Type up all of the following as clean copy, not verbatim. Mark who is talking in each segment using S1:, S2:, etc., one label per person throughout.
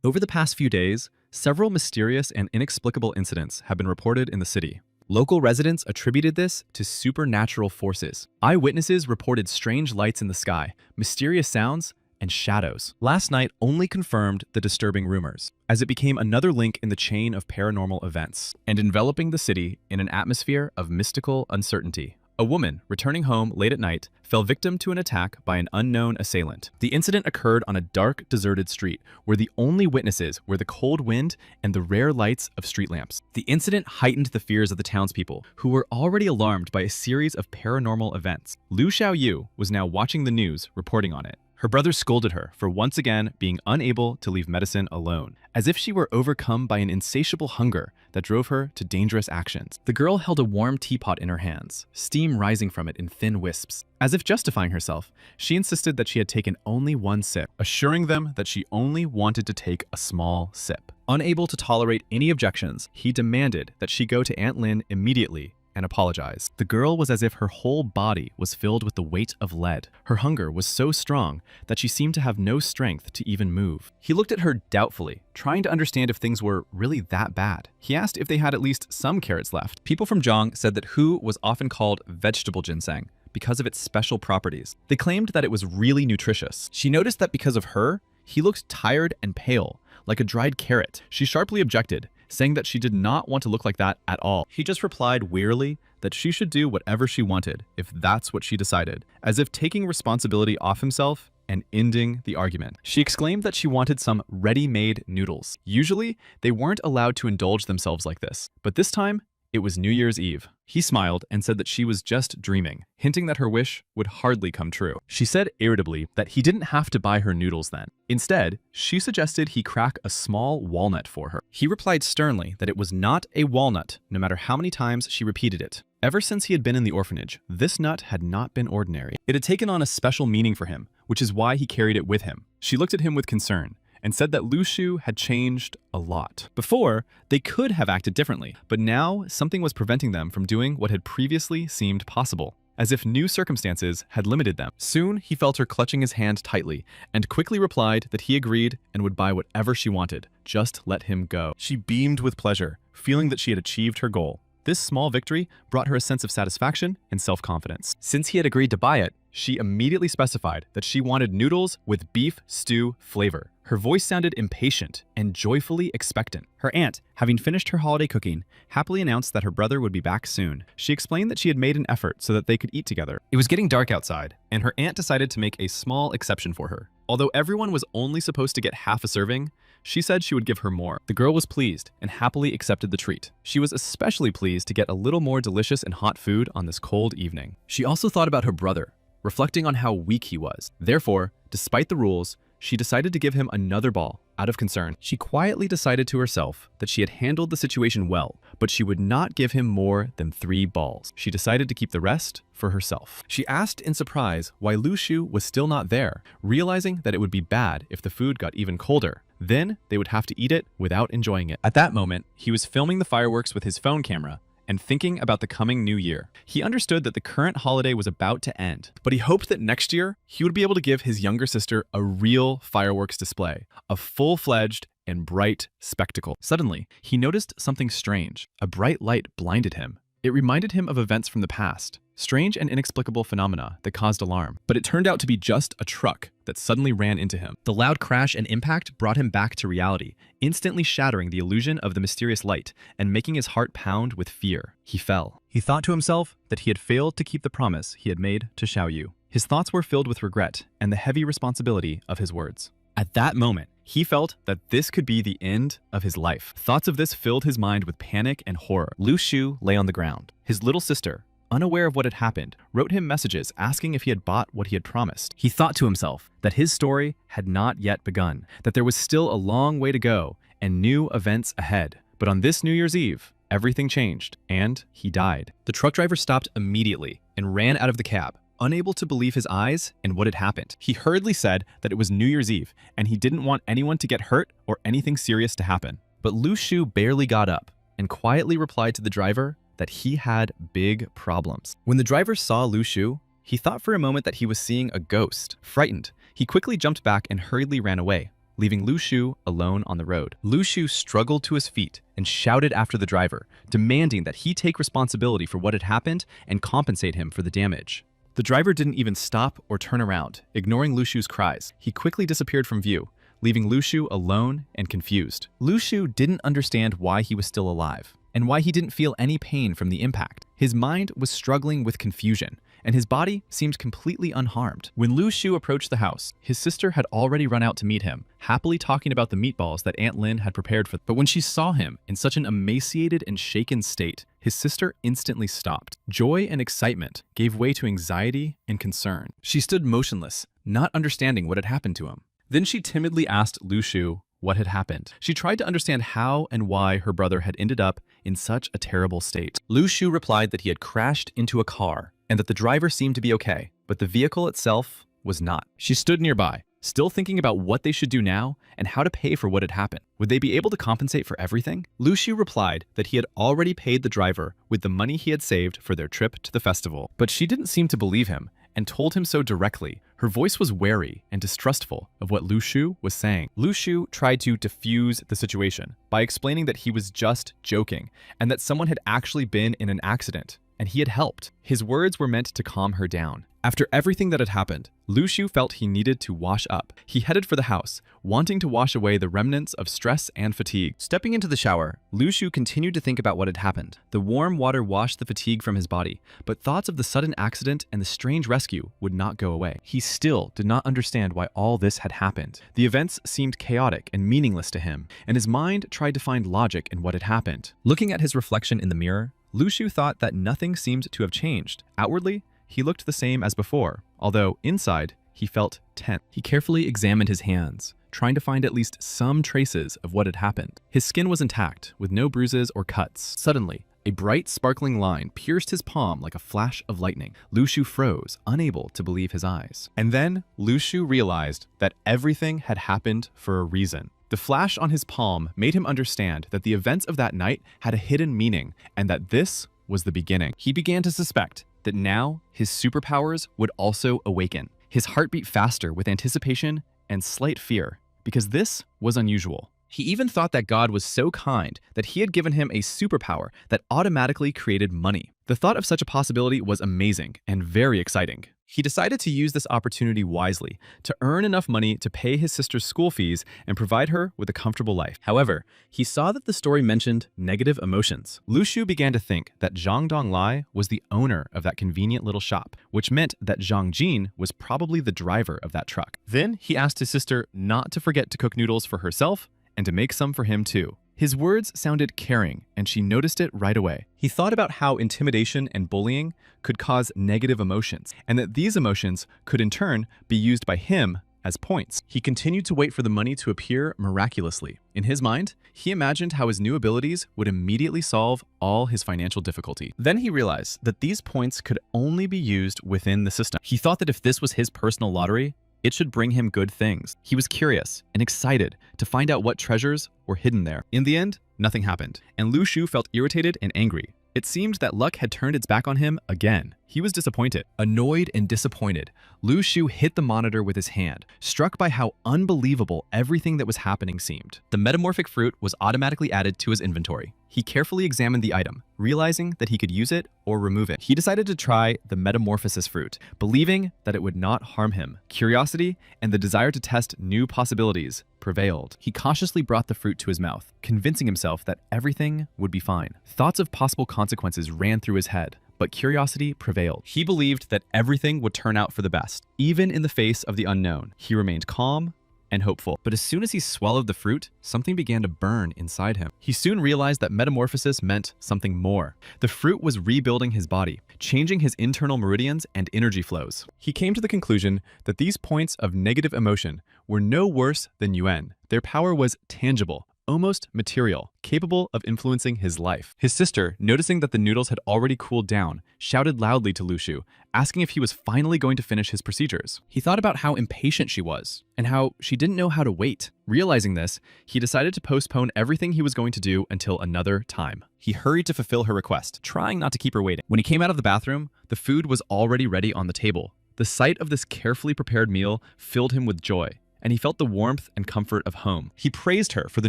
S1: Over the past few days, several mysterious and inexplicable incidents have been reported in the city. Local residents attributed this to supernatural forces. Eyewitnesses reported strange lights in the sky, mysterious sounds, and shadows. Last night only confirmed the disturbing rumors, as it became another link in the chain of paranormal events, and enveloping the city in an atmosphere of mystical uncertainty. A woman returning home late at night fell victim to an attack by an unknown assailant. The incident occurred on a dark, deserted street where the only witnesses were the cold wind and the rare lights of street lamps. The incident heightened the fears of the townspeople, who were already alarmed by a series of paranormal events. Lu Xiaoyu was now watching the news, reporting on it. Her brother scolded her for once again being unable to leave medicine alone, as if she were overcome by an insatiable hunger that drove her to dangerous actions. The girl held a warm teapot in her hands, steam rising from it in thin wisps. As if justifying herself, she insisted that she had taken only one sip, assuring them that she only wanted to take a small sip. Unable to tolerate any objections, he demanded that she go to Aunt Lin immediately and apologize. The girl was as if her whole body was filled with the weight of lead. Her hunger was so strong that she seemed to have no strength to even move. He looked at her doubtfully, trying to understand if things were really that bad. He asked if they had at least some carrots left. People from Zhang said that Hu was often called vegetable ginseng because of its special properties. They claimed that it was really nutritious. She noticed that because of her, he looked tired and pale, like a dried carrot. She sharply objected, saying that she did not want to look like that at all. He just replied wearily that she should do whatever she wanted if that's what she decided, as if taking responsibility off himself and ending the argument. She exclaimed that she wanted some ready-made noodles. Usually, they weren't allowed to indulge themselves like this, but this time, it was New Year's Eve. He smiled and said that she was just dreaming, hinting that her wish would hardly come true. She said irritably that he didn't have to buy her noodles then. Instead, she suggested he crack a small walnut for her. He replied sternly that it was not a walnut, no matter how many times she repeated it. Ever since he had been in the orphanage, this nut had not been ordinary. It had taken on a special meaning for him, which is why he carried it with him. She looked at him with concern and said that Lu Shu had changed a lot. Before, they could have acted differently, but now something was preventing them from doing what had previously seemed possible, as if new circumstances had limited them. Soon, he felt her clutching his hand tightly and quickly replied that he agreed and would buy whatever she wanted. Just let him go. She beamed with pleasure, feeling that she had achieved her goal. This small victory brought her a sense of satisfaction and self-confidence. Since he had agreed to buy it, she immediately specified that she wanted noodles with beef stew flavor. Her voice sounded impatient and joyfully expectant. Her aunt, having finished her holiday cooking, happily announced that her brother would be back soon. She explained that she had made an effort so that they could eat together. It was getting dark outside, and her aunt decided to make a small exception for her. Although everyone was only supposed to get half a serving, she said she would give her more. The girl was pleased and happily accepted the treat. She was especially pleased to get a little more delicious and hot food on this cold evening. She also thought about her brother, reflecting on how weak he was. Therefore, despite the rules, she decided to give him another ball. Out of concern, she quietly decided to herself that she had handled the situation well, but she would not give him more than 3 balls. She decided to keep the rest for herself. She asked in surprise why Lu Shu was still not there, realizing that it would be bad if the food got even colder. Then they would have to eat it without enjoying it. At that moment, he was filming the fireworks with his phone camera and thinking about the coming new year. He understood that the current holiday was about to end, but he hoped that next year he would be able to give his younger sister a real fireworks display, a full-fledged and bright spectacle. Suddenly, he noticed something strange. A bright light blinded him. It reminded him of events from the past, strange and inexplicable phenomena that caused alarm. But it turned out to be just a truck that suddenly ran into him. The loud crash and impact brought him back to reality, instantly shattering the illusion of the mysterious light and making his heart pound with fear. He fell. He thought to himself that he had failed to keep the promise he had made to Xiaoyu. His thoughts were filled with regret and the heavy responsibility of his words. At that moment, he felt that this could be the end of his life. Thoughts of this filled his mind with panic and horror. Lu Shu lay on the ground. His little sister, unaware of what had happened, wrote him messages asking if he had bought what he had promised. He thought to himself that his story had not yet begun, that there was still a long way to go and new events ahead. But on this New Year's Eve, everything changed, and he died. The truck driver stopped immediately and ran out of the cab, unable to believe his eyes and what had happened. He hurriedly said that it was New Year's Eve and he didn't want anyone to get hurt or anything serious to happen. But Lu Shu barely got up and quietly replied to the driver that he had big problems. When the driver saw Lu Shu, he thought for a moment that he was seeing a ghost. Frightened, he quickly jumped back and hurriedly ran away. leaving Lu Shu alone on the road. Lu Shu struggled to his feet and shouted after the driver, demanding that he take responsibility for what had happened and compensate him for the damage. The driver didn't even stop or turn around, ignoring Lu Shu's cries. He quickly disappeared from view, leaving Lu Shu alone and confused. Lu Shu didn't understand why he was still alive, and why he didn't feel any pain from the impact. His mind was struggling with confusion, and his body seemed completely unharmed. When Lu Shu approached the house, his sister had already run out to meet him, happily talking about the meatballs that Aunt Lin had prepared for them. But when she saw him in such an emaciated and shaken state, his sister instantly stopped. Joy and excitement gave way to anxiety and concern. She stood motionless, not understanding what had happened to him. Then she timidly asked Lu Shu what had happened. She tried to understand how and why her brother had ended up in such a terrible state. Lu Shu replied that he had crashed into a car and that the driver seemed to be okay, but the vehicle itself was not. She stood nearby, still thinking about what they should do now and how to pay for what had happened. Would they be able to compensate for everything? Lu Shu replied that he had already paid the driver with the money he had saved for their trip to the festival. But she didn't seem to believe him and told him so directly. Her voice was wary and distrustful of what Lu Shu was saying. Lu Shu tried to diffuse the situation by explaining that he was just joking and that someone had actually been in an accident and he had helped. His words were meant to calm her down. After everything that had happened, Lu Shu felt he needed to wash up. He headed for the house, wanting to wash away the remnants of stress and fatigue. Stepping into the shower, Lu Shu continued to think about what had happened. The warm water washed the fatigue from his body, but thoughts of the sudden accident and the strange rescue would not go away. He still did not understand why all this had happened. The events seemed chaotic and meaningless to him, and his mind tried to find logic in what had happened. Looking at his reflection in the mirror, Lu Shu thought that nothing seemed to have changed. Outwardly, he looked the same as before, although inside, he felt tense. He carefully examined his hands, trying to find at least some traces of what had happened. His skin was intact, with no bruises or cuts. Suddenly, a bright, sparkling line pierced his palm like a flash of lightning. Lu Shu froze, unable to believe his eyes. And then, Lu Shu realized that everything had happened for a reason. The flash on his palm made him understand that the events of that night had a hidden meaning, and that this was the beginning. He began to suspect that now his superpowers would also awaken. His heart beat faster with anticipation and slight fear, because this was unusual. He even thought that God was so kind that he had given him a superpower that automatically created money. The thought of such a possibility was amazing and very exciting. He decided to use this opportunity wisely to earn enough money to pay his sister's school fees and provide her with a comfortable life. However, he saw that the story mentioned negative emotions. Lu Shu began to think that Zhang Donglai was the owner of that convenient little shop, which meant that Zhang Jin was probably the driver of that truck. Then he asked his sister not to forget to cook noodles for herself and to make some for him too. His words sounded caring, and she noticed it right away. He thought about how intimidation and bullying could cause negative emotions, and that these emotions could in turn be used by him as points. He continued to wait for the money to appear miraculously. In his mind, he imagined how his new abilities would immediately solve all his financial difficulty. Then he realized that these points could only be used within the system. He thought that if this was his personal lottery, it should bring him good things. He was curious and excited to find out what treasures were hidden there. In the end, nothing happened, and Lu Shu felt irritated and angry. It seemed that luck had turned its back on him again. He was disappointed. Annoyed and disappointed, Lu Shu hit the monitor with his hand, struck by how unbelievable everything that was happening seemed. The metamorphic fruit was automatically added to his inventory. He carefully examined the item, realizing that he could use it or remove it. He decided to try the metamorphosis fruit, believing that it would not harm him. Curiosity and the desire to test new possibilities prevailed. He cautiously brought the fruit to his mouth, convincing himself that everything would be fine. Thoughts of possible consequences ran through his head, but curiosity prevailed. He believed that everything would turn out for the best. Even in the face of the unknown, he remained calm and hopeful. But as soon as he swallowed the fruit, something began to burn inside him. He soon realized that metamorphosis meant something more. The fruit was rebuilding his body, changing his internal meridians and energy flows. He came to the conclusion that these points of negative emotion were no worse than yuan. Their power was tangible, almost material, capable of influencing his life. His sister, noticing that the noodles had already cooled down, shouted loudly to Lu Shu, asking if he was finally going to finish his procedures. He thought about how impatient she was, and how she didn't know how to wait. Realizing this, he decided to postpone everything he was going to do until another time. He hurried to fulfill her request, trying not to keep her waiting. When he came out of the bathroom, the food was already ready on the table. The sight of this carefully prepared meal filled him with joy, and he felt the warmth and comfort of home. He praised her for the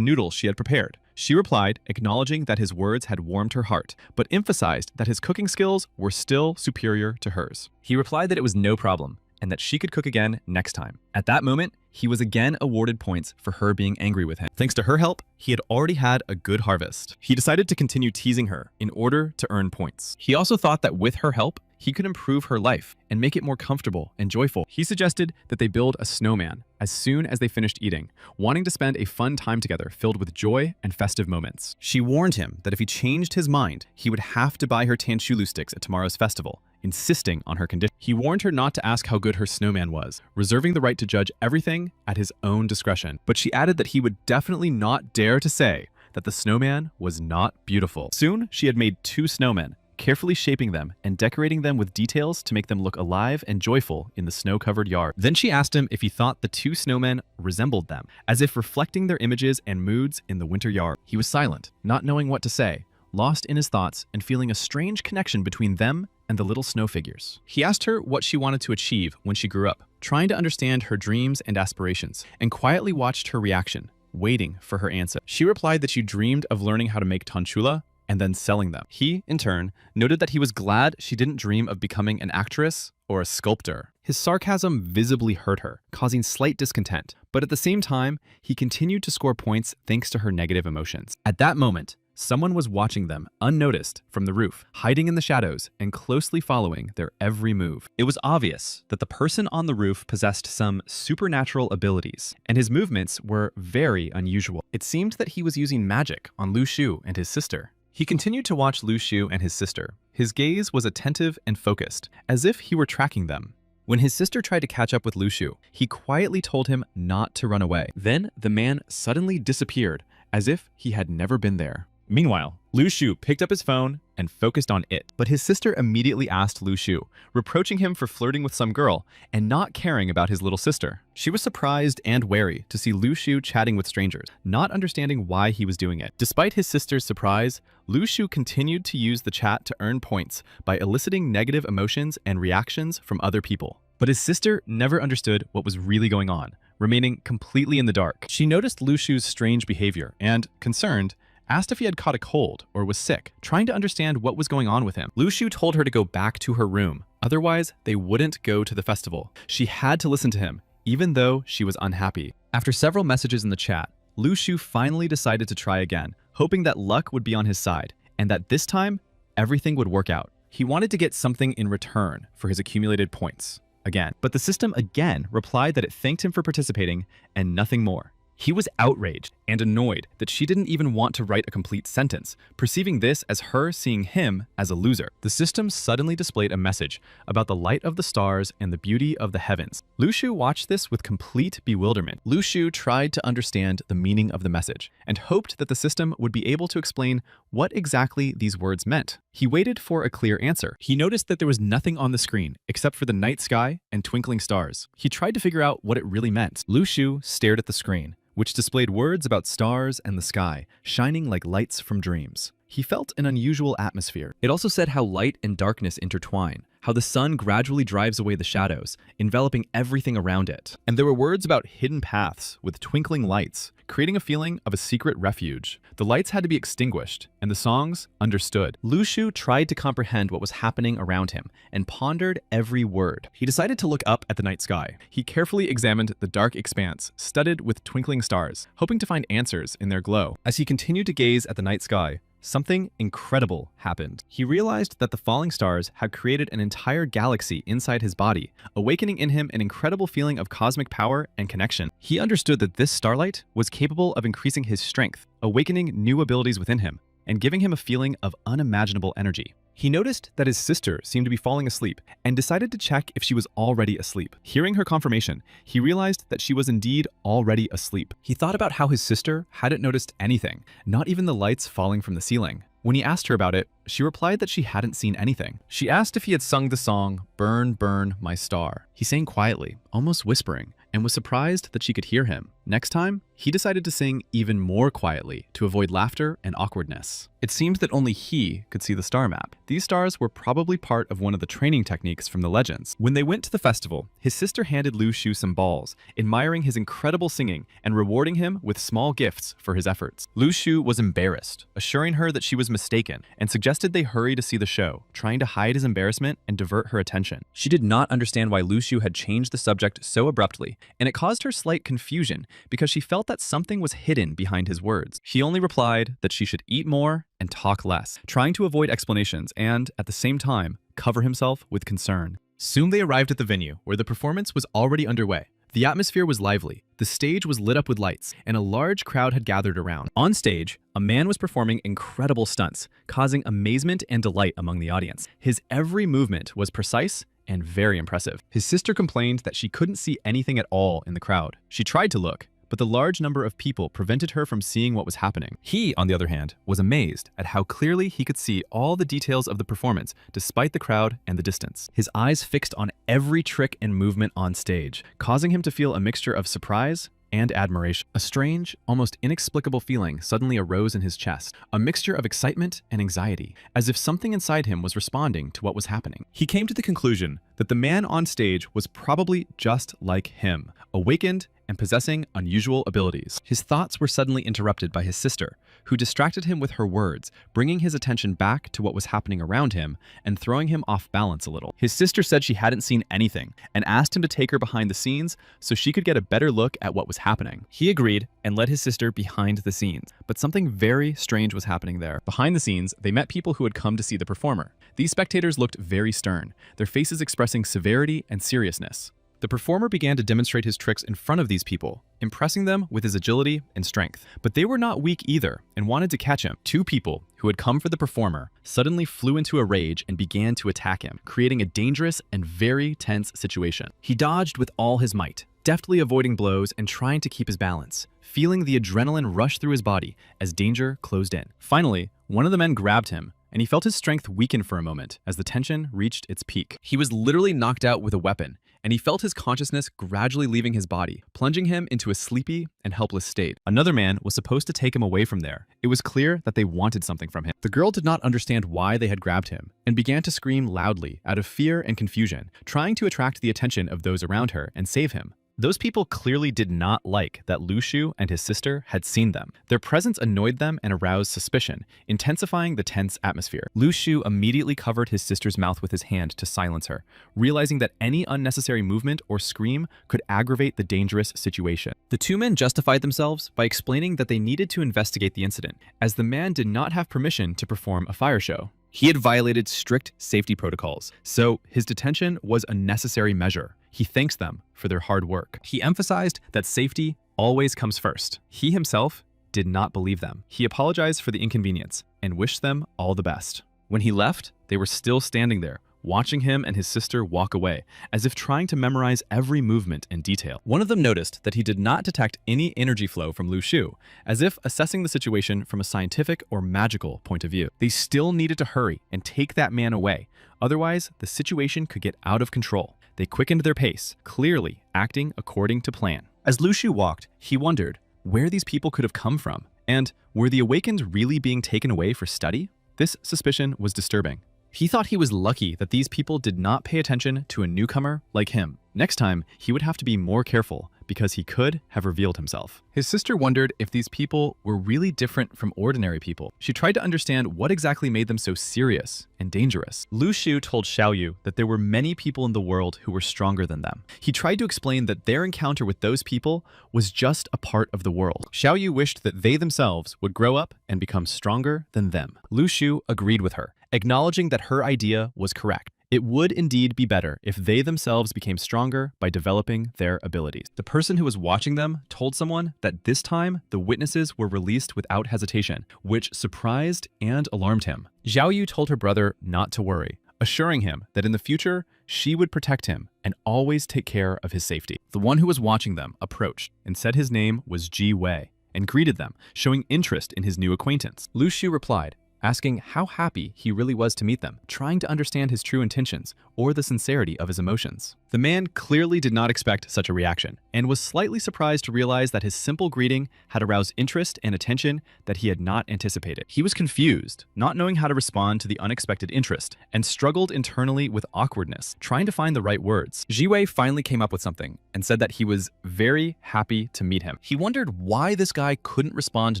S1: noodles she had prepared. She replied, acknowledging that his words had warmed her heart, but emphasized that his cooking skills were still superior to hers. He replied that it was no problem, and that she could cook again next time. At that moment, he was again awarded points for her being angry with him. Thanks to her help, he had already had a good harvest. He decided to continue teasing her in order to earn points. He also thought that with her help, he could improve her life and make it more comfortable and joyful. He suggested that they build a snowman as soon as they finished eating, wanting to spend a fun time together filled with joy and festive moments. She warned him that if he changed his mind, he would have to buy her tanchulu sticks at tomorrow's festival, insisting on her condition. He warned her not to ask how good her snowman was, reserving the right to judge everything at his own discretion. But she added that he would definitely not dare to say that the snowman was not beautiful. Soon, she had made 2 snowmen, carefully shaping them and decorating them with details to make them look alive and joyful in the snow-covered yard. Then she asked him if he thought the 2 snowmen resembled them, as if reflecting their images and moods in the winter yard. He was silent, not knowing what to say, lost in his thoughts and feeling a strange connection between them and the little snow figures. He asked her what she wanted to achieve when she grew up, trying to understand her dreams and aspirations, and quietly watched her reaction, waiting for her answer. She replied that she dreamed of learning how to make tanchula and then selling them. He, in turn, noted that he was glad she didn't dream of becoming an actress or a sculptor. His sarcasm visibly hurt her, causing slight discontent, but at the same time, he continued to score points thanks to her negative emotions. At that moment, someone was watching them unnoticed from the roof, hiding in the shadows and closely following their every move. It was obvious that the person on the roof possessed some supernatural abilities, and his movements were very unusual. It seemed that he was using magic on Lu Shu and his sister. He continued to watch Lu Shu and his sister. His gaze was attentive and focused, as if he were tracking them. When his sister tried to catch up with Lu Shu, he quietly told him not to run away. Then the man suddenly disappeared, as if he had never been there. Meanwhile, Lu Shu picked up his phone and focused on it. But his sister immediately asked Lu Shu, reproaching him for flirting with some girl and not caring about his little sister. She was surprised and wary to see Lu Shu chatting with strangers, not understanding why he was doing it. Despite his sister's surprise, Lu Shu continued to use the chat to earn points by eliciting negative emotions and reactions from other people. But his sister never understood what was really going on, remaining completely in the dark. She noticed Lu Shu's strange behavior and, concerned, asked if he had caught a cold or was sick, trying to understand what was going on with him. Lu Shu told her to go back to her room, otherwise they wouldn't go to the festival. She had to listen to him, even though she was unhappy. After several messages in the chat, Lu Shu finally decided to try again, hoping that luck would be on his side, and that this time, everything would work out. He wanted to get something in return for his accumulated points, again. But the system again replied that it thanked him for participating and nothing more. He was outraged and annoyed that she didn't even want to write a complete sentence, perceiving this as her seeing him as a loser. The system suddenly displayed a message about the light of the stars and the beauty of the heavens. Lu Shu watched this with complete bewilderment. Lu Shu tried to understand the meaning of the message and hoped that the system would be able to explain what exactly these words meant. He waited for a clear answer. He noticed that there was nothing on the screen except for the night sky and twinkling stars. He tried to figure out what it really meant. Lu Shu stared at the screen, which displayed words about stars and the sky, shining like lights from dreams. He felt an unusual atmosphere. It also said how light and darkness intertwine, how the sun gradually drives away the shadows, enveloping everything around it. And there were words about hidden paths with twinkling lights, creating a feeling of a secret refuge. The lights had to be extinguished, and the songs understood. Lu Shu tried to comprehend what was happening around him and pondered every word. He decided to look up at the night sky. He carefully examined the dark expanse, studded with twinkling stars, hoping to find answers in their glow. As he continued to gaze at the night sky, something incredible happened. He realized that the falling stars had created an entire galaxy inside his body, awakening in him an incredible feeling of cosmic power and connection. He understood that this starlight was capable of increasing his strength, awakening new abilities within him, and giving him a feeling of unimaginable energy. He noticed that his sister seemed to be falling asleep and decided to check if she was already asleep. Hearing her confirmation, he realized that she was indeed already asleep. He thought about how his sister hadn't noticed anything, not even the lights falling from the ceiling. When he asked her about it, she replied that she hadn't seen anything. She asked if he had sung the song, "Burn, Burn, My Star." He sang quietly, almost whispering, and was surprised that she could hear him. Next time, he decided to sing even more quietly to avoid laughter and awkwardness. It seemed that only he could see the star map. These stars were probably part of one of the training techniques from the legends. When they went to the festival, his sister handed Lu Xu some balls, admiring his incredible singing and rewarding him with small gifts for his efforts. Lu Xu was embarrassed, assuring her that she was mistaken, and suggested they hurry to see the show, trying to hide his embarrassment and divert her attention. She did not understand why Lu Xu had changed the subject so abruptly, and it caused her slight confusion because she felt that something was hidden behind his words. He only replied that she should eat more and talk less, trying to avoid explanations and, at the same time, cover himself with concern. Soon they arrived at the venue, where the performance was already underway. The atmosphere was lively, the stage was lit up with lights, and a large crowd had gathered around. On stage, a man was performing incredible stunts, causing amazement and delight among the audience. His every movement was precise and very impressive. His sister complained that she couldn't see anything at all in the crowd. She tried to look, but the large number of people prevented her from seeing what was happening. He, on the other hand, was amazed at how clearly he could see all the details of the performance despite the crowd and the distance. His eyes fixed on every trick and movement on stage, causing him to feel a mixture of surprise and admiration. A strange, almost inexplicable feeling suddenly arose in his chest, a mixture of excitement and anxiety, as if something inside him was responding to what was happening. He came to the conclusion that the man on stage was probably just like him, awakened and possessing unusual abilities. His thoughts were suddenly interrupted by his sister, who distracted him with her words, bringing his attention back to what was happening around him and throwing him off balance a little. His sister said she hadn't seen anything and asked him to take her behind the scenes so she could get a better look at what was happening. He agreed and led his sister behind the scenes, but something very strange was happening there. Behind the scenes, they met people who had come to see the performer. These spectators looked very stern, their faces expressing severity and seriousness. The performer began to demonstrate his tricks in front of these people, impressing them with his agility and strength. But they were not weak either and wanted to catch him. Two people who had come for the performer suddenly flew into a rage and began to attack him, creating a dangerous and very tense situation. He dodged with all his might, deftly avoiding blows and trying to keep his balance, feeling the adrenaline rush through his body as danger closed in. Finally, one of the men grabbed him, and he felt his strength weaken for a moment as the tension reached its peak. He was literally knocked out with a weapon, and he felt his consciousness gradually leaving his body, plunging him into a sleepy and helpless state. Another man was supposed to take him away from there. It was clear that they wanted something from him. The girl did not understand why they had grabbed him and began to scream loudly out of fear and confusion, trying to attract the attention of those around her and save him. Those people clearly did not like that Lu Xu and his sister had seen them. Their presence annoyed them and aroused suspicion, intensifying the tense atmosphere. Lu Xu immediately covered his sister's mouth with his hand to silence her, realizing that any unnecessary movement or scream could aggravate the dangerous situation. The two men justified themselves by explaining that they needed to investigate the incident, as the man did not have permission to perform a fire show. He had violated strict safety protocols, so his detention was a necessary measure. He thanks them for their hard work. He emphasized that safety always comes first. He himself did not believe them. He apologized for the inconvenience and wished them all the best. When he left, they were still standing there, watching him and his sister walk away, as if trying to memorize every movement and detail. One of them noticed that he did not detect any energy flow from Lu Xu, as if assessing the situation from a scientific or magical point of view. They still needed to hurry and take that man away, otherwise the situation could get out of control. They quickened their pace, clearly acting according to plan. As Lu Xu walked, he wondered where these people could have come from, and were the awakened really being taken away for study? This suspicion was disturbing. He thought he was lucky that these people did not pay attention to a newcomer like him. Next time, he would have to be more careful because he could have revealed himself. His sister wondered if these people were really different from ordinary people. She tried to understand what exactly made them so serious and dangerous. Lu Xu told Xiaoyu that there were many people in the world who were stronger than them. He tried to explain that their encounter with those people was just a part of the world. Xiaoyu wished that they themselves would grow up and become stronger than them. Lu Xu agreed with her, acknowledging that her idea was correct. It would indeed be better if they themselves became stronger by developing their abilities. The person who was watching them told someone that this time the witnesses were released without hesitation, which surprised and alarmed him. Xiaoyu told her brother not to worry, assuring him that in the future she would protect him and always take care of his safety. The one who was watching them approached and said his name was Ji Wei and greeted them, showing interest in his new acquaintance. Lu Xu replied, asking how happy he really was to meet them, trying to understand his true intentions or the sincerity of his emotions. The man clearly did not expect such a reaction, and was slightly surprised to realize that his simple greeting had aroused interest and attention that he had not anticipated. He was confused, not knowing how to respond to the unexpected interest, and struggled internally with awkwardness, trying to find the right words. Jiwei finally came up with something and said that he was very happy to meet him. He wondered why this guy couldn't respond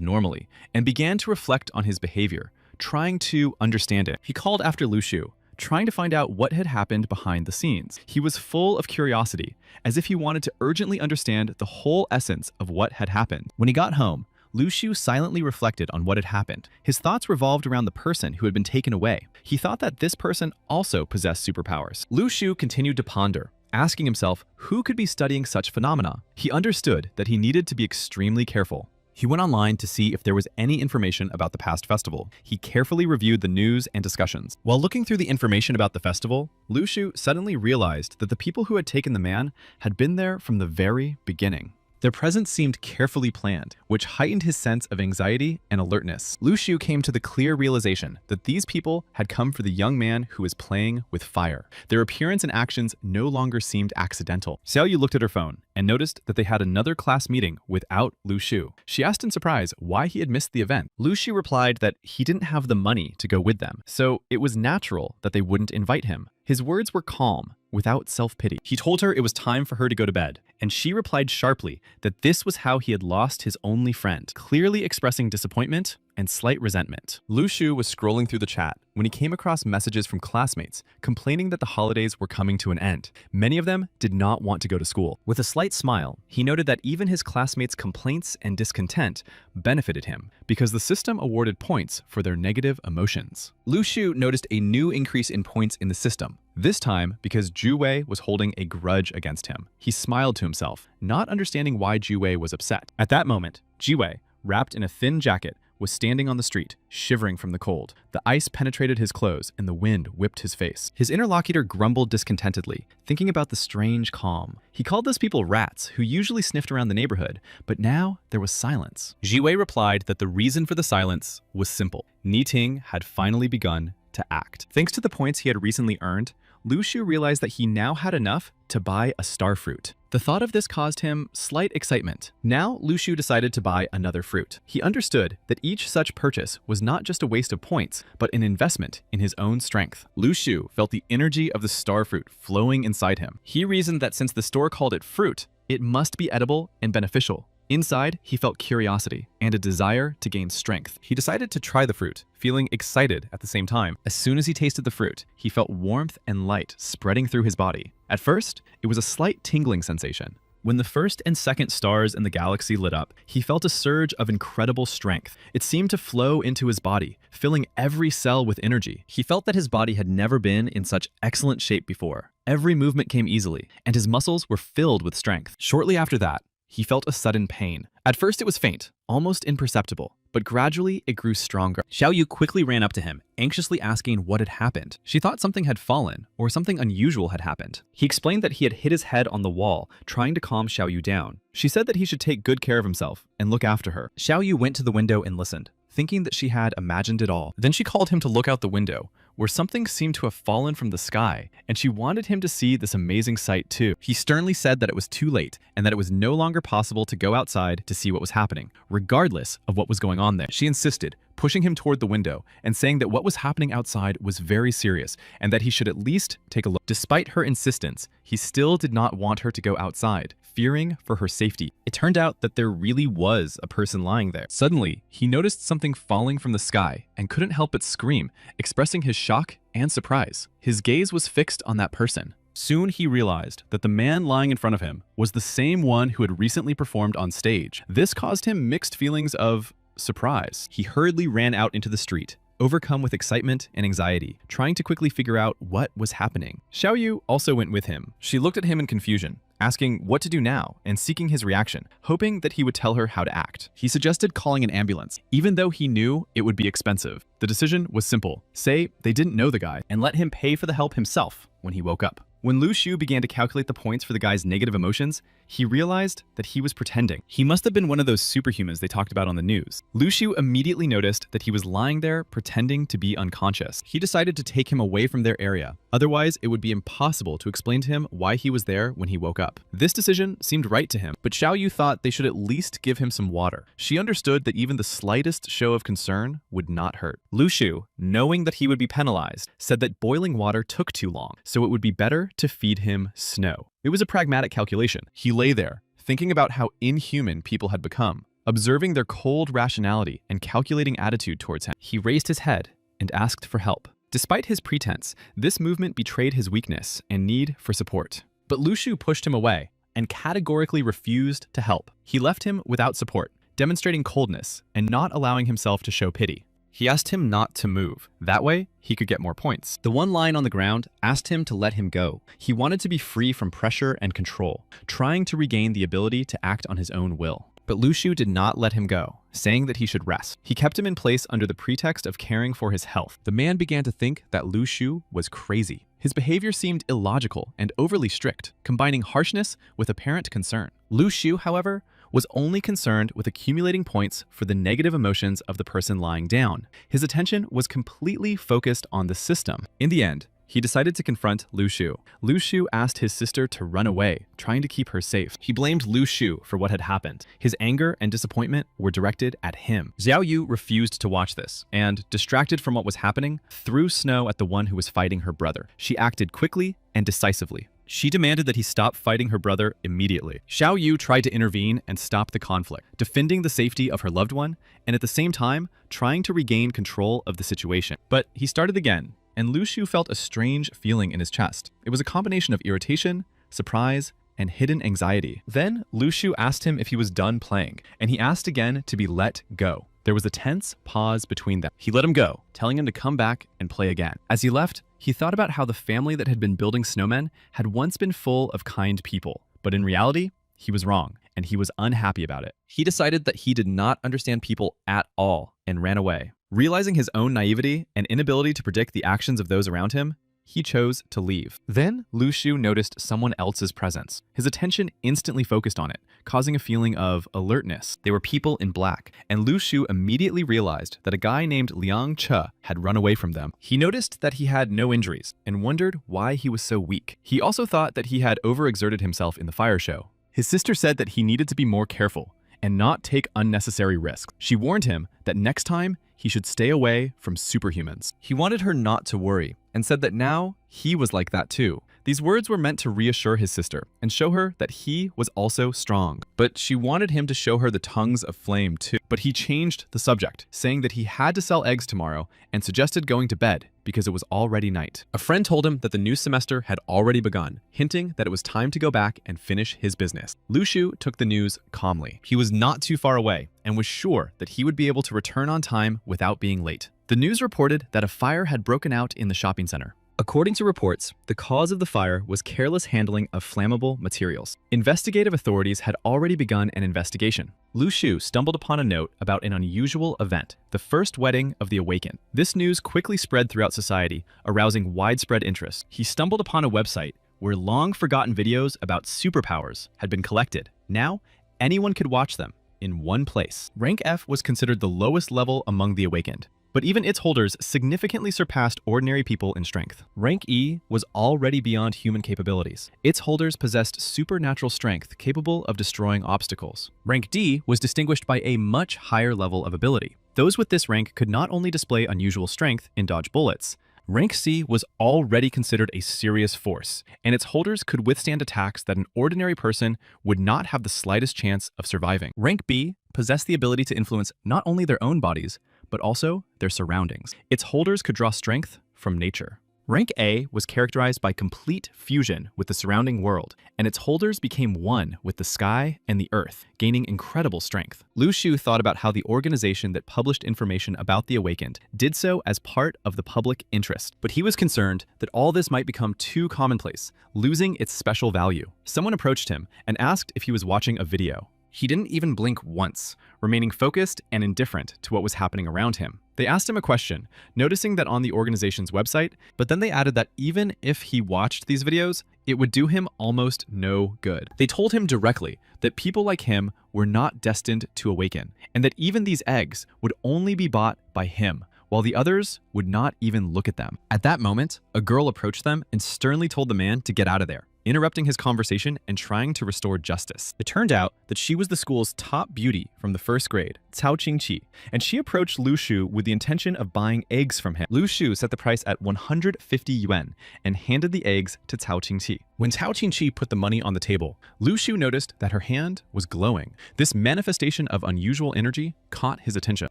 S1: normally and began to reflect on his behavior, trying to understand it. He called after Lu Shu, trying to find out what had happened behind the scenes. He was full of curiosity, as if he wanted to urgently understand the whole essence of what had happened. When he got home, Lu Shu silently reflected on what had happened. His thoughts revolved around the person who had been taken away. He thought that this person also possessed superpowers. Lu Shu continued to ponder, asking himself who could be studying such phenomena. He understood that he needed to be extremely careful. He went online to see if there was any information about the past festival. He carefully reviewed the news and discussions. While looking through the information about the festival, Lu Shu suddenly realized that the people who had taken the man had been there from the very beginning. Their presence seemed carefully planned, which heightened his sense of anxiety and alertness. Lu Shu came to the clear realization that these people had come for the young man who was playing with fire. Their appearance and actions no longer seemed accidental. Xiaoyu looked at her phone and noticed that they had another class meeting without Lu Shu. She asked in surprise why he had missed the event. Lu Shu replied that he didn't have the money to go with them, so it was natural that they wouldn't invite him. His words were calm, without self-pity. He told her it was time for her to go to bed, and she replied sharply that this was how he had lost his only friend, clearly expressing disappointment and slight resentment. Lu Shu was scrolling through the chat when he came across messages from classmates complaining that the holidays were coming to an end. Many of them did not want to go to school. With a slight smile, he noted that even his classmates' complaints and discontent benefited him because the system awarded points for their negative emotions. Lu Shu noticed a new increase in points in the system, this time because Jiwei was holding a grudge against him. He smiled to himself, not understanding why Jiwei was upset. At that moment, Jiwei, wrapped in a thin jacket, was standing on the street, shivering from the cold. The ice penetrated his clothes and the wind whipped his face. His interlocutor grumbled discontentedly, thinking about the strange calm. He called those people rats who usually sniffed around the neighborhood, but now there was silence. Jiwei replied that the reason for the silence was simple. Niting had finally begun to act. Thanks to the points he had recently earned, Lu Shu realized that he now had enough to buy a star fruit. The thought of this caused him slight excitement. Now, Lu Shu decided to buy another fruit. He understood that each such purchase was not just a waste of points, but an investment in his own strength. Lu Shu felt the energy of the star fruit flowing inside him. He reasoned that since the store called it fruit, it must be edible and beneficial. Inside, he felt curiosity and a desire to gain strength. He decided to try the fruit, feeling excited at the same time. As soon as he tasted the fruit, he felt warmth and light spreading through his body. At first, it was a slight tingling sensation. When the first and second stars in the galaxy lit up, he felt a surge of incredible strength. It seemed to flow into his body, filling every cell with energy. He felt that his body had never been in such excellent shape before. Every movement came easily, and his muscles were filled with strength. Shortly after that, he felt a sudden pain. At first it was faint, almost imperceptible, but gradually it grew stronger. Xiaoyu quickly ran up to him, anxiously asking what had happened. She thought something had fallen, or something unusual had happened. He explained that he had hit his head on the wall, trying to calm Xiaoyu down. She said that he should take good care of himself and look after her. Xiaoyu went to the window and listened, thinking that she had imagined it all. Then she called him to look out the window, where something seemed to have fallen from the sky, and she wanted him to see this amazing sight too. He sternly said that it was too late, and that it was no longer possible to go outside to see what was happening, regardless of what was going on there. She insisted, pushing him toward the window, and saying that what was happening outside was very serious, and that he should at least take a look. Despite her insistence, he still did not want her to go outside, fearing for her safety. It turned out that there really was a person lying there. Suddenly, he noticed something falling from the sky and couldn't help but scream, expressing his shock and surprise. His gaze was fixed on that person. Soon he realized that the man lying in front of him was the same one who had recently performed on stage. This caused him mixed feelings of surprise. He hurriedly ran out into the street, overcome with excitement and anxiety, trying to quickly figure out what was happening. Xiaoyu also went with him. She looked at him in confusion, asking what to do now and seeking his reaction, hoping that he would tell her how to act. He suggested calling an ambulance, even though he knew it would be expensive. The decision was simple. Say they didn't know the guy and let him pay for the help himself when he woke up. When Lu Shu began to calculate the points for the guy's negative emotions, he realized that he was pretending. He must have been one of those superhumans they talked about on the news. Lu Shu immediately noticed that he was lying there pretending to be unconscious. He decided to take him away from their area. Otherwise, it would be impossible to explain to him why he was there when he woke up. This decision seemed right to him, but Xiao Yu thought they should at least give him some water. She understood that even the slightest show of concern would not hurt. Lu Shu, knowing that he would be penalized, said that boiling water took too long, so it would be better to feed him snow. It was a pragmatic calculation. He lay there, thinking about how inhuman people had become, observing their cold rationality and calculating attitude towards him. He raised his head and asked for help. Despite his pretense, this movement betrayed his weakness and need for support. But Lu Shu pushed him away and categorically refused to help. He left him without support, demonstrating coldness and not allowing himself to show pity. He asked him not to move. That way, he could get more points. The one lying on the ground asked him to let him go. He wanted to be free from pressure and control, trying to regain the ability to act on his own will. But Lu Shu did not let him go, saying that he should rest. He kept him in place under the pretext of caring for his health. The man began to think that Lu Shu was crazy. His behavior seemed illogical and overly strict, combining harshness with apparent concern. Lu Shu, however, was only concerned with accumulating points for the negative emotions of the person lying down. His attention was completely focused on the system. In the end, he decided to confront Lu Shu. Lu Shu asked his sister to run away, trying to keep her safe. He blamed Lu Shu for what had happened. His anger and disappointment were directed at him. Xiao Yu refused to watch this, and, distracted from what was happening, threw snow at the one who was fighting her brother. She acted quickly and decisively. She demanded that he stop fighting her brother immediately. Xiao Yu tried to intervene and stop the conflict, defending the safety of her loved one, and at the same time, trying to regain control of the situation. But he started again, and Lu Shu felt a strange feeling in his chest. It was a combination of irritation, surprise, and hidden anxiety. Then, Lu Shu asked him if he was done playing, and he asked again to be let go. There was a tense pause between them. He let him go, telling him to come back and play again. As he left, he thought about how the family that had been building snowmen had once been full of kind people, but in reality, he was wrong, and he was unhappy about it. He decided that he did not understand people at all and ran away. Realizing his own naivety and inability to predict the actions of those around him, he chose to leave. Then, Lu Shu noticed someone else's presence. His attention instantly focused on it, causing a feeling of alertness. They were people in black, and Lu Shu immediately realized that a guy named Liang Che had run away from them. He noticed that he had no injuries and wondered why he was so weak. He also thought that he had overexerted himself in the fire show. His sister said that he needed to be more careful and not take unnecessary risks. She warned him that next time, he should stay away from superhumans. He wanted her not to worry and said that now he was like that too. These words were meant to reassure his sister and show her that he was also strong. But she wanted him to show her the tongues of flame too. But he changed the subject, saying that he had to sell eggs tomorrow and suggested going to bed because it was already night. A friend told him that the new semester had already begun, hinting that it was time to go back and finish his business. Lu Shu took the news calmly. He was not too far away and was sure that he would be able to return on time without being late. The news reported that a fire had broken out in the shopping center. According to reports, the cause of the fire was careless handling of flammable materials. Investigative authorities had already begun an investigation. Lu Shu stumbled upon a note about an unusual event, the first wedding of the awakened. This news quickly spread throughout society, arousing widespread interest. He stumbled upon a website where long-forgotten videos about superpowers had been collected. Now, anyone could watch them in one place. Rank F was considered the lowest level among the awakened, but even its holders significantly surpassed ordinary people in strength. Rank E was already beyond human capabilities. Its holders possessed supernatural strength capable of destroying obstacles. Rank D was distinguished by a much higher level of ability. Those with this rank could not only display unusual strength and dodge bullets, Rank C was already considered a serious force, and its holders could withstand attacks that an ordinary person would not have the slightest chance of surviving. Rank B possessed the ability to influence not only their own bodies, but also their surroundings. Its holders could draw strength from nature. Rank A was characterized by complete fusion with the surrounding world, and its holders became one with the sky and the earth, gaining incredible strength. Lu Shu thought about how the organization that published information about the awakened did so as part of the public interest, but he was concerned that all this might become too commonplace, losing its special value. Someone approached him and asked if he was watching a video. He didn't even blink once, remaining focused and indifferent to what was happening around him. They asked him a question, noticing that on the organization's website, but then they added that even if he watched these videos, it would do him almost no good. They told him directly that people like him were not destined to awaken, and that even these eggs would only be bought by him, while the others would not even look at them. At that moment, a girl approached them and sternly told the man to get out of there, interrupting his conversation and trying to restore justice. It turned out that she was the school's top beauty from the first grade, Cao Qingqi, and she approached Lu Shu with the intention of buying eggs from him. Lu Shu set the price at 150 yuan and handed the eggs to Cao Qingqi. When Cao Qingqi put the money on the table, Lu Shu noticed that her hand was glowing. This manifestation of unusual energy caught his attention.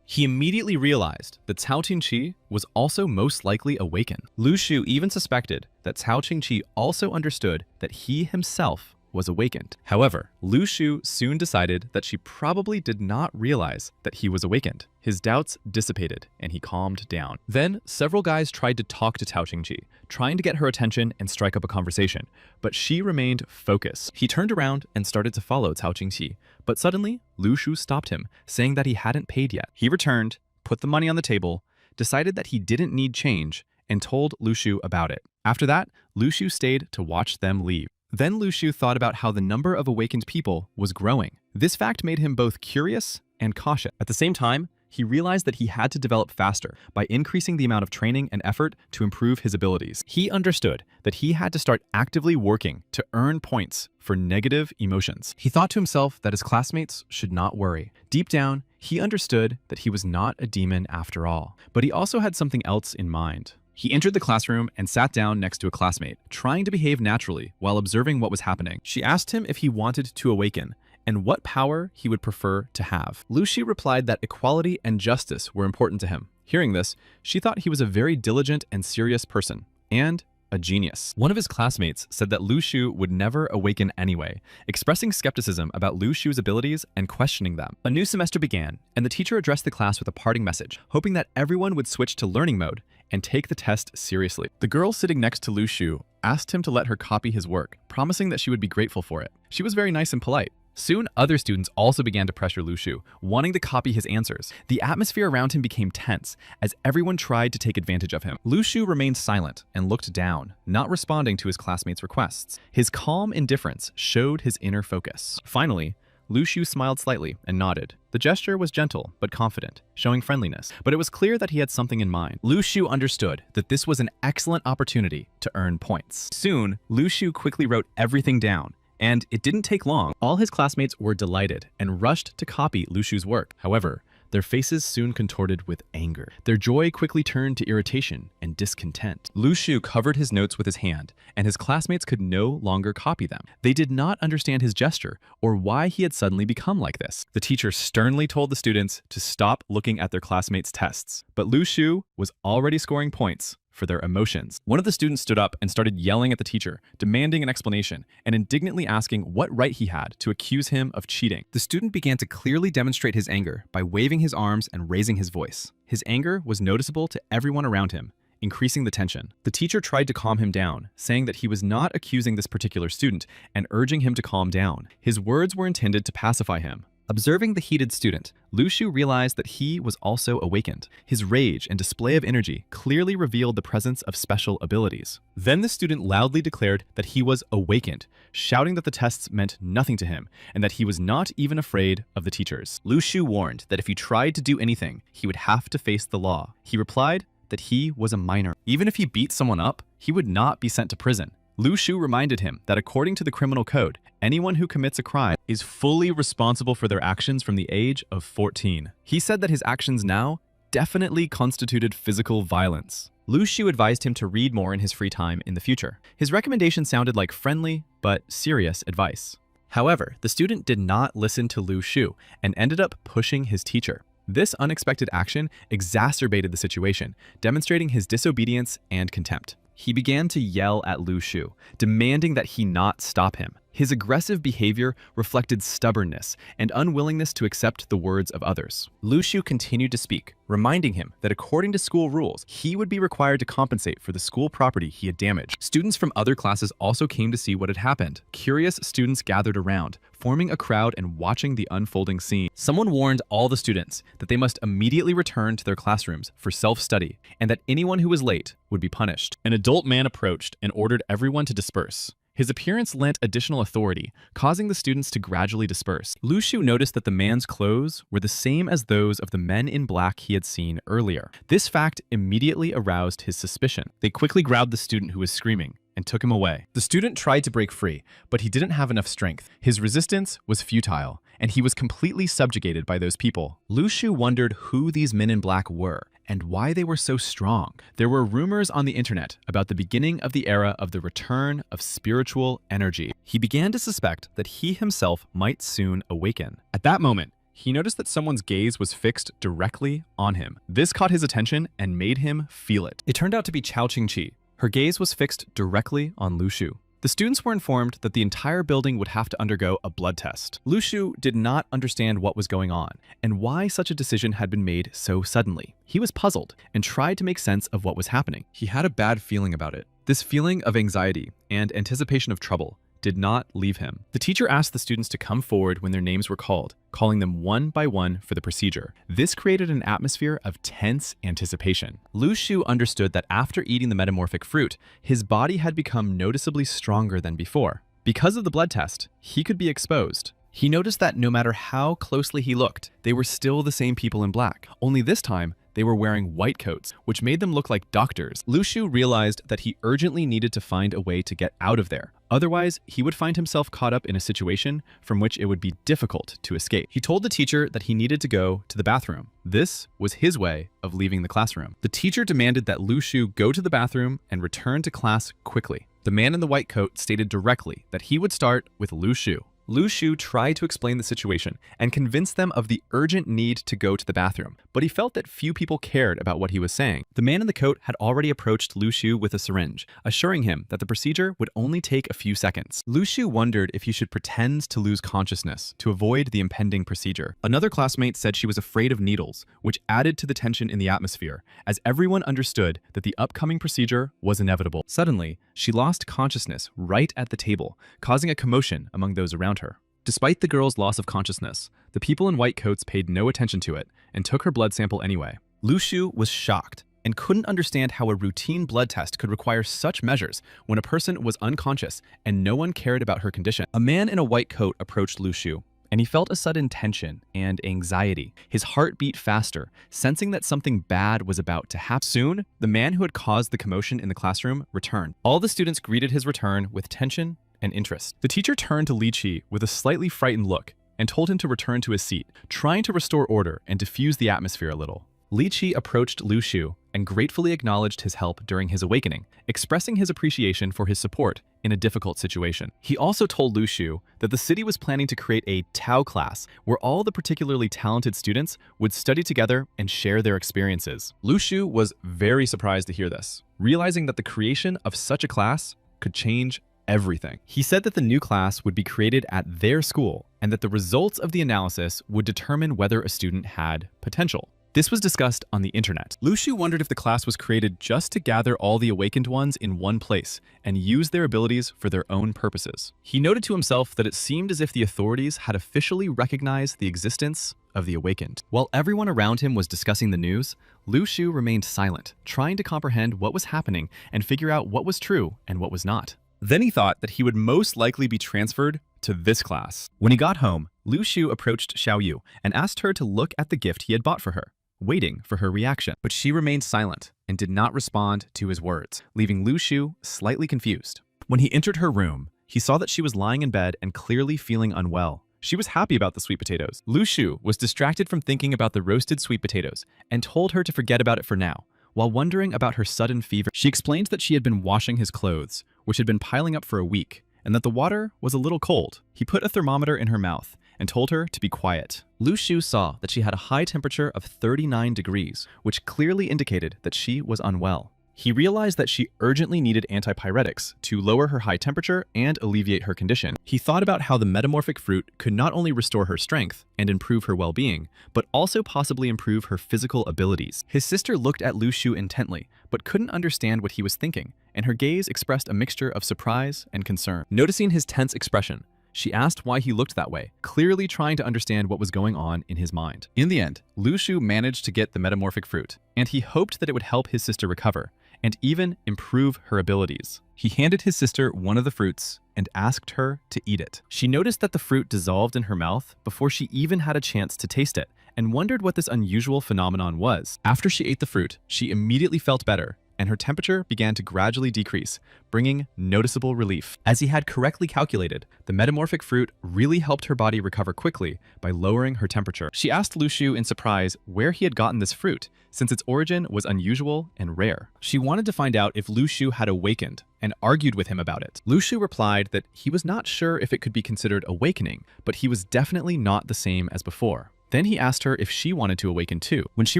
S1: He immediately realized that Cao Qingqi was also most likely awakened. Lu Shu even suspected that Cao Qingqi also understood that he himself was awakened. However, Lu Shu soon decided that she probably did not realize that he was awakened. His doubts dissipated and he calmed down. Then, several guys tried to talk to Cao Qingqi, trying to get her attention and strike up a conversation, but she remained focused. He turned around and started to follow Cao Qingqi, but suddenly, Lu Shu stopped him, saying that he hadn't paid yet. He returned, put the money on the table, decided that he didn't need change, and told Lu Shu about it. After that, Lu Shu stayed to watch them leave. Then Lu Shu thought about how the number of awakened people was growing. This fact made him both curious and cautious. At the same time, he realized that he had to develop faster by increasing the amount of training and effort to improve his abilities. He understood that he had to start actively working to earn points for negative emotions. He thought to himself that his classmates should not worry. Deep down, he understood that he was not a demon after all. But he also had something else in mind. He entered the classroom and sat down next to a classmate, trying to behave naturally while observing what was happening. She asked him if he wanted to awaken and what power he would prefer to have. Lu Shu replied that equality and justice were important to him. Hearing this, she thought he was a very diligent and serious person, and a genius. One of his classmates said that Lu Shu would never awaken anyway, expressing skepticism about Lu Shu's abilities and questioning them. A new semester began, and the teacher addressed the class with a parting message, hoping that everyone would switch to learning mode and take the test seriously. The girl sitting next to Lu Shu asked him to let her copy his work, promising that she would be grateful for it. She was very nice and polite. Soon, other students also began to pressure Lu Shu, wanting to copy his answers. The atmosphere around him became tense as everyone tried to take advantage of him. Lu Shu remained silent and looked down, not responding to his classmates' requests. His calm indifference showed his inner focus. Finally, Lu Shu smiled slightly and nodded. The gesture was gentle but confident, showing friendliness, but it was clear that he had something in mind. Lu Shu understood that this was an excellent opportunity to earn points. Soon, Lu Shu quickly wrote everything down, and it didn't take long. All his classmates were delighted and rushed to copy Lu Shu's work. However, their faces soon contorted with anger. Their joy quickly turned to irritation and discontent. Lu Shu covered his notes with his hand, and his classmates could no longer copy them. They did not understand his gesture or why he had suddenly become like this. The teacher sternly told the students to stop looking at their classmates' tests, but Lu Shu was already scoring points for their emotions. One of the students stood up and started yelling at the teacher, demanding an explanation and indignantly asking what right he had to accuse him of cheating. The student began to clearly demonstrate his anger by waving his arms and raising his voice. His anger was noticeable to everyone around him, increasing the tension. The teacher tried to calm him down, saying that he was not accusing this particular student and urging him to calm down. His words were intended to pacify him. Observing the heated student, Lu Shu realized that he was also awakened. His rage and display of energy clearly revealed the presence of special abilities. Then the student loudly declared that he was awakened, shouting that the tests meant nothing to him and that he was not even afraid of the teachers. Lu Shu warned that if he tried to do anything, he would have to face the law. He replied that he was a minor. Even if he beat someone up, he would not be sent to prison. Lu Shu reminded him that according to the criminal code, anyone who commits a crime is fully responsible for their actions from the age of 14. He said that his actions now definitely constituted physical violence. Lu Shu advised him to read more in his free time in the future. His recommendation sounded like friendly but serious advice. However, the student did not listen to Lu Shu and ended up pushing his teacher. This unexpected action exacerbated the situation, demonstrating his disobedience and contempt. He began to yell at Lu Shu, demanding that he not stop him. His aggressive behavior reflected stubbornness and unwillingness to accept the words of others. Lu Shu continued to speak, reminding him that according to school rules, he would be required to compensate for the school property he had damaged. Students from other classes also came to see what had happened. Curious students gathered around, forming a crowd and watching the unfolding scene. Someone warned all the students that they must immediately return to their classrooms for self-study, and that anyone who was late would be punished. An adult man approached and ordered everyone to disperse. His appearance lent additional authority, causing the students to gradually disperse. Lu Shu noticed that the man's clothes were the same as those of the men in black he had seen earlier. This fact immediately aroused his suspicion. They quickly grabbed the student who was screaming and took him away. The student tried to break free, but he didn't have enough strength. His resistance was futile, and he was completely subjugated by those people. Lu Shu wondered who these men in black were and why they were so strong. There were rumors on the internet about the beginning of the era of the return of spiritual energy. He began to suspect that he himself might soon awaken. At that moment, he noticed that someone's gaze was fixed directly on him. This caught his attention and made him feel it. It turned out to be Chao Qingqi. Her gaze was fixed directly on Lu Shu. The students were informed that the entire building would have to undergo a blood test. Lu Shu did not understand what was going on and why such a decision had been made so suddenly. He was puzzled and tried to make sense of what was happening. He had a bad feeling about it. This feeling of anxiety and anticipation of trouble did not leave him. The teacher asked the students to come forward when their names were called, calling them one by one for the procedure. This created an atmosphere of tense anticipation. Lu Shu understood that after eating the metamorphic fruit, his body had become noticeably stronger than before. Because of the blood test, he could be exposed. He noticed that no matter how closely he looked, they were still the same people in black. Only this time, they were wearing white coats, which made them look like doctors. Lu Shu realized that he urgently needed to find a way to get out of there. Otherwise, he would find himself caught up in a situation from which it would be difficult to escape. He told the teacher that he needed to go to the bathroom. This was his way of leaving the classroom. The teacher demanded that Lu Shu go to the bathroom and return to class quickly. The man in the white coat stated directly that he would start with Lu Shu. Lu Shu tried to explain the situation and convince them of the urgent need to go to the bathroom, but he felt that few people cared about what he was saying. The man in the coat had already approached Lu Shu with a syringe, assuring him that the procedure would only take a few seconds. Lu Shu wondered if he should pretend to lose consciousness to avoid the impending procedure. Another classmate said she was afraid of needles, which added to the tension in the atmosphere, as everyone understood that the upcoming procedure was inevitable. Suddenly, she lost consciousness right at the table, causing a commotion among those around her. Despite the girl's loss of consciousness, the people in white coats paid no attention to it and took her blood sample anyway. Lu Shu was shocked and couldn't understand how a routine blood test could require such measures when a person was unconscious and no one cared about her condition. A man in a white coat approached Lu Shu, and he felt a sudden tension and anxiety. His heart beat faster, sensing that something bad was about to happen. Soon, the man who had caused the commotion in the classroom returned. All the students greeted his return with tension and interest. The teacher turned to Li Qi with a slightly frightened look and told him to return to his seat, trying to restore order and diffuse the atmosphere a little. Li Qi approached Lu Shu and gratefully acknowledged his help during his awakening, expressing his appreciation for his support in a difficult situation. He also told Lu Shu that the city was planning to create a Tao class where all the particularly talented students would study together and share their experiences. Lu Shu was very surprised to hear this, realizing that the creation of such a class could change everything. He said that the new class would be created at their school and that the results of the analysis would determine whether a student had potential. This was discussed on the internet. Lu Shu wondered if the class was created just to gather all the awakened ones in one place and use their abilities for their own purposes. He noted to himself that it seemed as if the authorities had officially recognized the existence of the awakened. While everyone around him was discussing the news, Lu Shu remained silent, trying to comprehend what was happening and figure out what was true and what was not. Then he thought that he would most likely be transferred to this class. When he got home, Lu Shu approached Xiao Yu and asked her to look at the gift he had bought for her, waiting for her reaction. But she remained silent and did not respond to his words, leaving Lu Shu slightly confused. When he entered her room, he saw that she was lying in bed and clearly feeling unwell. She was happy about the sweet potatoes. Lu Shu was distracted from thinking about the roasted sweet potatoes and told her to forget about it for now. While wondering about her sudden fever, she explained that she had been washing his clothes, which had been piling up for a week, and that the water was a little cold. He put a thermometer in her mouth and told her to be quiet. Lu Shu saw that she had a high temperature of 39 degrees, which clearly indicated that she was unwell. He realized that she urgently needed antipyretics to lower her high temperature and alleviate her condition. He thought about how the metamorphic fruit could not only restore her strength and improve her well-being, but also possibly improve her physical abilities. His sister looked at Lu Shu intently, but couldn't understand what he was thinking, and her gaze expressed a mixture of surprise and concern. Noticing his tense expression, she asked why he looked that way, clearly trying to understand what was going on in his mind. In the end, Lu Shu managed to get the metamorphic fruit, and he hoped that it would help his sister recover, and even improve her abilities. He handed his sister one of the fruits and asked her to eat it. She noticed that the fruit dissolved in her mouth before she even had a chance to taste it, and wondered what this unusual phenomenon was. After she ate the fruit, she immediately felt better, and her temperature began to gradually decrease, bringing noticeable relief. As he had correctly calculated, the metamorphic fruit really helped her body recover quickly by lowering her temperature. She asked Lu Shu in surprise where he had gotten this fruit, since its origin was unusual and rare. She wanted to find out if Lu Shu had awakened and argued with him about it. Lu Shu replied that he was not sure if it could be considered awakening, but he was definitely not the same as before. Then he asked her if she wanted to awaken too. When she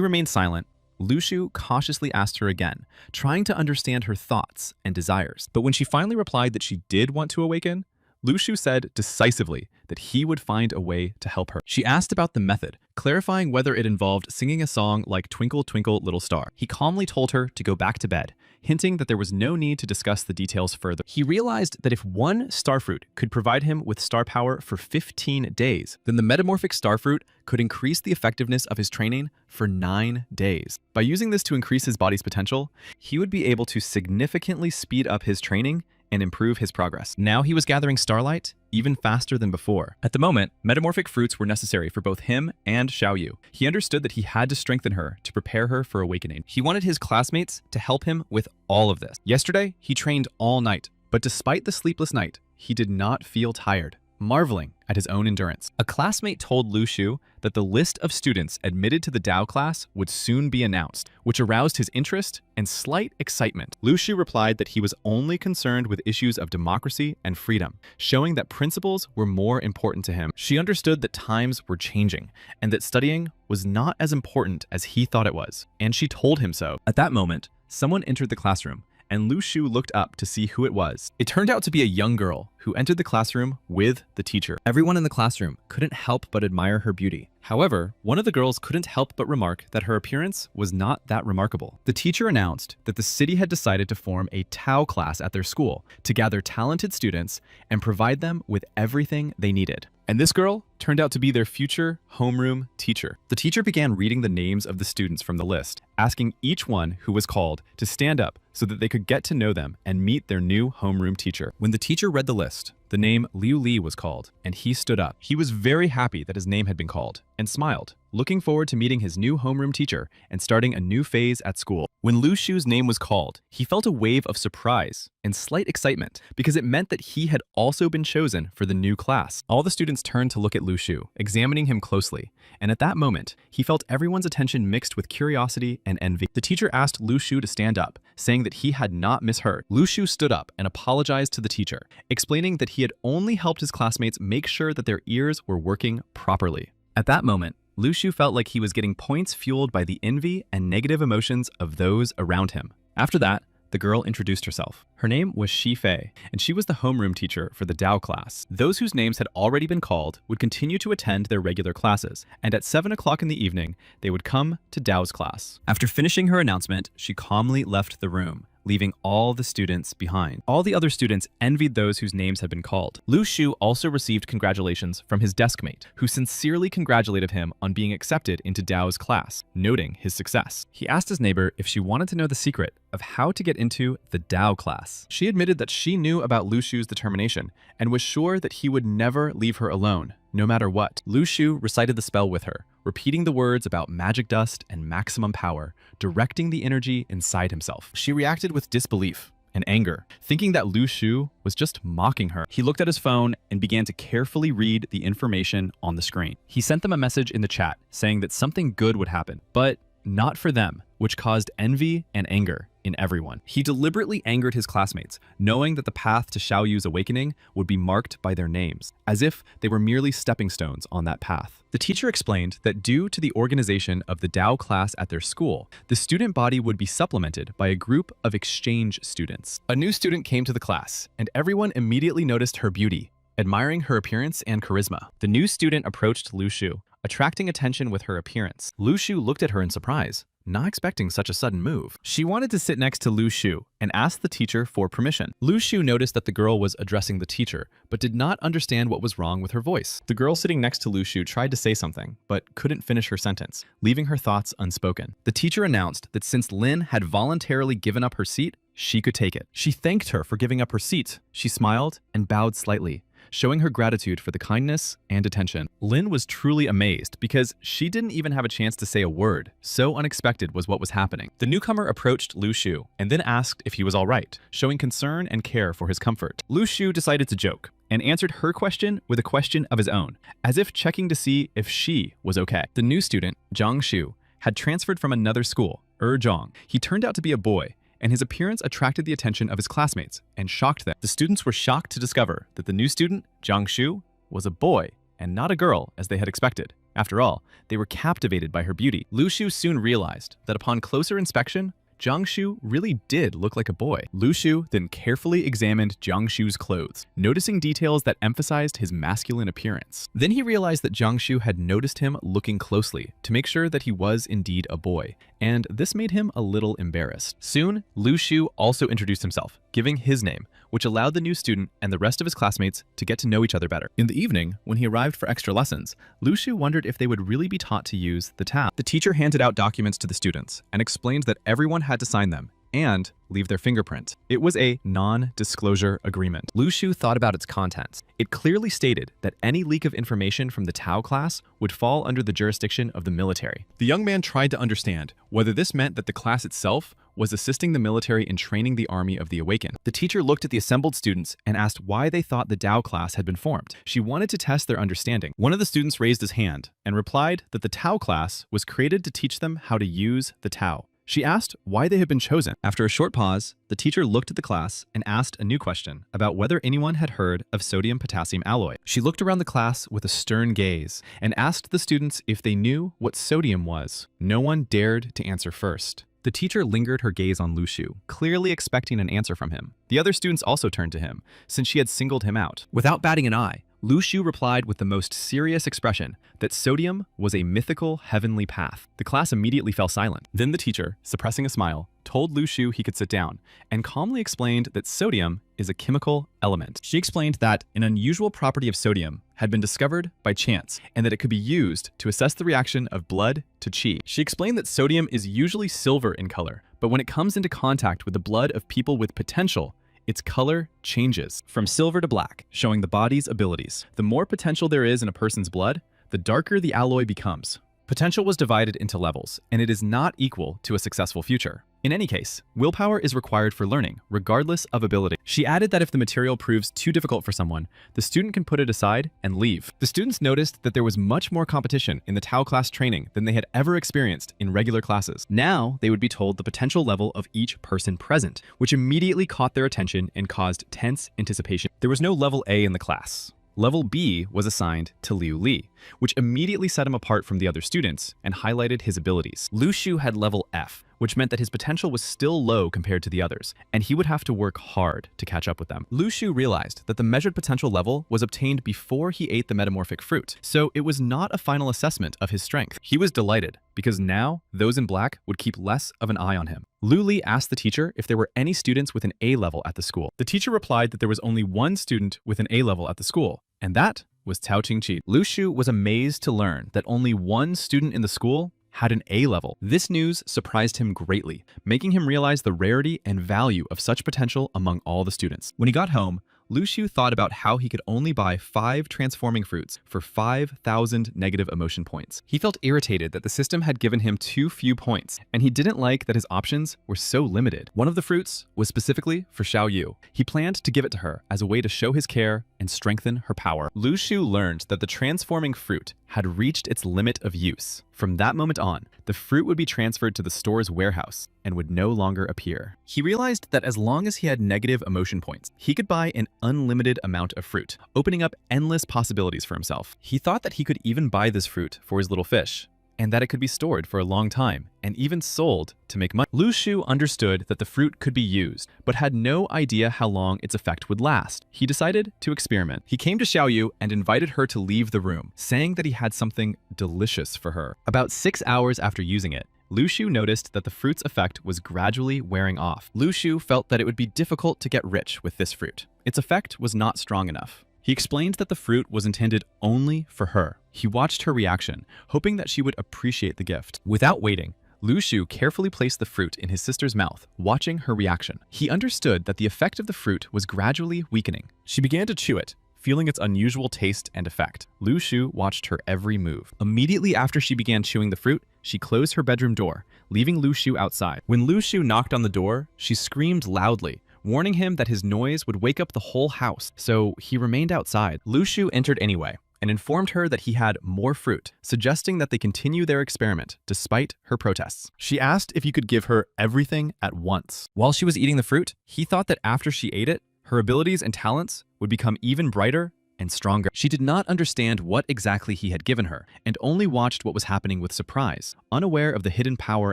S1: remained silent, Lu Shu cautiously asked her again, trying to understand her thoughts and desires. But when she finally replied that she did want to awaken, Lu Shu said decisively that he would find a way to help her. She asked about the method, clarifying whether it involved singing a song like Twinkle Twinkle Little Star. He calmly told her to go back to bed, hinting that there was no need to discuss the details further. He realized that if one starfruit could provide him with star power for 15 days, then the metamorphic starfruit could increase the effectiveness of his training for 9 days. By using this to increase his body's potential, he would be able to significantly speed up his training and improve his progress. Now he was gathering starlight even faster than before. At the moment, metamorphic fruits were necessary for both him and Xiaoyu. He understood that he had to strengthen her to prepare her for awakening. He wanted his classmates to help him with all of this. Yesterday, he trained all night, but despite the sleepless night, he did not feel tired, marveling at his own endurance. A classmate told Lu Shu that the list of students admitted to the Dao class would soon be announced, which aroused his interest and slight excitement. Lu Shu replied that he was only concerned with issues of democracy and freedom, showing that principles were more important to him. She understood that times were changing and that studying was not as important as he thought it was, and she told him so. At that moment, someone entered the classroom, and Lu Shu looked up to see who it was. It turned out to be a young girl who entered the classroom with the teacher. Everyone in the classroom couldn't help but admire her beauty. However, one of the girls couldn't help but remark that her appearance was not that remarkable. The teacher announced that the city had decided to form a Tao class at their school to gather talented students and provide them with everything they needed. And this girl turned out to be their future homeroom teacher. The teacher began reading the names of the students from the list, asking each one who was called to stand up so that they could get to know them and meet their new homeroom teacher. When the teacher read the list, the name Liu Li was called, and he stood up. He was very happy that his name had been called and smiled, looking forward to meeting his new homeroom teacher and starting a new phase at school. When Lu Shu's name was called, he felt a wave of surprise and slight excitement because it meant that he had also been chosen for the new class. All the students turned to look at Lu Shu, examining him closely, and at that moment, he felt everyone's attention mixed with curiosity and envy. The teacher asked Lu Shu to stand up, saying that he had not misheard. Lu Shu stood up and apologized to the teacher, explaining that he had only helped his classmates make sure that their ears were working properly. At that moment, Lu Shu felt like he was getting points fueled by the envy and negative emotions of those around him. After that, the girl introduced herself. Her name was Shi Fei, and she was the homeroom teacher for the Dao class. Those whose names had already been called would continue to attend their regular classes, and at 7 o'clock in the evening, they would come to Dao's class. After finishing her announcement, she calmly left the room, leaving all the students behind. All the other students envied those whose names had been called. Lu Shu also received congratulations from his deskmate, who sincerely congratulated him on being accepted into Dao's class, noting his success. He asked his neighbor if she wanted to know the secret of how to get into the Dao class. She admitted that she knew about Lu Shu's determination and was sure that he would never leave her alone, no matter what. Lu Shu recited the spell with her, repeating the words about magic dust and maximum power, directing the energy inside himself. She reacted with disbelief and anger, thinking that Lu Shu was just mocking her. He looked at his phone and began to carefully read the information on the screen. He sent them a message in the chat saying that something good would happen, but not for them, which caused envy and anger in everyone. He deliberately angered his classmates, knowing that the path to Xiaoyu's awakening would be marked by their names, as if they were merely stepping stones on that path. The teacher explained that due to the organization of the Dao class at their school, the student body would be supplemented by a group of exchange students. A new student came to the class, and everyone immediately noticed her beauty, admiring her appearance and charisma. The new student approached Lu Shu, attracting attention with her appearance. Lu Shu looked at her in surprise, not expecting such a sudden move. She wanted to sit next to Lu Shu and asked the teacher for permission. Lu Shu noticed that the girl was addressing the teacher, but did not understand what was wrong with her voice. The girl sitting next to Lu Shu tried to say something, but couldn't finish her sentence, leaving her thoughts unspoken. The teacher announced that since Lin had voluntarily given up her seat, she could take it. She thanked her for giving up her seat. She smiled and bowed slightly, showing her gratitude for the kindness and attention. Lin was truly amazed because she didn't even have a chance to say a word. So unexpected was what was happening. The newcomer approached Lu Shu and then asked if he was all right, showing concern and care for his comfort. Lu Shu decided to joke and answered her question with a question of his own, as if checking to see if she was okay. The new student, Zhang Shu, had transferred from another school, Zhang. He turned out to be a boy, and his appearance attracted the attention of his classmates and shocked them. The students were shocked to discover that the new student, Zhang Shu, was a boy and not a girl as they had expected. After all, they were captivated by her beauty. Lu Shu soon realized that upon closer inspection, Zhang Shu really did look like a boy. Lu Shu then carefully examined Zhang Shu's clothes, noticing details that emphasized his masculine appearance. Then he realized that Zhang Shu had noticed him looking closely to make sure that he was indeed a boy, and this made him a little embarrassed. Soon, Lu Shu also introduced himself, giving his name, which allowed the new student and the rest of his classmates to get to know each other better. In the evening, when he arrived for extra lessons, Lu Shu wondered if they would really be taught to use the Tao. The teacher handed out documents to the students and explained that everyone had to sign them and leave their fingerprint. It was a non-disclosure agreement. Lu Shu thought about its contents. It clearly stated that any leak of information from the Tao class would fall under the jurisdiction of the military. The young man tried to understand whether this meant that the class itself was assisting the military in training the army of the Awakened. The teacher looked at the assembled students and asked why they thought the Tao class had been formed. She wanted to test their understanding. One of the students raised his hand and replied that the Tao class was created to teach them how to use the Tao. She asked why they had been chosen. After a short pause, the teacher looked at the class and asked a new question about whether anyone had heard of sodium-potassium alloy. She looked around the class with a stern gaze and asked the students if they knew what sodium was. No one dared to answer first. The teacher lingered her gaze on Lu Shu, clearly expecting an answer from him. The other students also turned to him, since she had singled him out. Without batting an eye, Lu Shu replied with the most serious expression that sodium was a mythical heavenly path. The class immediately fell silent. Then the teacher, suppressing a smile, told Lu Shu he could sit down and calmly explained that sodium is a chemical element. She explained that an unusual property of sodium had been discovered by chance and that it could be used to assess the reaction of blood to qi. She explained that sodium is usually silver in color, but when it comes into contact with the blood of people with potential, its color changes from silver to black, showing the body's abilities. The more potential there is in a person's blood, the darker the alloy becomes. Potential was divided into levels, and it is not equal to a successful future. In any case, willpower is required for learning, regardless of ability. She added that if the material proves too difficult for someone, the student can put it aside and leave. The students noticed that there was much more competition in the Tao class training than they had ever experienced in regular classes. Now, they would be told the potential level of each person present, which immediately caught their attention and caused tense anticipation. There was no level A in the class. Level B was assigned to Liu Li, which immediately set him apart from the other students and highlighted his abilities. Lu Shu had level F, which meant that his potential was still low compared to the others, and he would have to work hard to catch up with them. Lu Shu realized that the measured potential level was obtained before he ate the metamorphic fruit, so it was not a final assessment of his strength. He was delighted, because now those in black would keep less of an eye on him. Lu Li asked the teacher if there were any students with an A level at the school. The teacher replied that there was only one student with an A level at the school, and that was Tao Qingqi. Lu Shu was amazed to learn that only one student in the school had an A level. This news surprised him greatly, making him realize the rarity and value of such potential among all the students. When he got home, Lu Shu thought about how he could only buy 5 transforming fruits for 5,000 negative emotion points. He felt irritated that the system had given him too few points, and he didn't like that his options were so limited. One of the fruits was specifically for Xiaoyu. He planned to give it to her as a way to show his care and strengthen her power. Lu Shu learned that the transforming fruit had reached its limit of use. From that moment on, the fruit would be transferred to the store's warehouse and would no longer appear. He realized that as long as he had negative emotion points, he could buy an unlimited amount of fruit, opening up endless possibilities for himself. He thought that he could even buy this fruit for his little fish, and that it could be stored for a long time and even sold to make money. Lu Shu understood that the fruit could be used, but had no idea how long its effect would last. He decided to experiment. He came to Xiaoyu and invited her to leave the room, saying that he had something delicious for her. About 6 hours after using it, Lu Shu noticed that the fruit's effect was gradually wearing off. Lu Shu felt that it would be difficult to get rich with this fruit. Its effect was not strong enough. He explained that the fruit was intended only for her. He watched her reaction, hoping that she would appreciate the gift. Without waiting, Lu Shu carefully placed the fruit in his sister's mouth, watching her reaction. He understood that the effect of the fruit was gradually weakening. She began to chew it, feeling its unusual taste and effect. Lu Shu watched her every move. Immediately after she began chewing the fruit, she closed her bedroom door, leaving Lu Shu outside. When Lu Shu knocked on the door, she screamed loudly, warning him that his noise would wake up the whole house, so he remained outside. Lu Shu entered anyway and informed her that he had more fruit, suggesting that they continue their experiment despite her protests. She asked if he could give her everything at once. While she was eating the fruit, he thought that after she ate it, her abilities and talents would become even brighter and stronger. She did not understand what exactly he had given her, and only watched what was happening with surprise, unaware of the hidden power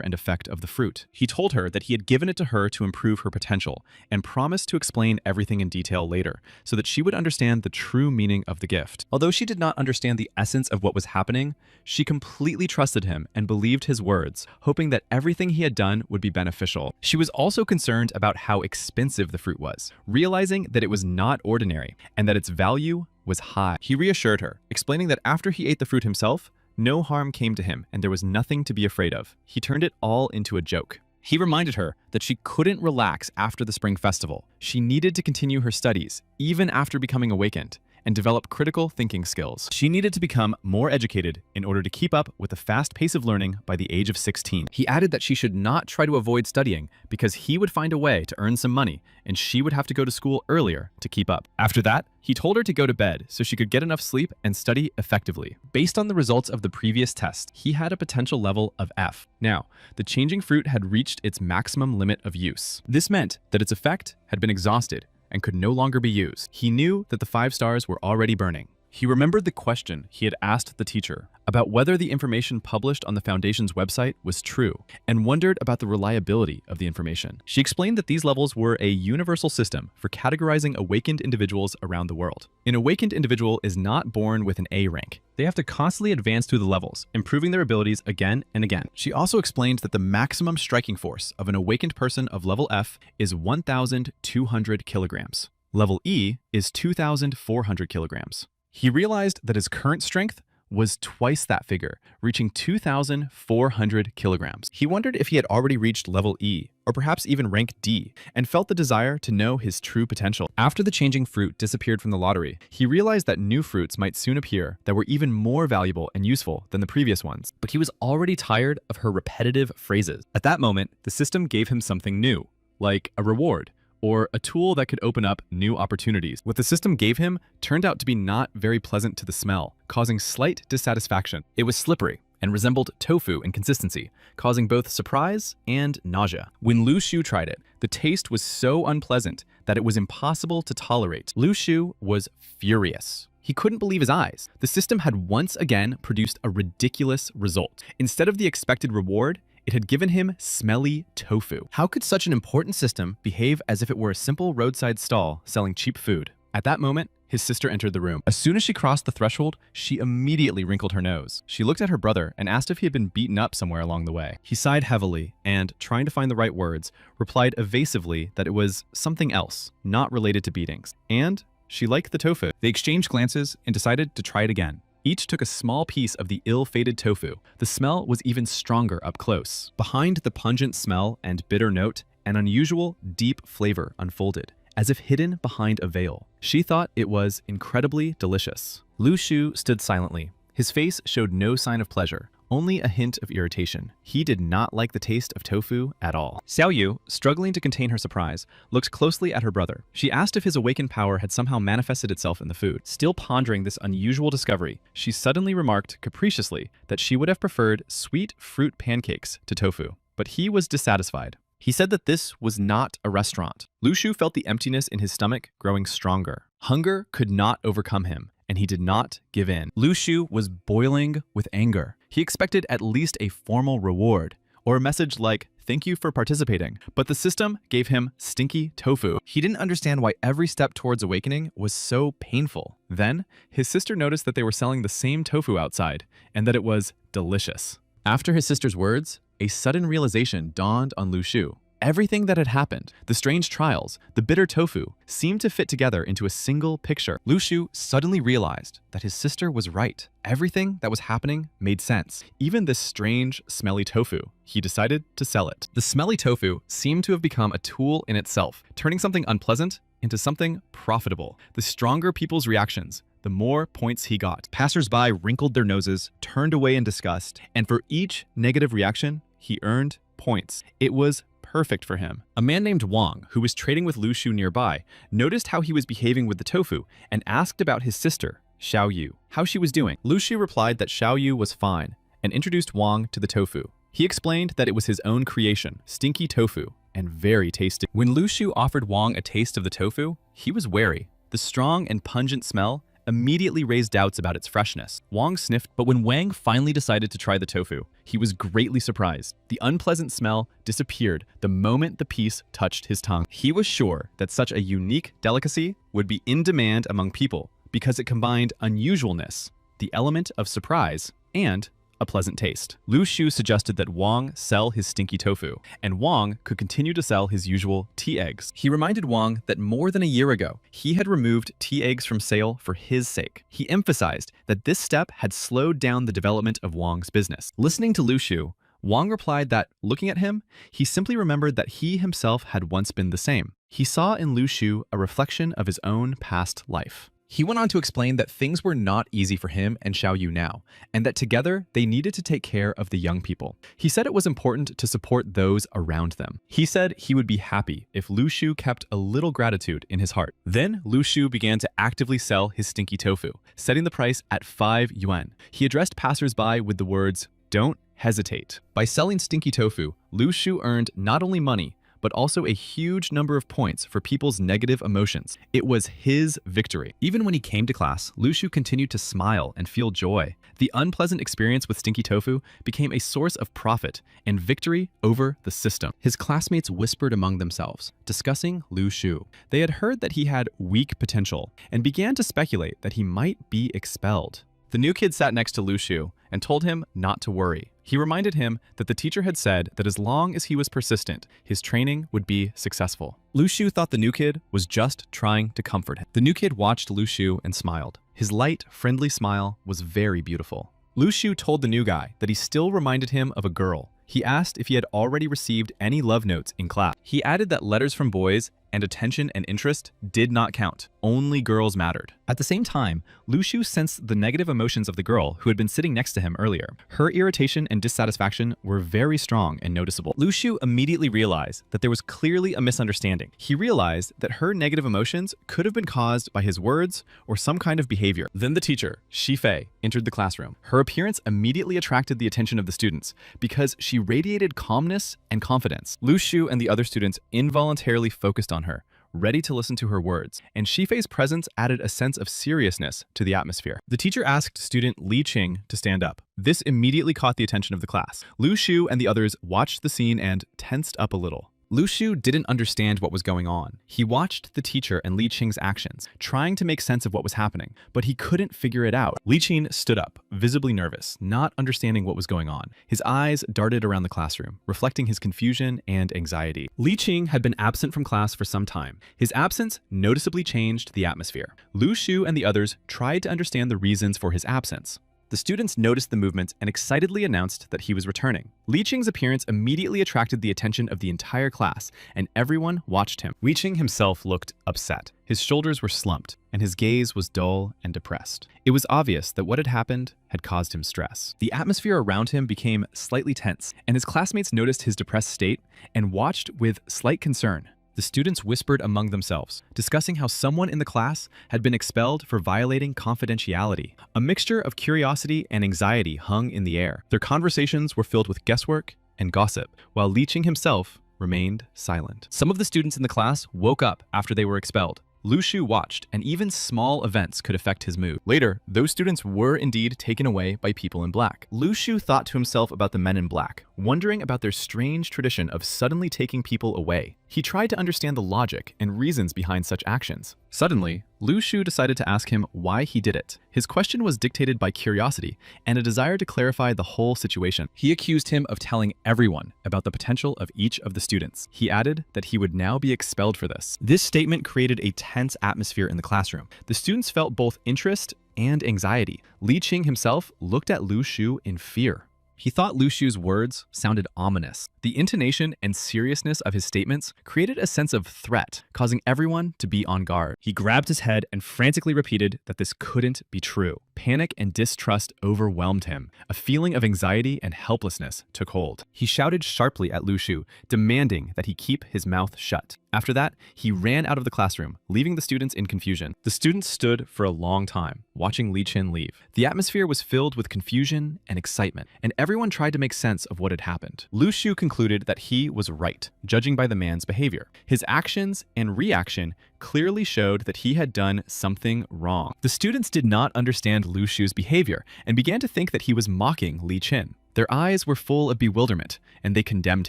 S1: and effect of the fruit. He told her that he had given it to her to improve her potential, and promised to explain everything in detail later, so that she would understand the true meaning of the gift. Although she did not understand the essence of what was happening, she completely trusted him and believed his words, hoping that everything he had done would be beneficial. She was also concerned about how expensive the fruit was, realizing that it was not ordinary, and that its value was high. He reassured her, explaining that after he ate the fruit himself, no harm came to him and there was nothing to be afraid of. He turned it all into a joke. He reminded her that she couldn't relax after the spring festival. She needed to continue her studies, even after becoming awakened, and develop critical thinking skills. She needed to become more educated in order to keep up with the fast pace of learning by the age of 16. He added that she should not try to avoid studying because he would find a way to earn some money and she would have to go to school earlier to keep up. After that, he told her to go to bed so she could get enough sleep and study effectively. Based on the results of the previous test, he had a potential level of F. Now, the changing fruit had reached its maximum limit of use. This meant that its effect had been exhausted and could no longer be used. He knew that the 5 stars were already burning. He remembered the question he had asked the teacher about whether the information published on the Foundation's website was true, and wondered about the reliability of the information. She explained that these levels were a universal system for categorizing awakened individuals around the world. An awakened individual is not born with an A rank. They have to constantly advance through the levels, improving their abilities again and again. She also explained that the maximum striking force of an awakened person of level F is 1,200 kilograms. Level E is 2,400 kilograms. He realized that his current strength was twice that figure, reaching 2,400 kilograms. He wondered if he had already reached level E, or perhaps even rank D, and felt the desire to know his true potential. After the changing fruit disappeared from the lottery, he realized that new fruits might soon appear that were even more valuable and useful than the previous ones. But he was already tired of her repetitive phrases. At that moment, the system gave him something new, like a reward, or a tool that could open up new opportunities. What the system gave him turned out to be not very pleasant to the smell, causing slight dissatisfaction. It was slippery and resembled tofu in consistency, causing both surprise and nausea. When Lu Shu tried it, the taste was so unpleasant that it was impossible to tolerate. Lu Shu was furious. He couldn't believe his eyes. The system had once again produced a ridiculous result. Instead of the expected reward, it had given him smelly tofu. How could such an important system behave as if it were a simple roadside stall selling cheap food? At that moment, his sister entered the room. As soon as she crossed the threshold, she immediately wrinkled her nose. She looked at her brother and asked if he had been beaten up somewhere along the way. He sighed heavily and, trying to find the right words, replied evasively that it was something else, not related to beatings. And she liked the tofu. They exchanged glances and decided to try it again. Each took a small piece of the ill-fated tofu. The smell was even stronger up close. Behind the pungent smell and bitter note, an unusual, deep flavor unfolded, as if hidden behind a veil. She thought it was incredibly delicious. Lu Shu stood silently. His face showed no sign of pleasure, only a hint of irritation. He did not like the taste of tofu at all. Xiaoyu, struggling to contain her surprise, looked closely at her brother. She asked if his awakened power had somehow manifested itself in the food. Still pondering this unusual discovery, she suddenly remarked capriciously that she would have preferred sweet fruit pancakes to tofu. But he was dissatisfied. He said that this was not a restaurant. Lu Shu felt the emptiness in his stomach growing stronger. Hunger could not overcome him, and he did not give in. Lu Shu was boiling with anger. He expected at least a formal reward, or a message like, "Thank you for participating." But the system gave him stinky tofu. He didn't understand why every step towards awakening was so painful. Then, his sister noticed that they were selling the same tofu outside, and that it was delicious. After his sister's words, a sudden realization dawned on Lu Shu. Everything that had happened, the strange trials, the bitter tofu, seemed to fit together into a single picture. Lu Shu suddenly realized that his sister was right. Everything that was happening made sense. Even this strange, smelly tofu. He decided to sell it. The smelly tofu seemed to have become a tool in itself, turning something unpleasant into something profitable. The stronger people's reactions, the more points he got. Passers-by wrinkled their noses, turned away in disgust, and for each negative reaction, he earned points. It was perfect for him. A man named Wang, who was trading with Lu Shu nearby, noticed how he was behaving with the tofu and asked about his sister, Xiaoyu, how she was doing. Lu Shu replied that Xiaoyu was fine and introduced Wang to the tofu. He explained that it was his own creation, stinky tofu, and very tasty. When Lu Shu offered Wang a taste of the tofu, he was wary. The strong and pungent smell immediately raised doubts about its freshness. Wang sniffed, but when Wang finally decided to try the tofu, he was greatly surprised. The unpleasant smell disappeared the moment the piece touched his tongue. He was sure that such a unique delicacy would be in demand among people because it combined unusualness, the element of surprise, and a pleasant taste. Lu Shu suggested that Wang sell his stinky tofu, and Wang could continue to sell his usual tea eggs. He reminded Wang that more than a year ago, he had removed tea eggs from sale for his sake. He emphasized that this step had slowed down the development of Wang's business. Listening to Lu Shu, Wang replied that, looking at him, he simply remembered that he himself had once been the same. He saw in Lu Shu a reflection of his own past life. He went on to explain that things were not easy for him and Xiaoyu now, and that together they needed to take care of the young people. He said it was important to support those around them. He said he would be happy if Lu Shu kept a little gratitude in his heart. Then Lu Shu began to actively sell his stinky tofu, setting the price at 5 yuan. He addressed passers-by with the words, "Don't hesitate." By selling stinky tofu, Lu Shu earned not only money, but also a huge number of points for people's negative emotions. It was his victory. Even when he came to class, Lu Shu continued to smile and feel joy. The unpleasant experience with stinky tofu became a source of profit and victory over the system. His classmates whispered among themselves, discussing Lu Shu. They had heard that he had weak potential and began to speculate that he might be expelled. The new kid sat next to Lu Shu and told him not to worry. He reminded him that the teacher had said that as long as he was persistent, his training would be successful. Lu Shu thought the new kid was just trying to comfort him. The new kid watched Lu Shu and smiled. His light, friendly smile was very beautiful. Lu Shu told the new guy that he still reminded him of a girl. He asked if he had already received any love notes in class. He added that letters from boys and attention and interest did not count. Only girls mattered. At the same time, Lu Shu sensed the negative emotions of the girl who had been sitting next to him earlier. Her irritation and dissatisfaction were very strong and noticeable. Lu Shu immediately realized that there was clearly a misunderstanding. He realized that her negative emotions could have been caused by his words or some kind of behavior. Then the teacher, Shi Fei, entered the classroom. Her appearance immediately attracted the attention of the students because she radiated calmness and confidence. Lu Shu and the other students involuntarily focused on her, ready to listen to her words, and Shifei's presence added a sense of seriousness to the atmosphere. The teacher asked student Li Qing to stand up. This immediately caught the attention of the class. Lu Shu and the others watched the scene and tensed up a little. Lu Shu didn't understand what was going on. He watched the teacher and Li Qing's actions, trying to make sense of what was happening, but he couldn't figure it out. Li Qing stood up, visibly nervous, not understanding what was going on. His eyes darted around the classroom, reflecting his confusion and anxiety. Li Qing had been absent from class for some time. His absence noticeably changed the atmosphere. Lu Shu and the others tried to understand the reasons for his absence. The students noticed the movement and excitedly announced that he was returning. Li Qing's appearance immediately attracted the attention of the entire class, and everyone watched him. Li Qing himself looked upset. His shoulders were slumped, and his gaze was dull and depressed. It was obvious that what had happened had caused him stress. The atmosphere around him became slightly tense, and his classmates noticed his depressed state and watched with slight concern. The students whispered among themselves, discussing how someone in the class had been expelled for violating confidentiality. A mixture of curiosity and anxiety hung in the air. Their conversations were filled with guesswork and gossip, while Li Qing himself remained silent. Some of the students in the class woke up after they were expelled. Lu Shu watched, and even small events could affect his mood. Later, those students were indeed taken away by people in black. Lu Shu thought to himself about the men in black, wondering about their strange tradition of suddenly taking people away. He tried to understand the logic and reasons behind such actions. Suddenly, Lu Shu decided to ask him why he did it. His question was dictated by curiosity and a desire to clarify the whole situation. He accused him of telling everyone about the potential of each of the students. He added that he would now be expelled for this. This statement created a tense atmosphere in the classroom. The students felt both interest and anxiety. Li Qing himself looked at Lu Shu in fear. He thought Lu Shu's words sounded ominous. The intonation and seriousness of his statements created a sense of threat, causing everyone to be on guard. He grabbed his head and frantically repeated that this couldn't be true. Panic and distrust overwhelmed him. A feeling of anxiety and helplessness took hold. He shouted sharply at Lu Shu, demanding that he keep his mouth shut. After that, he ran out of the classroom, leaving the students in confusion. The students stood for a long time, watching Li Qing leave. The atmosphere was filled with confusion and excitement, and everyone tried to make sense of what had happened. Lu Shu concluded that he was right, judging by the man's behavior. His actions and reaction clearly showed that he had done something wrong. The students did not understand Lu Shu's behavior and began to think that he was mocking Li Qing. Their eyes were full of bewilderment, and they condemned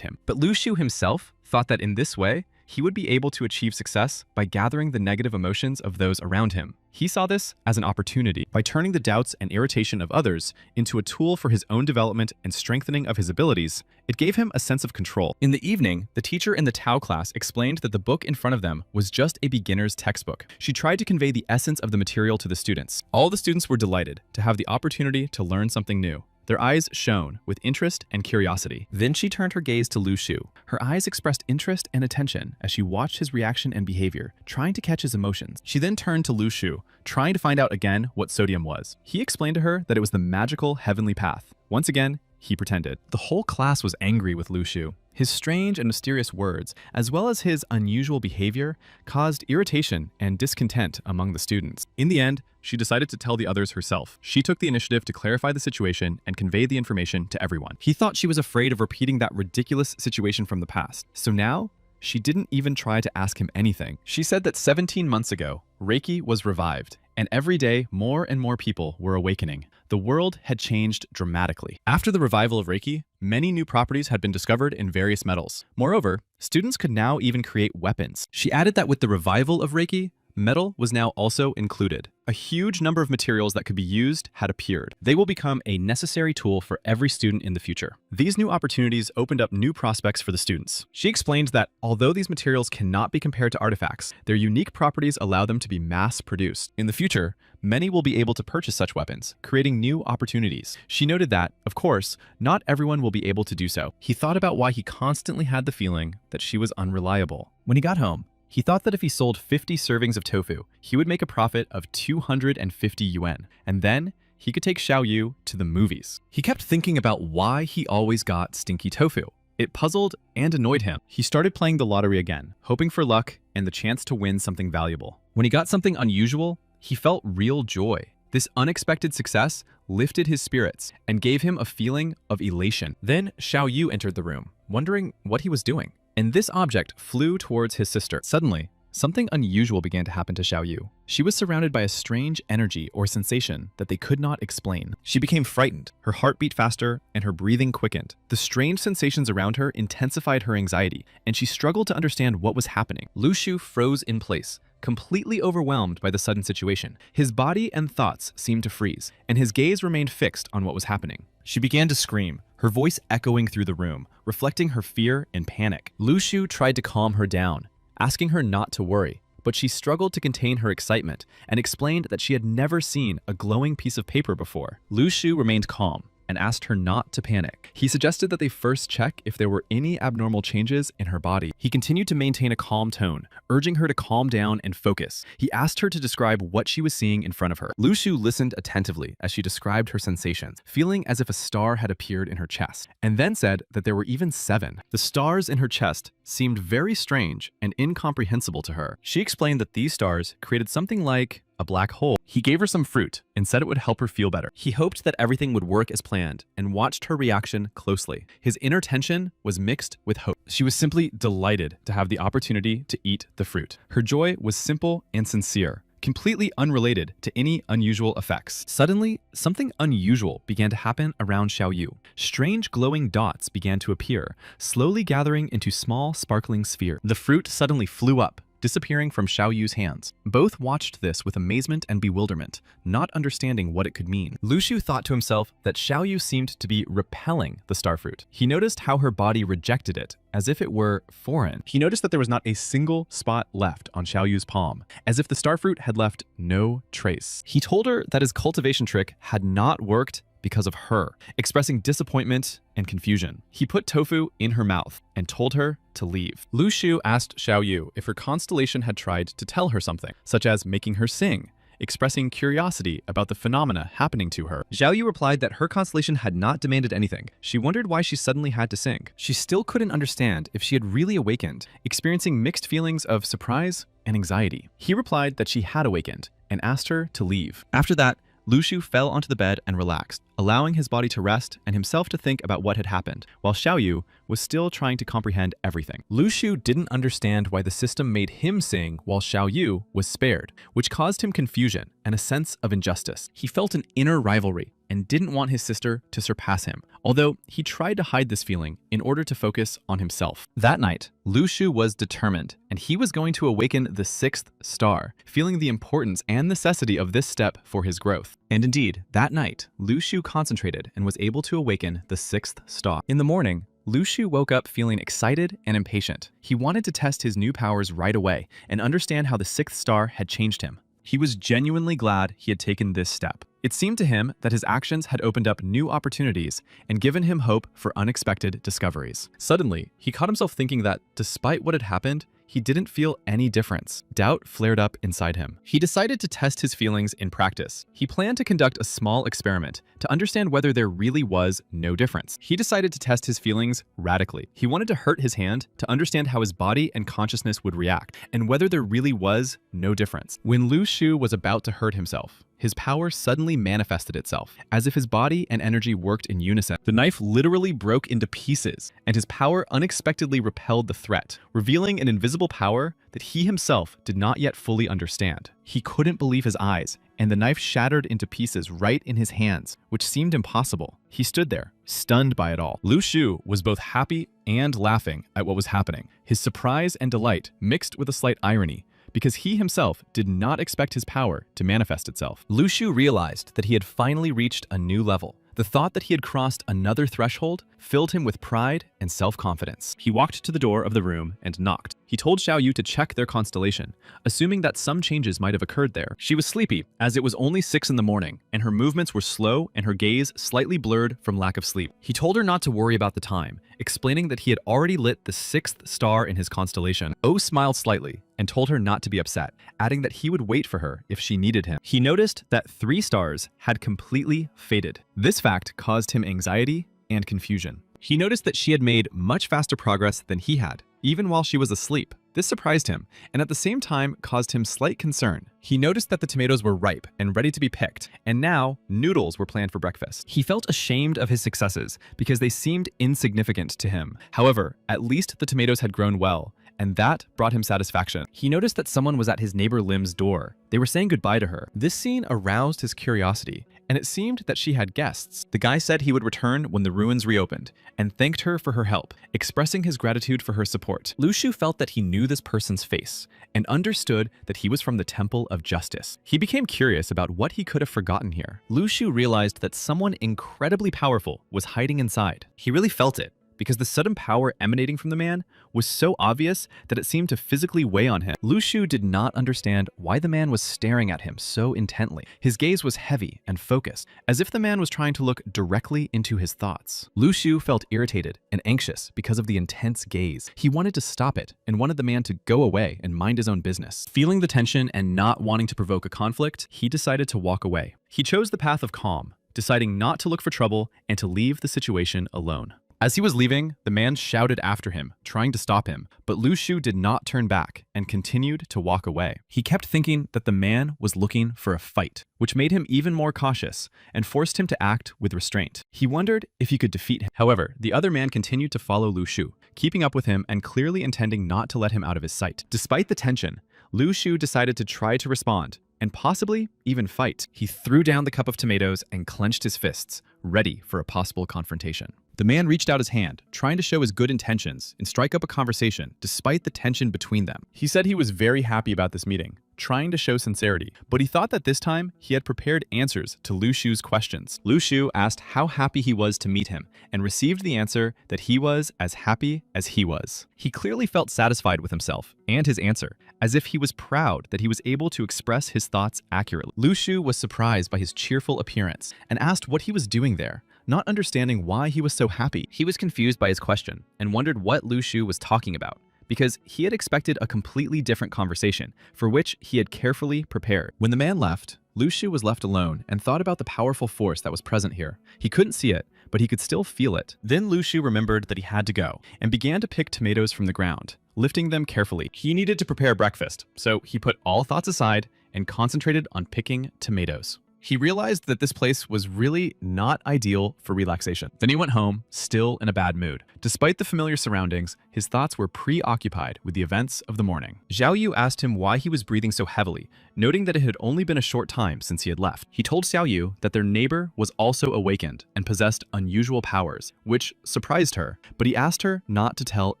S1: him. But Lu Shu himself thought that in this way, he would be able to achieve success by gathering the negative emotions of those around him. He saw this as an opportunity. By turning the doubts and irritation of others into a tool for his own development and strengthening of his abilities, it gave him a sense of control. In the evening, the teacher in the Tao class explained that the book in front of them was just a beginner's textbook. She tried to convey the essence of the material to the students. All the students were delighted to have the opportunity to learn something new. Their eyes shone with interest and curiosity. Then she turned her gaze to Lu Shu. Her eyes expressed interest and attention as she watched his reaction and behavior, trying to catch his emotions. She then turned to Lu Shu, trying to find out again what sodium was. He explained to her that it was the magical heavenly path. Once again, he pretended. The whole class was angry with Lu Shu. His strange and mysterious words, as well as his unusual behavior, caused irritation and discontent among the students. In the end, she decided to tell the others herself. She took the initiative to clarify the situation and convey the information to everyone. He thought she was afraid of repeating that ridiculous situation from the past. So now, she didn't even try to ask him anything. She said that 17 months ago, Reiki was revived, and every day more and more people were awakening. The world had changed dramatically. After the revival of Reiki, many new properties had been discovered in various metals. Moreover, students could now even create weapons. She added that with the revival of Reiki, metal was now also included. A huge number of materials that could be used had appeared. They will become a necessary tool for every student in the future. These new opportunities opened up new prospects for the students. She explained that although these materials cannot be compared to artifacts, their unique properties allow them to be mass-produced. In the future, many will be able to purchase such weapons, creating new opportunities. She noted that, of course, not everyone will be able to do so. He thought about why he constantly had the feeling that she was unreliable. When he got home, he thought that if he sold 50 servings of tofu, he would make a profit of 250 yuan, and then he could take Xiao Yu to the movies. He kept thinking about why he always got stinky tofu. It puzzled and annoyed him. He started playing the lottery again, hoping for luck and the chance to win something valuable. When he got something unusual, he felt real joy. This unexpected success lifted his spirits and gave him a feeling of elation. Then Xiao Yu entered the room, wondering what he was doing. And this object flew towards his sister. Suddenly, something unusual began to happen to Xiao Yu. She was surrounded by a strange energy or sensation that they could not explain. She became frightened. Her heart beat faster and her breathing quickened. The strange sensations around her intensified her anxiety, and she struggled to understand what was happening. Lu Shu froze in place, completely overwhelmed by the sudden situation. His body and thoughts seemed to freeze, and his gaze remained fixed on what was happening. She began to scream, her voice echoing through the room, reflecting her fear and panic. Lu Shu tried to calm her down, asking her not to worry. but she struggled to contain her excitement and explained that she had never seen a glowing piece of paper before. Lu Shu remained calm and asked her not to panic. He suggested that they first check if there were any abnormal changes in her body. He continued to maintain a calm tone, urging her to calm down and focus. He asked her to describe what she was seeing in front of her. Lu Shu listened attentively as she described her sensations, feeling as if a star had appeared in her chest, and then said that there were even 7. The stars in her chest seemed very strange and incomprehensible to her. She explained that these stars created something like a black hole. He gave her some fruit and said it would help her feel better. He hoped that everything would work as planned and watched her reaction closely. His inner tension was mixed with hope. She was simply delighted to have the opportunity to eat the fruit. Her joy was simple and sincere, completely unrelated to any unusual effects. Suddenly, something unusual began to happen around Xiaoyu. Strange glowing dots began to appear, slowly gathering into small sparkling spheres. The fruit suddenly flew up, disappearing from Xiaoyu's hands. Both watched this with amazement and bewilderment, not understanding what it could mean. Lu Shu thought to himself that Xiaoyu seemed to be repelling the starfruit. He noticed how her body rejected it, as if it were foreign. He noticed that there was not a single spot left on Xiaoyu's palm, as if the starfruit had left no trace. He told her that his cultivation trick had not worked because of her, expressing disappointment and confusion. He put tofu in her mouth and told her to leave. Lu Shu asked Xiaoyu if her constellation had tried to tell her something, such as making her sing, expressing curiosity about the phenomena happening to her. Xiaoyu replied that her constellation had not demanded anything. She wondered why she suddenly had to sing. She still couldn't understand if she had really awakened, experiencing mixed feelings of surprise and anxiety. He replied that she had awakened and asked her to leave. After that, Lu Shu fell onto the bed and relaxed, allowing his body to rest and himself to think about what had happened, while Xiaoyu was still trying to comprehend everything. Lu Shu didn't understand why the system made him sing while Xiaoyu was spared, which caused him confusion and a sense of injustice. He felt an inner rivalry and didn't want his sister to surpass him, although he tried to hide this feeling in order to focus on himself. That night, Lu Shu was determined, and he was going to awaken the 6th star, feeling the importance and necessity of this step for his growth. And indeed, that night, Lu Shu concentrated and was able to awaken the 6th star. In the morning, Lu Shu woke up feeling excited and impatient. He wanted to test his new powers right away and understand how the 6th star had changed him. He was genuinely glad he had taken this step. It seemed to him that his actions had opened up new opportunities and given him hope for unexpected discoveries. Suddenly, he caught himself thinking that, despite what had happened, he didn't feel any difference. Doubt flared up inside him. He decided to test his feelings in practice. He planned to conduct a small experiment to understand whether there really was no difference. He decided to test his feelings radically. He wanted to hurt his hand to understand how his body and consciousness would react, and whether there really was no difference. When Lu Shu was about to hurt himself, his power suddenly manifested itself, as if his body and energy worked in unison. The knife literally broke into pieces, and his power unexpectedly repelled the threat, revealing an invisible power that he himself did not yet fully understand. He couldn't believe his eyes, and the knife shattered into pieces right in his hands, which seemed impossible. He stood there, stunned by it all. Lu Shu was both happy and laughing at what was happening, his surprise and delight mixed with a slight irony, because he himself did not expect his power to manifest itself. Lu Shu realized that he had finally reached a new level. The thought that he had crossed another threshold filled him with pride and self-confidence. He walked to the door of the room and knocked. He told Xiaoyu to check their constellation, assuming that some changes might have occurred there. She was sleepy, as it was only 6 in the morning, and her movements were slow and her gaze slightly blurred from lack of sleep. He told her not to worry about the time, explaining that he had already lit the 6th star in his constellation. O smiled slightly and told her not to be upset, adding that he would wait for her if she needed him. He noticed that 3 stars had completely faded. This fact caused him anxiety and confusion. He noticed that she had made much faster progress than he had, even while she was asleep. This surprised him, and at the same time caused him slight concern. He noticed that the tomatoes were ripe and ready to be picked, and now noodles were planned for breakfast. He felt ashamed of his successes because they seemed insignificant to him. However, at least the tomatoes had grown well, and that brought him satisfaction. He noticed that someone was at his neighbor Lim's door. They were saying goodbye to her. This scene aroused his curiosity, and it seemed that she had guests. The guy said he would return when the ruins reopened, and thanked her for her help, expressing his gratitude for her support. Lu Shu felt that he knew this person's face, and understood that he was from the Temple of Justice. He became curious about what he could have forgotten here. Lu Shu realized that someone incredibly powerful was hiding inside. He really felt it, because the sudden power emanating from the man was so obvious that it seemed to physically weigh on him. Lu Shu did not understand why the man was staring at him so intently. His gaze was heavy and focused, as if the man was trying to look directly into his thoughts. Lu Shu felt irritated and anxious because of the intense gaze. He wanted to stop it and wanted the man to go away and mind his own business. Feeling the tension and not wanting to provoke a conflict, he decided to walk away. He chose the path of calm, deciding not to look for trouble and to leave the situation alone. As he was leaving, the man shouted after him, trying to stop him, but Lu Shu did not turn back and continued to walk away. He kept thinking that the man was looking for a fight, which made him even more cautious and forced him to act with restraint. He wondered if he could defeat him. However, the other man continued to follow Lu Shu, keeping up with him and clearly intending not to let him out of his sight. Despite the tension, Lu Shu decided to try to respond and possibly even fight. He threw down the cup of tomatoes and clenched his fists, ready for a possible confrontation. The man reached out his hand, trying to show his good intentions and strike up a conversation despite the tension between them. He said he was very happy about this meeting, trying to show sincerity, but he thought that this time he had prepared answers to Lu Shu's questions. Lu Shu asked how happy he was to meet him and received the answer that he was as happy as he was. He clearly felt satisfied with himself and his answer, as if he was proud that he was able to express his thoughts accurately. Lu Shu was surprised by his cheerful appearance and asked what he was doing there. Not understanding why he was so happy, he was confused by his question and wondered what Lu Shu was talking about, because he had expected a completely different conversation, for which he had carefully prepared. When the man left, Lu Shu was left alone and thought about the powerful force that was present here. He couldn't see it, but he could still feel it. Then Lu Shu remembered that he had to go and began to pick tomatoes from the ground, lifting them carefully. He needed to prepare breakfast, so he put all thoughts aside and concentrated on picking tomatoes. He realized that this place was really not ideal for relaxation. Then he went home, still in a bad mood. Despite the familiar surroundings, his thoughts were preoccupied with the events of the morning. Xiao Yu asked him why he was breathing so heavily, noting that it had only been a short time since he had left. He told Xiao Yu that their neighbor was also awakened and possessed unusual powers, which surprised her, but he asked her not to tell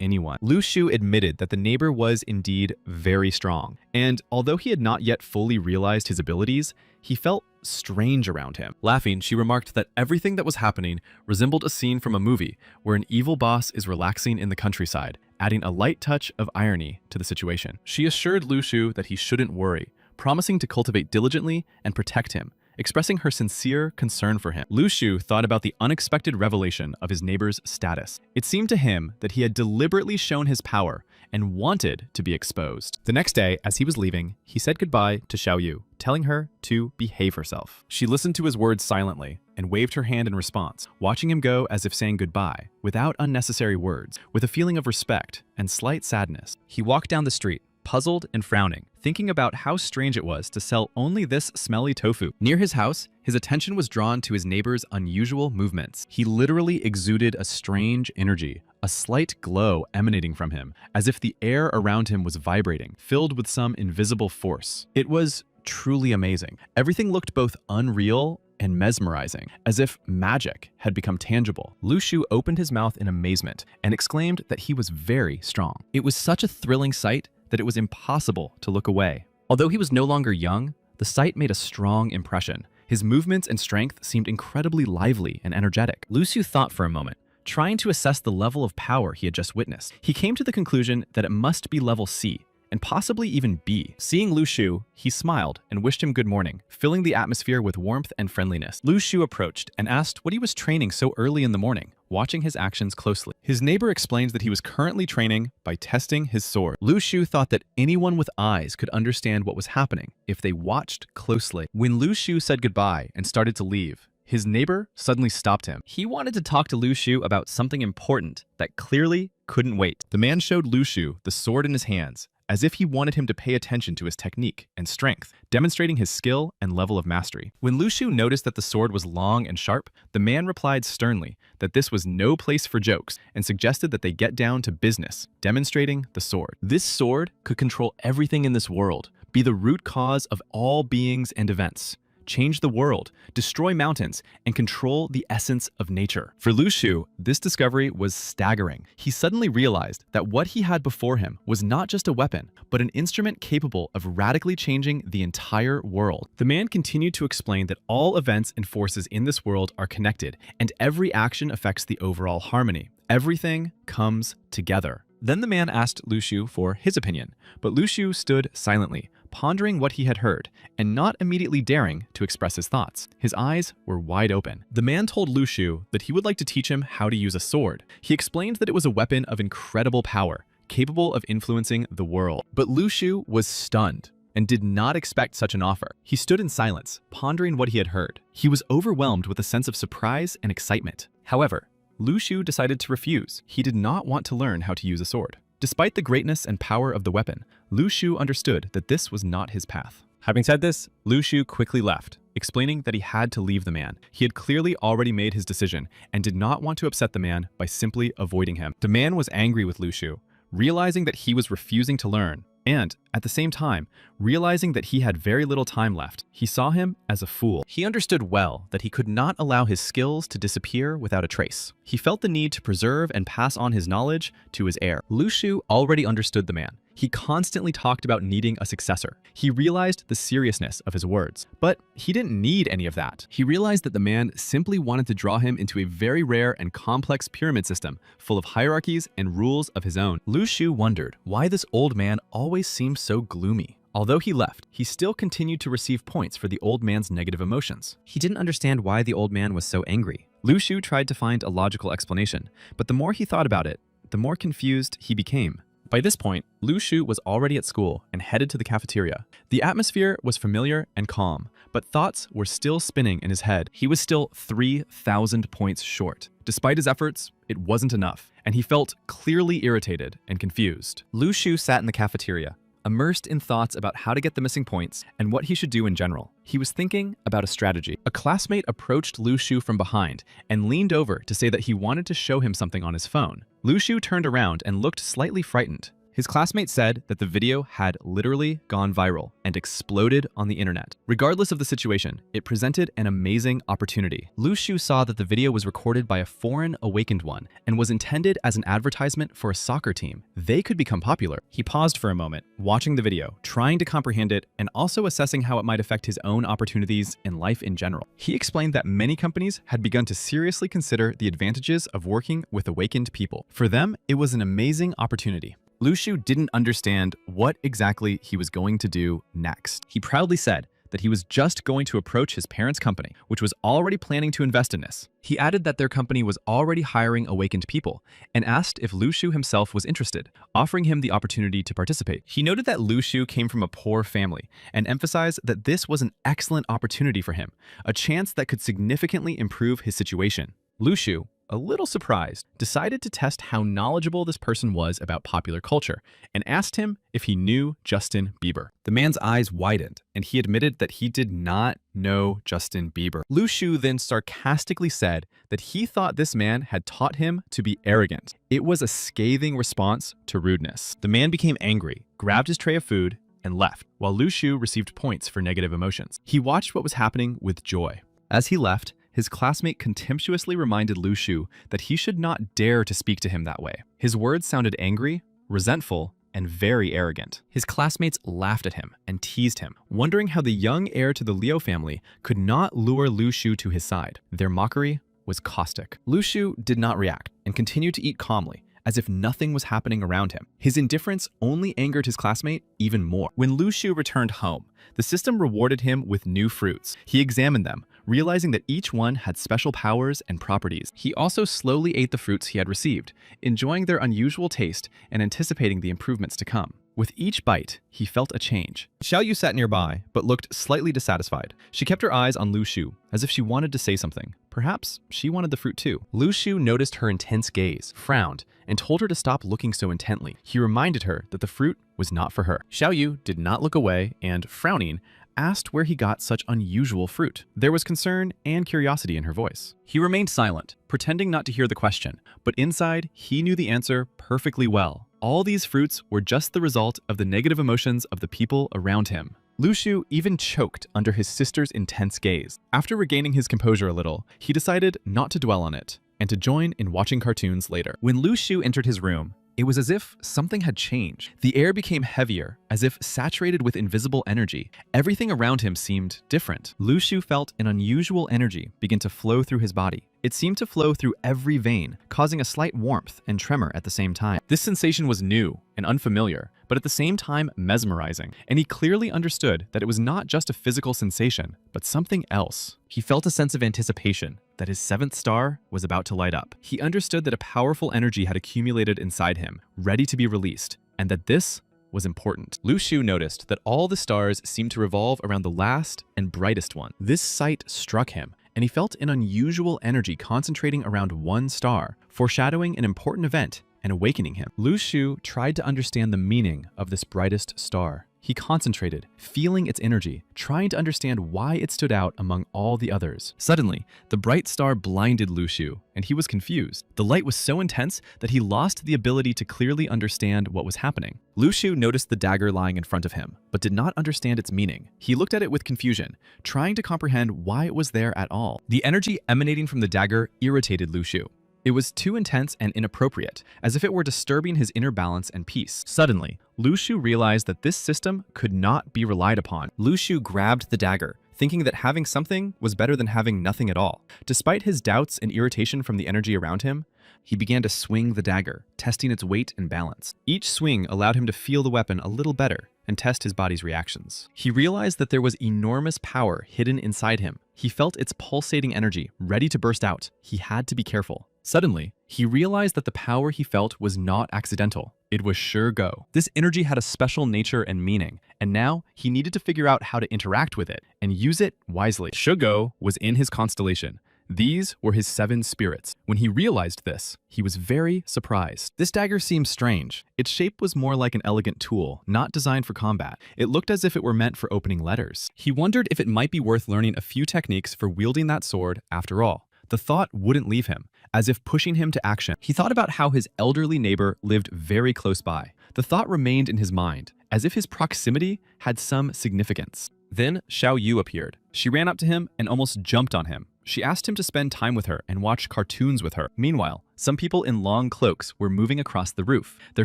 S1: anyone. Lu Shu admitted that the neighbor was indeed very strong, and although he had not yet fully realized his abilities, he felt strange around him. Laughing, she remarked that everything that was happening resembled a scene from a movie where an evil boss is relaxing in the countryside, adding a light touch of irony to the situation. She assured Lu Shu that he shouldn't worry, promising to cultivate diligently and protect him, expressing her sincere concern for him. Lu Shu thought about the unexpected revelation of his neighbor's status. It seemed to him that he had deliberately shown his power and wanted to be exposed. The next day, as he was leaving, he said goodbye to Xiao Yu, telling her to behave herself. She listened to his words silently and waved her hand in response, watching him go as if saying goodbye, without unnecessary words, with a feeling of respect and slight sadness. He walked down the street, puzzled and frowning, thinking about how strange it was to sell only this smelly tofu. Near his house, his attention was drawn to his neighbor's unusual movements. He literally exuded a strange energy, a slight glow emanating from him, as if the air around him was vibrating, filled with some invisible force. It was truly amazing. Everything looked both unreal and mesmerizing, as if magic had become tangible. Lu Shu opened his mouth in amazement and exclaimed that he was very strong. It was such a thrilling sight that it was impossible to look away. Although he was no longer young, the sight made a strong impression. His movements and strength seemed incredibly lively and energetic. Lu Shu thought for a moment, trying to assess the level of power he had just witnessed. He came to the conclusion that it must be level C, and possibly even B. Seeing Lu Shu, he smiled and wished him good morning, filling the atmosphere with warmth and friendliness. Lu Shu approached and asked what he was training so early in the morning, watching his actions closely. His neighbor explained that he was currently training by testing his sword. Lu Shu thought that anyone with eyes could understand what was happening if they watched closely. When Lu Shu said goodbye and started to leave, his neighbor suddenly stopped him. He wanted to talk to Lu Shu about something important that clearly couldn't wait. The man showed Lu Shu the sword in his hands, as if he wanted him to pay attention to his technique and strength, demonstrating his skill and level of mastery. When Lu Shu noticed that the sword was long and sharp, the man replied sternly that this was no place for jokes and suggested that they get down to business, demonstrating the sword. This sword could control everything in this world, be the root cause of all beings and events. change the world, destroy mountains, and control the essence of nature. For Lu Shu, this discovery was staggering. He suddenly realized that what he had before him was not just a weapon, but an instrument capable of radically changing the entire world. The man continued to explain that all events and forces in this world are connected, and every action affects the overall harmony. Everything comes together. Then the man asked Lu Shu for his opinion, but Lu Shu stood silently, pondering what he had heard, and not immediately daring to express his thoughts. His eyes were wide open. The man told Lu Shu that he would like to teach him how to use a sword. He explained that it was a weapon of incredible power, capable of influencing the world. But Lu Shu was stunned and did not expect such an offer. He stood in silence, pondering what he had heard. He was overwhelmed with a sense of surprise and excitement. However, Lu Shu decided to refuse. He did not want to learn how to use a sword. Despite the greatness and power of the weapon, Lu Shu understood that this was not his path. Having said this, Lu Shu quickly left, explaining that he had to leave the man. He had clearly already made his decision and did not want to upset the man by simply avoiding him. The man was angry with Lu Shu, realizing that he was refusing to learn, and, at the same time, realizing that he had very little time left. He saw him as a fool. He understood well that he could not allow his skills to disappear without a trace. He felt the need to preserve and pass on his knowledge to his heir. Lu Shu already understood the man. He constantly talked about needing a successor. He realized the seriousness of his words, but he didn't need any of that. He realized that the man simply wanted to draw him into a very rare and complex pyramid system full of hierarchies and rules of his own. Lu Shu wondered why this old man always seemed so gloomy. Although he left, he still continued to receive points for the old man's negative emotions. He didn't understand why the old man was so angry. Lu Shu tried to find a logical explanation, but the more he thought about it, the more confused he became. By this point, Lu Shu was already at school and headed to the cafeteria. The atmosphere was familiar and calm, but thoughts were still spinning in his head. He was still 3,000 points short. Despite his efforts, it wasn't enough, and he felt clearly irritated and confused. Lu Shu sat in the cafeteria, immersed in thoughts about how to get the missing points and what he should do in general. He was thinking about a strategy. A classmate approached Lu Shu from behind and leaned over to say that he wanted to show him something on his phone. Lu Shu turned around and looked slightly frightened. His classmate said that the video had literally gone viral and exploded on the internet. Regardless of the situation, it presented an amazing opportunity. Lu Shu saw that the video was recorded by a foreign awakened one and was intended as an advertisement for a soccer team. They could become popular. He paused for a moment, watching the video, trying to comprehend it, and also assessing how it might affect his own opportunities in life in general. He explained that many companies had begun to seriously consider the advantages of working with awakened people. For them, it was an amazing opportunity. Lu Shu didn't understand what exactly he was going to do next. He proudly said that he was just going to approach his parents' company, which was already planning to invest in this. He added that their company was already hiring awakened people and asked if Lu Shu himself was interested, offering him the opportunity to participate. He noted that Lu Shu came from a poor family and emphasized that this was an excellent opportunity for him, a chance that could significantly improve his situation. Lu Shu, a little surprised, decided to test how knowledgeable this person was about popular culture and asked him if he knew Justin Bieber. The man's eyes widened and he admitted that he did not know Justin Bieber. Lu Shu then sarcastically said that he thought this man had taught him to be arrogant. It was a scathing response to rudeness. The man became angry, grabbed his tray of food, and left, while Lu Shu received points for negative emotions. He watched what was happening with joy. As he left, his classmate contemptuously reminded Lu Shu that he should not dare to speak to him that way. His words sounded angry, resentful, and very arrogant. His classmates laughed at him and teased him, wondering how the young heir to the Liu family could not lure Lu Shu to his side. Their mockery was caustic. Lu Shu did not react and continued to eat calmly, as if nothing was happening around him. His indifference only angered his classmate even more. When Lu Shu returned home, the system rewarded him with new fruits. He examined them, realizing that each one had special powers and properties. He also slowly ate the fruits he had received, enjoying their unusual taste and anticipating the improvements to come. With each bite, he felt a change. Xiaoyu sat nearby, but looked slightly dissatisfied. She kept her eyes on Lu Shu, as if she wanted to say something. Perhaps she wanted the fruit too. Lu Shu noticed her intense gaze, frowned, and told her to stop looking so intently. He reminded her that the fruit was not for her. Xiaoyu did not look away and, frowning, asked where he got such unusual fruit. There was concern and curiosity in her voice. He remained silent, pretending not to hear the question, but inside, he knew the answer perfectly well. All these fruits were just the result of the negative emotions of the people around him. Lu Shu even choked under his sister's intense gaze. After regaining his composure a little, he decided not to dwell on it and to join in watching cartoons later. When Lu Shu entered his room, it was as if something had changed. The air became heavier, as if saturated with invisible energy. Everything around him seemed different. Lu Shu felt an unusual energy begin to flow through his body. It seemed to flow through every vein, causing a slight warmth and tremor at the same time. This sensation was new and unfamiliar, but at the same time mesmerizing, and he clearly understood that it was not just a physical sensation, but something else. He felt a sense of anticipation that his seventh star was about to light up. He understood that a powerful energy had accumulated inside him, ready to be released, and that this was important. Lu Shu noticed that all the stars seemed to revolve around the last and brightest one. This sight struck him, and he felt an unusual energy concentrating around one star, foreshadowing an important event and awakening him. Lu Shu tried to understand the meaning of this brightest star. He concentrated, feeling its energy, trying to understand why it stood out among all the others. Suddenly, the bright star blinded Lu Shu, and he was confused. The light was so intense that he lost the ability to clearly understand what was happening. Lu Shu noticed the dagger lying in front of him, but did not understand its meaning. He looked at it with confusion, trying to comprehend why it was there at all. The energy emanating from the dagger irritated Lu Shu. It was too intense and inappropriate, as if it were disturbing his inner balance and peace. Suddenly, Lu Shu realized that this system could not be relied upon. Lu Shu grabbed the dagger, thinking that having something was better than having nothing at all. Despite his doubts and irritation from the energy around him, he began to swing the dagger, testing its weight and balance. Each swing allowed him to feel the weapon a little better and test his body's reactions. He realized that there was enormous power hidden inside him. He felt its pulsating energy, ready to burst out. He had to be careful. Suddenly, he realized that the power he felt was not accidental. It was sure go. This energy had a special nature and meaning, and now he needed to figure out how to interact with it and use it wisely. Shugo was in his constellation. These were his 7 spirits. When he realized this, he was very surprised. This dagger seemed strange. Its shape was more like an elegant tool, not designed for combat. It looked as if it were meant for opening letters. He wondered if it might be worth learning a few techniques for wielding that sword after all. The thought wouldn't leave him, as if pushing him to action. He thought about how his elderly neighbor lived very close by. The thought remained in his mind, as if his proximity had some significance. Then Xiao Yu appeared. She ran up to him and almost jumped on him. She asked him to spend time with her and watch cartoons with her. Meanwhile, some people in long cloaks were moving across the roof. Their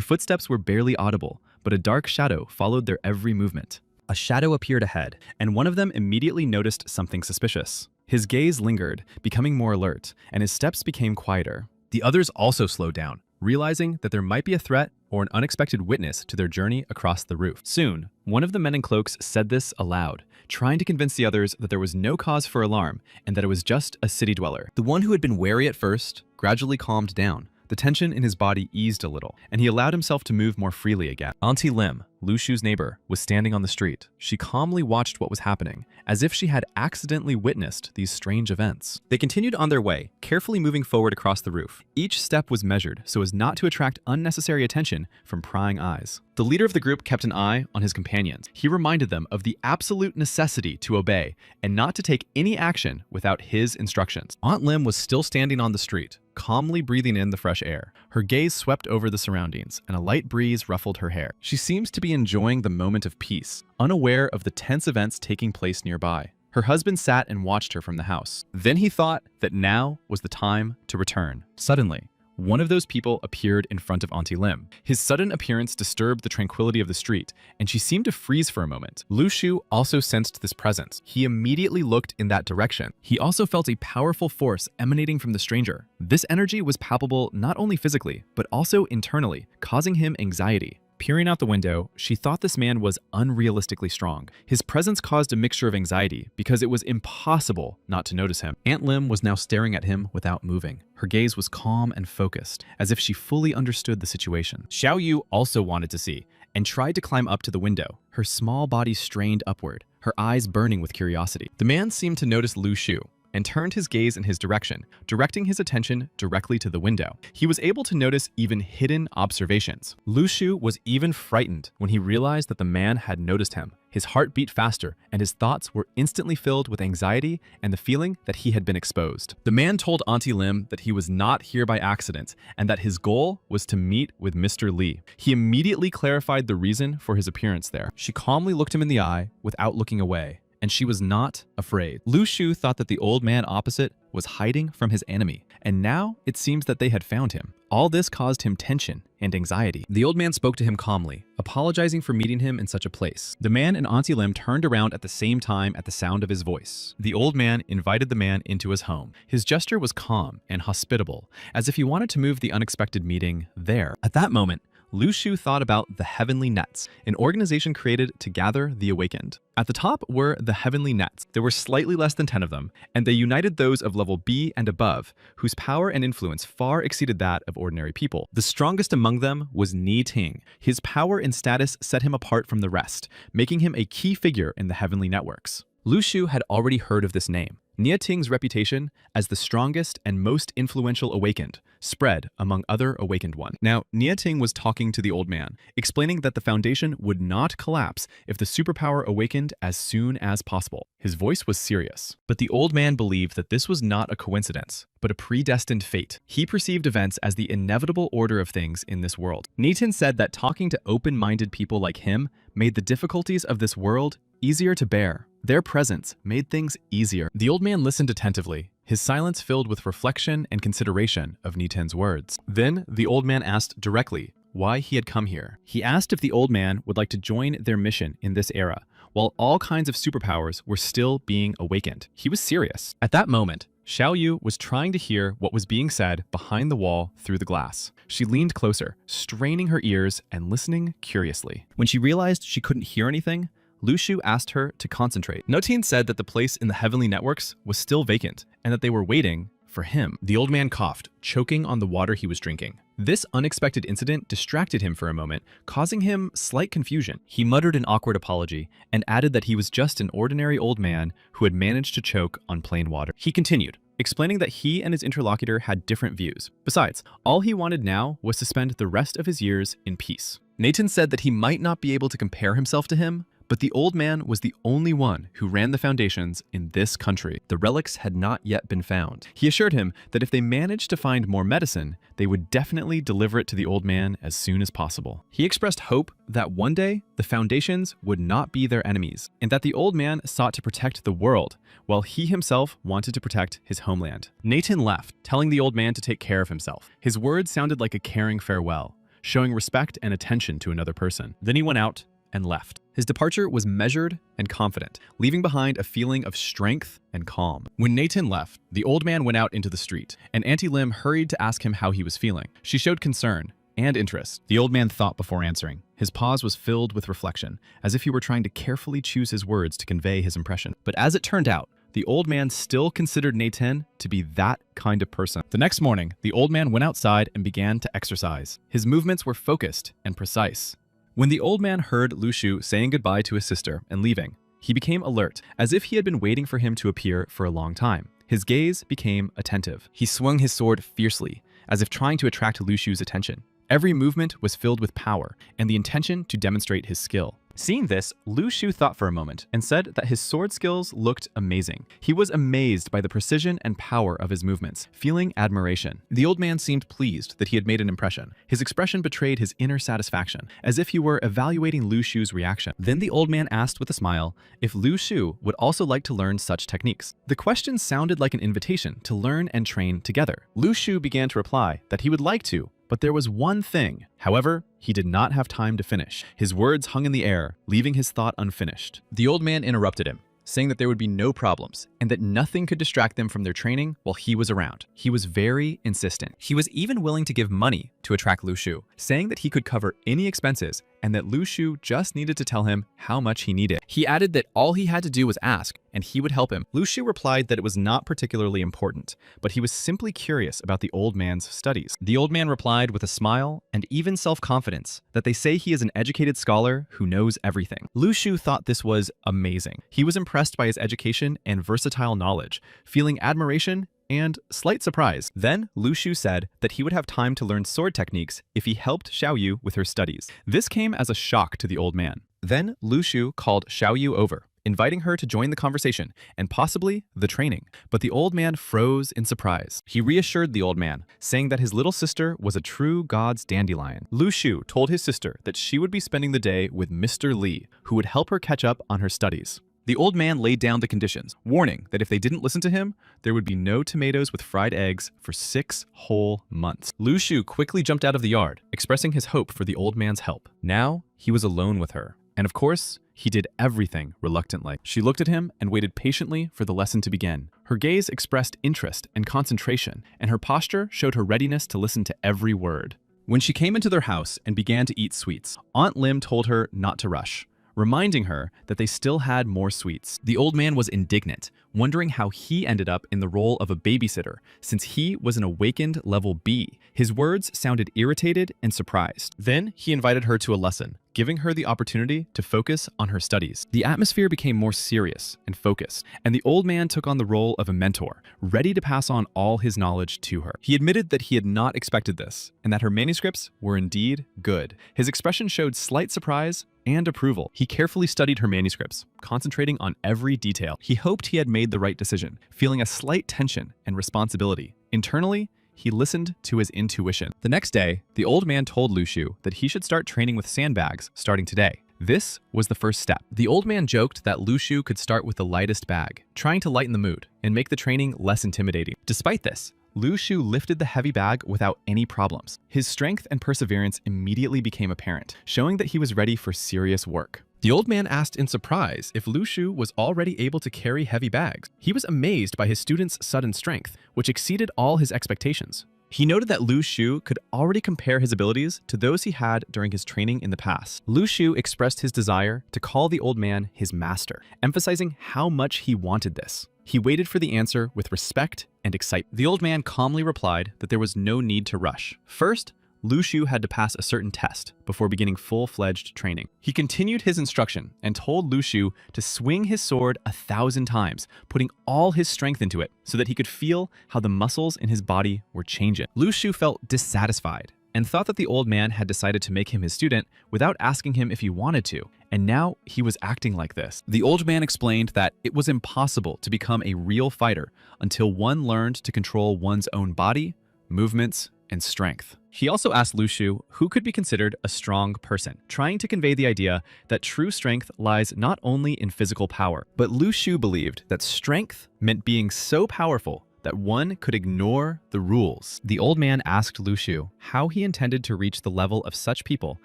S1: footsteps were barely audible, but a dark shadow followed their every movement. A shadow appeared ahead, and one of them immediately noticed something suspicious. His gaze lingered, becoming more alert, and his steps became quieter. The others also slowed down, realizing that there might be a threat or an unexpected witness to their journey across the roof. Soon, one of the men in cloaks said this aloud, trying to convince the others that there was no cause for alarm and that it was just a city dweller. The one who had been wary at first gradually calmed down. The tension in his body eased a little, and he allowed himself to move more freely again. Auntie Lim, Lu Shu's neighbor, was standing on the street. She calmly watched what was happening, as if she had accidentally witnessed these strange events. They continued on their way, carefully moving forward across the roof. Each step was measured so as not to attract unnecessary attention from prying eyes. The leader of the group kept an eye on his companions. He reminded them of the absolute necessity to obey and not to take any action without his instructions. Aunt Lim was still standing on the street, calmly breathing in the fresh air. Her gaze swept over the surroundings, and a light breeze ruffled her hair. She seems to be enjoying the moment of peace, unaware of the tense events taking place nearby. Her husband sat and watched her from the house. Then he thought that now was the time to return. Suddenly, one of those people appeared in front of Auntie Lim. His sudden appearance disturbed the tranquility of the street, and she seemed to freeze for a moment. Lu Shu also sensed this presence. He immediately looked in that direction. He also felt a powerful force emanating from the stranger. This energy was palpable not only physically, but also internally, causing him anxiety. Peering out the window, she thought this man was unrealistically strong. His presence caused a mixture of anxiety because it was impossible not to notice him. Aunt Lim was now staring at him without moving. Her gaze was calm and focused, as if she fully understood the situation. Xiao Yu also wanted to see and tried to climb up to the window, her small body strained upward, her eyes burning with curiosity. The man seemed to notice Lu Shu and turned his gaze in his direction, directing his attention directly to the window. He was able to notice even hidden observations. Lu Shu was even frightened when he realized that the man had noticed him. His heart beat faster, and his thoughts were instantly filled with anxiety and the feeling that he had been exposed. The man told Auntie Lim that he was not here by accident and that his goal was to meet with Mr. Lee. He immediately clarified the reason for his appearance there. She calmly looked him in the eye without looking away, and she was not afraid. Lu Shu thought that the old man opposite was hiding from his enemy, and now it seems that they had found him. All this caused him tension and anxiety. The old man spoke to him calmly, apologizing for meeting him in such a place. The man and Auntie Lim turned around at the same time at the sound of his voice. The old man invited the man into his home. His gesture was calm and hospitable, as if he wanted to move the unexpected meeting there. At that moment, Lu Shu thought about the Heavenly Nets, an organization created to gather the awakened. At the top were the Heavenly Nets. There were slightly less than 10 of them, and they united those of level B and above, whose power and influence far exceeded that of ordinary people. The strongest among them was Ni Ting. His power and status set him apart from the rest, making him a key figure in the Heavenly Networks. Lu Shu had already heard of this name. Nia Ting's reputation as the strongest and most influential awakened spread among other awakened ones. Now, Nia Ting was talking to the old man, explaining that the foundation would not collapse if the superpower awakened as soon as possible. His voice was serious, but the old man believed that this was not a coincidence, but a predestined fate. He perceived events as the inevitable order of things in this world. Nitin said that talking to open-minded people like him made the difficulties of this world easier to bear. Their presence made things easier. The old man listened attentively, his silence filled with reflection and consideration of Nitin's words. Then the old man asked directly why he had come here. He asked if the old man would like to join their mission in this era, while all kinds of superpowers were still being awakened. He was serious. At that moment, Xiao Yu was trying to hear what was being said behind the wall through the glass. She leaned closer, straining her ears and listening curiously. When she realized she couldn't hear anything, Lu Shu asked her to concentrate. Notin said that the place in the Heavenly Networks was still vacant and that they were waiting for him. The old man coughed, choking on the water he was drinking. This unexpected incident distracted him for a moment, causing him slight confusion. He muttered an awkward apology and added that he was just an ordinary old man who had managed to choke on plain water. He continued, explaining that he and his interlocutor had different views. Besides, all he wanted now was to spend the rest of his years in peace. Nathan said that he might not be able to compare himself to him, but the old man was the only one who ran the foundations in this country. The relics had not yet been found. He assured him that if they managed to find more medicine, they would definitely deliver it to the old man as soon as possible. He expressed hope that one day the foundations would not be their enemies, and that the old man sought to protect the world, while he himself wanted to protect his homeland. Nathan left, telling the old man to take care of himself. His words sounded like a caring farewell, showing respect and attention to another person. Then he went out and left. His departure was measured and confident, leaving behind a feeling of strength and calm. When Nathan left, the old man went out into the street, and Auntie Lim hurried to ask him how he was feeling. She showed concern and interest. The old man thought before answering. His pause was filled with reflection, as if he were trying to carefully choose his words to convey his impression. But as it turned out, the old man still considered Nathan to be that kind of person. The next morning, the old man went outside and began to exercise. His movements were focused and precise. When the old man heard Lu Shu saying goodbye to his sister and leaving, he became alert, as if he had been waiting for him to appear for a long time. His gaze became attentive. He swung his sword fiercely, as if trying to attract Lu Shu's attention. Every movement was filled with power and the intention to demonstrate his skill. Seeing this, Lu Shu thought for a moment and said that his sword skills looked amazing. He was amazed by the precision and power of his movements, feeling admiration. The old man seemed pleased that he had made an impression. His expression betrayed his inner satisfaction, as if he were evaluating Lu Shu's reaction. Then the old man asked with a smile if Lu Shu would also like to learn such techniques. The question sounded like an invitation to learn and train together. Lu Shu began to reply that he would like to, but there was one thing. However, he did not have time to finish. His words hung in the air, leaving his thought unfinished. The old man interrupted him, saying that there would be no problems and that nothing could distract them from their training while he was around. He was very insistent. He was even willing to give money to attract Lu Shu, saying that he could cover any expenses and that Lu Shu just needed to tell him how much he needed. He added that all he had to do was ask, and he would help him. Lu Shu replied that it was not particularly important, but he was simply curious about the old man's studies. The old man replied with a smile and even self-confidence that they say he is an educated scholar who knows everything. Lu Shu thought this was amazing. He was impressed by his education and versatile knowledge, feeling admiration and slight surprise. Then Lu Shu said that he would have time to learn sword techniques if he helped Xiao Yu with her studies. This came as a shock to the old man. Then Lu Shu called Xiao Yu over, inviting her to join the conversation and possibly the training. But the old man froze in surprise. He reassured the old man, saying that his little sister was a true god's dandelion. Lu Shu told his sister that she would be spending the day with Mr. Li, who would help her catch up on her studies. The old man laid down the conditions, warning that if they didn't listen to him, there would be no tomatoes with fried eggs for 6 whole months. Lu Shu quickly jumped out of the yard, expressing his hope for the old man's help. Now, he was alone with her. And of course, he did everything reluctantly. She looked at him and waited patiently for the lesson to begin. Her gaze expressed interest and concentration, and her posture showed her readiness to listen to every word. When she came into their house and began to eat sweets, Aunt Lim told her not to rush, reminding her that they still had more sweets. The old man was indignant, wondering how he ended up in the role of a babysitter, since he was an awakened level B. His words sounded irritated and surprised. Then he invited her to a lesson, giving her the opportunity to focus on her studies. The atmosphere became more serious and focused, and the old man took on the role of a mentor, ready to pass on all his knowledge to her. He admitted that he had not expected this, and that her manuscripts were indeed good. His expression showed slight surprise and approval. He carefully studied her manuscripts, concentrating on every detail. He hoped he had made the right decision, feeling a slight tension and responsibility. Internally, he listened to his intuition. The next day, the old man told Lu Shu that he should start training with sandbags starting today. This was the first step. The old man joked that Lu Shu could start with the lightest bag, trying to lighten the mood and make the training less intimidating. Despite this, Lu Shu lifted the heavy bag without any problems. His strength and perseverance immediately became apparent, showing that he was ready for serious work. The old man asked in surprise if Lu Shu was already able to carry heavy bags. He was amazed by his student's sudden strength, which exceeded all his expectations. He noted that Lu Shu could already compare his abilities to those he had during his training in the past. Lu Shu expressed his desire to call the old man his master, emphasizing how much he wanted this. He waited for the answer with respect and excitement. The old man calmly replied that there was no need to rush. First, Lu Shu had to pass a certain test before beginning full-fledged training. He continued his instruction and told Lu Shu to swing his sword 1,000 times, putting all his strength into it so that he could feel how the muscles in his body were changing. Lu Shu felt dissatisfied and thought that the old man had decided to make him his student without asking him if he wanted to, and now he was acting like this. The old man explained that it was impossible to become a real fighter until one learned to control one's own body, movements, and strength. He also asked Lu Shu who could be considered a strong person, trying to convey the idea that true strength lies not only in physical power, but Lu Shu believed that strength meant being so powerful that one could ignore the rules. The old man asked Lu Shu how he intended to reach the level of such people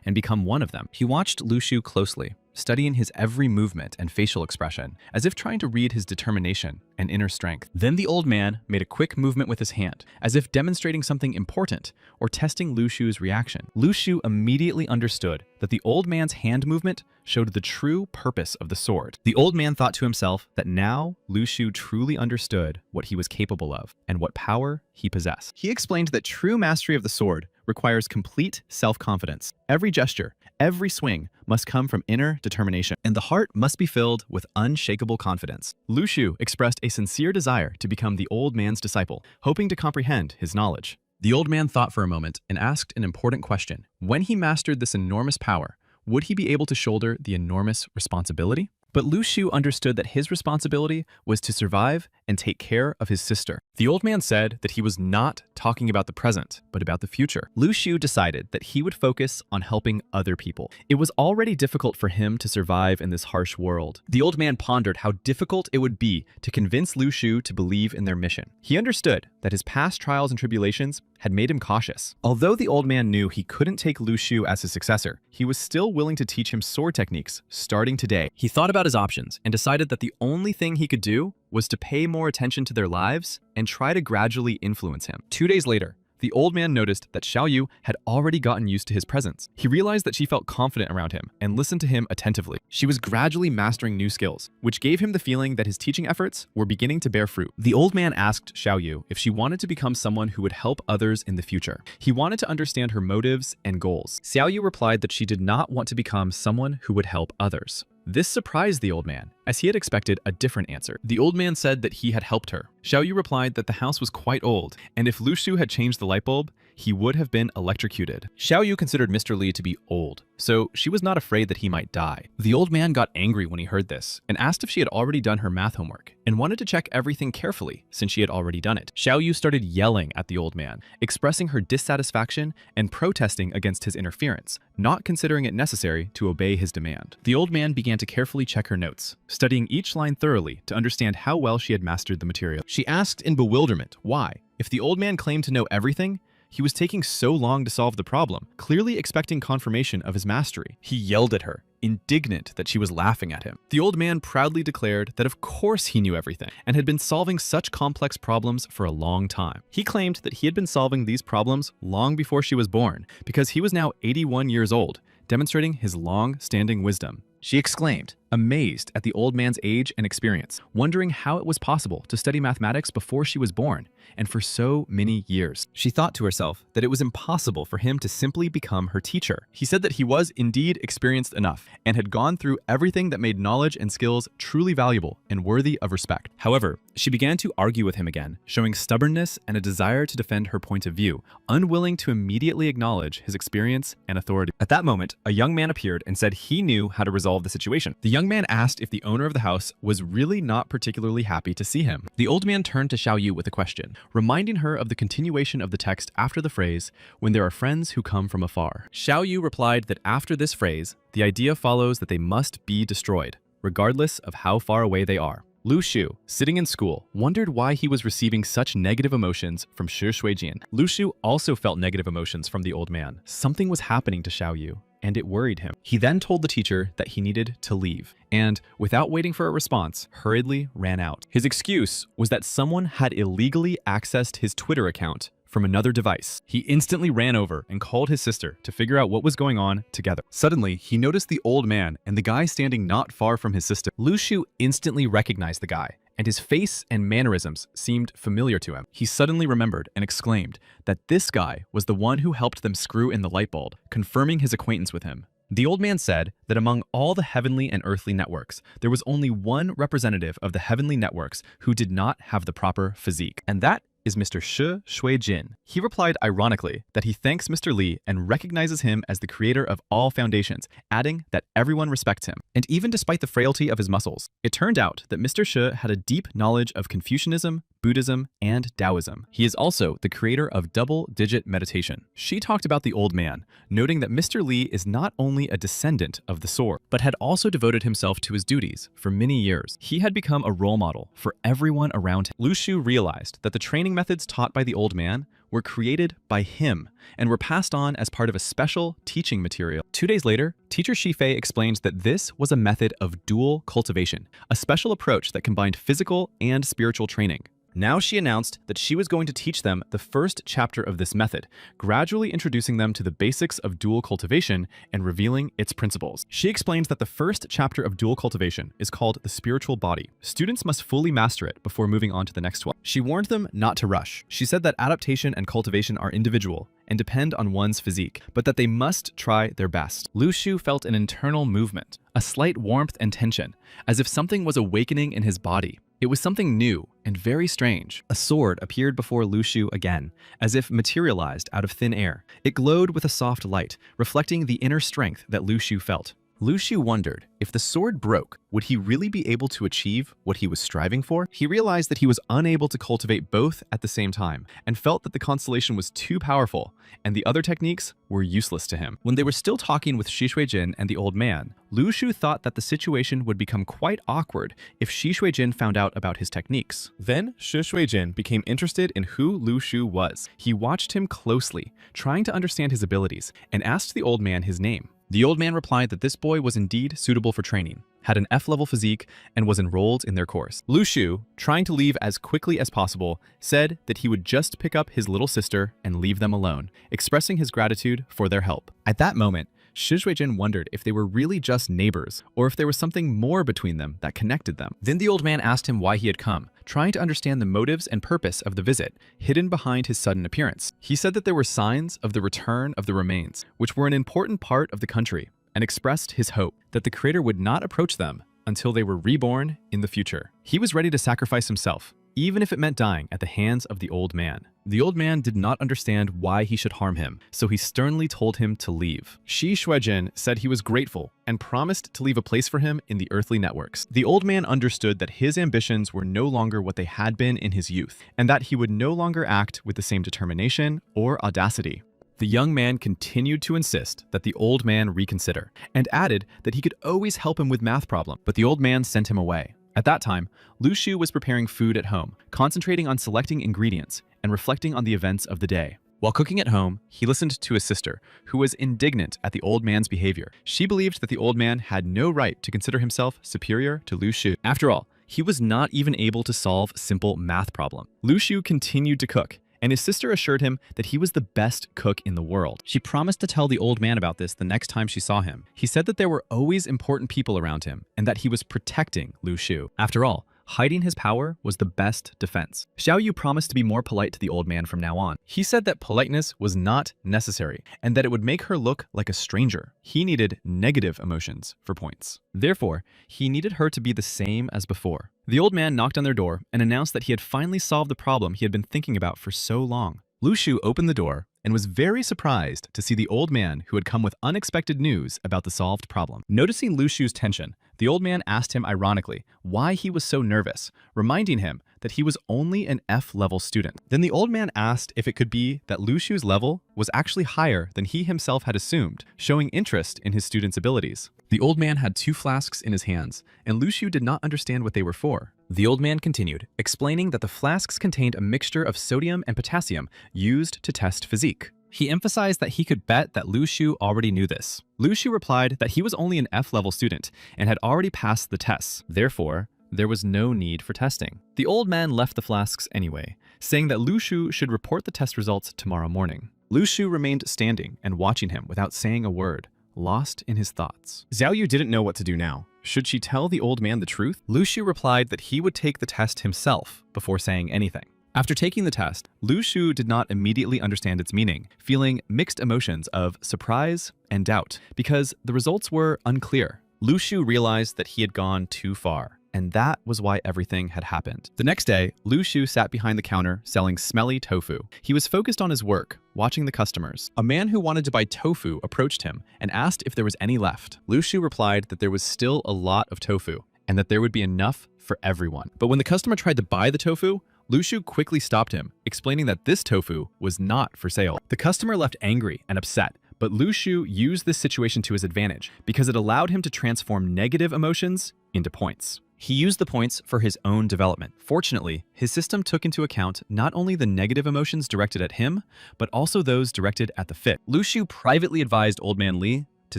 S1: and become one of them. He watched Lu Shu closely, studying his every movement and facial expression, as if trying to read his determination and inner strength. Then the old man made a quick movement with his hand, as if demonstrating something important or testing Lu Shu's reaction. Lu Shu immediately understood that the old man's hand movement showed the true purpose of the sword. The old man thought to himself that now Lu Shu truly understood what he was capable of and what power he possessed. He explained that true mastery of the sword requires complete self-confidence. Every gesture, every swing must come from inner determination, and the heart must be filled with unshakable confidence. Lu Shu expressed a sincere desire to become the old man's disciple, hoping to comprehend his knowledge. The old man thought for a moment and asked an important question. When he mastered this enormous power, would he be able to shoulder the enormous responsibility? But Lu Shu understood that his responsibility was to survive and take care of his sister. The old man said that he was not talking about the present, but about the future. Lu Shu decided that he would focus on helping other people. It was already difficult for him to survive in this harsh world. The old man pondered how difficult it would be to convince Lu Shu to believe in their mission. He understood that his past trials and tribulations had made him cautious. Although the old man knew he couldn't take Lu Shu as his successor, he was still willing to teach him sword techniques starting today. He thought about his options and decided that the only thing he could do was to pay more attention to their lives and try to gradually influence him. 2 days later, the old man noticed that Xiao Yu had already gotten used to his presence. He realized that she felt confident around him and listened to him attentively. She was gradually mastering new skills, which gave him the feeling that his teaching efforts were beginning to bear fruit. The old man asked Xiao Yu if she wanted to become someone who would help others in the future. He wanted to understand her motives and goals. Xiao Yu replied that she did not want to become someone who would help others. This surprised the old man, as he had expected a different answer. The old man said that he had helped her. Xiao Yu replied that the house was quite old, and if Lu Shu had changed the light bulb, he would have been electrocuted. Xiaoyu considered Mr. Li to be old, so she was not afraid that he might die. The old man got angry when he heard this and asked if she had already done her math homework and wanted to check everything carefully since she had already done it. Xiaoyu started yelling at the old man, expressing her dissatisfaction and protesting against his interference, not considering it necessary to obey his demand. The old man began to carefully check her notes, studying each line thoroughly to understand how well she had mastered the material. She asked in bewilderment why, if the old man claimed to know everything, he was taking so long to solve the problem, clearly expecting confirmation of his mastery. He yelled at her, indignant that she was laughing at him. The old man proudly declared that of course he knew everything and had been solving such complex problems for a long time. He claimed that he had been solving these problems long before she was born because he was now 81 years old, demonstrating his long-standing wisdom. She exclaimed, amazed at the old man's age and experience, wondering how it was possible to study mathematics before she was born, and for so many years. She thought to herself that it was impossible for him to simply become her teacher. He said that he was indeed experienced enough and had gone through everything that made knowledge and skills truly valuable and worthy of respect. However, she began to argue with him again, showing stubbornness and a desire to defend her point of view, unwilling to immediately acknowledge his experience and authority. At that moment, a young man appeared and said he knew how to resolve the situation. The young man asked if the owner of the house was really not particularly happy to see him. The old man turned to Xiaoyu with a question, reminding her of the continuation of the text after the phrase, when there are friends who come from afar. Xiaoyu replied that after this phrase, the idea follows that they must be destroyed, regardless of how far away they are. Lu Shu, sitting in school, wondered why he was receiving such negative emotions from Shi Shuijin. Lu Shu also felt negative emotions from the old man. Something was happening to Xiaoyu, and it worried him. He then told the teacher that he needed to leave, and, without waiting for a response, hurriedly ran out. His excuse was that someone had illegally accessed his Twitter account from another device. He instantly ran over and called his sister to figure out what was going on together. Suddenly, he noticed the old man and the guy standing not far from his sister. Lu Shu instantly recognized the guy, and his face and mannerisms seemed familiar to him. He suddenly remembered and exclaimed that this guy was the one who helped them screw in the light bulb, confirming his acquaintance with him. The old man said that among all the heavenly and earthly networks, there was only one representative of the heavenly networks who did not have the proper physique, and that is Mr. Shi Shuijin. He replied ironically that he thanks Mr. Li and recognizes him as the creator of all foundations, adding that everyone respects him. And even despite the frailty of his muscles, it turned out that Mr. Shi had a deep knowledge of Confucianism, Buddhism, and Taoism. He is also the creator of double-digit meditation. She talked about the old man, noting that Mr. Li is not only a descendant of the sword, but had also devoted himself to his duties for many years. He had become a role model for everyone around him. Lu Shu realized that the training methods taught by the old man were created by him and were passed on as part of a special teaching material. 2 days later, teacher Shifei explained that this was a method of dual cultivation, a special approach that combined physical and spiritual training. Now she announced that she was going to teach them the first chapter of this method, gradually introducing them to the basics of dual cultivation and revealing its principles. She explained that the first chapter of dual cultivation is called the spiritual body. Students must fully master it before moving on to the next one. She warned them not to rush. She said that adaptation and cultivation are individual and depend on one's physique, but that they must try their best. Lu Shu felt an internal movement, a slight warmth and tension, as if something was awakening in his body. It was something new and very strange. A sword appeared before Lu Shu again, as if materialized out of thin air. It glowed with a soft light, reflecting the inner strength that Lu Shu felt. Lu Shu wondered, if the sword broke, would he really be able to achieve what he was striving for? He realized that he was unable to cultivate both at the same time, and felt that the constellation was too powerful, and the other techniques were useless to him. When they were still talking with Shi Shuijin and the old man, Lu Shu thought that the situation would become quite awkward if Shi Shuijin found out about his techniques. Then Shi Shuijin became interested in who Lu Shu was. He watched him closely, trying to understand his abilities, and asked the old man his name. The old man replied that this boy was indeed suitable for training, had an F-level physique, and was enrolled in their course. Lu Shu, trying to leave as quickly as possible, said that he would just pick up his little sister and leave them alone, expressing his gratitude for their help. At that moment, Shi Shuijin wondered if they were really just neighbors, or if there was something more between them that connected them. Then the old man asked him why he had come, trying to understand the motives and purpose of the visit, hidden behind his sudden appearance. He said that there were signs of the return of the remains, which were an important part of the country, and expressed his hope that the creator would not approach them until they were reborn in the future. He was ready to sacrifice himself, even if it meant dying at the hands of the old man. The old man did not understand why he should harm him, so he sternly told him to leave. Shi Shuijin said he was grateful and promised to leave a place for him in the earthly networks. The old man understood that his ambitions were no longer what they had been in his youth, and that he would no longer act with the same determination or audacity. The young man continued to insist that the old man reconsider, and added that he could always help him with math problems, but the old man sent him away. At that time, Lu Shu was preparing food at home, concentrating on selecting ingredients and reflecting on the events of the day. While cooking at home, he listened to his sister, who was indignant at the old man's behavior. She believed that the old man had no right to consider himself superior to Lu Shu. After all, he was not even able to solve simple math problems. Lu Shu continued to cook, and his sister assured him that he was the best cook in the world. She promised to tell the old man about this the next time she saw him. He said that there were always important people around him, and that he was protecting Lu Shu. After all, hiding his power was the best defense. Xiao Yu promised to be more polite to the old man from now on. He said that politeness was not necessary, and that it would make her look like a stranger. He needed negative emotions for points. Therefore, he needed her to be the same as before. The old man knocked on their door and announced that he had finally solved the problem he had been thinking about for so long. Lu Shu opened the door and was very surprised to see the old man who had come with unexpected news about the solved problem. Noticing Lu Shu's tension, the old man asked him ironically why he was so nervous, reminding him that he was only an F-level student. Then the old man asked if it could be that Lu Shu's level was actually higher than he himself had assumed, showing interest in his student's abilities. The old man had 2 flasks in his hands, and Lu Shu did not understand what they were for. The old man continued, explaining that the flasks contained a mixture of sodium and potassium used to test physique. He emphasized that he could bet that Lu Shu already knew this. Lu Shu replied that he was only an F-level student and had already passed the tests. Therefore, there was no need for testing. The old man left the flasks anyway, saying that Lu Shu should report the test results tomorrow morning. Lu Shu remained standing and watching him without saying a word, lost in his thoughts. Xiao Yu didn't know what to do now. Should she tell the old man the truth? Lu Shu replied that he would take the test himself before saying anything. After taking the test, Lu Shu did not immediately understand its meaning, feeling mixed emotions of surprise and doubt, because the results were unclear. Lu Shu realized that he had gone too far, and that was why everything had happened. The next day, Lu Shu sat behind the counter selling smelly tofu. He was focused on his work, watching the customers. A man who wanted to buy tofu approached him and asked if there was any left. Lu Shu replied that there was still a lot of tofu, and that there would be enough for everyone. But when the customer tried to buy the tofu, Lu Shu quickly stopped him, explaining that this tofu was not for sale. The customer left angry and upset, but Lu Shu used this situation to his advantage because it allowed him to transform negative emotions into points. He used the points for his own development. Fortunately, his system took into account not only the negative emotions directed at him, but also those directed at the fit. Lu Shu privately advised Old Man Li to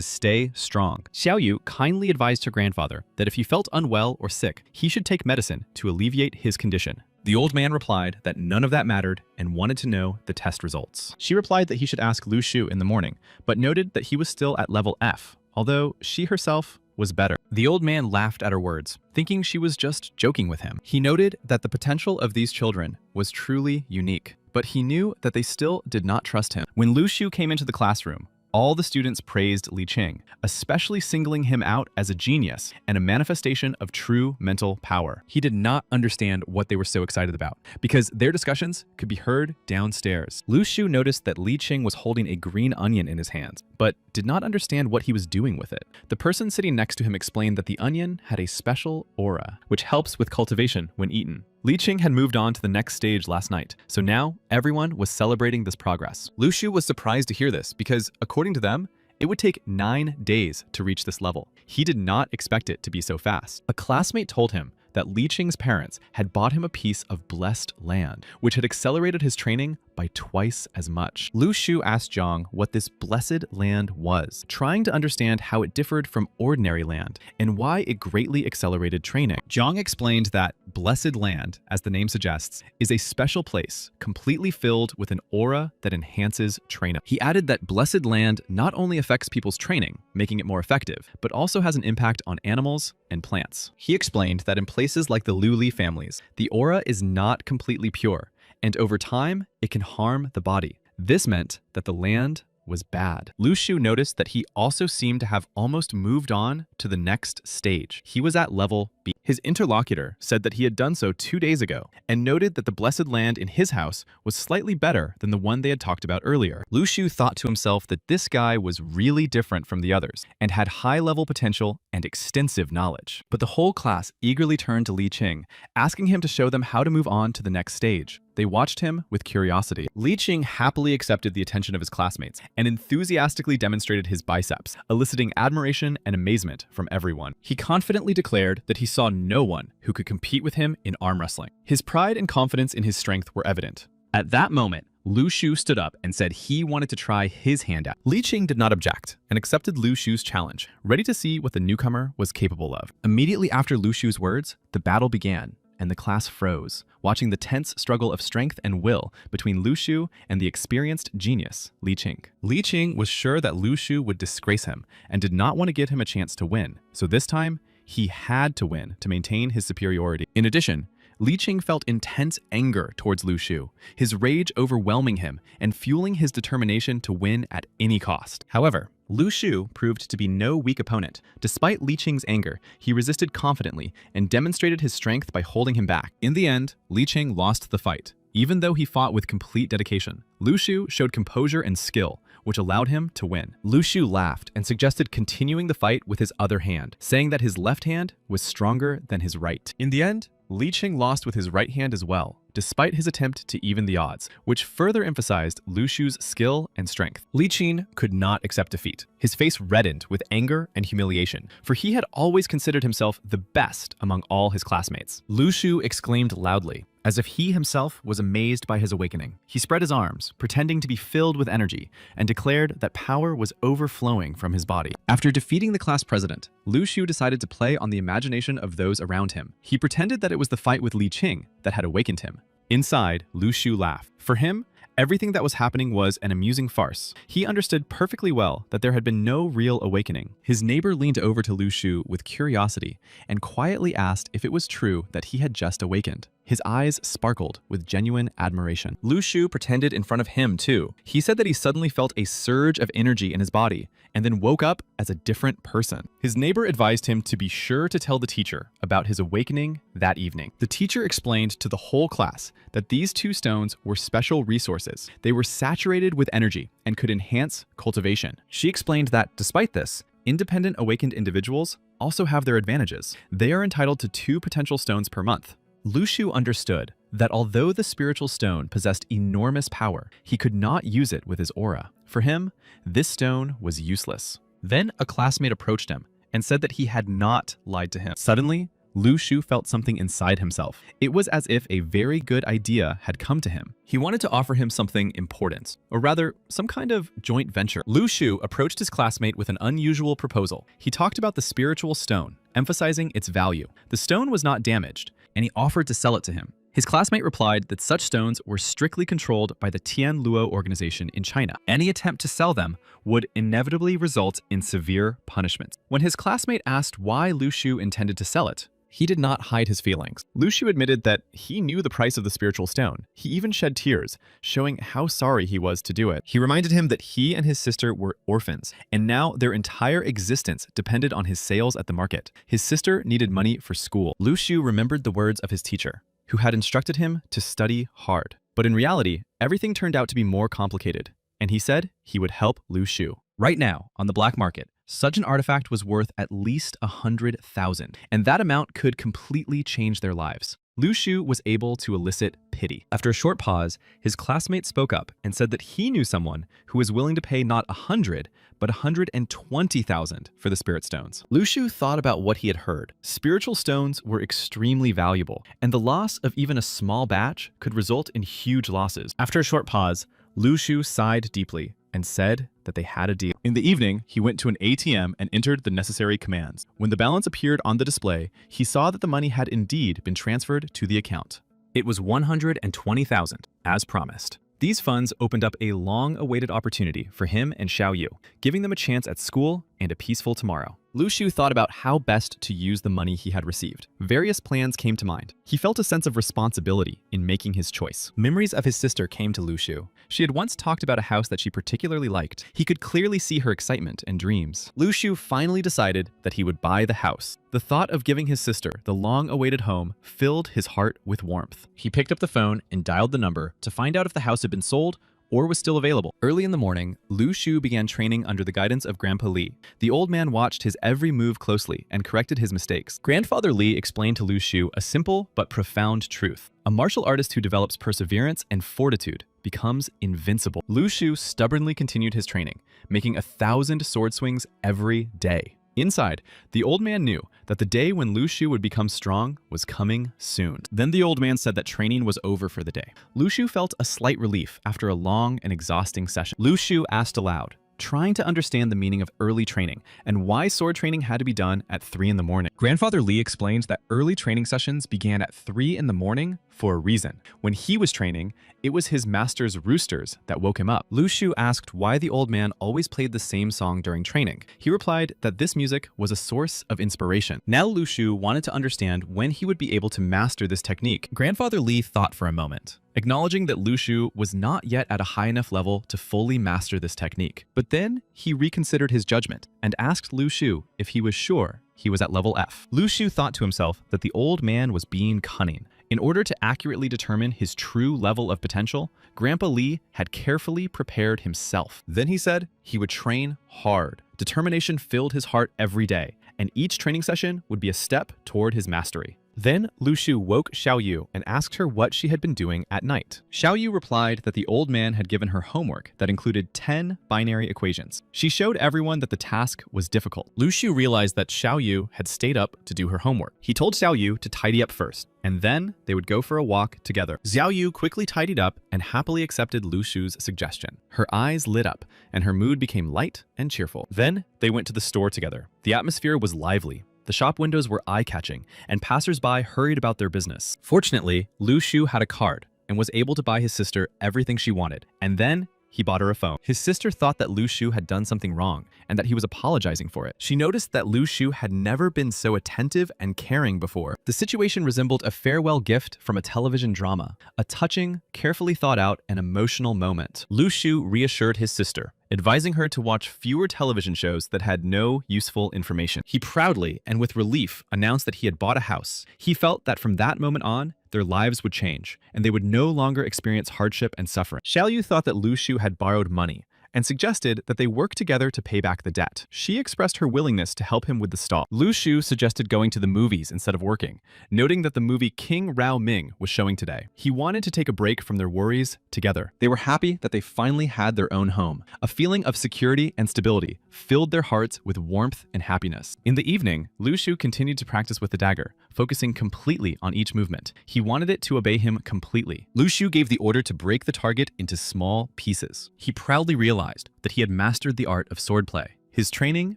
S1: stay strong. Xiao Yu kindly advised her grandfather that if he felt unwell or sick, he should take medicine to alleviate his condition. The old man replied that none of that mattered and wanted to know the test results. She replied that he should ask Lu Shu in the morning, but noted that he was still at level F, although she herself was better. The old man laughed at her words, thinking she was just joking with him. He noted that the potential of these children was truly unique, but he knew that they still did not trust him. When Lu Shu came into the classroom, all the students praised Li Qing, especially singling him out as a genius and a manifestation of true mental power. He did not understand what they were so excited about, because their discussions could be heard downstairs. Lu Shu noticed that Li Qing was holding a green onion in his hands, but did not understand what he was doing with it. The person sitting next to him explained that the onion had a special aura, which helps with cultivation when eaten. Li Qing had moved on to the next stage last night, so now everyone was celebrating this progress. Lu Shu was surprised to hear this because, according to them, it would take 9 days to reach this level. He did not expect it to be so fast. A classmate told him that Li Qing's parents had bought him a piece of blessed land, which had accelerated his training by twice as much. Lu Shu asked Zhang what this blessed land was, trying to understand how it differed from ordinary land and why it greatly accelerated training. Zhang explained that blessed land, as the name suggests, is a special place completely filled with an aura that enhances training. He added that blessed land not only affects people's training, making it more effective, but also has an impact on animals and plants. He explained that in places like the Lu Li families, the aura is not completely pure, and over time, it can harm the body. This meant that the land was bad. Lu Shu noticed that he also seemed to have almost moved on to the next stage. He was at level be. His interlocutor said that he had done so 2 days ago and noted that the blessed land in his house was slightly better than the one they had talked about earlier. Lu Shu thought to himself that this guy was really different from the others and had high-level potential and extensive knowledge. But the whole class eagerly turned to Li Qing, asking him to show them how to move on to the next stage. They watched him with curiosity. Li Qing happily accepted the attention of his classmates and enthusiastically demonstrated his biceps, eliciting admiration and amazement from everyone. He confidently declared that he saw no one who could compete with him in arm wrestling. His pride and confidence in his strength were evident. At that moment, Lu Shu stood up and said he wanted to try his hand out. Li Qing did not object and accepted Lu Shu's challenge, ready to see what the newcomer was capable of. Immediately after Lu Shu's words, the battle began, and the class froze, watching the tense struggle of strength and will between Lu Shu and the experienced genius, Li Qing. Li Qing was sure that Lu Shu would disgrace him and did not want to give him a chance to win, so this time, he had to win to maintain his superiority. In addition, Li Qing felt intense anger towards Lu Shu, his rage overwhelming him and fueling his determination to win at any cost. However, Lu Shu proved to be no weak opponent. Despite Li Qing's anger, he resisted confidently and demonstrated his strength by holding him back. In the end, Li Qing lost the fight. Even though he fought with complete dedication, Lu Shu showed composure and skill, which allowed him to win. Lu Shu laughed and suggested continuing the fight with his other hand, saying that his left hand was stronger than his right. In the end, Li Qing lost with his right hand as well, despite his attempt to even the odds, which further emphasized Lu Shu's skill and strength. Li Qing could not accept defeat. His face reddened with anger and humiliation, for he had always considered himself the best among all his classmates. Lu Shu exclaimed loudly, as if he himself was amazed by his awakening. He spread his arms, pretending to be filled with energy, and declared that power was overflowing from his body. After defeating the class president, Lu Shu decided to play on the imagination of those around him. He pretended that it was the fight with Li Qing that had awakened him. Inside, Lu Shu laughed. For him, everything that was happening was an amusing farce. He understood perfectly well that there had been no real awakening. His neighbor leaned over to Lu Shu with curiosity and quietly asked if it was true that he had just awakened. His eyes sparkled with genuine admiration. Lu Shu pretended in front of him too. He said that he suddenly felt a surge of energy in his body and then woke up as a different person. His neighbor advised him to be sure to tell the teacher about his awakening that evening. The teacher explained to the whole class that these two stones were special resources. They were saturated with energy and could enhance cultivation. She explained that despite this, independent awakened individuals also have their advantages. They are entitled to 2 potential stones per month. Lu Shu understood that although the spiritual stone possessed enormous power, he could not use it with his aura. For him, this stone was useless. Then a classmate approached him and said that he had not lied to him. Suddenly, Lu Shu felt something inside himself. It was as if a very good idea had come to him. He wanted to offer him something important, or rather, some kind of joint venture. Lu Shu approached his classmate with an unusual proposal. He talked about the spiritual stone, emphasizing its value. The stone was not damaged, and he offered to sell it to him. His classmate replied that such stones were strictly controlled by the Tian Luo organization in China. Any attempt to sell them would inevitably result in severe punishment. When his classmate asked why Lu Shu intended to sell it, he did not hide his feelings. Lu Shu admitted that he knew the price of the spiritual stone. He even shed tears, showing how sorry he was to do it. He reminded him that he and his sister were orphans, and now their entire existence depended on his sales at the market. His sister needed money for school. Lu Shu remembered the words of his teacher, who had instructed him to study hard. But in reality, everything turned out to be more complicated, and he said he would help Lu Shu. Right now, on the black market, such an artifact was worth at least 100,000, and that amount could completely change their lives. Lu Shu was able to elicit pity. After a short pause, his classmate spoke up and said that he knew someone who was willing to pay not 100, but 120,000 for the spirit stones. Lu Shu thought about what he had heard. Spiritual stones were extremely valuable, and the loss of even a small batch could result in huge losses. After a short pause, Lu Shu sighed deeply and said that they had a deal. In the evening, he went to an ATM and entered the necessary commands. When the balance appeared on the display, he saw that the money had indeed been transferred to the account. It was 120,000, as promised. These funds opened up a long-awaited opportunity for him and Xiao Yu, giving them a chance at school and a peaceful tomorrow. Lu Shu thought about how best to use the money he had received. Various plans came to mind. He felt a sense of responsibility in making his choice. Memories of his sister came to Lu Shu. She had once talked about a house that she particularly liked. He could clearly see her excitement and dreams. Lu Shu finally decided that he would buy the house. The thought of giving his sister the long-awaited home filled his heart with warmth. He picked up the phone and dialed the number to find out if the house had been sold or was still available. Early in the morning, Lu Shu began training under the guidance of Grandpa Li. The old man watched his every move closely and corrected his mistakes. Grandfather Li explained to Lu Shu a simple but profound truth. A martial artist who develops perseverance and fortitude becomes invincible. Lu Shu stubbornly continued his training, making 1,000 sword swings every day. Inside, the old man knew that the day when Lu Shu would become strong was coming soon. Then the old man said that training was over for the day. Lu Shu felt a slight relief after a long and exhausting session. Lu Shu asked aloud, trying to understand the meaning of early training and why sword training had to be done at 3 in the morning. Grandfather Li explained that early training sessions began at 3 in the morning for a reason. When he was training, it was his master's roosters that woke him up. Lu Shu asked why the old man always played the same song during training. He replied that this music was a source of inspiration. Now Lu Shu wanted to understand when he would be able to master this technique. Grandfather Li thought for a moment, acknowledging that Lu Shu was not yet at a high enough level to fully master this technique. But then he reconsidered his judgment and asked Lu Shu if he was sure he was at level F. Lu Shu thought to himself that the old man was being cunning. In order to accurately determine his true level of potential, Grandpa Li had carefully prepared himself. Then he said he would train hard. Determination filled his heart every day, and each training session would be a step toward his mastery. Then Lu Shu woke Xiao Yu and asked her what she had been doing at night. Xiao Yu replied that the old man had given her homework that included 10 binary equations. She showed everyone that the task was difficult. Lu Shu realized that Xiao Yu had stayed up to do her homework. He told Xiao Yu to tidy up first, and then they would go for a walk together. Xiao Yu quickly tidied up and happily accepted Lu Shu's suggestion. Her eyes lit up, and her mood became light and cheerful. Then they went to the store together. The atmosphere was lively. The shop windows were eye-catching, and passers-by hurried about their business. Fortunately, Lu Shu had a card and was able to buy his sister everything she wanted, and then he bought her a phone. His sister thought that Lu Shu had done something wrong and that he was apologizing for it. She noticed that Lu Shu had never been so attentive and caring before. The situation resembled a farewell gift from a television drama, a touching, carefully thought out, and emotional moment. Lu Shu reassured his sister, advising her to watch fewer television shows that had no useful information. He proudly and with relief announced that he had bought a house. He felt that from that moment on, their lives would change, and they would no longer experience hardship and suffering. Xiao Yu thought that Lu Shu had borrowed money and suggested that they work together to pay back the debt. She expressed her willingness to help him with the stall. Lu Shu suggested going to the movies instead of working, noting that the movie King Rao Ming was showing today. He wanted to take a break from their worries together. They were happy that they finally had their own home. A feeling of security and stability filled their hearts with warmth and happiness. In the evening, Lu Shu continued to practice with the dagger, focusing completely on each movement. He wanted it to obey him completely. Lu Shu gave the order to break the target into small pieces. He proudly realized that he had mastered the art of swordplay. His training,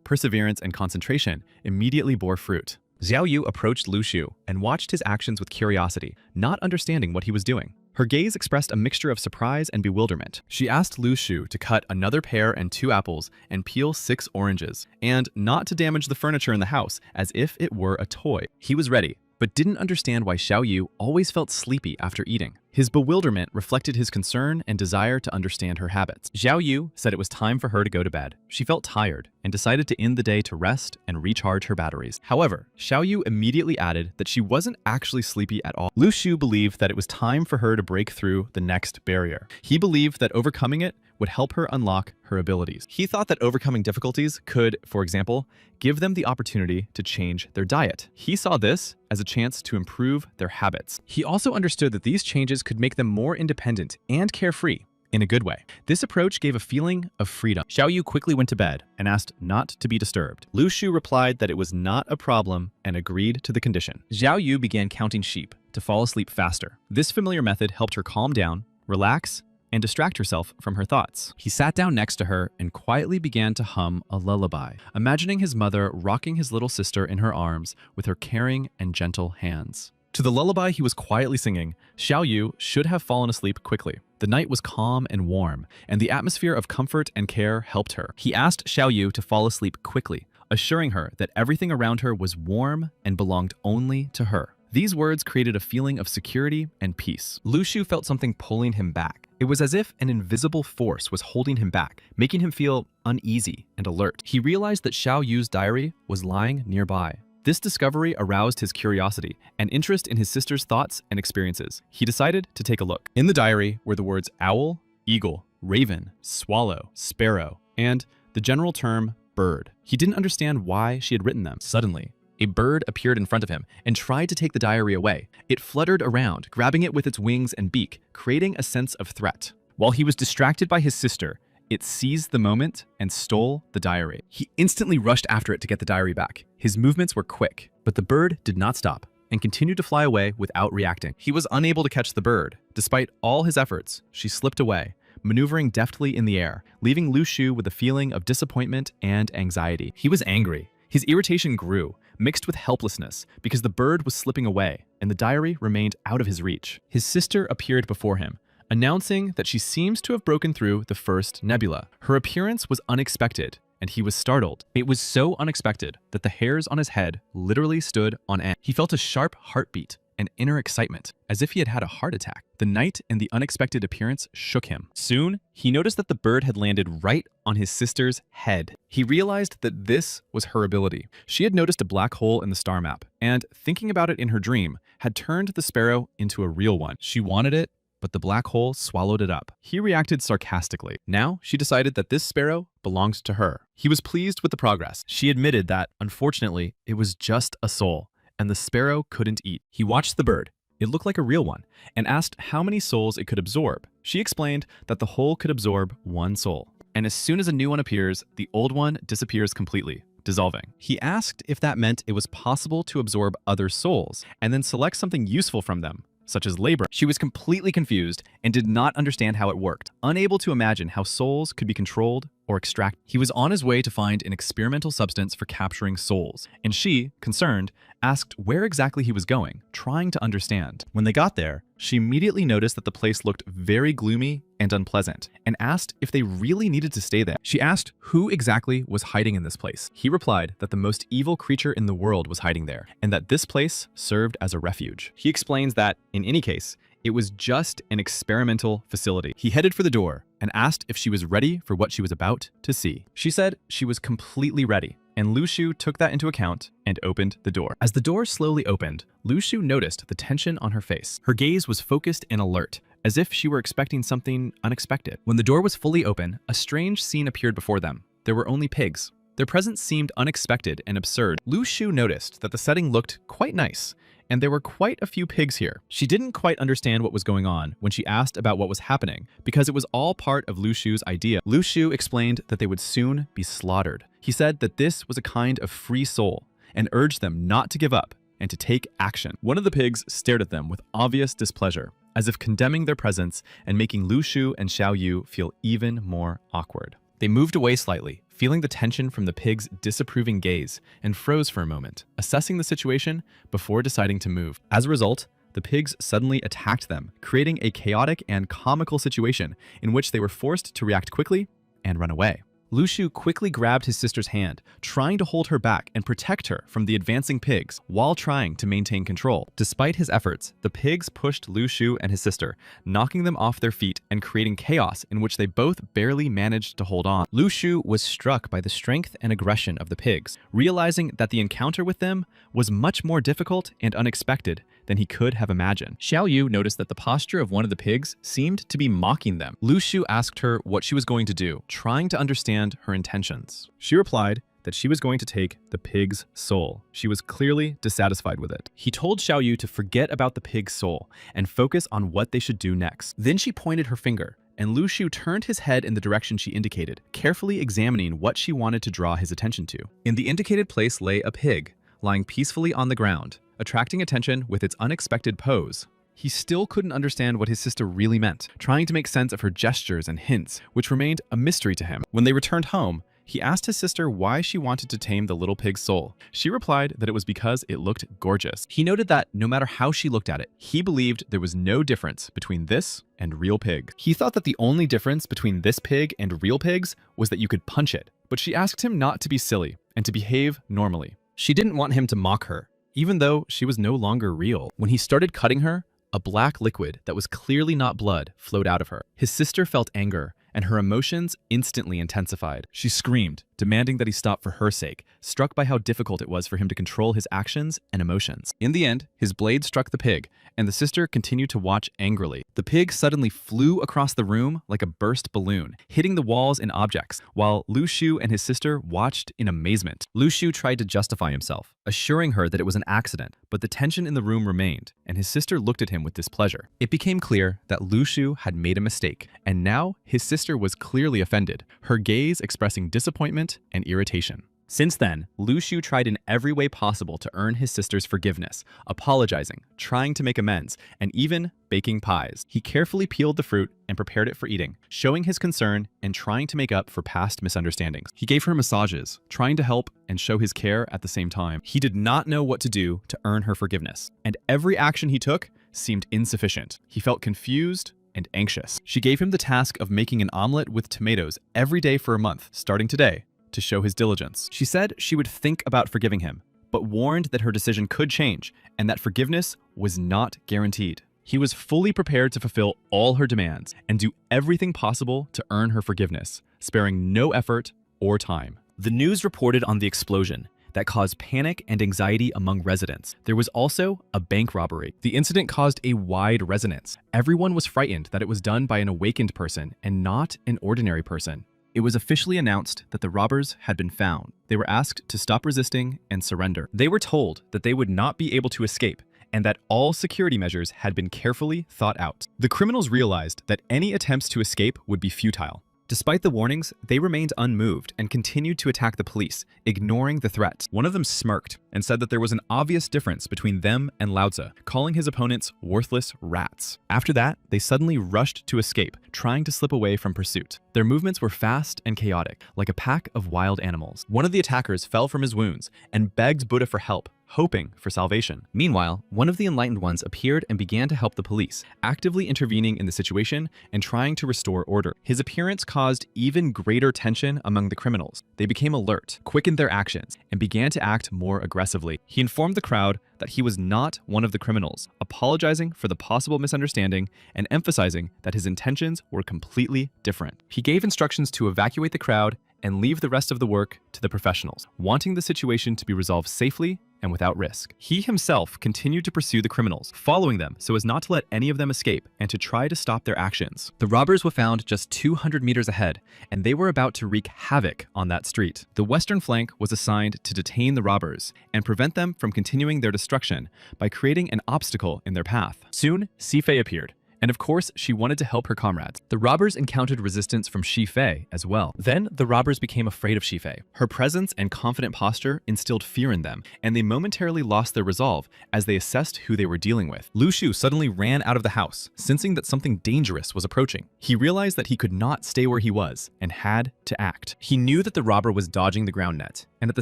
S1: perseverance, and concentration immediately bore fruit. Xiao Yu approached Lu Shu and watched his actions with curiosity, not understanding what he was doing. Her gaze expressed a mixture of surprise and bewilderment. She asked Lu Shu to cut another pear and 2 apples and peel 6 oranges, and not to damage the furniture in the house as if it were a toy. He was ready, but didn't understand why Xiao Yu always felt sleepy after eating. His bewilderment reflected his concern and desire to understand her habits. Xiao Yu said it was time for her to go to bed. She felt tired and decided to end the day to rest and recharge her batteries. However, Xiao Yu immediately added that she wasn't actually sleepy at all. Lu Shu believed that it was time for her to break through the next barrier. He believed that overcoming it would help her unlock her abilities. He thought that overcoming difficulties could, for example, give them the opportunity to change their diet. He saw this as a chance to improve their habits. He also understood that these changes could make them more independent and carefree in a good way. This approach gave a feeling of freedom. Xiao Yu quickly went to bed and asked not to be disturbed. Lu Shu replied that it was not a problem and agreed to the condition. Xiao Yu began counting sheep to fall asleep faster. This familiar method helped her calm down, relax, and distract herself from her thoughts. He sat down next to her and quietly began to hum a lullaby, imagining his mother rocking his little sister in her arms with her caring and gentle hands. To the lullaby he was quietly singing, Xiao Yu should have fallen asleep quickly. The night was calm and warm, and the atmosphere of comfort and care helped her. He asked Xiaoyu to fall asleep quickly, assuring her that everything around her was warm and belonged only to her. These words created a feeling of security and peace. Lu Shu felt something pulling him back. It was as if an invisible force was holding him back, making him feel uneasy and alert. He realized that Xiao Yu's diary was lying nearby. This discovery aroused his curiosity and interest in his sister's thoughts and experiences. He decided to take a look. In the diary were the words owl, eagle, raven, swallow, sparrow, and the general term bird. He didn't understand why she had written them. Suddenly, a bird appeared in front of him and tried to take the diary away. It fluttered around, grabbing it with its wings and beak, creating a sense of threat. While he was distracted by his sister, it seized the moment and stole the diary. He instantly rushed after it to get the diary back. His movements were quick, but the bird did not stop and continued to fly away without reacting. He was unable to catch the bird. Despite all his efforts, she slipped away, maneuvering deftly in the air, leaving Lu Shu with a feeling of disappointment and anxiety. He was angry. His irritation grew, mixed with helplessness, because the bird was slipping away and the diary remained out of his reach. His sister appeared before him, announcing that she seems to have broken through the first nebula. Her appearance was unexpected, and he was startled. It was so unexpected that the hairs on his head literally stood on end. He felt a sharp heartbeat and inner excitement, as if he had had a heart attack. The night and the unexpected appearance shook him. Soon, he noticed that the bird had landed right on his sister's head. He realized that this was her ability. She had noticed a black hole in the star map, and thinking about it in her dream, had turned the sparrow into a real one. She wanted it, but the black hole swallowed it up. He reacted sarcastically. Now, she decided that this sparrow belonged to her. He was pleased with the progress. She admitted that, unfortunately, it was just a soul, and the sparrow couldn't eat. He watched the bird. It looked like a real one, and asked how many souls it could absorb. She explained that the whole could absorb one soul, and as soon as a new one appears, the old one disappears completely, dissolving. He asked if that meant it was possible to absorb other souls, and then select something useful from them, such as labor. She was completely confused and did not understand how it worked, unable to imagine how souls could be controlled or extracted. He was on his way to find an experimental substance for capturing souls, and she, concerned, asked where exactly he was going, trying to understand. When they got there, she immediately noticed that the place looked very gloomy and unpleasant, and asked if they really needed to stay there. She asked who exactly was hiding in this place. He replied that the most evil creature in the world was hiding there, and that this place served as a refuge. He explains that, in any case, it was just an experimental facility. He headed for the door and asked if she was ready for what she was about to see. She said she was completely ready, and Lu Shu took that into account and opened the door. As the door slowly opened, Lu Shu noticed the tension on her face. Her gaze was focused and alert, as if she were expecting something unexpected. When the door was fully open, a strange scene appeared before them. There were only pigs. Their presence seemed unexpected and absurd. Lu Shu noticed that the setting looked quite nice, and there were quite a few pigs here. She didn't quite understand what was going on when she asked about what was happening, because it was all part of Lu Shu's idea. Lu Shu explained that they would soon be slaughtered. He said that this was a kind of free soul, and urged them not to give up and to take action. One of the pigs stared at them with obvious displeasure, as if condemning their presence and making Lu Shu and Xiao Yu feel even more awkward. They moved away slightly, feeling the tension from the pig's disapproving gaze, and froze for a moment, assessing the situation before deciding to move. As a result, the pigs suddenly attacked them, creating a chaotic and comical situation in which they were forced to react quickly and run away. Lu Shu quickly grabbed his sister's hand, trying to hold her back and protect her from the advancing pigs while trying to maintain control. Despite his efforts, the pigs pushed Lu Shu and his sister, knocking them off their feet and creating chaos in which they both barely managed to hold on. Lu Shu was struck by the strength and aggression of the pigs, realizing that the encounter with them was much more difficult and unexpected than he could have imagined. Xiao Yu noticed that the posture of one of the pigs seemed to be mocking them. Lu Shu asked her what she was going to do, trying to understand her intentions. She replied that she was going to take the pig's soul. She was clearly dissatisfied with it. He told Xiao Yu to forget about the pig's soul and focus on what they should do next. Then she pointed her finger, and Lu Shu turned his head in the direction she indicated, carefully examining what she wanted to draw his attention to. In the indicated place lay a pig, lying peacefully on the ground, attracting attention with its unexpected pose. He still couldn't understand what his sister really meant, trying to make sense of her gestures and hints, which remained a mystery to him. When they returned home, He asked his sister why she wanted to tame the little pig's soul. She replied that it was because it looked gorgeous. He noted that no matter how she looked at it, he believed there was no difference between this and real pig. He thought that the only difference between this pig and real pigs was that you could punch it. But she asked him not to be silly and to behave normally. She didn't want him to mock her, even though she was no longer real. When he started cutting her, a black liquid that was clearly not blood flowed out of her. His sister felt anger, and her emotions instantly intensified. She screamed, demanding that he stop for her sake, struck by how difficult it was for him to control his actions and emotions. In the end, his blade struck the pig, and the sister continued to watch angrily. The pig suddenly flew across the room like a burst balloon, hitting the walls and objects, while Lu Shu and his sister watched in amazement. Lu Shu tried to justify himself, assuring her that it was an accident, but the tension in the room remained, and his sister looked at him with displeasure. It became clear that Lu Shu had made a mistake, and now his sister was clearly offended, her gaze expressing disappointment and irritation. Since then, Lu Shu tried in every way possible to earn his sister's forgiveness, apologizing, trying to make amends, and even baking pies. He carefully peeled the fruit and prepared it for eating, showing his concern and trying to make up for past misunderstandings. He gave her massages, trying to help and show his care at the same time. He did not know what to do to earn her forgiveness, and every action he took seemed insufficient. He felt confused and anxious. She gave him the task of making an omelet with tomatoes every day for a month, starting today, to show his diligence. She said she would think about forgiving him, but warned that her decision could change and that forgiveness was not guaranteed. He was fully prepared to fulfill all her demands and do everything possible to earn her forgiveness, sparing no effort or time. The news reported on the explosion that caused panic and anxiety among residents. There was also a bank robbery. The incident caused a wide resonance. Everyone was frightened that it was done by an awakened person and not an ordinary person. It was officially announced that the robbers had been found. They were asked to stop resisting and surrender. They were told that they would not be able to escape and that all security measures had been carefully thought out. The criminals realized that any attempts to escape would be futile. Despite the warnings, they remained unmoved and continued to attack the police, ignoring the threats. One of them smirked and said that there was an obvious difference between them and Laozi, calling his opponents worthless rats. After that, they suddenly rushed to escape, trying to slip away from pursuit. Their movements were fast and chaotic, like a pack of wild animals. One of the attackers fell from his wounds and begged Buddha for help, hoping for salvation. Meanwhile, one of the enlightened ones appeared and began to help the police, actively intervening in the situation and trying to restore order. His appearance caused even greater tension among the criminals. They became alert, quickened their actions, and began to act more aggressively. He informed the crowd that he was not one of the criminals, apologizing for the possible misunderstanding and emphasizing that his intentions were completely different. He gave instructions to evacuate the crowd and leave the rest of the work to the professionals, wanting the situation to be resolved safely and without risk. He himself continued to pursue the criminals, following them so as not to let any of them escape and to try to stop their actions. The robbers were found just 200 meters ahead, and they were about to wreak havoc on that street. The western flank was assigned to detain the robbers and prevent them from continuing their destruction by creating an obstacle in their path. Soon, Sifei appeared. And of course, she wanted to help her comrades. The robbers encountered resistance from Sifei as well. Then the robbers became afraid of Sifei. Her presence and confident posture instilled fear in them, and they momentarily lost their resolve as they assessed who they were dealing with. Lu Shu suddenly ran out of the house, sensing that something dangerous was approaching. He realized that he could not stay where he was and had to act. He knew that the robber was dodging the ground net, and at the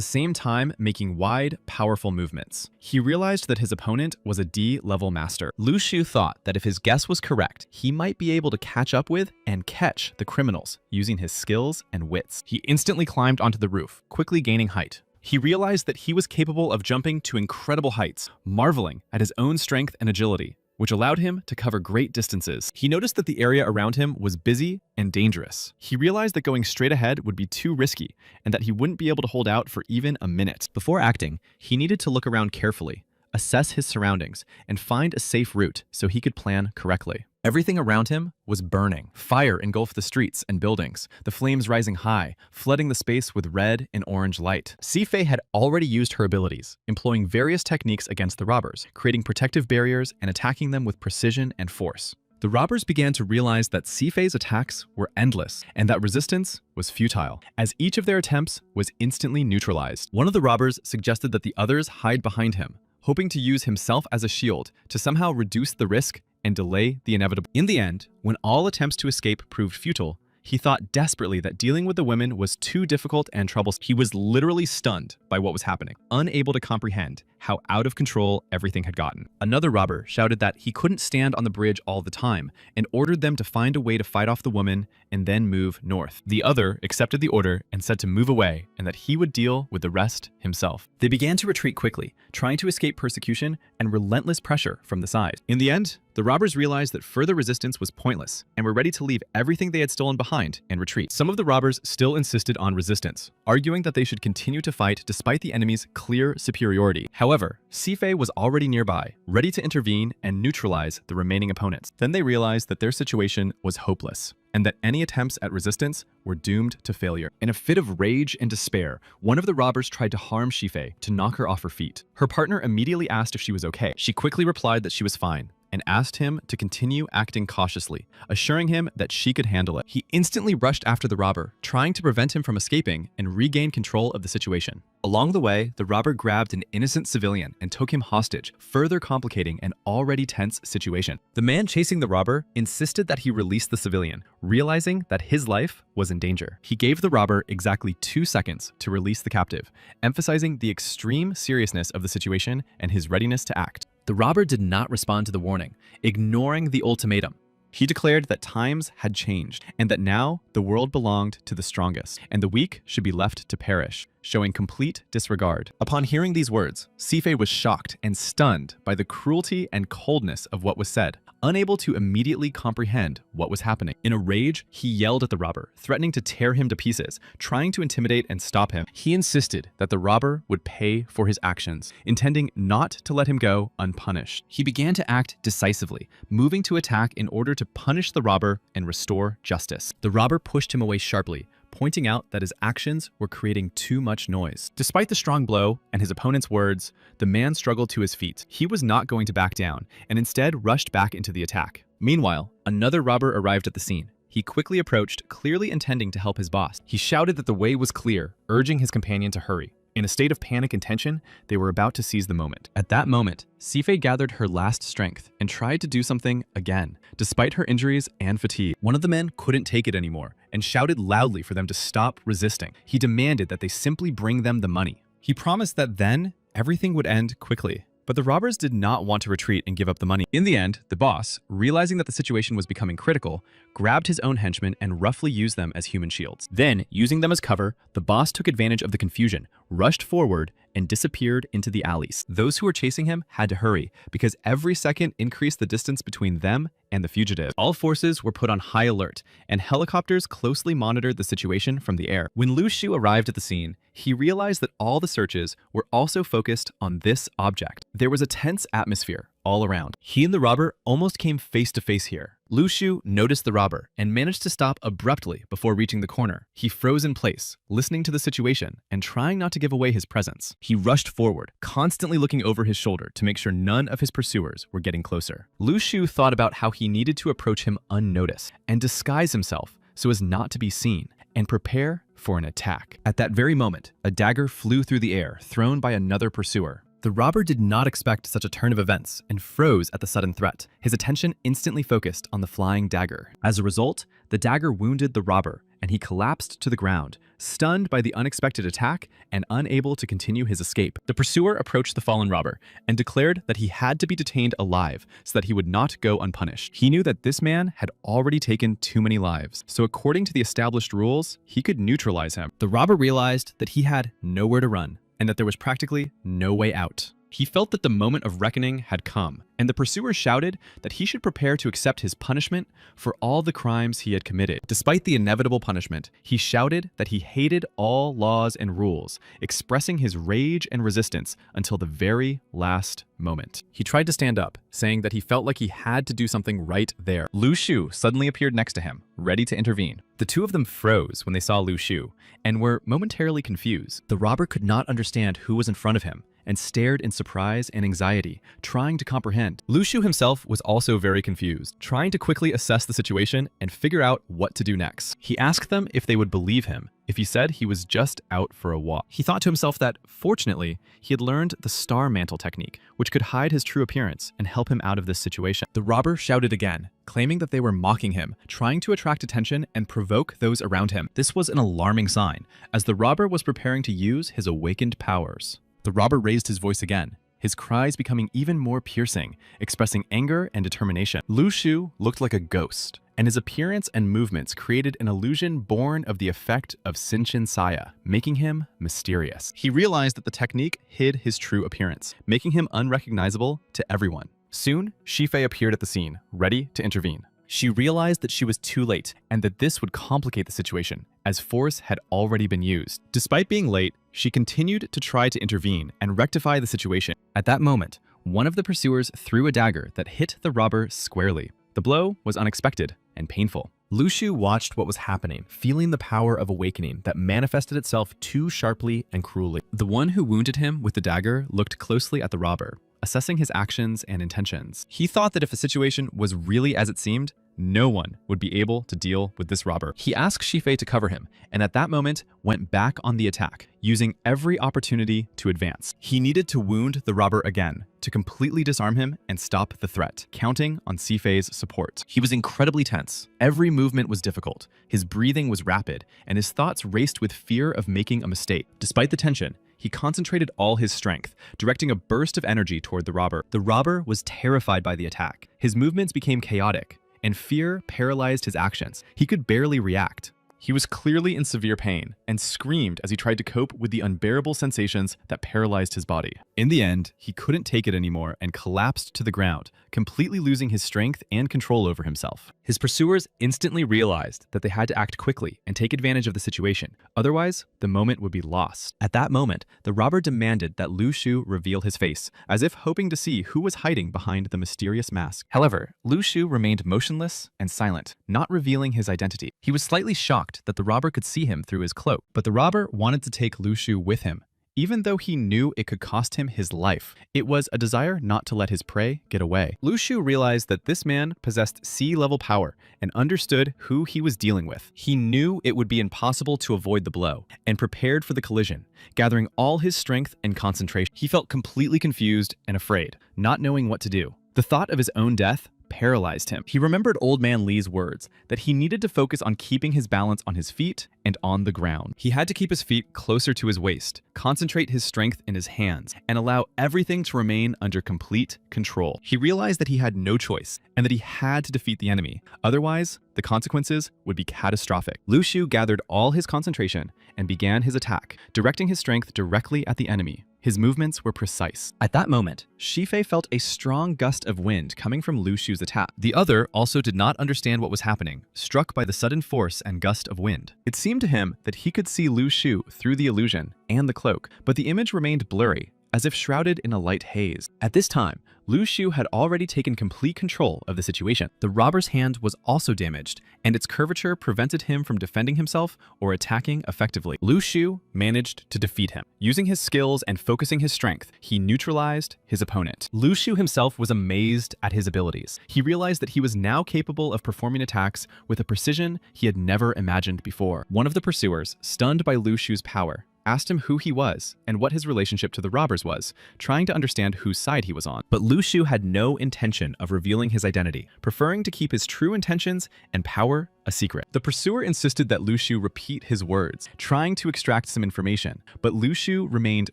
S1: same time making wide, powerful movements. He realized that his opponent was a D-level master. Lu Shu thought that if his guess was correct, he might be able to catch up with and catch the criminals using his skills and wits. He instantly climbed onto the roof, quickly gaining height. He realized that he was capable of jumping to incredible heights, marveling at his own strength and agility, which allowed him to cover great distances. He noticed that the area around him was busy and dangerous. He realized that going straight ahead would be too risky and that he wouldn't be able to hold out for even a minute. Before acting, he needed to look around carefully, assess his surroundings, and find a safe route so he could plan correctly. Everything around him was burning. Fire engulfed the streets and buildings, the flames rising high, flooding the space with red and orange light. Sifei had already used her abilities, employing various techniques against the robbers, creating protective barriers and attacking them with precision and force. The robbers began to realize that Sifei's attacks were endless and that resistance was futile, as each of their attempts was instantly neutralized. One of the robbers suggested that the others hide behind him, hoping to use himself as a shield to somehow reduce the risk and delay the inevitable. In the end, when all attempts to escape proved futile, He thought desperately that dealing with the women was too difficult and troublesome. He was literally stunned by what was happening, unable to comprehend how out of control everything had gotten. Another robber shouted that he couldn't stand on the bridge all the time and ordered them to find a way to fight off the woman and then move north. The other accepted the order and said to move away and that he would deal with the rest himself. They began to retreat quickly, trying to escape persecution and relentless pressure from the side. In the end, the robbers realized that further resistance was pointless and were ready to leave everything they had stolen behind and retreat. Some of the robbers still insisted on resistance, arguing that they should continue to fight despite the enemy's clear superiority. However, Sifei was already nearby, ready to intervene and neutralize the remaining opponents. Then they realized that their situation was hopeless, and that any attempts at resistance were doomed to failure. In a fit of rage and despair, one of the robbers tried to harm Sifei to knock her off her feet. Her partner immediately asked if she was okay. She quickly replied that she was fine, and asked him to continue acting cautiously, assuring him that she could handle it. He instantly rushed after the robber, trying to prevent him from escaping and regain control of the situation. Along the way, the robber grabbed an innocent civilian and took him hostage, further complicating an already tense situation. The man chasing the robber insisted that he release the civilian, realizing that his life was in danger. He gave the robber exactly 2 seconds to release the captive, emphasizing the extreme seriousness of the situation and his readiness to act. The robber did not respond to the warning, ignoring the ultimatum. He declared that times had changed and that now the world belonged to the strongest and the weak should be left to perish, showing complete disregard. Upon hearing these words, Sifei was shocked and stunned by the cruelty and coldness of what was said, unable to immediately comprehend what was happening. In a rage, he yelled at the robber, threatening to tear him to pieces, trying to intimidate and stop him. He insisted that the robber would pay for his actions, intending not to let him go unpunished. He began to act decisively, moving to attack in order to punish the robber and restore justice. The robber pushed him away sharply, pointing out that his actions were creating too much noise. Despite the strong blow and his opponent's words, the man struggled to his feet. He was not going to back down and instead rushed back into the attack. Meanwhile, another robber arrived at the scene. He quickly approached, clearly intending to help his boss. He shouted that the way was clear, urging his companion to hurry. In a state of panic and tension, they were about to seize the moment. At that moment, Sifei gathered her last strength and tried to do something again. Despite her injuries and fatigue, one of the men couldn't take it anymore and shouted loudly for them to stop resisting. He demanded that they simply bring them the money. He promised that then everything would end quickly. But the robbers did not want to retreat and give up the money. In the end, the boss, realizing that the situation was becoming critical, grabbed his own henchmen and roughly used them as human shields. Then, using them as cover, the boss took advantage of the confusion, rushed forward, and disappeared into the alleys. Those who were chasing him had to hurry, because every second increased the distance between them and the fugitive. All forces were put on high alert, and helicopters closely monitored the situation from the air. When Lu Shu arrived at the scene, he realized that all the searches were also focused on this object. There was a tense atmosphere all around. He and the robber almost came face to face here. Lu Shu noticed the robber and managed to stop abruptly before reaching the corner. He froze in place, listening to the situation and trying not to give away his presence. He rushed forward, constantly looking over his shoulder to make sure none of his pursuers were getting closer. Lu Shu thought about how he needed to approach him unnoticed and disguise himself so as not to be seen and prepare for an attack. At that very moment, a dagger flew through the air, thrown by another pursuer. The robber did not expect such a turn of events and froze at the sudden threat. His attention instantly focused on the flying dagger. As a result, the dagger wounded the robber and he collapsed to the ground, stunned by the unexpected attack and unable to continue his escape. The pursuer approached the fallen robber and declared that he had to be detained alive so that he would not go unpunished. He knew that this man had already taken too many lives, so according to the established rules, he could neutralize him. The robber realized that he had nowhere to run and that there was practically no way out. He felt that the moment of reckoning had come, and the pursuer shouted that he should prepare to accept his punishment for all the crimes he had committed. Despite the inevitable punishment, he shouted that he hated all laws and rules, expressing his rage and resistance until the very last moment. He tried to stand up, saying that he felt like he had to do something right there. Lu Shu suddenly appeared next to him, ready to intervene. The two of them froze when they saw Lu Shu and were momentarily confused. The robber could not understand who was in front of him and stared in surprise and anxiety, trying to comprehend. Lu Shu himself was also very confused, trying to quickly assess the situation and figure out what to do next. He asked them if they would believe him, if he said he was just out for a walk. He thought to himself that, fortunately, he had learned the star mantle technique, which could hide his true appearance and help him out of this situation. The robber shouted again, claiming that they were mocking him, trying to attract attention and provoke those around him. This was an alarming sign, as the robber was preparing to use his awakened powers. The robber raised his voice again, his cries becoming even more piercing, expressing anger and determination. Lu Shu looked like a ghost, and his appearance and movements created an illusion born of the effect of Shinshin Saya, making him mysterious. He realized that the technique hid his true appearance, making him unrecognizable to everyone. Soon, Shifei appeared at the scene, ready to intervene. She realized that she was too late and that this would complicate the situation, as force had already been used. Despite being late, she continued to try to intervene and rectify the situation. At that moment, one of the pursuers threw a dagger that hit the robber squarely. The blow was unexpected and painful. Lu Shu watched what was happening, feeling the power of awakening that manifested itself too sharply and cruelly. The one who wounded him with the dagger looked closely at the robber, assessing his actions and intentions. He thought that if the situation was really as it seemed, no one would be able to deal with this robber. He asked Shifei to cover him, and at that moment went back on the attack, using every opportunity to advance. He needed to wound the robber again to completely disarm him and stop the threat, counting on Shifei's support. He was incredibly tense. Every movement was difficult, his breathing was rapid, and his thoughts raced with fear of making a mistake. Despite the tension, he concentrated all his strength, directing a burst of energy toward the robber. The robber was terrified by the attack. His movements became chaotic, and fear paralyzed his actions. He could barely react. He was clearly in severe pain and screamed as he tried to cope with the unbearable sensations that paralyzed his body. In the end, he couldn't take it anymore and collapsed to the ground, completely losing his strength and control over himself. His pursuers instantly realized that they had to act quickly and take advantage of the situation. Otherwise, the moment would be lost. At that moment, the robber demanded that Lu Shu reveal his face, as if hoping to see who was hiding behind the mysterious mask. However, Lu Shu remained motionless and silent, not revealing his identity. He was slightly shocked that the robber could see him through his cloak, but the robber wanted to take Lu Shu with him, even though he knew it could cost him his life. It was a desire not to let his prey get away. Lu Shu realized that this man possessed sea-level power and understood who he was dealing with. He knew it would be impossible to avoid the blow and prepared for the collision, gathering all his strength and concentration. He felt completely confused and afraid, not knowing what to do. The thought of his own death paralyzed him. He remembered Old Man Lee's words that he needed to focus on keeping his balance on his feet and on the ground. He had to keep his feet closer to his waist, concentrate his strength in his hands, and allow everything to remain under complete control. He realized that he had no choice and that he had to defeat the enemy. Otherwise, the consequences would be catastrophic. Lu Shu gathered all his concentration and began his attack, directing his strength directly at the enemy. His movements were precise. At that moment, Shifei felt a strong gust of wind coming from Lu Shu's attack. The other also did not understand what was happening, struck by the sudden force and gust of wind. It seemed to him that he could see Lu Shu through the illusion and the cloak, but the image remained blurry, as if shrouded in a light haze. At this time, Lu Shu had already taken complete control of the situation. The robber's hand was also damaged, and its curvature prevented him from defending himself or attacking effectively. Lu Shu managed to defeat him. Using his skills and focusing his strength, he neutralized his opponent. Lu Shu himself was amazed at his abilities. He realized that he was now capable of performing attacks with a precision he had never imagined before. One of the pursuers, stunned by Lu Shu's power, asked him who he was and what his relationship to the robbers was, trying to understand whose side he was on. But Lu Shu had no intention of revealing his identity, preferring to keep his true intentions and power a secret. The pursuer insisted that Lu Shu repeat his words, trying to extract some information, but Lu Shu remained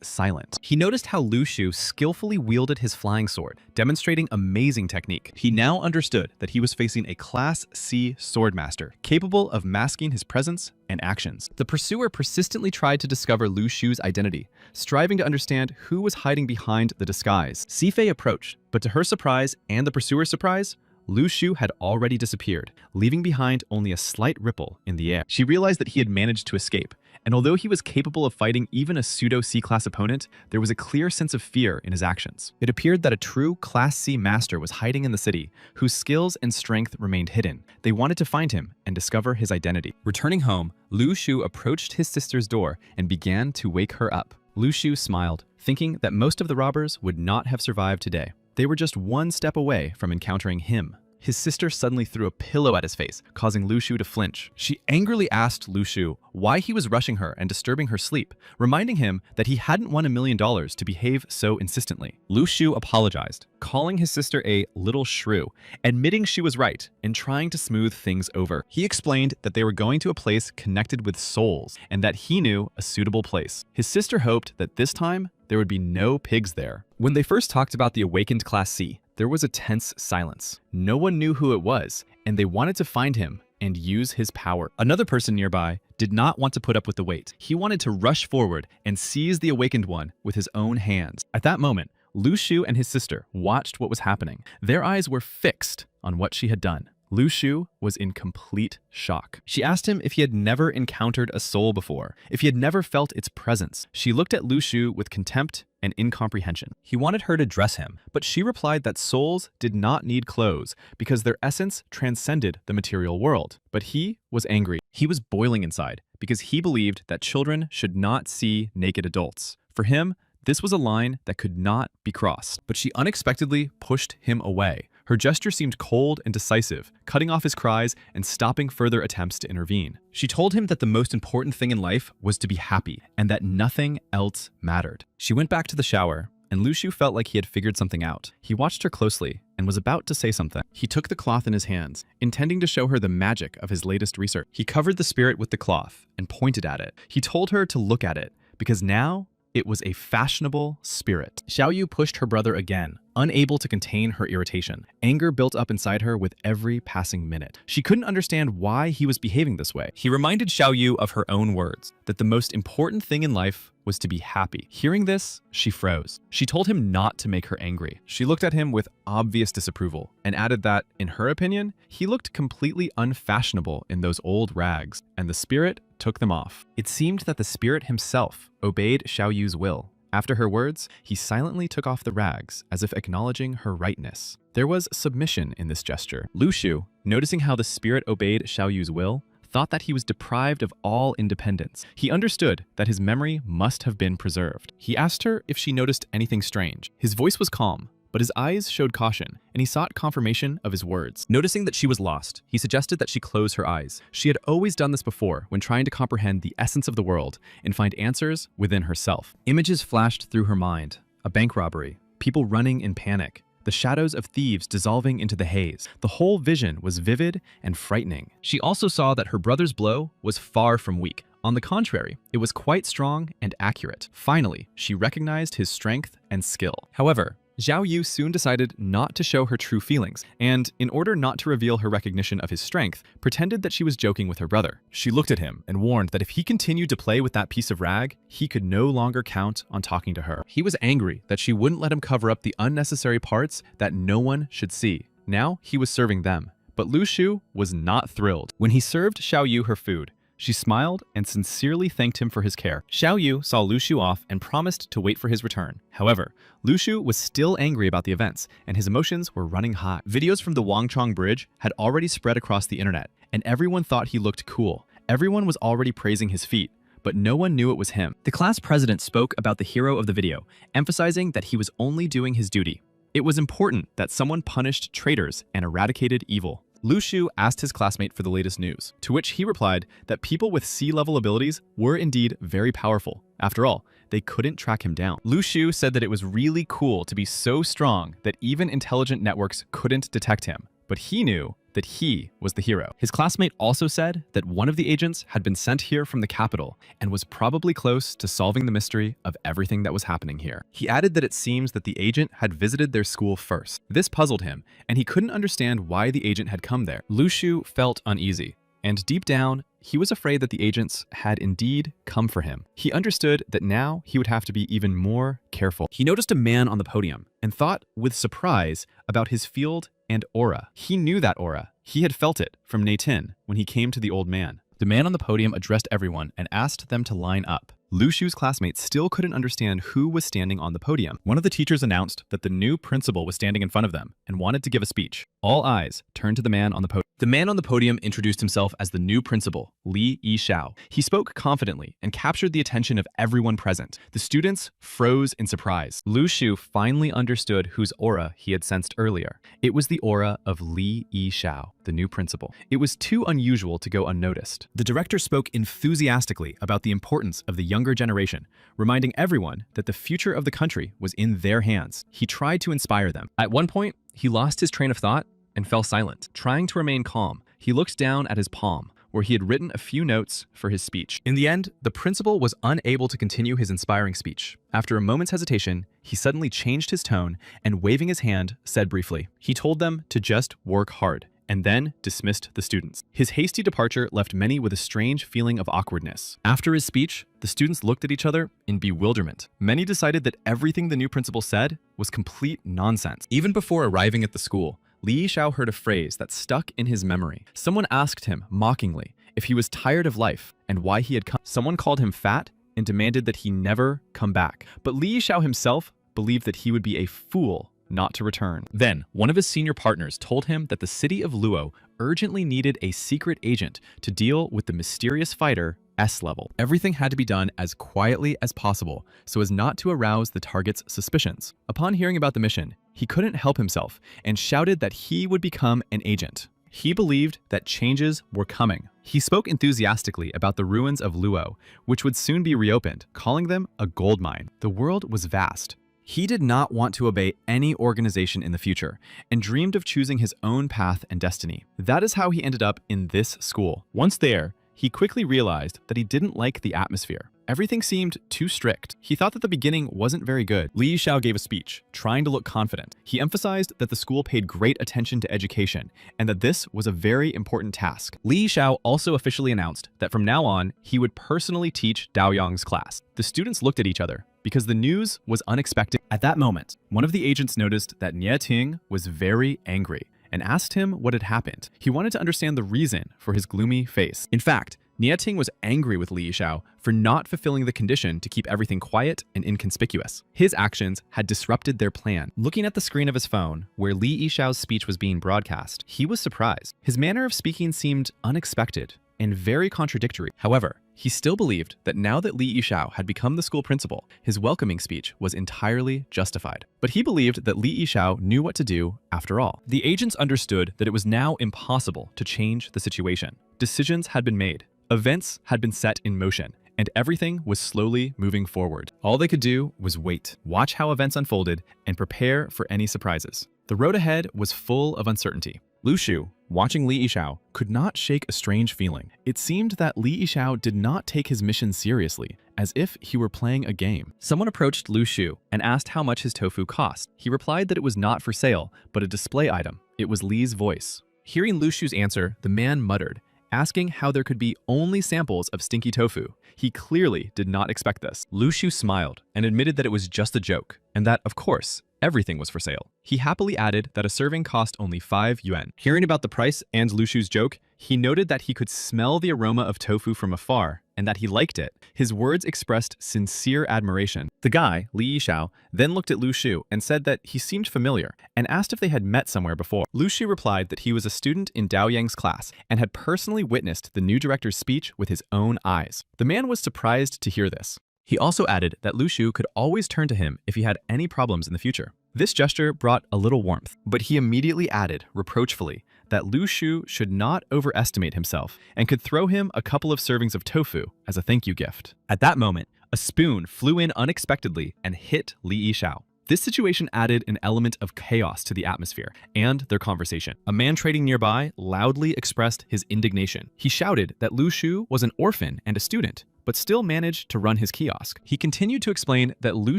S1: silent. He noticed how Lu Shu skillfully wielded his flying sword, demonstrating amazing technique. He now understood that he was facing a Class C swordmaster, capable of masking his presence and actions. The pursuer persistently tried to discover Lu Shu's identity, striving to understand who was hiding behind the disguise. Shifei approached, but to her surprise and the pursuer's surprise, Lu Shu had already disappeared, leaving behind only a slight ripple in the air. She realized that he had managed to escape, and although he was capable of fighting even a pseudo C-class opponent, there was a clear sense of fear in his actions. It appeared that a true Class C master was hiding in the city, whose skills and strength remained hidden. They wanted to find him and discover his identity. Returning home, Lu Shu approached his sister's door and began to wake her up. Lu Shu smiled, thinking that most of the robbers would not have survived today. They were just one step away from encountering him. his sister suddenly threw a pillow at his face, causing Lu Shu to flinch. She angrily asked Lu Shu why he was rushing her and disturbing her sleep, reminding him that he hadn't won $1 million to behave so insistently. Lu Shu apologized, calling his sister a little shrew, admitting she was right, and trying to smooth things over. He explained that they were going to a place connected with souls, and that he knew a suitable place. His sister hoped that this time, there would be no pigs there. When they first talked about the awakened Class C, there was a tense silence. No one knew who it was, and they wanted to find him and use his power. Another person nearby did not want to put up with the wait. He wanted to rush forward and seize the awakened one with his own hands. At that moment, Lu Shu and his sister watched what was happening. Their eyes were fixed on what she had done. Lu Shu was in complete shock. She asked him if he had never encountered a soul before, if he had never felt its presence. She looked at Lu Shu with contempt and incomprehension. He wanted her to dress him, but she replied that souls did not need clothes because their essence transcended the material world. But he was angry. He was boiling inside because he believed that children should not see naked adults. For him, this was a line that could not be crossed. But she unexpectedly pushed him away. Her gesture seemed cold and decisive, cutting off his cries and stopping further attempts to intervene. She told him that the most important thing in life was to be happy, and that nothing else mattered. She went back to the shower, and Lu Shu felt like he had figured something out. He watched her closely and was about to say something. He took the cloth in his hands, intending to show her the magic of his latest research. He covered the spirit with the cloth and pointed at it. He told her to look at it, because now it was a fashionable spirit. Xiao Yu pushed her brother again, unable to contain her irritation. Anger built up inside her with every passing minute. She couldn't understand why he was behaving this way. He reminded Xiao Yu of her own words, that the most important thing in life was to be happy. Hearing this, she froze. She told him not to make her angry. She looked at him with obvious disapproval and added that, in her opinion, he looked completely unfashionable in those old rags, and the spirit took them off. It seemed that the spirit himself obeyed Xiao Yu's will. After her words, he silently took off the rags, as if acknowledging her rightness. There was submission in this gesture. Lu Shu, noticing how the spirit obeyed Xiao Yu's will, thought that he was deprived of all independence. He understood that his memory must have been preserved. He asked her if she noticed anything strange. His voice was calm, but his eyes showed caution, and he sought confirmation of his words. Noticing that she was lost, he suggested that she close her eyes. She had always done this before when trying to comprehend the essence of the world and find answers within herself. Images flashed through her mind: a bank robbery, people running in panic, the shadows of thieves dissolving into the haze. The whole vision was vivid and frightening. She also saw that her brother's blow was far from weak. On the contrary, it was quite strong and accurate. Finally, she recognized his strength and skill. However, Xiao Yu soon decided not to show her true feelings, and in order not to reveal her recognition of his strength, pretended that she was joking with her brother. She looked at him and warned that if he continued to play with that piece of rag, he could no longer count on talking to her. He was angry that she wouldn't let him cover up the unnecessary parts that no one should see. Now he was serving them. But Lu Shu was not thrilled. When he served Xiao Yu her food, she smiled and sincerely thanked him for his care. Xiao Yu saw Lu Shu off and promised to wait for his return. However, Lu Shu was still angry about the events, and his emotions were running high. Videos from the Wangchong Bridge had already spread across the internet, and everyone thought he looked cool. Everyone was already praising his feat, but no one knew it was him. The class president spoke about the hero of the video, emphasizing that he was only doing his duty. It was important that someone punished traitors and eradicated evil. Lu Shu asked his classmate for the latest news, to which he replied that people with C-level abilities were indeed very powerful. After all, they couldn't track him down. Lu Shu said that it was really cool to be so strong that even intelligent networks couldn't detect him, but he knew that he was the hero. His classmate also said that one of the agents had been sent here from the capital and was probably close to solving the mystery of everything that was happening here. He added that it seems that the agent had visited their school first. This puzzled him, and he couldn't understand why the agent had come there. Lu Shu felt uneasy, and deep down, he was afraid that the agents had indeed come for him. He understood that now he would have to be even more careful. He noticed a man on the podium and thought with surprise about his field and aura. He knew that aura. He had felt it from Neitin when he came to the old man. The man on the podium addressed everyone and asked them to line up. Lu Shu's classmates still couldn't understand who was standing on the podium. One of the teachers announced that the new principal was standing in front of them and wanted to give a speech. All eyes turned to the man on the podium. The man on the podium introduced himself as the new principal, Li Yishao. He spoke confidently and captured the attention of everyone present. The students froze in surprise. Lu Shu finally understood whose aura he had sensed earlier. It was the aura of Li Yishao, the new principal. It was too unusual to go unnoticed. The director spoke enthusiastically about the importance of the younger generation, reminding everyone that the future of the country was in their hands. He tried to inspire them. At one point, he lost his train of thought and fell silent. Trying to remain calm, he looked down at his palm, where he had written a few notes for his speech. In the end, the principal was unable to continue his inspiring speech. After a moment's hesitation, he suddenly changed his tone and, waving his hand, said briefly, he told them to just work hard, and then dismissed the students. His hasty departure left many with a strange feeling of awkwardness. After his speech, the students looked at each other in bewilderment. Many decided that everything the new principal said was complete nonsense. Even before arriving at the school, Li Yishao heard a phrase that stuck in his memory. Someone asked him, mockingly, if he was tired of life and why he had come. Someone called him fat and demanded that he never come back. But Li Yishao himself believed that he would be a fool not to return. Then, one of his senior partners told him that the city of Luo urgently needed a secret agent to deal with the mysterious fighter S-level. Everything had to be done as quietly as possible so as not to arouse the target's suspicions. Upon hearing about the mission, he couldn't help himself and shouted that he would become an agent. He believed that changes were coming. He spoke enthusiastically about the ruins of Luo, which would soon be reopened, calling them a gold mine. The world was vast. He did not want to obey any organization in the future and dreamed of choosing his own path and destiny. That is how he ended up in this school. Once there, he quickly realized that he didn't like the atmosphere. Everything seemed too strict. He thought that the beginning wasn't very good. Li Yishao gave a speech, trying to look confident. He emphasized that the school paid great attention to education and that this was a very important task. Li Yishao also officially announced that from now on, he would personally teach Daoyang's class. The students looked at each other because the news was unexpected. At that moment, one of the agents noticed that Nie Ting was very angry and asked him what had happened. He wanted to understand the reason for his gloomy face. In fact, Nie Ting was angry with Li Yishao for not fulfilling the condition to keep everything quiet and inconspicuous. His actions had disrupted their plan. Looking at the screen of his phone, where Li Yishao's speech was being broadcast, he was surprised. His manner of speaking seemed unexpected and very contradictory. However, he still believed that now that Li Yishao had become the school principal, his welcoming speech was entirely justified. But he believed that Li Yishao knew what to do after all. The agents understood that it was now impossible to change the situation. Decisions had been made. Events had been set in motion, and everything was slowly moving forward. All they could do was wait, watch how events unfolded, and prepare for any surprises. The road ahead was full of uncertainty. Lu Shu, watching Li Yishao, could not shake a strange feeling. It seemed that Li Yishao did not take his mission seriously, as if he were playing a game. Someone approached Lu Shu and asked how much his tofu cost. He replied that it was not for sale, but a display item. It was Li's voice. Hearing Lu Shu's answer, the man muttered, asking how there could be only samples of stinky tofu. He clearly did not expect this. Lu Shu smiled and admitted that it was just a joke, and that, of course, everything was for sale. He happily added that a serving cost only 5 yuan. Hearing about the price and Lu Shu's joke, he noted that he could smell the aroma of tofu from afar and that he liked it. His words expressed sincere admiration. The guy, Li Yishao, then looked at Lu Shu and said that he seemed familiar and asked if they had met somewhere before. Lu Shu replied that he was a student in Dao Yang's class and had personally witnessed the new director's speech with his own eyes. The man was surprised to hear this. He also added that Lu Shu could always turn to him if he had any problems in the future. This gesture brought a little warmth, but he immediately added, reproachfully, that Lu Shu should not overestimate himself and could throw him a couple of servings of tofu as a thank you gift. At that moment, a spoon flew in unexpectedly and hit Li Yishao. This situation added an element of chaos to the atmosphere and their conversation. A man trading nearby loudly expressed his indignation. He shouted that Lu Shu was an orphan and a student, but still managed to run his kiosk. He continued to explain that Lu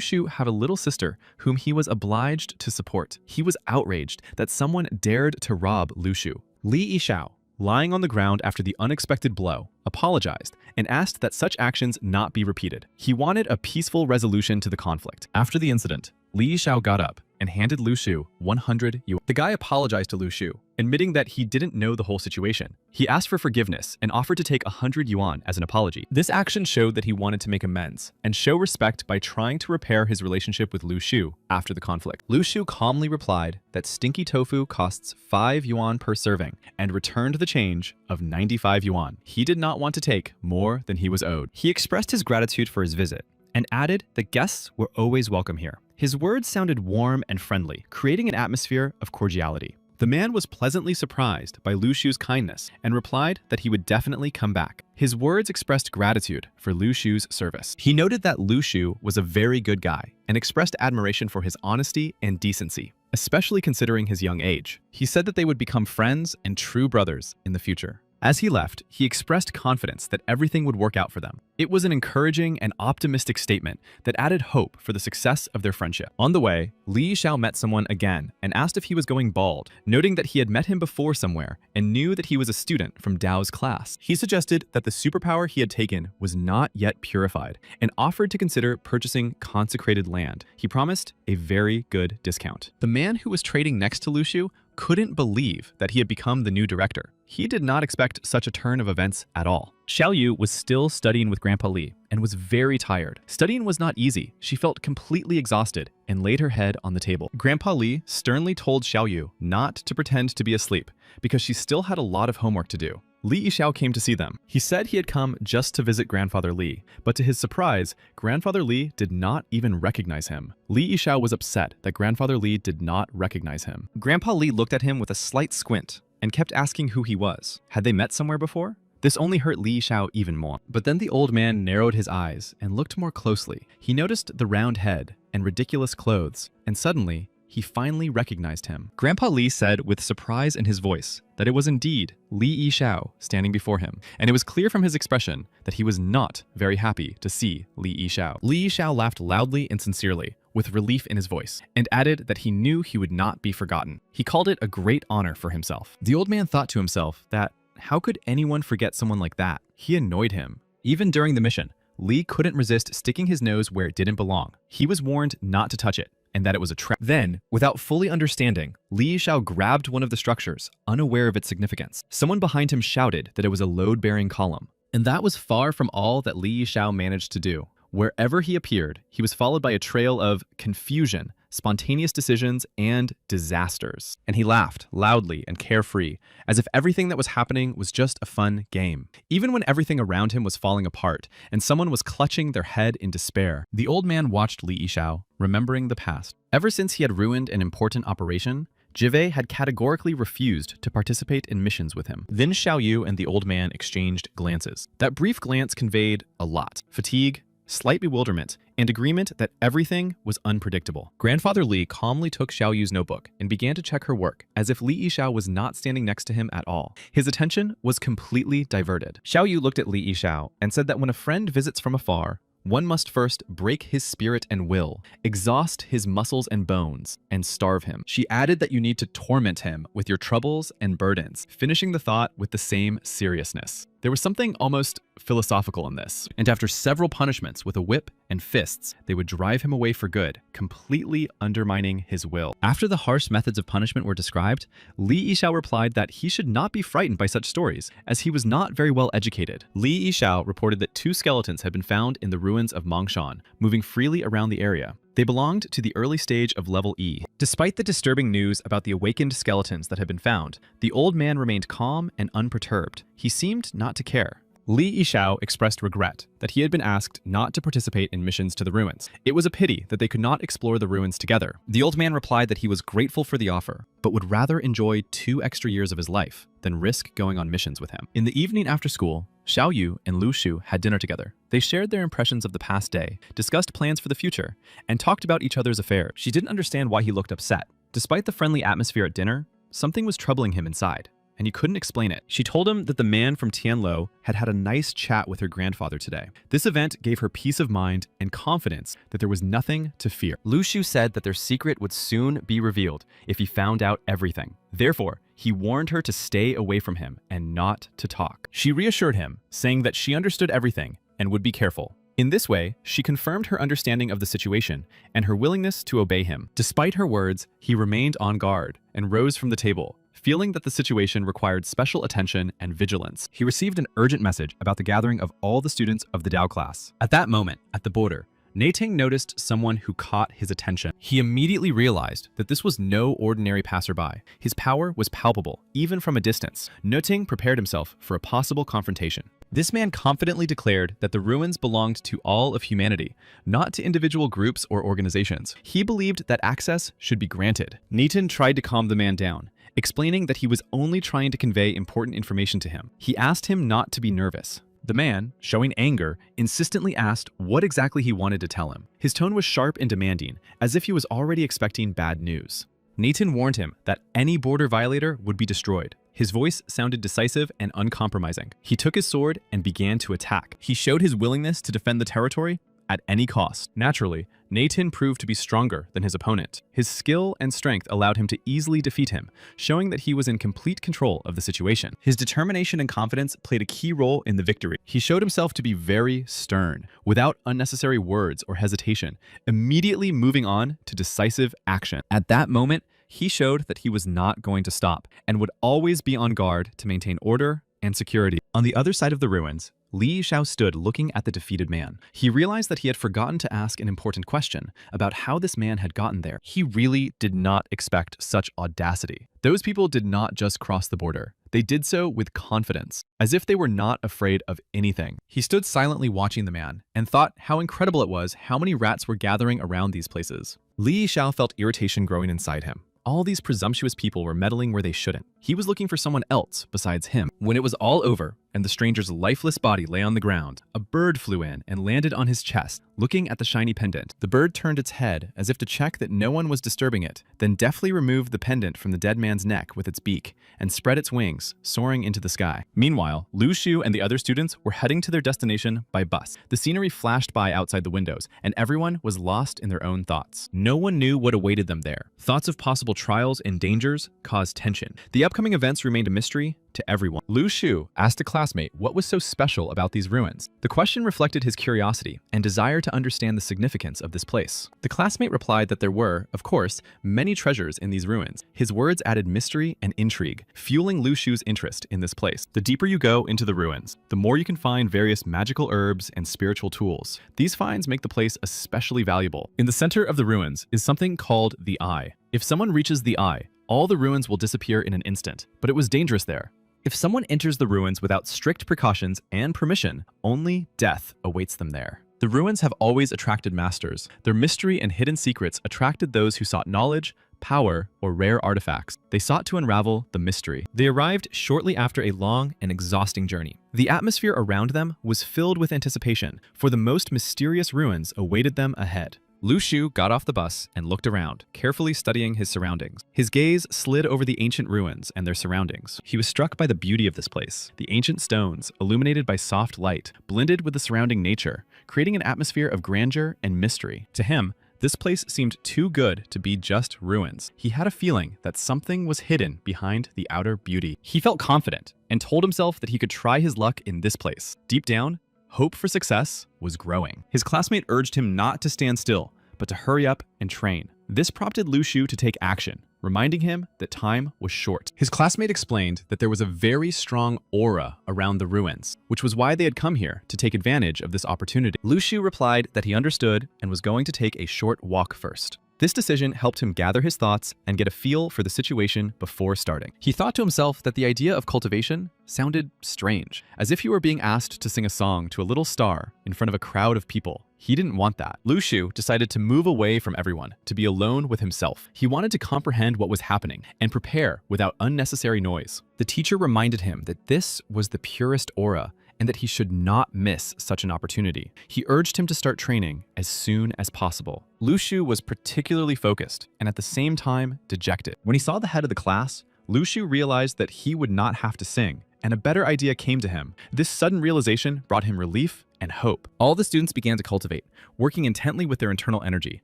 S1: Shu had a little sister whom he was obliged to support. He was outraged that someone dared to rob Lu Shu. Li Yishao, lying on the ground after the unexpected blow, apologized and asked that such actions not be repeated. He wanted a peaceful resolution to the conflict. After the incident, Li Yishao got up and handed Lu Shu 100 yuan. The guy apologized to Lu Shu, admitting that he didn't know the whole situation. He asked for forgiveness and offered to take 100 yuan as an apology. This action showed that he wanted to make amends and show respect by trying to repair his relationship with Lu Shu after the conflict. Lu Shu calmly replied that stinky tofu costs 5 yuan per serving and returned the change of 95 yuan. He did not want to take more than he was owed. He expressed his gratitude for his visit and added that guests were always welcome here. His words sounded warm and friendly, creating an atmosphere of cordiality. The man was pleasantly surprised by Lu Shu's kindness and replied that he would definitely come back. His words expressed gratitude for Lu Shu's service. He noted that Lu Shu was a very good guy and expressed admiration for his honesty and decency, especially considering his young age. He said that they would become friends and true brothers in the future. As he left, he expressed confidence that everything would work out for them. It was an encouraging and optimistic statement that added hope for the success of their friendship. On the way, Li Yishao met someone again and asked if he was going bald, noting that he had met him before somewhere and knew that he was a student from Dao's class. He suggested that the superpower he had taken was not yet purified and offered to consider purchasing consecrated land. He promised a very good discount. The man who was trading next to Lu Shu couldn't believe that he had become the new director. He did not expect such a turn of events at all. Xiao Yu was still studying with Grandpa Li and was very tired. Studying was not easy. She felt completely exhausted and laid her head on the table. Grandpa Li sternly told Xiao Yu not to pretend to be asleep because she still had a lot of homework to do. Li Yishao came to see them. He said he had come just to visit Grandfather Li, but to his surprise, Grandfather Li did not even recognize him. Li Yishao was upset that Grandfather Li did not recognize him. Grandpa Li looked at him with a slight squint and kept asking who he was. Had they met somewhere before? This only hurt Li Yishao even more. But then the old man narrowed his eyes and looked more closely. He noticed the round head and ridiculous clothes, and suddenly, he finally recognized him. Grandpa Li said with surprise in his voice that it was indeed Li Yishao standing before him, and it was clear from his expression that he was not very happy to see Li Yishao. Li Yishao laughed loudly and sincerely, with relief in his voice, and added that he knew he would not be forgotten. He called it a great honor for himself. The old man thought to himself that how could anyone forget someone like that? He annoyed him. Even during the mission, Li couldn't resist sticking his nose where it didn't belong. He was warned not to touch it, and that it was a trap. Then, without fully understanding, Li Yishao grabbed one of the structures, unaware of its significance. Someone behind him shouted that it was a load-bearing column, and that was far from all that Li Yishao managed to do. Wherever he appeared, he was followed by a trail of confusion, spontaneous decisions, and disasters. And he laughed loudly and carefree, as if everything that was happening was just a fun game. Even when everything around him was falling apart and someone was clutching their head in despair, the old man watched Li Yishao, remembering the past. Ever since he had ruined an important operation, Jive had categorically refused to participate in missions with him. Then Xiao Yu and the old man exchanged glances. That brief glance conveyed a lot: fatigue, slight bewilderment, and agreement that everything was unpredictable. Grandfather Li calmly took Xiao Yu's notebook and began to check her work, as if Li Yishao was not standing next to him at all. His attention was completely diverted. Xiao Yu looked at Li Yishao and said that when a friend visits from afar, one must first break his spirit and will, exhaust his muscles and bones, and starve him. She added that you need to torment him with your troubles and burdens, finishing the thought with the same seriousness. There was something almost philosophical in this, and after several punishments with a whip and fists, they would drive him away for good, completely undermining his will. After the harsh methods of punishment were described, Li Yishao replied that he should not be frightened by such stories, as he was not very well educated. Li Yishao reported that 2 skeletons had been found in the ruins of Mongshan, moving freely around the area. They belonged to the early stage of level E. Despite the disturbing news about the awakened skeletons that had been found, the old man remained calm and unperturbed. He seemed not to care. Li Yishao expressed regret that he had been asked not to participate in missions to the ruins. It was a pity that they could not explore the ruins together. The old man replied that he was grateful for the offer, but would rather enjoy 2 extra years of his life than risk going on missions with him. In the evening after school, Xiao Yu and Lu Shu had dinner together. They shared their impressions of the past day, discussed plans for the future, and talked about each other's affairs. She didn't understand why he looked upset. Despite the friendly atmosphere at dinner, something was troubling him inside, and he couldn't explain it. She told him that the man from Tianlo had had a nice chat with her grandfather today. This event gave her peace of mind and confidence that there was nothing to fear. Lu Shu said that their secret would soon be revealed if he found out everything. Therefore, he warned her to stay away from him and not to talk. She reassured him, saying that she understood everything and would be careful. In this way, she confirmed her understanding of the situation and her willingness to obey him. Despite her words, he remained on guard and rose from the table, feeling that the situation required special attention and vigilance. He received an urgent message about the gathering of all the students of the Dao class. At that moment, at the border, Nating noticed someone who caught his attention. He immediately realized that this was no ordinary passerby. His power was palpable, even from a distance. Nating prepared himself for a possible confrontation. This man confidently declared that the ruins belonged to all of humanity, not to individual groups or organizations. He believed that access should be granted. Nating tried to calm the man down, explaining that he was only trying to convey important information to him. He asked him not to be nervous. The man, showing anger, insistently asked what exactly he wanted to tell him. His tone was sharp and demanding, as if he was already expecting bad news. Nating warned him that any border violator would be destroyed. His voice sounded decisive and uncompromising. He took his sword and began to attack. He showed his willingness to defend the territory at any cost. Naturally, Nating proved to be stronger than his opponent. His skill and strength allowed him to easily defeat him, showing that he was in complete control of the situation. His determination and confidence played a key role in the victory. He showed himself to be very stern, without unnecessary words or hesitation, immediately moving on to decisive action. At that moment, he showed that he was not going to stop and would always be on guard to maintain order and security. On the other side of the ruins, Li Xiao stood looking at the defeated man. He realized that he had forgotten to ask an important question about how this man had gotten there. He really did not expect such audacity. Those people did not just cross the border. They did so with confidence, as if they were not afraid of anything. He stood silently watching the man and thought how incredible it was how many rats were gathering around these places. Li Xiao felt irritation growing inside him. All these presumptuous people were meddling where they shouldn't. He was looking for someone else besides him. When it was all over and the stranger's lifeless body lay on the ground, a bird flew in and landed on his chest, looking at the shiny pendant. The bird turned its head as if to check that no one was disturbing it, then deftly removed the pendant from the dead man's neck with its beak and spread its wings, soaring into the sky. Meanwhile, Lu Shu and the other students were heading to their destination by bus. The scenery flashed by outside the windows, and everyone was lost in their own thoughts. No one knew what awaited them there. Thoughts of possible trials and dangers caused tension. The upcoming events remained a mystery to everyone. Lu Shu asked a classmate what was so special about these ruins. The question reflected his curiosity and desire to understand the significance of this place. The classmate replied that there were, of course, many treasures in these ruins. His words added mystery and intrigue, fueling Lu Shu's interest in this place. The deeper you go into the ruins, the more you can find various magical herbs and spiritual tools. These finds make the place especially valuable. In the center of the ruins is something called the Eye. If someone reaches the Eye, all the ruins will disappear in an instant, but it was dangerous there. If someone enters the ruins without strict precautions and permission, only death awaits them there. The ruins have always attracted masters. Their mystery and hidden secrets attracted those who sought knowledge, power, or rare artifacts. They sought to unravel the mystery. They arrived shortly after a long and exhausting journey. The atmosphere around them was filled with anticipation, for the most mysterious ruins awaited them ahead. Lu Shu got off the bus and looked around, carefully studying his surroundings. His gaze slid over the ancient ruins and their surroundings. He was struck by the beauty of this place. The ancient stones, illuminated by soft light, blended with the surrounding nature, creating an atmosphere of grandeur and mystery. To him, this place seemed too good to be just ruins. He had a feeling that something was hidden behind the outer beauty. He felt confident and told himself that he could try his luck in this place. Deep down, hope for success was growing. His classmate urged him not to stand still, but to hurry up and train. This prompted Lu Shu to take action, reminding him that time was short. His classmate explained that there was a very strong aura around the ruins, which was why they had come here to take advantage of this opportunity. Lu Shu replied that he understood and was going to take a short walk first. This decision helped him gather his thoughts and get a feel for the situation before starting. He thought to himself that the idea of cultivation sounded strange, as if he were being asked to sing a song to a little star in front of a crowd of people. He didn't want that. Lu Shu decided to move away from everyone, to be alone with himself. He wanted to comprehend what was happening and prepare without unnecessary noise. The teacher reminded him that this was the purest aura and that he should not miss such an opportunity. He urged him to start training as soon as possible. Lu Shu was particularly focused and at the same time dejected. When he saw the head of the class, Lu Shu realized that he would not have to sing and a better idea came to him. This sudden realization brought him relief and hope. All the students began to cultivate, working intently with their internal energy.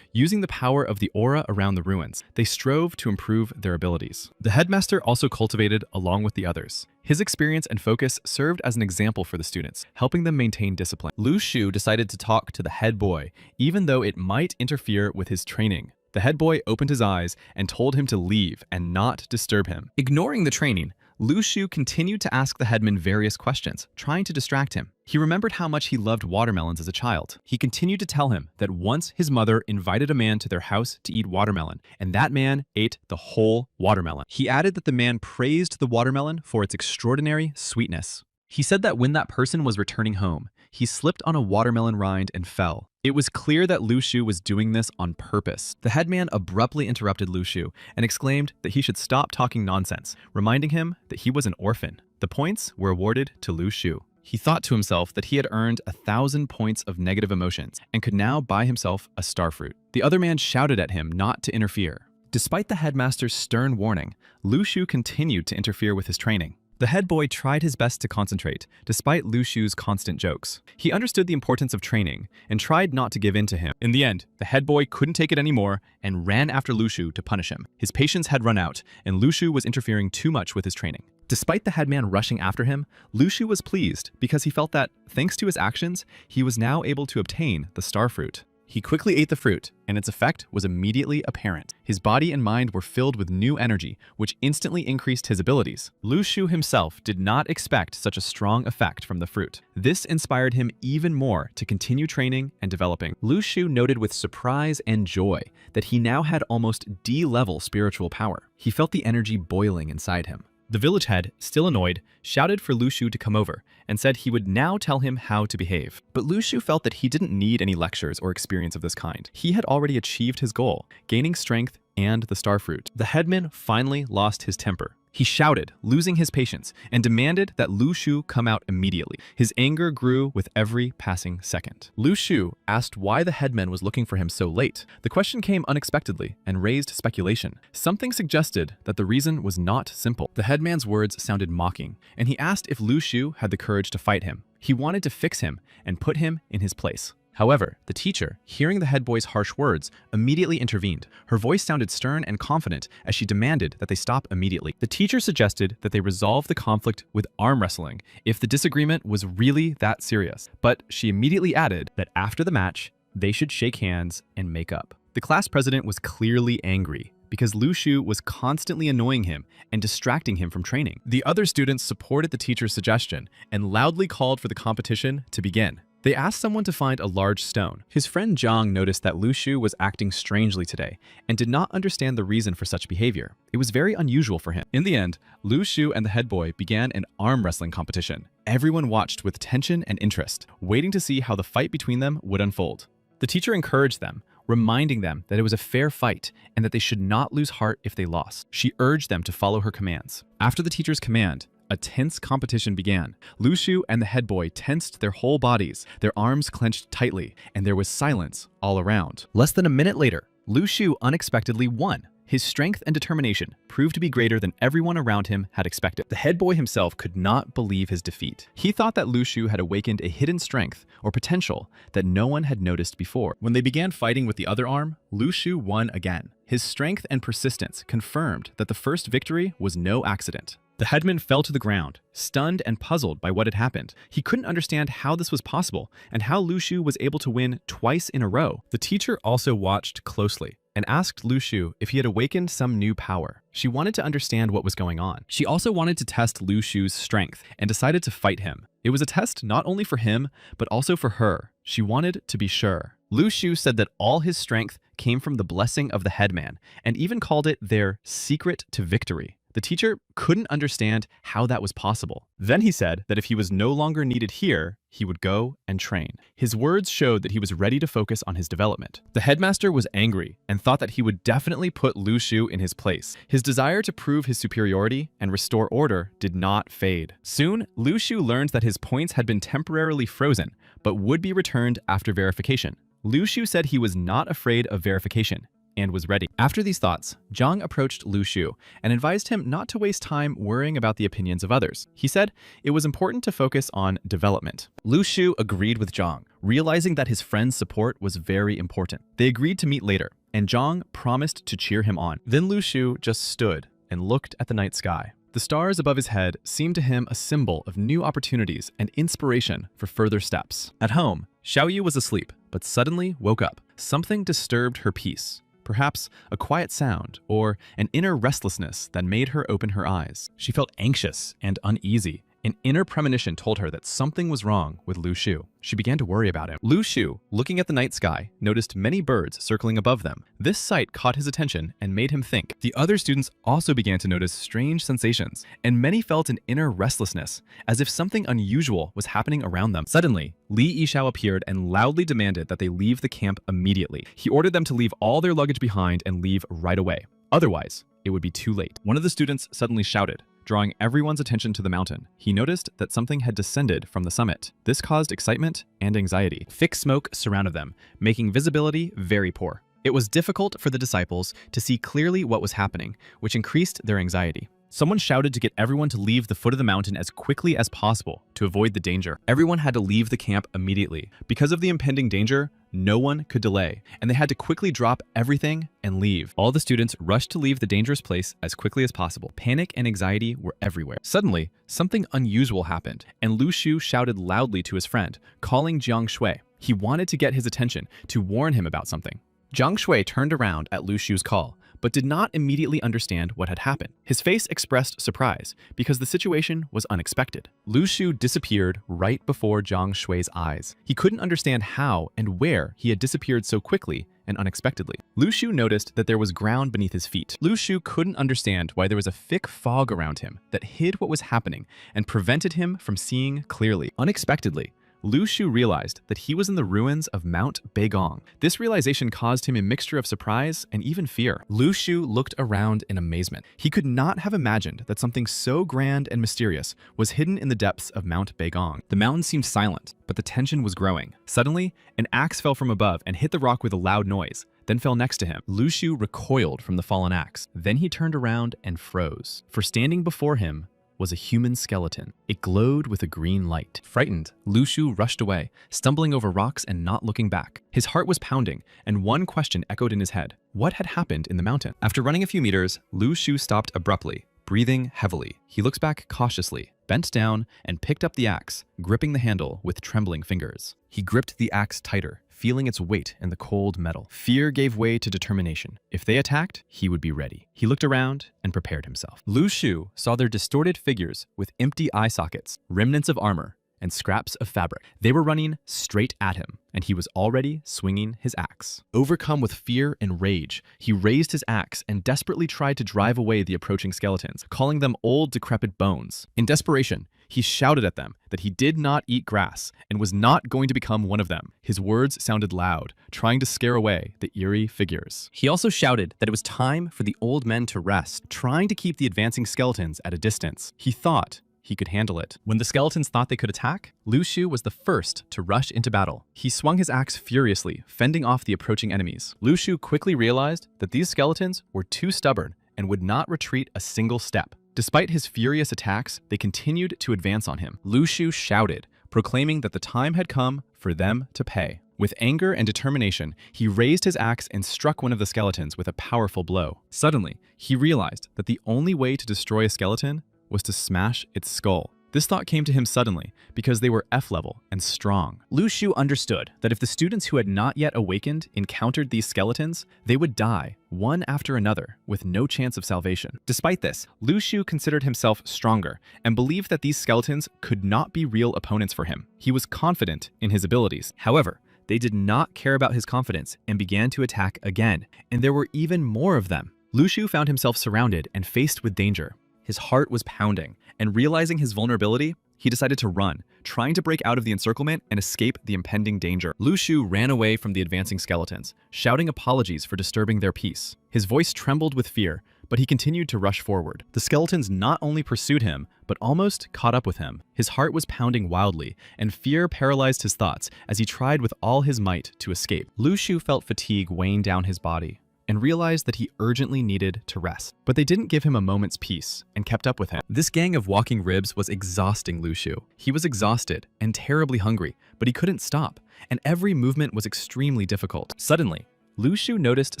S1: Using the power of the aura around the ruins, they strove to improve their abilities. The headmaster also cultivated along with the others. His experience and focus served as an example for the students, helping them maintain discipline. Lu Shu decided to talk to the head boy, even though it might interfere with his training. The head boy opened his eyes and told him to leave and not disturb him. Ignoring the training, Lu Shu continued to ask the headman various questions, trying to distract him. He remembered how much he loved watermelons as a child. He continued to tell him that once his mother invited a man to their house to eat watermelon, and that man ate the whole watermelon. He added that the man praised the watermelon for its extraordinary sweetness. He said that when that person was returning home, he slipped on a watermelon rind and fell. It was clear that Lu Shu was doing this on purpose. The headman abruptly interrupted Lu Shu and exclaimed that he should stop talking nonsense, reminding him that he was an orphan. The points were awarded to Lu Shu. He thought to himself that he had earned 1,000 points of negative emotions and could now buy himself a starfruit. The other man shouted at him not to interfere. Despite the headmaster's stern warning, Lu Shu continued to interfere with his training. The head boy tried his best to concentrate, despite Lu Shu's constant jokes. He understood the importance of training and tried not to give in to him. In the end, the head boy couldn't take it anymore and ran after Lu Shu to punish him. His patience had run out, and Lu Shu was interfering too much with his training. Despite the headman rushing after him, Lu Shu was pleased because he felt that, thanks to his actions, he was now able to obtain the starfruit. He quickly ate the fruit, and its effect was immediately apparent. His body and mind were filled with new energy, which instantly increased his abilities. Lu Shu himself did not expect such a strong effect from the fruit. This inspired him even more to continue training and developing. Lu Shu noted with surprise and joy that he now had almost D-level spiritual power. He felt the energy boiling inside him. The village head, still annoyed, shouted for Lu Shu to come over and said he would now tell him how to behave. But Lu Shu felt that he didn't need any lectures or experience of this kind. He had already achieved his goal, gaining strength and the starfruit. The headman finally lost his temper. He shouted, losing his patience, and demanded that Lu Shu come out immediately. His anger grew with every passing second. Lu Shu asked why the headman was looking for him so late. The question came unexpectedly and raised speculation. Something suggested that the reason was not simple. The headman's words sounded mocking, and he asked if Lu Shu had the courage to fight him. He wanted to fix him and put him in his place. However, the teacher, hearing the head boy's harsh words, immediately intervened. Her voice sounded stern and confident as she demanded that they stop immediately. The teacher suggested that they resolve the conflict with arm wrestling if the disagreement was really that serious. But she immediately added that after the match, they should shake hands and make up. The class president was clearly angry because Lu Shu was constantly annoying him and distracting him from training. The other students supported the teacher's suggestion and loudly called for the competition to begin. They asked someone to find a large stone. His friend Zhang noticed that Lu Shu was acting strangely today and did not understand the reason for such behavior. It was very unusual for him. In the end, Lu Shu and the head boy began an arm wrestling competition. Everyone watched with tension and interest, waiting to see how the fight between them would unfold. The teacher encouraged them, reminding them that it was a fair fight and that they should not lose heart if they lost. She urged them to follow her commands. After the teacher's command, a tense competition began. Lu Shu and the head boy tensed their whole bodies, their arms clenched tightly, and there was silence all around. Less than a minute later, Lu Shu unexpectedly won. His strength and determination proved to be greater than everyone around him had expected. The head boy himself could not believe his defeat. He thought that Lu Shu had awakened a hidden strength or potential that no one had noticed before. When they began fighting with the other arm, Lu Shu won again. His strength and persistence confirmed that the first victory was no accident. The headman fell to the ground, stunned and puzzled by what had happened. He couldn't understand how this was possible and how Lu Shu was able to win twice in a row. The teacher also watched closely and asked Lu Shu if he had awakened some new power. She wanted to understand what was going on. She also wanted to test Lu Shu's strength and decided to fight him. It was a test not only for him, but also for her. She wanted to be sure. Lu Shu said that all his strength came from the blessing of the headman and even called it their secret to victory. The teacher couldn't understand how that was possible. Then he said that if he was no longer needed here, he would go and train. His words showed that he was ready to focus on his development. The headmaster was angry and thought that he would definitely put Lu Shu in his place. His desire to prove his superiority and restore order did not fade. Soon, Lu Shu learned that his points had been temporarily frozen, but would be returned after verification. Lu Shu said he was not afraid of verification. and was ready. After these thoughts, Zhang approached Lu Shu and advised him not to waste time worrying about the opinions of others. He said it was important to focus on development. Lu Shu agreed with Zhang, realizing that his friend's support was very important. They agreed to meet later, and Zhang promised to cheer him on. Then Lu Shu just stood and looked at the night sky. The stars above his head seemed to him a symbol of new opportunities and inspiration for further steps. At home, Xiaoyu was asleep, but suddenly woke up. Something disturbed her peace. Perhaps a quiet sound or an inner restlessness that made her open her eyes. She felt anxious and uneasy. An inner premonition told her that something was wrong with Lu Shu. She began to worry about him. Lu Shu, looking at the night sky, noticed many birds circling above them. This sight caught his attention and made him think. The other students also began to notice strange sensations, and many felt an inner restlessness, as if something unusual was happening around them. Suddenly, Li Yishao appeared and loudly demanded that they leave the camp immediately. He ordered them to leave all their luggage behind and leave right away. Otherwise, it would be too late. One of the students suddenly shouted, drawing everyone's attention to the mountain. He noticed that something had descended from the summit. This caused excitement and anxiety. Thick smoke surrounded them, making visibility very poor. It was difficult for the disciples to see clearly what was happening, which increased their anxiety. Someone shouted to get everyone to leave the foot of the mountain as quickly as possible to avoid the danger. Everyone had to leave the camp immediately. Because of the impending danger, no one could delay, and they had to quickly drop everything and leave. All the students rushed to leave the dangerous place as quickly as possible. Panic and anxiety were everywhere. Suddenly, something unusual happened, and Lu Shu shouted loudly to his friend, calling Jiang Shui. He wanted to get his attention, to warn him about something. Jiang Shui turned around at Lu Shu's call, but did not immediately understand what had happened. His face expressed surprise because the situation was unexpected. Lu Shu disappeared right before Jiang Shui's eyes. He couldn't understand how and where he had disappeared so quickly and unexpectedly. Lu Shu noticed that there was ground beneath his feet. Lu Shu couldn't understand why there was a thick fog around him that hid what was happening and prevented him from seeing clearly. Unexpectedly, Lu Shu realized that he was in the ruins of Mount Beigong. This realization caused him a mixture of surprise and even fear. Lu Shu looked around in amazement. He could not have imagined that something so grand and mysterious was hidden in the depths of Mount Beigong. The mountain seemed silent, but the tension was growing. Suddenly, an axe fell from above and hit the rock with a loud noise, then fell next to him. Lu Shu recoiled from the fallen axe. Then he turned around and froze. For standing before him was a human skeleton. It glowed with a green light. Frightened, Lu Shu rushed away, stumbling over rocks and not looking back. His heart was pounding, and one question echoed in his head. What had happened in the mountain? After running a few meters, Lu Shu stopped abruptly, breathing heavily. He looked back cautiously, bent down, and picked up the axe, gripping the handle with trembling fingers. He gripped the axe tighter, feeling its weight in the cold metal. Fear gave way to determination. If they attacked, he would be ready. He looked around and prepared himself. Lu Shu saw their distorted figures with empty eye sockets, remnants of armor, and scraps of fabric. They were running straight at him, and he was already swinging his axe. Overcome with fear and rage, he raised his axe and desperately tried to drive away the approaching skeletons, calling them old, decrepit bones. In desperation, he shouted at them that he did not eat grass and was not going to become one of them. His words sounded loud, trying to scare away the eerie figures. He also shouted that it was time for the old men to rest, trying to keep the advancing skeletons at a distance. He thought he could handle it. When the skeletons thought they could attack, Lu Shu was the first to rush into battle. He swung his axe furiously, fending off the approaching enemies. Lu Shu quickly realized that these skeletons were too stubborn and would not retreat a single step. Despite his furious attacks, they continued to advance on him. Lu Shu shouted, proclaiming that the time had come for them to pay. With anger and determination, he raised his axe and struck one of the skeletons with a powerful blow. Suddenly, he realized that the only way to destroy a skeleton was to smash its skull. This thought came to him suddenly because they were F-level and strong. Lu Shu understood that if the students who had not yet awakened encountered these skeletons, they would die, one after another, with no chance of salvation. Despite this, Lu Shu considered himself stronger and believed that these skeletons could not be real opponents for him. He was confident in his abilities. However, they did not care about his confidence and began to attack again, and there were even more of them. Lu Shu found himself surrounded and faced with danger. His heart was pounding, and realizing his vulnerability, he decided to run, trying to break out of the encirclement and escape the impending danger. Lu Shu ran away from the advancing skeletons, shouting apologies for disturbing their peace. His voice trembled with fear, but he continued to rush forward. The skeletons not only pursued him, but almost caught up with him. His heart was pounding wildly, and fear paralyzed his thoughts as he tried with all his might to escape. Lu Shu felt fatigue weighing down his body, and realized that he urgently needed to rest. But they didn't give him a moment's peace and kept up with him. This gang of walking ribs was exhausting Lu Shu. He was exhausted and terribly hungry, but he couldn't stop, and every movement was extremely difficult. Suddenly, Lu Shu noticed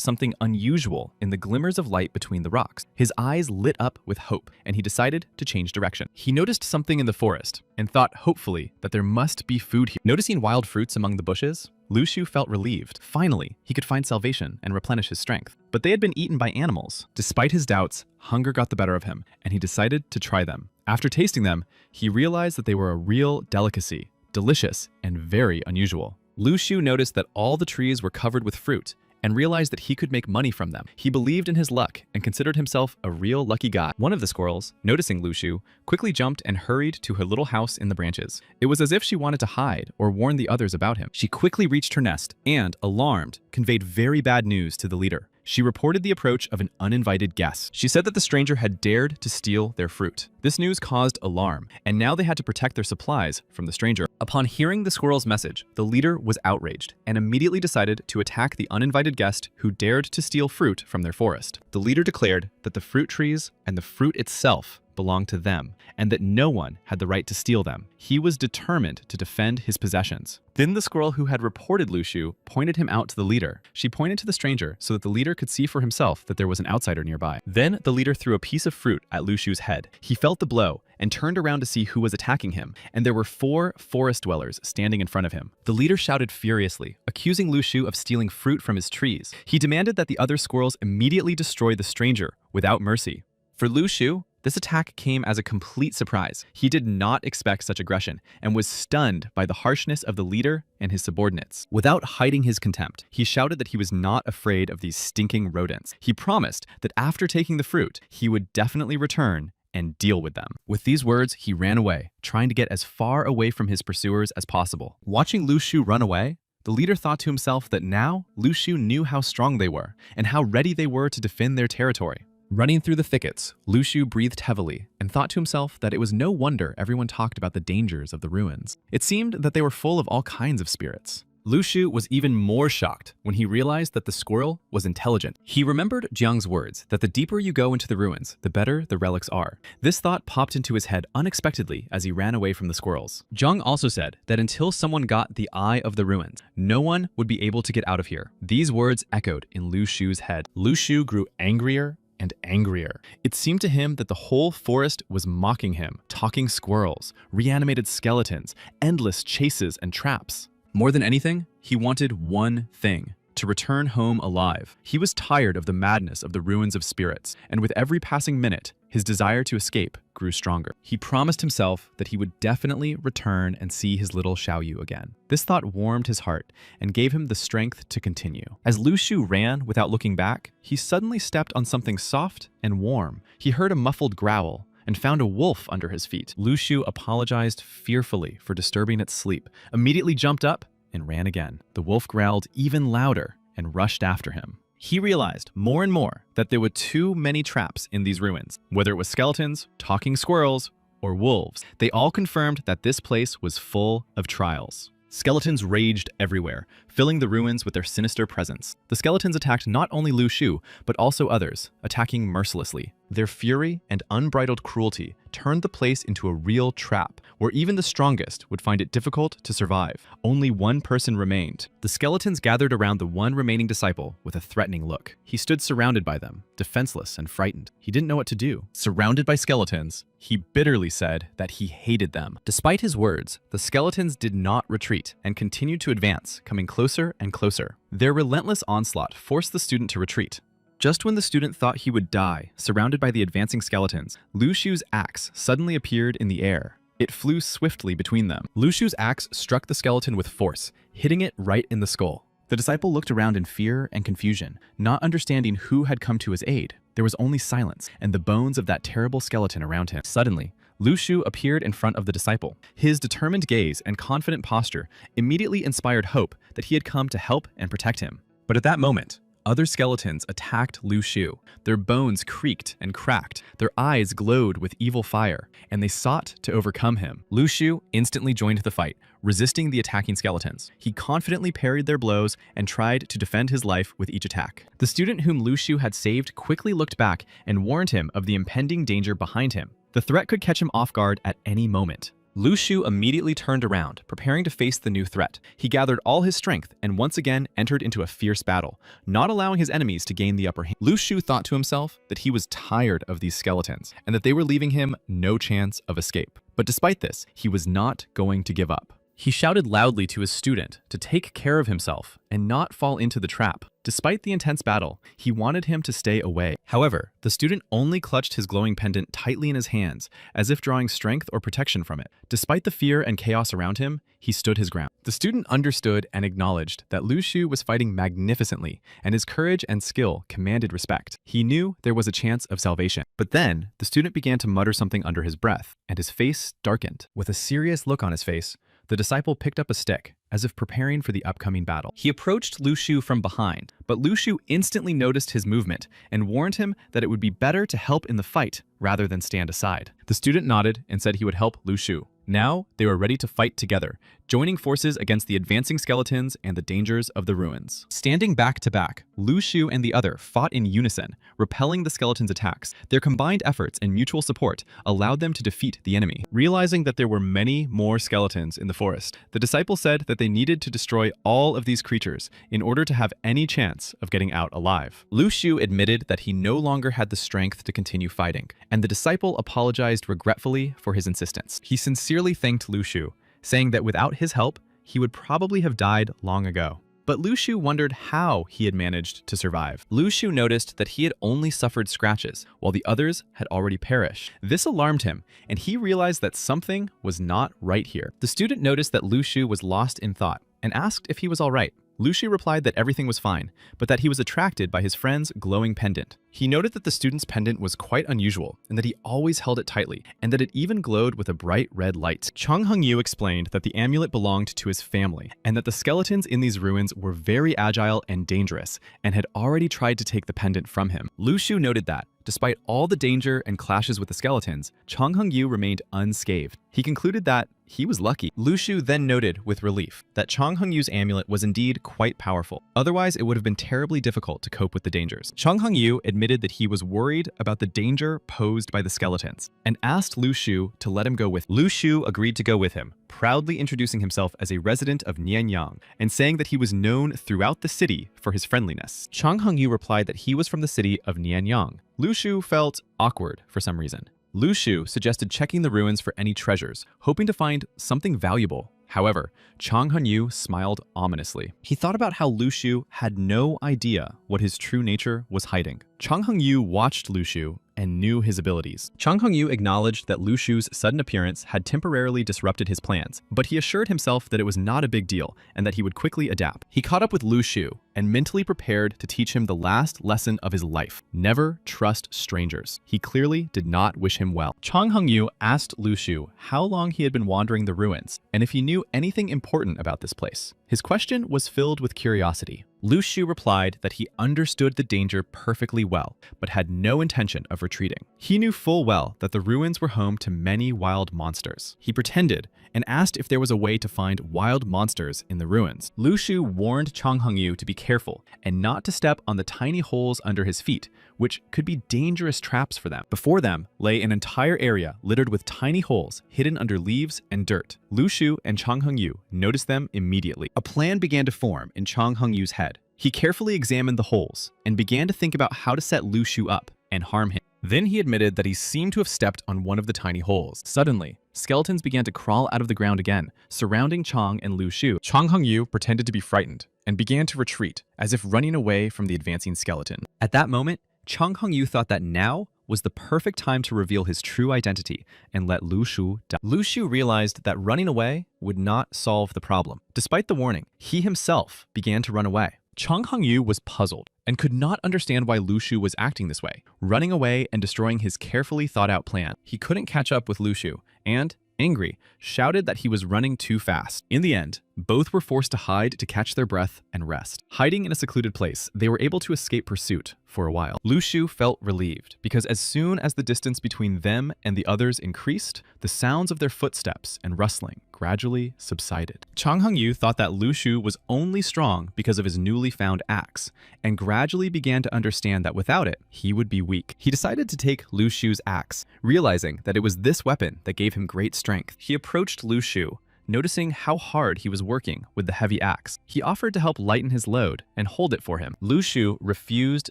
S1: something unusual in the glimmers of light between the rocks. His eyes lit up with hope, and he decided to change direction. He noticed something in the forest and thought hopefully that there must be food here. Noticing wild fruits among the bushes, Lu Shu felt relieved. Finally, he could find salvation and replenish his strength. But they had been eaten by animals. Despite his doubts, hunger got the better of him, and he decided to try them. After tasting them, he realized that they were a real delicacy, delicious and very unusual. Lu Shu noticed that all the trees were covered with fruit, and realized that he could make money from them. He believed in his luck and considered himself a real lucky guy. One of the squirrels, noticing Lu Shu, quickly jumped and hurried to her little house in the branches. It was as if she wanted to hide or warn the others about him. She quickly reached her nest and, alarmed, conveyed very bad news to the leader. She reported the approach of an uninvited guest. She said that the stranger had dared to steal their fruit. This news caused alarm, and now they had to protect their supplies from the stranger. Upon hearing the squirrel's message, the leader was outraged and immediately decided to attack the uninvited guest who dared to steal fruit from their forest. The leader declared that the fruit trees and the fruit itself belonged to them, and that no one had the right to steal them. He was determined to defend his possessions. Then the squirrel who had reported Lu Shu pointed him out to the leader. She pointed to the stranger so that the leader could see for himself that there was an outsider nearby. Then the leader threw a piece of fruit at Lu Shu's head. He felt the blow and turned around to see who was attacking him, and there were 4 forest dwellers standing in front of him. The leader shouted furiously, accusing Lu Shu of stealing fruit from his trees. He demanded that the other squirrels immediately destroy the stranger without mercy. For Lu Shu, this attack came as a complete surprise. He did not expect such aggression and was stunned by the harshness of the leader and his subordinates. Without hiding his contempt, he shouted that he was not afraid of these stinking rodents. He promised that after taking the fruit, he would definitely return and deal with them. With these words, he ran away, trying to get as far away from his pursuers as possible. Watching Lu Shu run away, the leader thought to himself that now Lu Shu knew how strong they were and how ready they were to defend their territory. Running through the thickets, Lu Shu breathed heavily and thought to himself that it was no wonder everyone talked about the dangers of the ruins. It seemed that they were full of all kinds of spirits. Lu Shu was even more shocked when he realized that the squirrel was intelligent. He remembered Jiang's words that the deeper you go into the ruins, the better the relics are. This thought popped into his head unexpectedly as he ran away from the squirrels. Jiang also said that until someone got the eye of the ruins, no one would be able to get out of here. These words echoed in Lu Shu's head. Lu Shu grew angrier and angrier. It seemed to him that the whole forest was mocking him, talking squirrels, reanimated skeletons, endless chases and traps. More than anything, he wanted one thing: to return home alive. He was tired of the madness of the ruins of spirits, and with every passing minute, his desire to escape grew stronger. He promised himself that he would definitely return and see his little Xiaoyu again. This thought warmed his heart and gave him the strength to continue. As Lu Shu ran without looking back, he suddenly stepped on something soft and warm. He heard a muffled growl and found a wolf under his feet. Lu Shu apologized fearfully for disturbing its sleep, immediately jumped up and ran again. The wolf growled even louder and rushed after him. He realized more and more that there were too many traps in these ruins. Whether it was skeletons, talking squirrels, or wolves, they all confirmed that this place was full of trials. Skeletons raged everywhere, filling the ruins with their sinister presence. The skeletons attacked not only Lu Shu, but also others, attacking mercilessly. Their fury and unbridled cruelty turned the place into a real trap, where even the strongest would find it difficult to survive. Only one person remained. The skeletons gathered around the one remaining disciple with a threatening look. He stood surrounded by them, defenseless and frightened. He didn't know what to do. Surrounded by skeletons, he bitterly said that he hated them. Despite his words, the skeletons did not retreat and continued to advance, coming closer and closer. Their relentless onslaught forced the student to retreat. Just when the student thought he would die, surrounded by the advancing skeletons, Lu Shu's axe suddenly appeared in the air. It flew swiftly between them. Lu Shu's axe struck the skeleton with force, hitting it right in the skull. The disciple looked around in fear and confusion, not understanding who had come to his aid. There was only silence and the bones of that terrible skeleton around him. Suddenly, Lu Shu appeared in front of the disciple. His determined gaze and confident posture immediately inspired hope that he had come to help and protect him. But at that moment, other skeletons attacked Lu Shu. Their bones creaked and cracked, their eyes glowed with evil fire, and they sought to overcome him. Lu Shu instantly joined the fight, resisting the attacking skeletons. He confidently parried their blows and tried to defend his life with each attack. The student whom Lu Shu had saved quickly looked back and warned him of the impending danger behind him. The threat could catch him off guard at any moment. Lu Shu immediately turned around, preparing to face the new threat. He gathered all his strength and once again entered into a fierce battle, not allowing his enemies to gain the upper hand. Lu Shu thought to himself that he was tired of these skeletons and that they were leaving him no chance of escape. But despite this, he was not going to give up. He shouted loudly to his student to take care of himself and not fall into the trap. Despite the intense battle, he wanted him to stay away. However, the student only clutched his glowing pendant tightly in his hands, as if drawing strength or protection from it. Despite the fear and chaos around him, he stood his ground. The student understood and acknowledged that Lu Shu was fighting magnificently, and his courage and skill commanded respect. He knew there was a chance of salvation. But then, the student began to mutter something under his breath, and his face darkened. With a serious look on his face, the disciple picked up a stick, as if preparing for the upcoming battle. He approached Lu Shu from behind, but Lu Shu instantly noticed his movement and warned him that it would be better to help in the fight rather than stand aside. The student nodded and said he would help Lu Shu. Now, they were ready to fight together, joining forces against the advancing skeletons and the dangers of the ruins. Standing back to back, Lu Shu and the other fought in unison, repelling the skeletons' attacks. Their combined efforts and mutual support allowed them to defeat the enemy. Realizing that there were many more skeletons in the forest, the disciple said that they needed to destroy all of these creatures in order to have any chance of getting out alive. Lu Shu admitted that he no longer had the strength to continue fighting, and the disciple apologized regretfully for his insistence. He sincerely thanked Lu Shu, saying that without his help, he would probably have died long ago. But Lu Shu wondered how he had managed to survive. Lu Shu noticed that he had only suffered scratches, while the others had already perished. This alarmed him, and he realized that something was not right here. The student noticed that Lu Shu was lost in thought, and asked if he was all right. Lu Shu replied that everything was fine, but that he was attracted by his friend's glowing pendant. He noted that the student's pendant was quite unusual, and that he always held it tightly, and that it even glowed with a bright red light. Chang Hongyu explained that the amulet belonged to his family, and that the skeletons in these ruins were very agile and dangerous, and had already tried to take the pendant from him. Lu Shu noted that, despite all the danger and clashes with the skeletons, Chang Hongyu remained unscathed. He concluded that he was lucky. Lu Shu then noted with relief that Chang Hongyu's amulet was indeed quite powerful. Otherwise, it would have been terribly difficult to cope with the dangers. Chang Hongyu admitted that he was worried about the danger posed by the skeletons and asked Lu Shu to let him go with him. Lu Shu agreed to go with him, proudly introducing himself as a resident of Nianyang and saying that he was known throughout the city for his friendliness. Chang Hongyu replied that he was from the city of Nianyang. Lu Shu felt awkward for some reason. Lu Shu suggested checking the ruins for any treasures, hoping to find something valuable. However, Chang Hongyu smiled ominously. He thought about how Lu Shu had no idea what his true nature was hiding. Chang Hongyu watched Lu Shu and knew his abilities. Chang Hongyu acknowledged that Lu Shu's sudden appearance had temporarily disrupted his plans, but he assured himself that it was not a big deal and that he would quickly adapt. He caught up with Lu Shu and mentally prepared to teach him the last lesson of his life: never trust strangers. He clearly did not wish him well. Chang Hongyu asked Lu Shu how long he had been wandering the ruins and if he knew anything important about this place. His question was filled with curiosity. Lu Shu replied that he understood the danger perfectly well, but had no intention of retreating. He knew full well that the ruins were home to many wild monsters. He pretended and asked if there was a way to find wild monsters in the ruins. Lu Shu warned Chang Hongyu to be careful and not to step on the tiny holes under his feet, which could be dangerous traps for them. Before them lay an entire area littered with tiny holes hidden under leaves and dirt. Lu Shu and Chang Hongyu noticed them immediately. A plan began to form in Chang Hongyu's head. He carefully examined the holes and began to think about how to set Lu Shu up and harm him. Then he admitted that he seemed to have stepped on one of the tiny holes. Suddenly, skeletons began to crawl out of the ground again, surrounding Chang and Lu Shu. Chang Hongyu pretended to be frightened and began to retreat, as if running away from the advancing skeleton. At that moment, Chang Hongyu thought that now was the perfect time to reveal his true identity and let Lu Shu die. Lu Shu realized that running away would not solve the problem. Despite the warning, he himself began to run away. Chang Hongyu was puzzled and could not understand why Lu Shu was acting this way, running away and destroying his carefully thought out plan. He couldn't catch up with Lu Shu, and angry, shouted that he was running too fast. In the end, both were forced to hide to catch their breath and rest. Hiding in a secluded place, they were able to escape pursuit for a while. Lu Shu felt relieved because as soon as the distance between them and the others increased, the sounds of their footsteps and rustling gradually subsided. Chang Hengyu thought that Lu Shu was only strong because of his newly found axe, and gradually began to understand that without it, he would be weak. He decided to take Lu Shu's axe, realizing that it was this weapon that gave him great strength. He approached Lu Shu, noticing how hard he was working with the heavy axe. He offered to help lighten his load and hold it for him. Lu Shu refused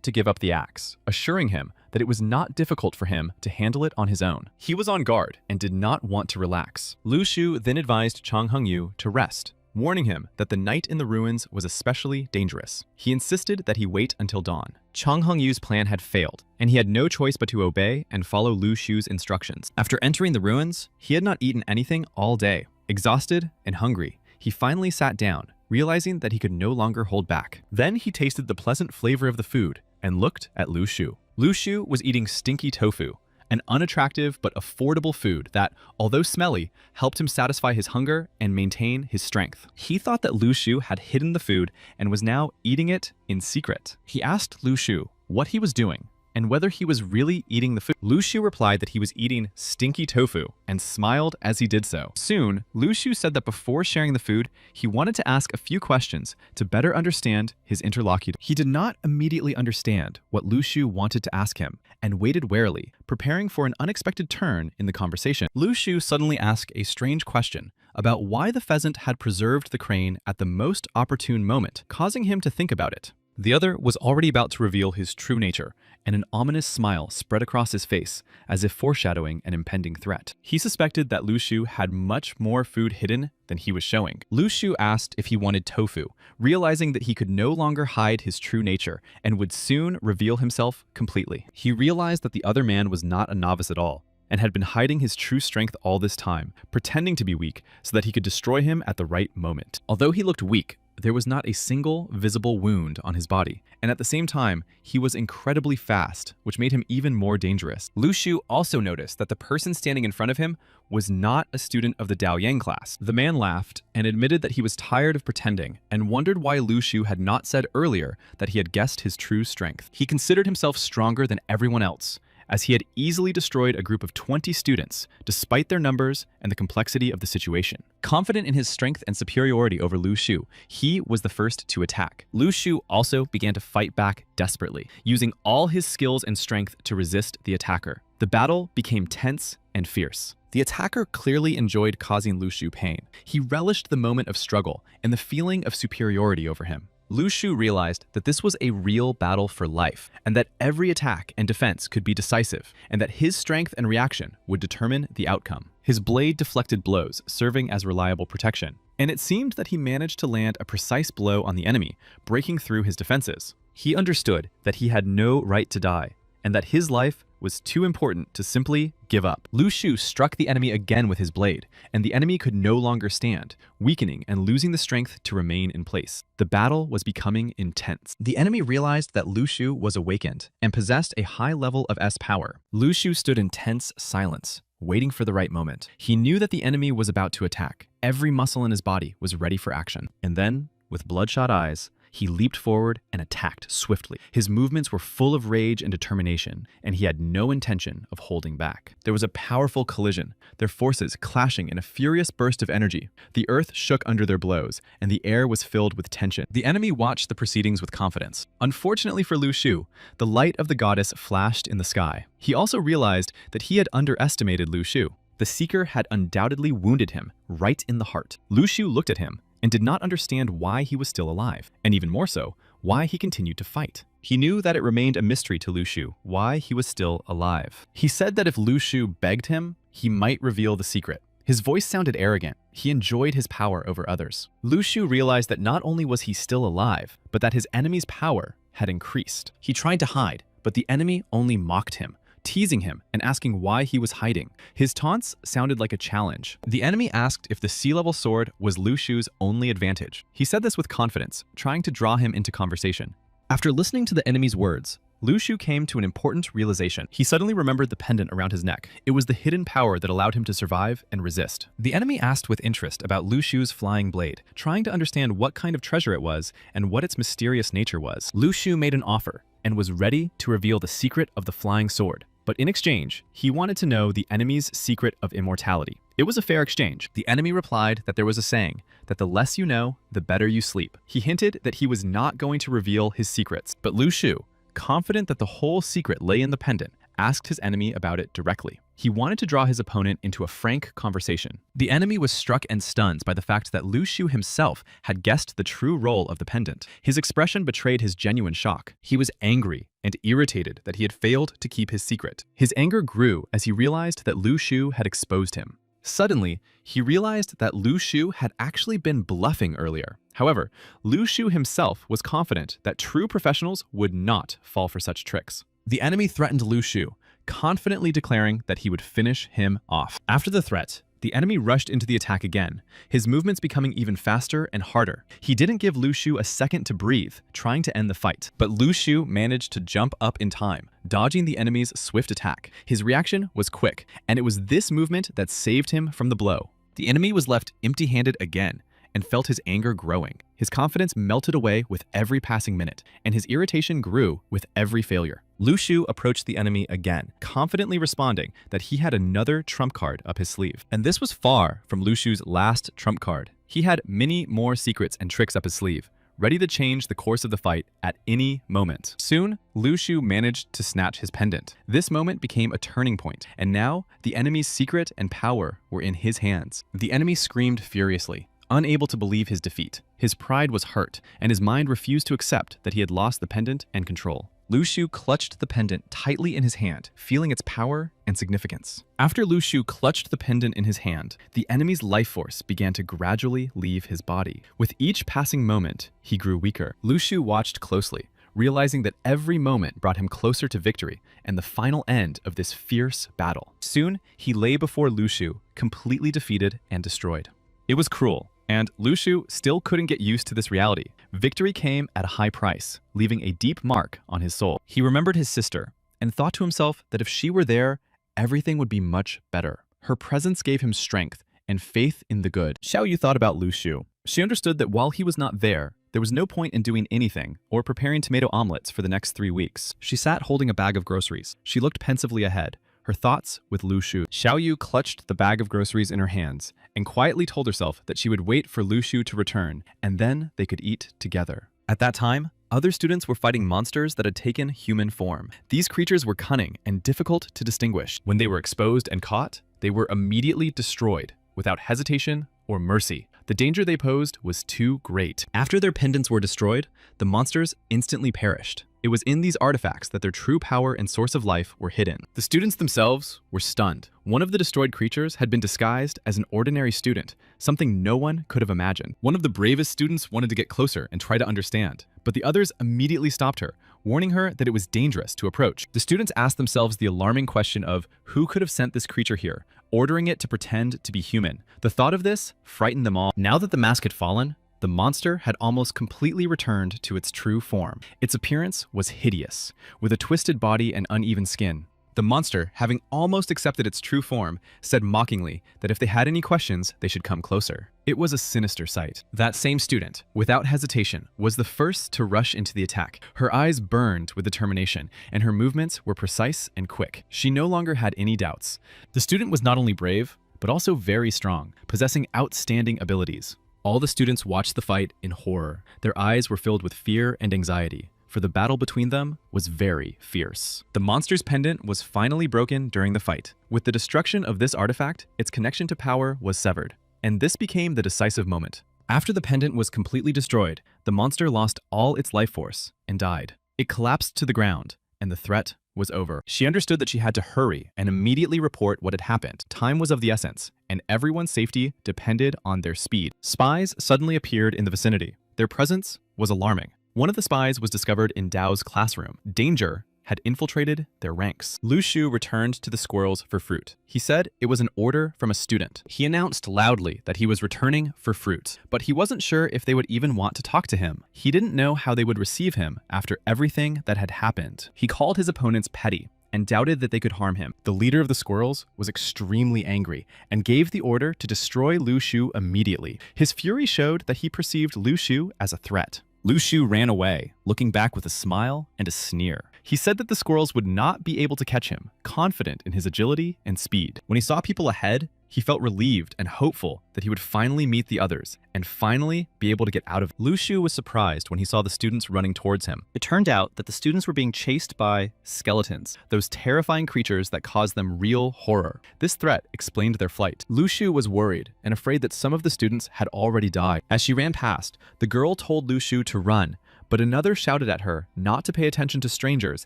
S1: to give up the axe, assuring him that it was not difficult for him to handle it on his own. He was on guard and did not want to relax. Lu Shu then advised Chang Hengyu to rest, warning him that the night in the ruins was especially dangerous. He insisted that he wait until dawn. Chang Hengyu's plan had failed, and he had no choice but to obey and follow Lu Shu's instructions. After entering the ruins, he had not eaten anything all day. Exhausted and hungry, he finally sat down, realizing that he could no longer hold back. Then he tasted the pleasant flavor of the food and looked at Lu Shu. Lu Shu was eating stinky tofu, an unattractive but affordable food that, although smelly, helped him satisfy his hunger and maintain his strength. He thought that Lu Shu had hidden the food and was now eating it in secret. He asked Lu Shu what he was doing and whether he was really eating the food. Lu Shu replied that he was eating stinky tofu and smiled as he did so. Soon, Lu Shu said that before sharing the food, he wanted to ask a few questions to better understand his interlocutor. He did not immediately understand what Lu Shu wanted to ask him and waited warily, preparing for an unexpected turn in the conversation. Lu Shu suddenly asked a strange question about why the pheasant had preserved the crane at the most opportune moment, causing him to think about it. The other was already about to reveal his true nature, and an ominous smile spread across his face, as if foreshadowing an impending threat. He suspected that Lu Shu had much more food hidden than he was showing. Lu Shu asked if he wanted tofu, realizing that he could no longer hide his true nature and would soon reveal himself completely. He realized that the other man was not a novice at all, and had been hiding his true strength all this time, pretending to be weak so that he could destroy him at the right moment. Although he looked weak, there was not a single visible wound on his body, and at the same time, he was incredibly fast, which made him even more dangerous. Lu Shu also noticed that the person standing in front of him was not a student of the Daoyang class. The man laughed and admitted that he was tired of pretending and wondered why Lu Shu had not said earlier that he had guessed his true strength. He considered himself stronger than everyone else, as he had easily destroyed a group of 20 students despite their numbers and the complexity of the situation. Confident in his strength and superiority over Lu Shu, he was the first to attack. Lu Shu also began to fight back desperately, using all his skills and strength to resist the attacker. The battle became tense and fierce. The attacker clearly enjoyed causing Lu Shu pain. He relished the moment of struggle and the feeling of superiority over him. Lu Shu realized that this was a real battle for life, and that every attack and defense could be decisive, and that his strength and reaction would determine the outcome. His blade deflected blows, serving as reliable protection, and it seemed that he managed to land a precise blow on the enemy, breaking through his defenses. He understood that he had no right to die, and that his life was too important to simply give up. Lu Shu struck the enemy again with his blade, and the enemy could no longer stand, weakening and losing the strength to remain in place. The battle was becoming intense. The enemy realized that Lu Shu was awakened and possessed a high level of S power. Lu Shu stood in tense silence, waiting for the right moment. He knew that the enemy was about to attack. Every muscle in his body was ready for action. And then, with bloodshot eyes, he leaped forward and attacked swiftly. His movements were full of rage and determination, and he had no intention of holding back. There was a powerful collision, their forces clashing in a furious burst of energy. The earth shook under their blows, and the air was filled with tension. The enemy watched the proceedings with confidence. Unfortunately for Lu Shu, the light of the goddess flashed in the sky. He also realized that he had underestimated Lu Shu. The Seeker had undoubtedly wounded him right in the heart. Lu Shu looked at him and did not understand why he was still alive, and even more so, why he continued to fight. He knew that it remained a mystery to Lu Shu why he was still alive. He said that if Lu Shu begged him, he might reveal the secret. His voice sounded arrogant. He enjoyed his power over others. Lu Shu realized that not only was he still alive, but that his enemy's power had increased. He tried to hide, but the enemy only mocked him, teasing him and asking why he was hiding. His taunts sounded like a challenge. The enemy asked if the sea-level sword was Lu Shu's only advantage. He said this with confidence, trying to draw him into conversation. After listening to the enemy's words, Lu Shu came to an important realization. He suddenly remembered the pendant around his neck. It was the hidden power that allowed him to survive and resist. The enemy asked with interest about Lu Shu's flying blade, trying to understand what kind of treasure it was and what its mysterious nature was. Lu Shu made an offer and was ready to reveal the secret of the flying sword. But in exchange, he wanted to know the enemy's secret of immortality. It was a fair exchange. The enemy replied that there was a saying, that the less you know, the better you sleep. He hinted that he was not going to reveal his secrets, but Lu Shu, confident that the whole secret lay in the pendant, asked his enemy about it directly. He wanted to draw his opponent into a frank conversation. The enemy was struck and stunned by the fact that Lu Shu himself had guessed the true role of the pendant. His expression betrayed his genuine shock. He was angry and irritated that he had failed to keep his secret. His anger grew as he realized that Lu Shu had exposed him. Suddenly, he realized that Lu Shu had actually been bluffing earlier. However, Lu Shu himself was confident that true professionals would not fall for such tricks. The enemy threatened Lu Shu, confidently declaring that he would finish him off. After the threat, the enemy rushed into the attack again, his movements becoming even faster and harder. He didn't give Lu Shu a second to breathe, trying to end the fight. But Lu Shu managed to jump up in time, dodging the enemy's swift attack. His reaction was quick, and it was this movement that saved him from the blow. The enemy was left empty-handed again, and felt his anger growing. His confidence melted away with every passing minute, and his irritation grew with every failure. Lu Shu approached the enemy again, confidently responding that he had another trump card up his sleeve. And this was far from Lu Shu's last trump card. He had many more secrets and tricks up his sleeve, ready to change the course of the fight at any moment. Soon, Lu Shu managed to snatch his pendant. This moment became a turning point, and now the enemy's secret and power were in his hands. The enemy screamed furiously, unable to believe his defeat. His pride was hurt, and his mind refused to accept that he had lost the pendant and control. Lu Shu clutched the pendant tightly in his hand, feeling its power and significance. After Lu Shu clutched the pendant in his hand, the enemy's life force began to gradually leave his body. With each passing moment, he grew weaker. Lu Shu watched closely, realizing that every moment brought him closer to victory and the final end of this fierce battle. Soon, he lay before Lu Shu, completely defeated and destroyed. It was cruel, and Lu Shu still couldn't get used to this reality. Victory came at a high price, leaving a deep mark on his soul. He remembered his sister and thought to himself that if she were there, everything would be much better. Her presence gave him strength and faith in the good. Xiao Yu thought about Lu Shu. She understood that while he was not there was no point in doing anything or preparing tomato omelets for the next 3 weeks. She sat holding a bag of groceries. She looked pensively ahead, her thoughts with Lu Shu. Xiao Yu clutched the bag of groceries in her hands and quietly told herself that she would wait for Lu Shu to return, and then they could eat together. At that time, other students were fighting monsters that had taken human form. These creatures were cunning and difficult to distinguish. When they were exposed and caught, they were immediately destroyed, without hesitation or mercy. The danger they posed was too great. After their pendants were destroyed, the monsters instantly perished. It was in these artifacts that their true power and source of life were hidden. The students themselves were stunned. One of the destroyed creatures had been disguised as an ordinary student, something no one could have imagined. One of the bravest students wanted to get closer and try to understand, but the others immediately stopped her, warning her that it was dangerous to approach. The students asked themselves the alarming question of who could have sent this creature here, ordering it to pretend to be human. The thought of this frightened them all. Now that the mask had fallen, the monster had almost completely returned to its true form. Its appearance was hideous, with a twisted body and uneven skin. The monster, having almost accepted its true form, said mockingly that if they had any questions, they should come closer. It was a sinister sight. That same student, without hesitation, was the first to rush into the attack. Her eyes burned with determination, and her movements were precise and quick. She no longer had any doubts. The student was not only brave, but also very strong, possessing outstanding abilities. All the students watched the fight in horror. Their eyes were filled with fear and anxiety, for the battle between them was very fierce. The monster's pendant was finally broken during the fight. With the destruction of this artifact, its connection to power was severed, and this became the decisive moment. After the pendant was completely destroyed, the monster lost all its life force and died. It collapsed to the ground, and the threat was over. She understood that she had to hurry and immediately report what had happened. Time was of the essence, and everyone's safety depended on their speed. Spies suddenly appeared in the vicinity. Their presence was alarming. One of the spies was discovered in Dao's classroom. Danger had infiltrated their ranks. Lu Shu returned to the squirrels for fruit. He said it was an order from a student. He announced loudly that he was returning for fruit, but he wasn't sure if they would even want to talk to him. He didn't know how they would receive him after everything that had happened. He called his opponents petty and doubted that they could harm him. The leader of the squirrels was extremely angry and gave the order to destroy Lu Shu immediately. His fury showed that he perceived Lu Shu as a threat. Lu Shu ran away, looking back with a smile and a sneer. He said that the squirrels would not be able to catch him, confident in his agility and speed. When he saw people ahead, he felt relieved and hopeful that he would finally meet the others and finally be able to get out of it. Lu Shu was surprised when he saw the students running towards him. It turned out that the students were being chased by skeletons, those terrifying creatures that caused them real horror. This threat explained their flight. Lu Shu was worried and afraid that some of the students had already died. As she ran past, the girl told Lu Shu to run, but another shouted at her not to pay attention to strangers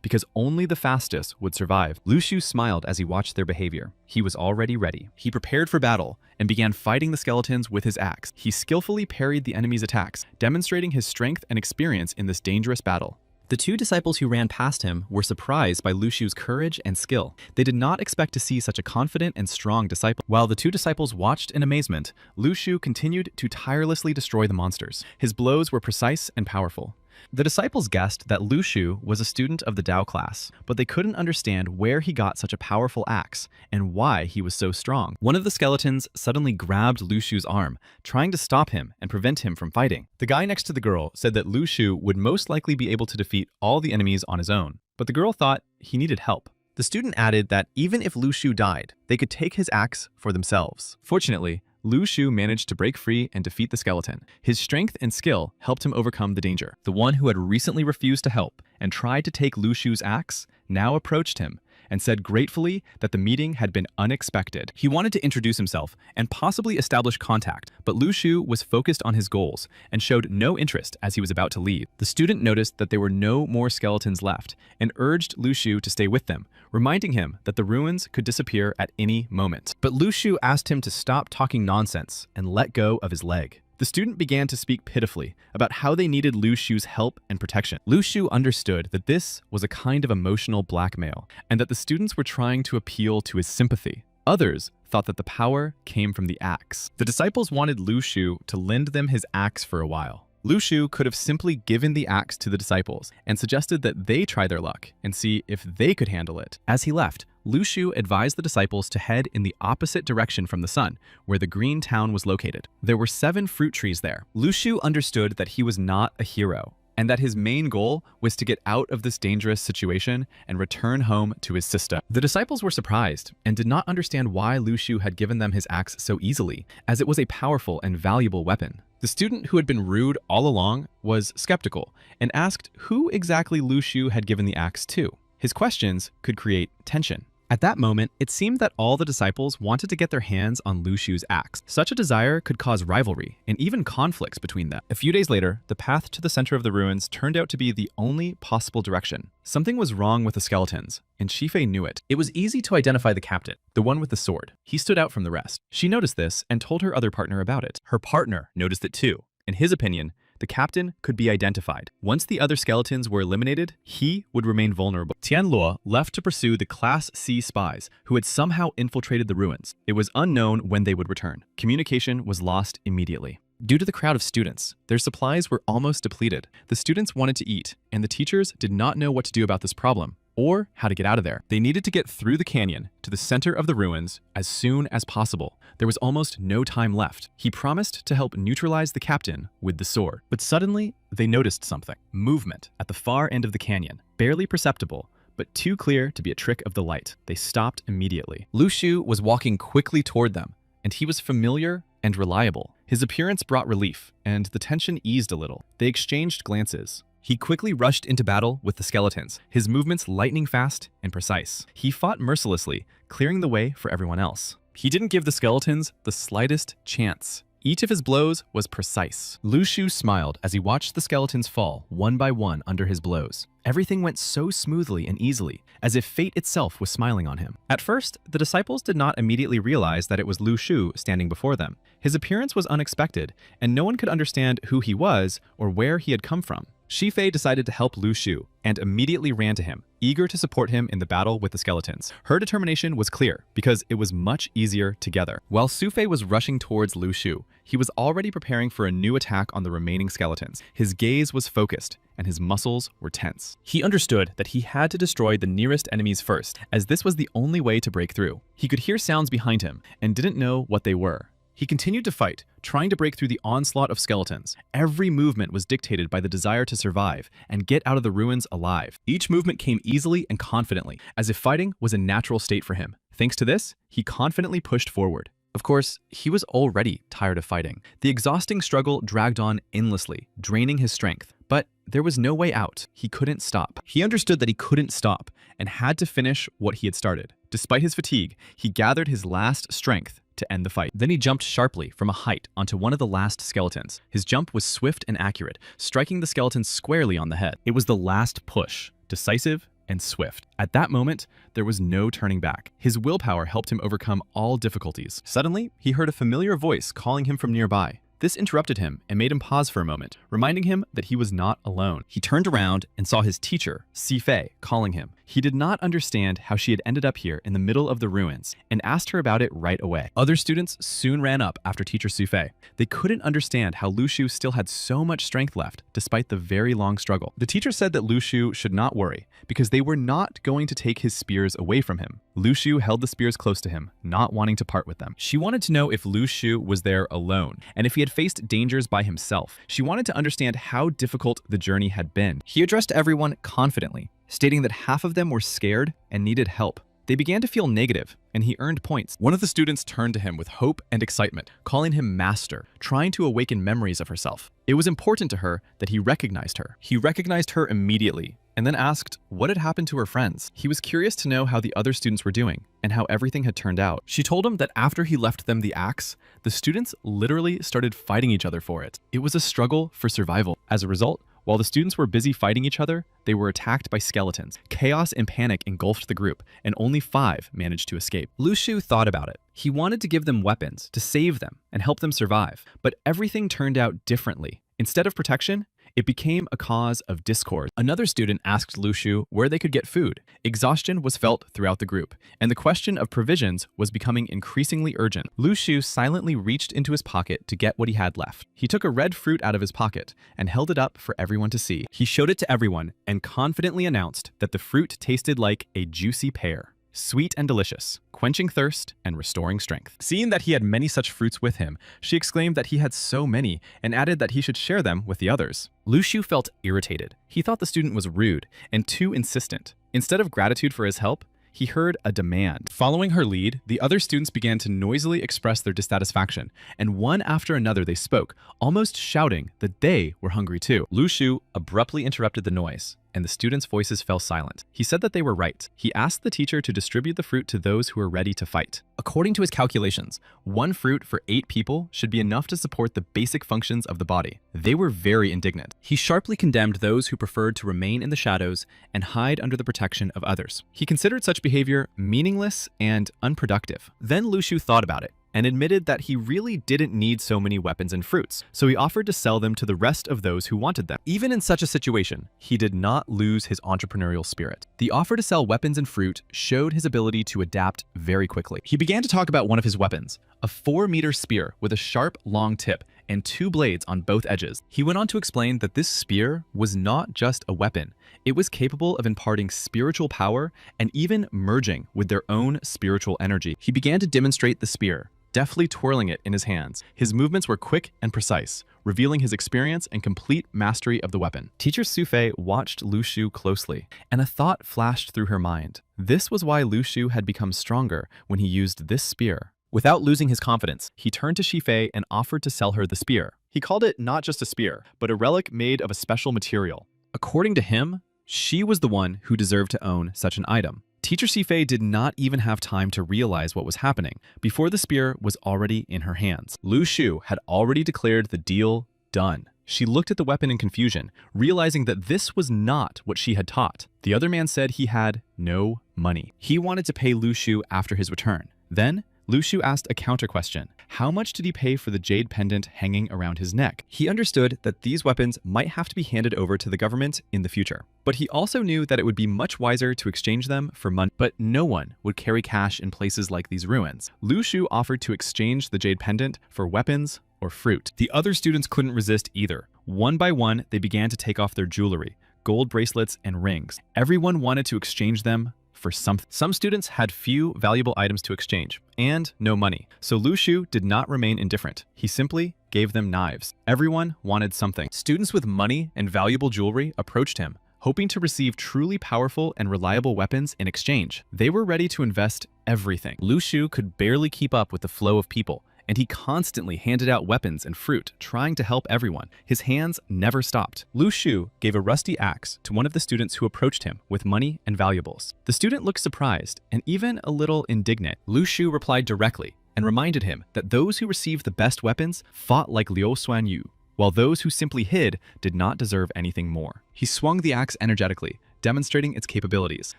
S1: because only the fastest would survive. Lu Shu smiled as he watched their behavior. He was already ready. He prepared for battle and began fighting the skeletons with his axe. He skillfully parried the enemy's attacks, demonstrating his strength and experience in this dangerous battle. The two disciples who ran past him were surprised by Lu Shu's courage and skill. They did not expect to see such a confident and strong disciple. While the two disciples watched in amazement, Lu Shu continued to tirelessly destroy the monsters. His blows were precise and powerful. The disciples guessed that Lu Shu was a student of the Dao class, but they couldn't understand where he got such a powerful axe and why he was so strong. One of the skeletons suddenly grabbed Lu Shu's arm, trying to stop him and prevent him from fighting. The guy next to the girl said that Lu Shu would most likely be able to defeat all the enemies on his own, but the girl thought he needed help. The student added that even if Lu Shu died, they could take his axe for themselves. Fortunately, Lu Shu managed to break free and defeat the skeleton. His strength and skill helped him overcome the danger. The one who had recently refused to help and tried to take Lu Shu's axe now approached him and said gratefully that the meeting had been unexpected. He wanted to introduce himself and possibly establish contact, but Lu Shu was focused on his goals and showed no interest as he was about to leave. The student noticed that there were no more skeletons left and urged Lu Shu to stay with them, reminding him that the ruins could disappear at any moment. But Lu Shu asked him to stop talking nonsense and let go of his leg. The student began to speak pitifully about how they needed Lu Shu's help and protection. Lu Shu understood that this was a kind of emotional blackmail and that the students were trying to appeal to his sympathy. Others thought that the power came from the axe. The disciples wanted Lu Shu to lend them his axe for a while. Lu Shu could have simply given the axe to the disciples and suggested that they try their luck and see if they could handle it. As he left, Lu Shu advised the disciples to head in the opposite direction from the sun, where the green town was located. There were 7 fruit trees there. Lu Shu understood that he was not a hero, and that his main goal was to get out of this dangerous situation and return home to his sister. The disciples were surprised and did not understand why Lu Shu had given them his axe so easily, as it was a powerful and valuable weapon. The student who had been rude all along was skeptical and asked who exactly Lu Shu had given the axe to. His questions could create tension. At that moment, it seemed that all the disciples wanted to get their hands on Lu Shu's axe. Such a desire could cause rivalry and even conflicts between them. A few days later, the path to the center of the ruins turned out to be the only possible direction. Something was wrong with the skeletons, and Shifei knew it. It was easy to identify the captain, the one with the sword. He stood out from the rest. She noticed this and told her other partner about it. Her partner noticed it too. In his opinion, the captain could be identified. Once the other skeletons were eliminated, he would remain vulnerable. Tianluo left to pursue the Class C spies who had somehow infiltrated the ruins. It was unknown when they would return. Communication was lost immediately. Due to the crowd of students, their supplies were almost depleted. The students wanted to eat, and the teachers did not know what to do about this problem or how to get out of there. They needed to get through the canyon to the center of the ruins as soon as possible. There was almost no time left. He promised to help neutralize the captain with the sword. But suddenly, they noticed something. Movement at the far end of the canyon, barely perceptible, but too clear to be a trick of the light. They stopped immediately. Lu Shu was walking quickly toward them, and he was familiar and reliable. His appearance brought relief, and the tension eased a little. They exchanged glances. He quickly rushed into battle with the skeletons, his movements lightning fast and precise. He fought mercilessly, clearing the way for everyone else. He didn't give the skeletons the slightest chance. Each of his blows was precise. Lu Shu smiled as he watched the skeletons fall one by one under his blows. Everything went so smoothly and easily, as if fate itself was smiling on him. At first, the disciples did not immediately realize that it was Lu Shu standing before them. His appearance was unexpected, and no one could understand who he was or where he had come from. Shifei decided to help Lu Shu and immediately ran to him, eager to support him in the battle with the skeletons. Her determination was clear because it was much easier together. While Sufei was rushing towards Lu Shu, he was already preparing for a new attack on the remaining skeletons. His gaze was focused and his muscles were tense. He understood that he had to destroy the nearest enemies first, as this was the only way to break through. He could hear sounds behind him and didn't know what they were. He continued to fight, trying to break through the onslaught of skeletons. Every movement was dictated by the desire to survive and get out of the ruins alive. Each movement came easily and confidently, as if fighting was a natural state for him. Thanks to this, he confidently pushed forward. Of course, he was already tired of fighting. The exhausting struggle dragged on endlessly, draining his strength. But there was no way out. He couldn't stop. He understood that he couldn't stop and had to finish what he had started. Despite his fatigue, he gathered his last strength to end the fight. Then he jumped sharply from a height onto one of the last skeletons. His jump was swift and accurate, striking the skeleton squarely on the head. It was the last push, decisive and swift. At that moment, there was no turning back. His willpower helped him overcome all difficulties. Suddenly, he heard a familiar voice calling him from nearby. This interrupted him and made him pause for a moment, reminding him that he was not alone. He turned around and saw his teacher, Sifei, calling him. He did not understand how she had ended up here in the middle of the ruins and asked her about it right away. Other students soon ran up after teacher Sifei. They couldn't understand how Lu Shu still had so much strength left despite the very long struggle. The teacher said that Lu Shu should not worry because they were not going to take his spears away from him. Lu Shu held the spears close to him, not wanting to part with them. She wanted to know if Lu Shu was there alone and if he had faced dangers by himself. She wanted to understand how difficult the journey had been. He addressed everyone confidently, stating that half of them were scared and needed help. They began to feel negative, and he earned points. One of the students turned to him with hope and excitement, calling him master, trying to awaken memories of herself. It was important to her that he recognized her. He recognized her immediately, and then asked what had happened to her friends. He was curious to know how the other students were doing and how everything had turned out. She told him that after he left them the axe, the students literally started fighting each other for it. It was a struggle for survival. As a result, while the students were busy fighting each other, they were attacked by skeletons. Chaos and panic engulfed the group, and only 5 managed to escape. Lu Shu thought about it. He wanted to give them weapons to save them and help them survive, but everything turned out differently. Instead of protection, it became a cause of discord. Another student asked Lu Shu where they could get food. Exhaustion was felt throughout the group, and the question of provisions was becoming increasingly urgent. Lu Shu silently reached into his pocket to get what he had left. He took a red fruit out of his pocket and held it up for everyone to see. He showed it to everyone and confidently announced that the fruit tasted like a juicy pear. Sweet and delicious, quenching thirst and restoring strength. Seeing that he had many such fruits with him, she exclaimed that he had so many and added that he should share them with the others. Lu Shu felt irritated. He thought the student was rude and too insistent. Instead of gratitude for his help, he heard a demand. Following her lead, the other students began to noisily express their dissatisfaction, and one after another they spoke, almost shouting that they were hungry too. Lu Shu abruptly interrupted the noise, and the students' voices fell silent. He said that they were right. He asked the teacher to distribute the fruit to those who were ready to fight. According to his calculations, 1 fruit for 8 people should be enough to support the basic functions of the body. They were very indignant. He sharply condemned those who preferred to remain in the shadows and hide under the protection of others. He considered such behavior meaningless and unproductive. Then Lu Shu thought about it and admitted that he really didn't need so many weapons and fruits, so he offered to sell them to the rest of those who wanted them. Even in such a situation, he did not lose his entrepreneurial spirit. The offer to sell weapons and fruit showed his ability to adapt very quickly. He began to talk about one of his weapons, a 4-meter spear with a sharp, long tip and 2 blades on both edges. He went on to explain that this spear was not just a weapon. It was capable of imparting spiritual power and even merging with their own spiritual energy. He began to demonstrate the spear, deftly twirling it in his hands. His movements were quick and precise, revealing his experience and complete mastery of the weapon. Teacher Sufei watched Lu Shu closely, and a thought flashed through her mind. This was why Lu Shu had become stronger when he used this spear. Without losing his confidence, he turned to Shifei and offered to sell her the spear. He called it not just a spear, but a relic made of a special material. According to him, she was the one who deserved to own such an item. Teacher Sifei did not even have time to realize what was happening before the spear was already in her hands. Lu Shu had already declared the deal done. She looked at the weapon in confusion, realizing that this was not what she had taught. The other man said he had no money. He wanted to pay Lu Shu after his return. Then, Lu Shu asked a counter question. How much did he pay for the jade pendant hanging around his neck? He understood that these weapons might have to be handed over to the government in the future. But he also knew that it would be much wiser to exchange them for money. But no one would carry cash in places like these ruins. Lu Shu offered to exchange the jade pendant for weapons or fruit. The other students couldn't resist either. One by one, they began to take off their jewelry, gold bracelets and rings. Everyone wanted to exchange them for something. Some students had few valuable items to exchange and no money. So Lu Shu did not remain indifferent. He simply gave them knives. Everyone wanted something. Students with money and valuable jewelry approached him, hoping to receive truly powerful and reliable weapons in exchange. They were ready to invest everything. Lu Shu could barely keep up with the flow of people, and he constantly handed out weapons and fruit, trying to help everyone. His hands never stopped. Lu Shu gave a rusty axe to one of the students who approached him with money and valuables. The student looked surprised and even a little indignant. Lu Shu replied directly and reminded him that those who received the best weapons fought like Liu Xuan Yu, while those who simply hid did not deserve anything more. He swung the axe energetically, demonstrating its capabilities.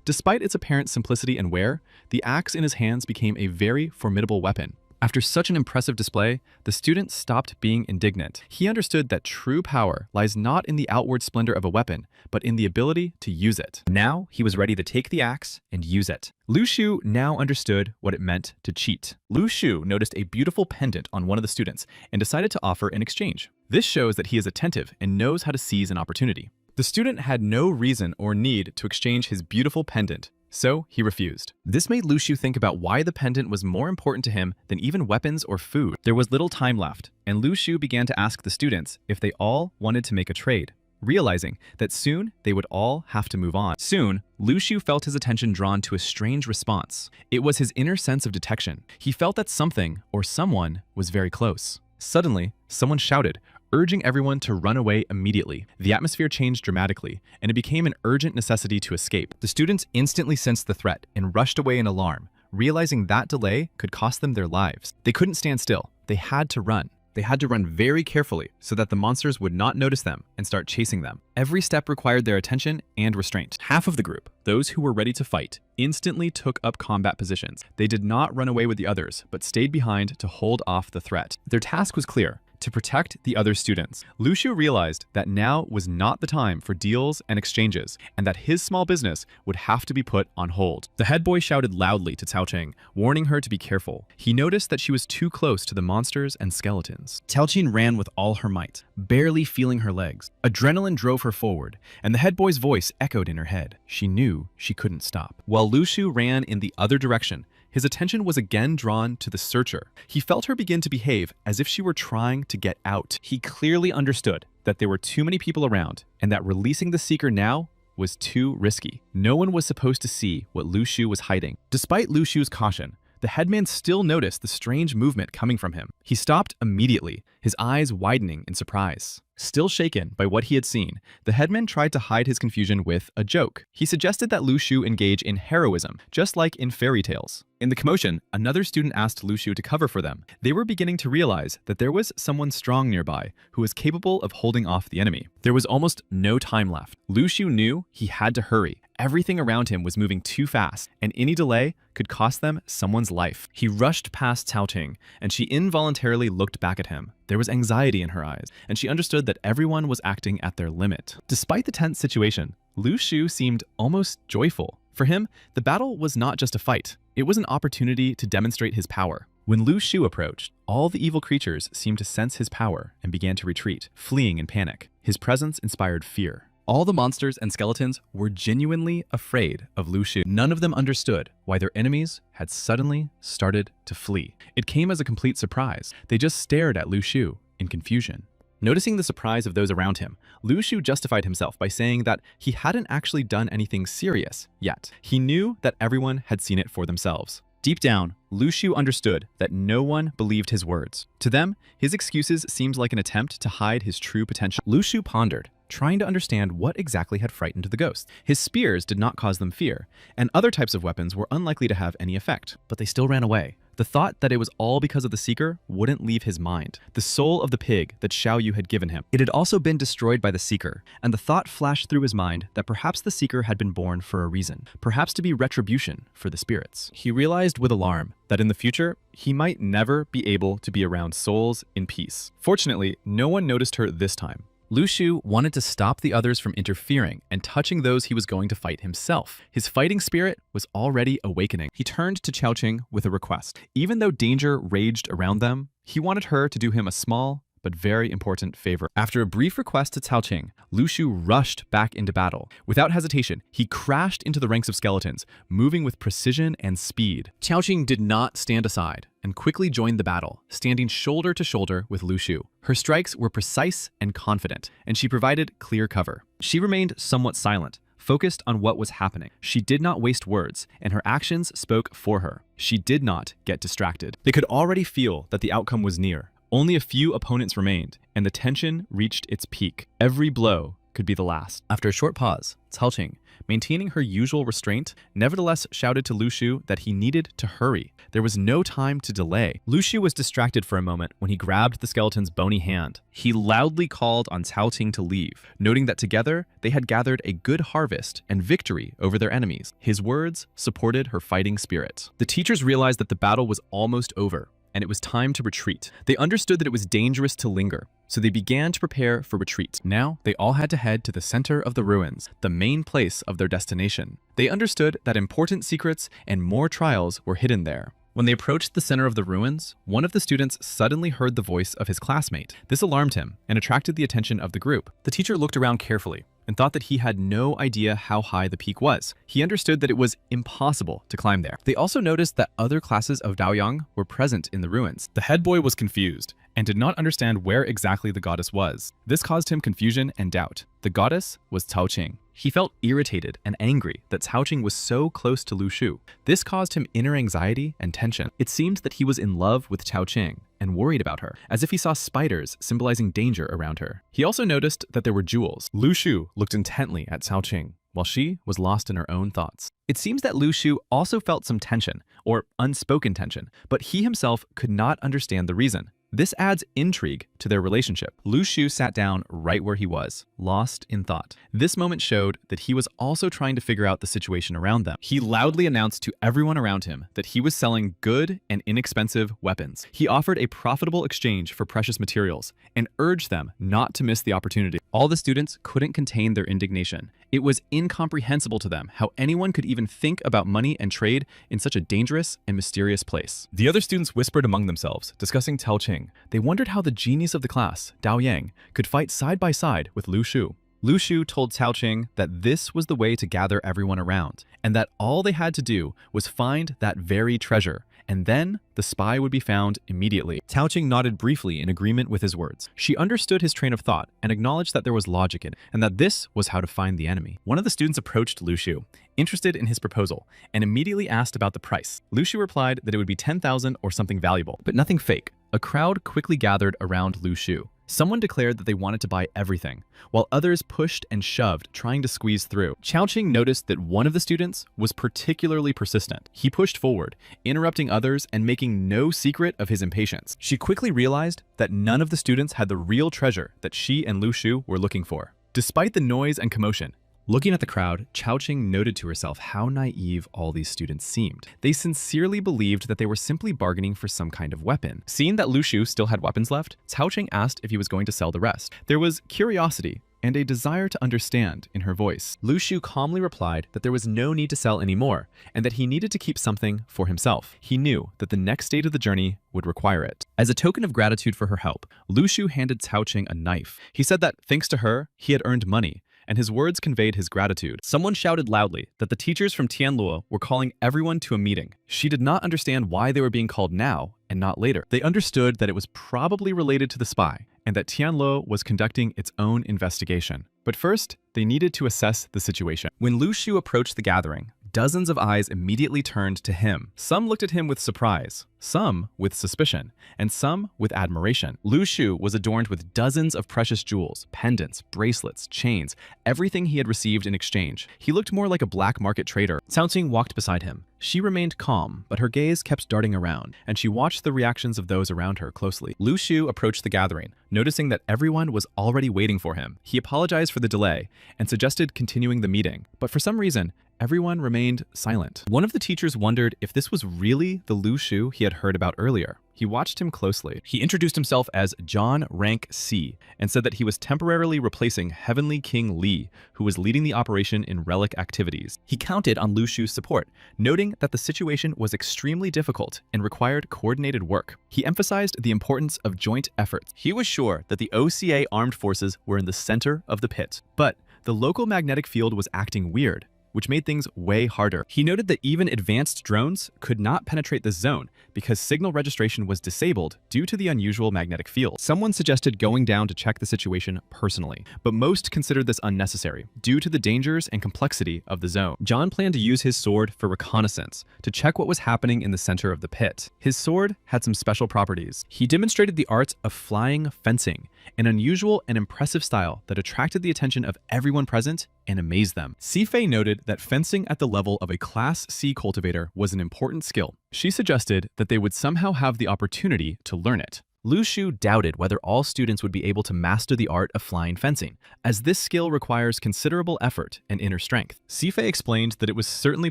S1: Despite its apparent simplicity and wear, the axe in his hands became a very formidable weapon. After such an impressive display, the student stopped being indignant. He understood that true power lies not in the outward splendor of a weapon, but in the ability to use it. Now, he was ready to take the axe and use it. Lu Shu now understood what it meant to cheat. Lu Shu noticed a beautiful pendant on one of the students and decided to offer in exchange. This shows that he is attentive and knows how to seize an opportunity. The student had no reason or need to exchange his beautiful pendant, so he refused. This made Lu Shu think about why the pendant was more important to him than even weapons or food. There was little time left, and Lu Shu began to ask the students if they all wanted to make a trade, realizing that soon they would all have to move on. Soon, Lu Shu felt his attention drawn to a strange response. It was his inner sense of detection. He felt that something or someone was very close. Suddenly, someone shouted, urging everyone to run away immediately. The atmosphere changed dramatically, and it became an urgent necessity to escape. The students instantly sensed the threat and rushed away in alarm, realizing that delay could cost them their lives. They couldn't stand still. They had to run. They had to run very carefully so that the monsters would not notice them and start chasing them. Every step required their attention and restraint. Half of the group, those who were ready to fight, instantly took up combat positions. They did not run away with the others, but stayed behind to hold off the threat. Their task was clear: to protect the other students. Lu Shu realized that now was not the time for deals and exchanges, and that his small business would have to be put on hold. The head boy shouted loudly to Cao Qing, warning her to be careful. He noticed that she was too close to the monsters and skeletons. Cao Qing ran with all her might, barely feeling her legs. Adrenaline drove her forward, and the head boy's voice echoed in her head. She knew she couldn't stop. While Lu Shu ran in the other direction, his attention was again drawn to the searcher. He felt her begin to behave as if she were trying to get out. He clearly understood that there were too many people around and that releasing the seeker now was too risky. No one was supposed to see what Lu Shu was hiding. Despite Lu Shu's caution, the headman still noticed the strange movement coming from him. He stopped immediately, his eyes widening in surprise. Still shaken by what he had seen, the headman tried to hide his confusion with a joke. He suggested that Lu Shu engage in heroism, just like in fairy tales. In the commotion, another student asked Lu Shu to cover for them. They were beginning to realize that there was someone strong nearby who was capable of holding off the enemy. There was almost no time left. Lu Shu knew he had to hurry. Everything around him was moving too fast, and any delay could cost them someone's life. He rushed past Cao Qing, and she involuntarily looked back at him. There was anxiety in her eyes, and she understood that everyone was acting at their limit. Despite the tense situation, Lu Shu seemed almost joyful. For him, the battle was not just a fight. It was an opportunity to demonstrate his power. When Lu Shu approached, all the evil creatures seemed to sense his power and began to retreat, fleeing in panic. His presence inspired fear. All the monsters and skeletons were genuinely afraid of Lu Shu. None of them understood why their enemies had suddenly started to flee. It came as a complete surprise. They just stared at Lu Shu in confusion. Noticing the surprise of those around him, Lu Shu justified himself by saying that he hadn't actually done anything serious yet. He knew that everyone had seen it for themselves. Deep down, Lu Shu understood that no one believed his words. To them, his excuses seemed like an attempt to hide his true potential. Lu Shu pondered, trying to understand what exactly had frightened the ghosts. His spears did not cause them fear, and other types of weapons were unlikely to have any effect, but they still ran away. The thought that it was all because of the Seeker wouldn't leave his mind. The soul of the pig that Xiao Yu had given him. It had also been destroyed by the Seeker, and the thought flashed through his mind that perhaps the Seeker had been born for a reason, perhaps to be retribution for the spirits. He realized with alarm that in the future, he might never be able to be around souls in peace. Fortunately, no one noticed her this time. Lu Shu wanted to stop the others from interfering and touching those he was going to fight himself. His fighting spirit was already awakening. He turned to Chao Qing with a request. Even though danger raged around them, he wanted her to do him a small but very important favor. After a brief request to Cao Qing, Lu Shu rushed back into battle. Without hesitation, he crashed into the ranks of skeletons, moving with precision and speed. Cao Qing did not stand aside and quickly joined the battle, standing shoulder to shoulder with Lu Shu. Her strikes were precise and confident, and she provided clear cover. She remained somewhat silent, focused on what was happening. She did not waste words, and her actions spoke for her. She did not get distracted. They could already feel that the outcome was near. Only a few opponents remained, and the tension reached its peak. Every blow could be the last. After a short pause, Cao Qing, maintaining her usual restraint, nevertheless shouted to Lu Shu that he needed to hurry. There was no time to delay. Lu Shu was distracted for a moment when he grabbed the skeleton's bony hand. He loudly called on Cao Qing to leave, noting that together they had gathered a good harvest and victory over their enemies. His words supported her fighting spirit. The teachers realized that the battle was almost over, and it was time to retreat. They understood that it was dangerous to linger, so they began to prepare for retreat. Now, they all had to head to the center of the ruins, the main place of their destination. They understood that important secrets and more trials were hidden there. When they approached the center of the ruins, one of the students suddenly heard the voice of his classmate. This alarmed him and attracted the attention of the group. The teacher looked around carefully and thought that he had no idea how high the peak was. He understood that it was impossible to climb there. They also noticed that other classes of Daoyang were present in the ruins. The head boy was confused and did not understand where exactly the goddess was. This caused him confusion and doubt. The goddess was Cao Qing. He felt irritated and angry that Cao Qing was so close to Lu Shu. This caused him inner anxiety and tension. It seemed that he was in love with Cao Qing and worried about her, as if he saw spiders symbolizing danger around her. He also noticed that there were jewels. Lu Shu looked intently at Cao Qing, while she was lost in her own thoughts. It seems that Lu Shu also felt some tension, or unspoken tension, but he himself could not understand the reason. This adds intrigue to their relationship. Lu Shu sat down right where he was, lost in thought. This moment showed that he was also trying to figure out the situation around them. He loudly announced to everyone around him that he was selling good and inexpensive weapons. He offered a profitable exchange for precious materials and urged them not to miss the opportunity. All the students couldn't contain their indignation. It was incomprehensible to them how anyone could even think about money and trade in such a dangerous and mysterious place. The other students whispered among themselves, discussing Cao Qing. They wondered how the genius of the class, Dao Yang, could fight side by side with Lu Shu. Lu Shu told Cao Qing that this was the way to gather everyone around, and that all they had to do was find that very treasure, and then the spy would be found immediately. Cao Qing nodded briefly in agreement with his words. She understood his train of thought and acknowledged that there was logic in it, and that this was how to find the enemy. One of the students approached Lu Shu, interested in his proposal, and immediately asked about the price. Lu Shu replied that it would be 10,000 or something valuable, but nothing fake. A crowd quickly gathered around Lu Shu. Someone declared that they wanted to buy everything, while others pushed and shoved, trying to squeeze through. Cao Qing noticed that one of the students was particularly persistent. He pushed forward, interrupting others and making no secret of his impatience. She quickly realized that none of the students had the real treasure that she and Lu Shu were looking for. Despite the noise and commotion, looking at the crowd, Cao Qing noted to herself how naive all these students seemed. They sincerely believed that they were simply bargaining for some kind of weapon. Seeing that Lu Shu still had weapons left, Cao Qing asked if he was going to sell the rest. There was curiosity and a desire to understand in her voice. Lu Shu calmly replied that there was no need to sell anymore, and that he needed to keep something for himself. He knew that the next stage of the journey would require it. As a token of gratitude for her help, Lu Shu handed Cao Qing a knife. He said that thanks to her, he had earned money, and his words conveyed his gratitude. Someone shouted loudly that the teachers from Tianluo were calling everyone to a meeting. She did not understand why they were being called now and not later. They understood that it was probably related to the spy, and that Tianluo was conducting its own investigation. But first, they needed to assess the situation. When Lu Shu approached the gathering, Dozens of eyes immediately turned to him. Some looked at him with surprise, some with suspicion, and some with admiration. Lu Shu was adorned with dozens of precious jewels, pendants, bracelets, chains, everything he had received in exchange. He looked more like a black market trader. Cao Qing walked beside him. She remained calm, but her gaze kept darting around, and she watched the reactions of those around her closely. Lu Shu approached the gathering, noticing that everyone was already waiting for him. He apologized for the delay and suggested continuing the meeting, but for some reason, everyone remained silent. One of the teachers wondered if this was really the Lu Shu he had heard about earlier. He watched him closely. He introduced himself as John Rank C and said that he was temporarily replacing Heavenly King Li, who was leading the operation in relic activities. He counted on Lu Shu's support, noting that the situation was extremely difficult and required coordinated work. He emphasized the importance of joint efforts. He was sure that the OCA armed forces were in the center of the pit, but the local magnetic field was acting weird, which made things way harder. He noted that even advanced drones could not penetrate this zone because signal registration was disabled due to the unusual magnetic field. Someone suggested going down to check the situation personally, but most considered this unnecessary due to the dangers and complexity of the zone. John planned to use his sword for reconnaissance to check what was happening in the center of the pit. His sword had some special properties. He demonstrated the art of flying fencing, an unusual and impressive style that attracted the attention of everyone present and amazed them. Sifei noted that fencing at the level of a Class C cultivator was an important skill. She suggested that they would somehow have the opportunity to learn it. Lu Shu doubted whether all students would be able to master the art of flying fencing, as this skill requires considerable effort and inner strength. Sifei explained that it was certainly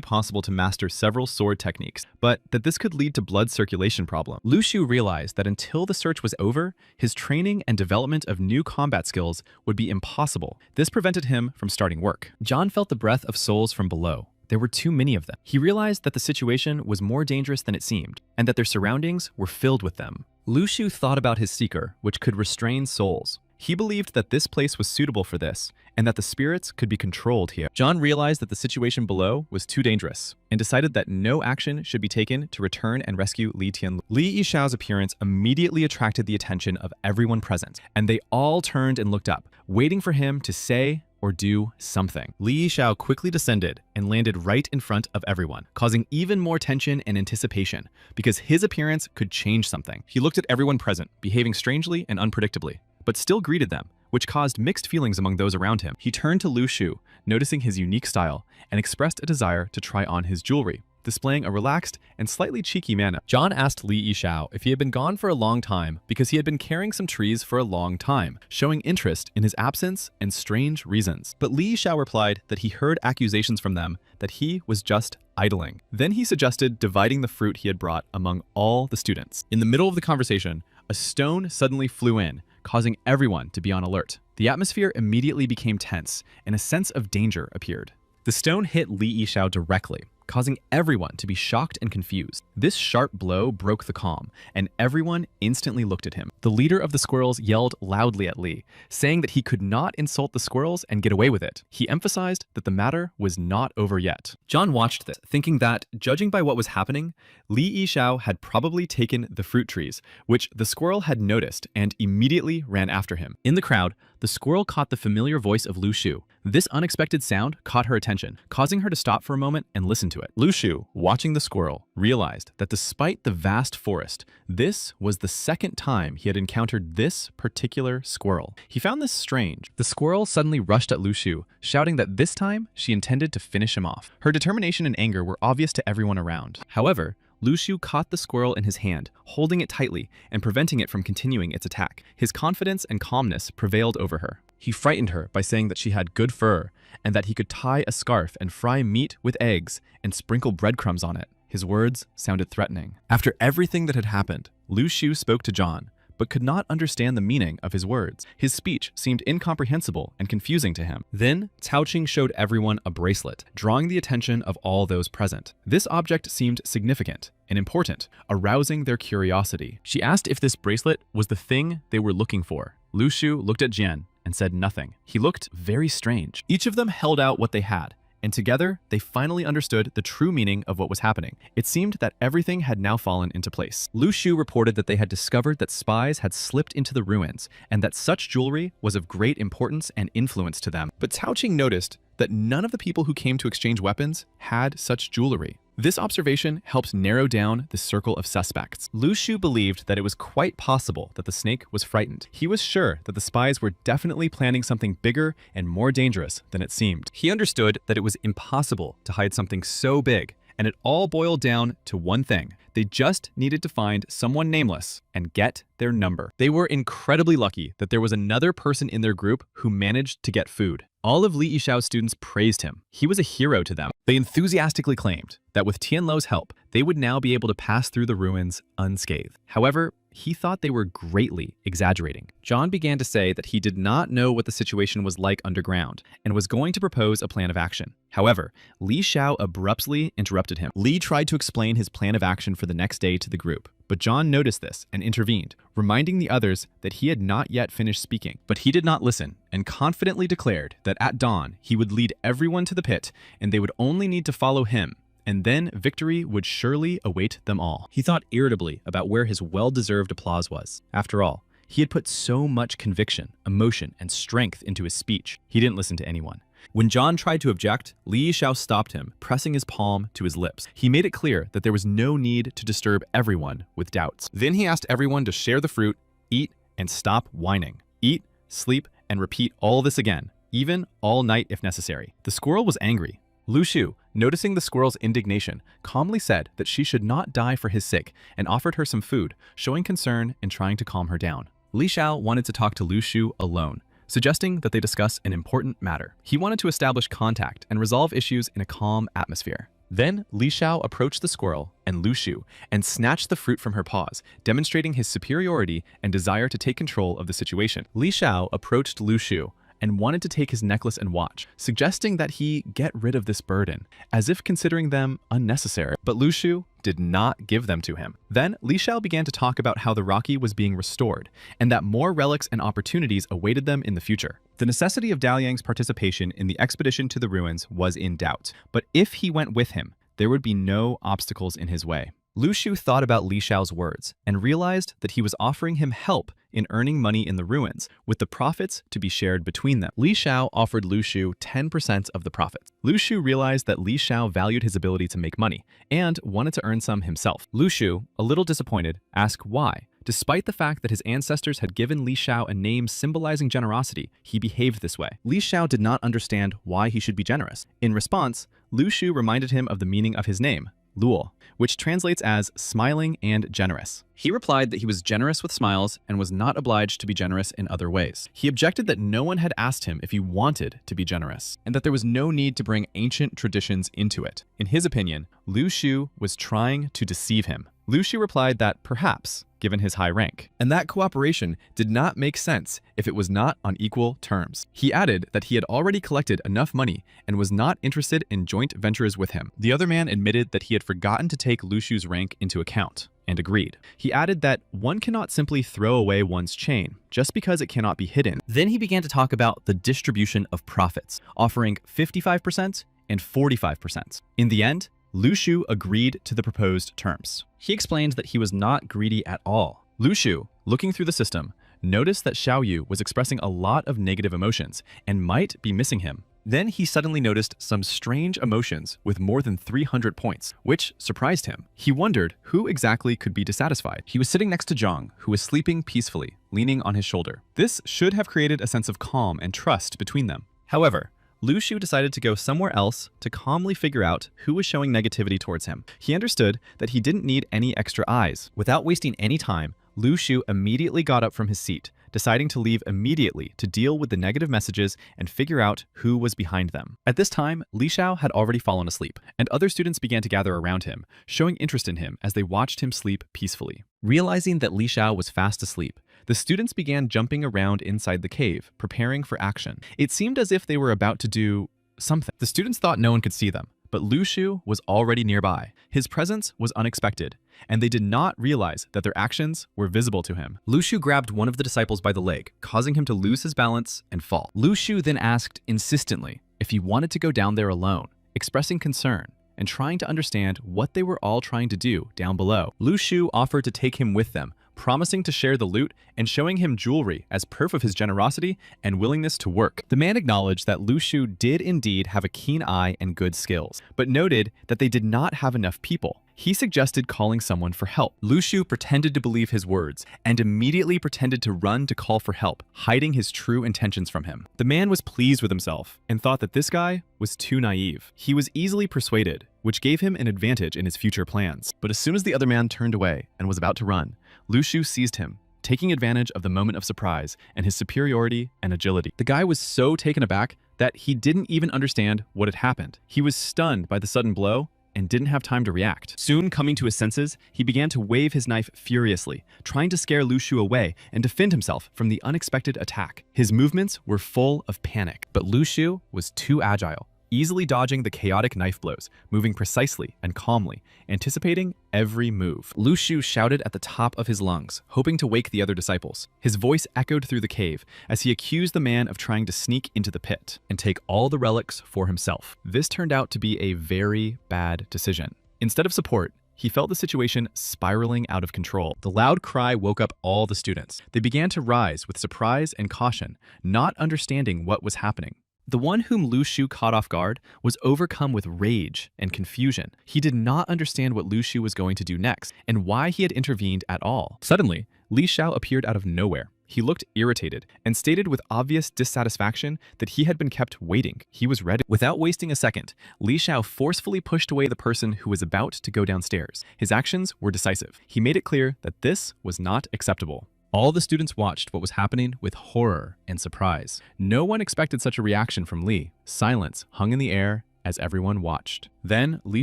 S1: possible to master several sword techniques, but that this could lead to blood circulation problems. Lu Shu realized that until the search was over, his training and development of new combat skills would be impossible. This prevented him from starting work. John felt the breath of souls from below. There were too many of them. He realized that the situation was more dangerous than it seemed, and that their surroundings were filled with them. Lu Shu thought about his seeker, which could restrain souls. He believed that this place was suitable for this, and that the spirits could be controlled here. John realized that the situation below was too dangerous, and decided that no action should be taken to return and rescue Li Tianlu. Li Yishao's appearance immediately attracted the attention of everyone present, and they all turned and looked up, waiting for him to say or do something. Li Yishao quickly descended and landed right in front of everyone, causing even more tension and anticipation, because his appearance could change something. He looked at everyone present, behaving strangely and unpredictably, but still greeted them, which caused mixed feelings among those around him. He turned to Lu Shu, noticing his unique style, and expressed a desire to try on his jewelry, displaying a relaxed and slightly cheeky manner. John asked Li Yishao if he had been gone for a long time because he had been carrying some trees for a long time, showing interest in his absence and strange reasons. But Li Yishao replied that he heard accusations from them that he was just idling. Then he suggested dividing the fruit he had brought among all the students. In the middle of the conversation, a stone suddenly flew in, causing everyone to be on alert. The atmosphere immediately became tense, and a sense of danger appeared. The stone hit Li Yishao directly, causing everyone to be shocked and confused. This sharp blow broke the calm, and everyone instantly looked at him. The leader of the squirrels yelled loudly at Li, saying that he could not insult the squirrels and get away with it. He emphasized that the matter was not over yet. John watched this, thinking that, judging by what was happening, Li Yishao had probably taken the fruit trees, which the squirrel had noticed and immediately ran after him. In the crowd, the squirrel caught the familiar voice of Lu Shu. This unexpected sound caught her attention, causing her to stop for a moment and listen to it. Lu Shu, watching the squirrel, realized that despite the vast forest, this was the second time he had encountered this particular squirrel. He found this strange. The squirrel suddenly rushed at Lu Shu, shouting that this time she intended to finish him off. Her determination and anger were obvious to everyone around. However, Lu Shu caught the squirrel in his hand, holding it tightly and preventing it from continuing its attack. His confidence and calmness prevailed over her. He frightened her by saying that she had good fur and that he could tie a scarf and fry meat with eggs and sprinkle breadcrumbs on it. His words sounded threatening. After everything that had happened, Lu Shu spoke to John, but could not understand the meaning of his words. His speech seemed incomprehensible and confusing to him. Then, Cao Qing showed everyone a bracelet, drawing the attention of all those present. This object seemed significant and important, arousing their curiosity. She asked if this bracelet was the thing they were looking for. Lu Shu looked at Jian and said nothing. He looked very strange. Each of them held out what they had, and together they finally understood the true meaning of what was happening. It seemed that everything had now fallen into place. Lu Shu reported that they had discovered that spies had slipped into the ruins, and that such jewelry was of great importance and influence to them. But Cao Qing noticed that none of the people who came to exchange weapons had such jewelry. This observation helped narrow down the circle of suspects. Lu Shu believed that it was quite possible that the snake was frightened. He was sure that the spies were definitely planning something bigger and more dangerous than it seemed. He understood that it was impossible to hide something so big, and it all boiled down to one thing. They just needed to find someone nameless and get their number. They were incredibly lucky that there was another person in their group who managed to get food. All of Li Yishao's students praised him. He was a hero to them. They enthusiastically claimed that with Tianlou's help, they would now be able to pass through the ruins unscathed. However, he thought they were greatly exaggerating. John began to say that he did not know what the situation was like underground and was going to propose a plan of action. However, Li Xiao abruptly interrupted him. Li tried to explain his plan of action for the next day to the group, but John noticed this and intervened, reminding the others that he had not yet finished speaking. But he did not listen and confidently declared that at dawn he would lead everyone to the pit and they would only need to follow him, and then victory would surely await them all. He thought irritably about where his well-deserved applause was. After all, he had put so much conviction, emotion, and strength into his speech. He didn't listen to anyone. When John tried to object, Li Yishao stopped him, pressing his palm to his lips. He made it clear that there was no need to disturb everyone with doubts. Then he asked everyone to share the fruit, eat, and stop whining. Eat, sleep, and repeat all this again, even all night if necessary. The squirrel was angry. Lu Shu, noticing the squirrel's indignation, calmly said that she should not die for his sake and offered her some food, showing concern and trying to calm her down. Li Xiao wanted to talk to Lu Shu alone, suggesting that they discuss an important matter. He wanted to establish contact and resolve issues in a calm atmosphere. Then Li Xiao approached the squirrel and Lu Shu and snatched the fruit from her paws, demonstrating his superiority and desire to take control of the situation. Li Xiao approached Lu Shu and wanted to take his necklace and watch, suggesting that he get rid of this burden, as if considering them unnecessary. But Lu Shu did not give them to him. Then Li Xiao began to talk about how the Rocky was being restored, and that more relics and opportunities awaited them in the future. The necessity of Daliang's participation in the expedition to the ruins was in doubt, but if he went with him, there would be no obstacles in his way. Lu Shu thought about Li Xiao's words and realized that he was offering him help in earning money in the ruins, with the profits to be shared between them. Li Xiao offered Lu Shu 10% of the profits. Lu Shu realized that Li Xiao valued his ability to make money and wanted to earn some himself. Lu Shu, a little disappointed, asked why. Despite the fact that his ancestors had given Li Xiao a name symbolizing generosity, he behaved this way. Li Xiao did not understand why he should be generous. In response, Lu Shu reminded him of the meaning of his name, Luo, which translates as smiling and generous. He replied that he was generous with smiles and was not obliged to be generous in other ways. He objected that no one had asked him if he wanted to be generous, and that there was no need to bring ancient traditions into it. In his opinion, Lu Shu was trying to deceive him. Lu Shu replied that perhaps, given his high rank, and that cooperation did not make sense if it was not on equal terms. He added that he had already collected enough money and was not interested in joint ventures with him. The other man admitted that he had forgotten to take Lu Shu's rank into account, and agreed. He added that one cannot simply throw away one's chain just because it cannot be hidden. Then he began to talk about the distribution of profits, offering 55% and 45%. In the end, Lu Shu agreed to the proposed terms. He explained that he was not greedy at all. Lu Shu, looking through the system, noticed that Xiao Yu was expressing a lot of negative emotions and might be missing him. Then he suddenly noticed some strange emotions with more than 300 points, which surprised him. He wondered who exactly could be dissatisfied. He was sitting next to Zhang, who was sleeping peacefully, leaning on his shoulder. This should have created a sense of calm and trust between them. However, Lu Shu decided to go somewhere else to calmly figure out who was showing negativity towards him. He understood that he didn't need any extra eyes. Without wasting any time, Lu Shu immediately got up from his seat, deciding to leave immediately to deal with the negative messages and figure out who was behind them. At this time, Li Xiao had already fallen asleep, and other students began to gather around him, showing interest in him as they watched him sleep peacefully. Realizing that Li Xiao was fast asleep, the students began jumping around inside the cave, preparing for action. It seemed as if they were about to do something. The students thought no one could see them, but Lu Shu was already nearby. His presence was unexpected, and they did not realize that their actions were visible to him. Lu Shu grabbed one of the disciples by the leg, causing him to lose his balance and fall. Lu Shu then asked insistently, if he wanted to go down there alone, expressing concern and trying to understand what they were all trying to do down below. Lu Shu offered to take him with them, promising to share the loot and showing him jewelry as proof of his generosity and willingness to work. The man acknowledged that Lu Shu did indeed have a keen eye and good skills, but noted that they did not have enough people. He suggested calling someone for help. Lu Shu pretended to believe his words and immediately pretended to run to call for help, hiding his true intentions from him. The man was pleased with himself and thought that this guy was too naive. He was easily persuaded, which gave him an advantage in his future plans. But as soon as the other man turned away and was about to run, Lu Shu seized him, taking advantage of the moment of surprise and his superiority and agility. The guy was so taken aback that he didn't even understand what had happened. He was stunned by the sudden blow and didn't have time to react. Soon coming to his senses, he began to wave his knife furiously, trying to scare Lu Shu away and defend himself from the unexpected attack. His movements were full of panic, but Lu Shu was too agile, easily dodging the chaotic knife blows, moving precisely and calmly, anticipating every move. Lu Shu shouted at the top of his lungs, hoping to wake the other disciples. His voice echoed through the cave as he accused the man of trying to sneak into the pit and take all the relics for himself. This turned out to be a very bad decision. Instead of support, he felt the situation spiraling out of control. The loud cry woke up all the students. They began to rise with surprise and caution, not understanding what was happening. The one whom Lu Shu caught off guard was overcome with rage and confusion. He did not understand what Lu Shu was going to do next and why he had intervened at all. Suddenly, Li Xiao appeared out of nowhere. He looked irritated and stated with obvious dissatisfaction that he had been kept waiting. He was ready. Without wasting a second, Li Xiao forcefully pushed away the person who was about to go downstairs. His actions were decisive. He made it clear that this was not acceptable. All the students watched what was happening with horror and surprise. No one expected such a reaction from Li. Silence hung in the air as everyone watched. Then Li